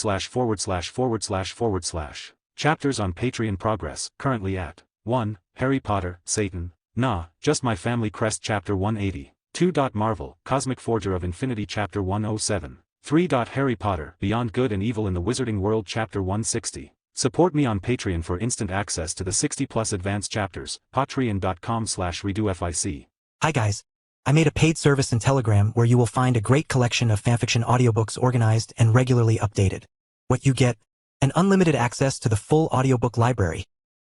Chapters on Patreon progress, currently at 1. Harry Potter, Satan, Nah, Just My Family Crest Chapter 180. 2. Marvel, Cosmic Forger of Infinity Chapter 107. 3. Harry Potter, Beyond Good and Evil in the Wizarding World Chapter 160. Support me on Patreon for instant access to the 60+ advanced chapters, patreon.com/redofic. Hi guys. I made a paid service in Telegram where you will find a great collection of fanfiction audiobooks organized and regularly updated. What you get? An unlimited access to the full audiobook library.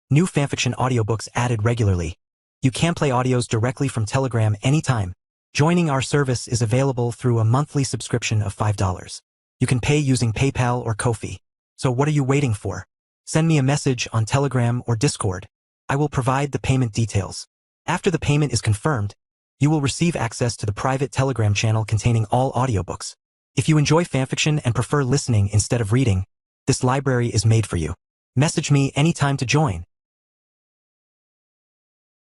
New fanfiction audiobooks added regularly. You can play audios directly from Telegram anytime. Joining our service is available through a monthly subscription of $5. You can pay using PayPal or Ko-fi. So what are you waiting for? Send me a message on Telegram or Discord. I will provide the payment details. After the payment is confirmed, you will receive access to the private Telegram channel containing all audiobooks. If you enjoy fanfiction and prefer listening instead of reading, this library is made for you. Message me anytime to join.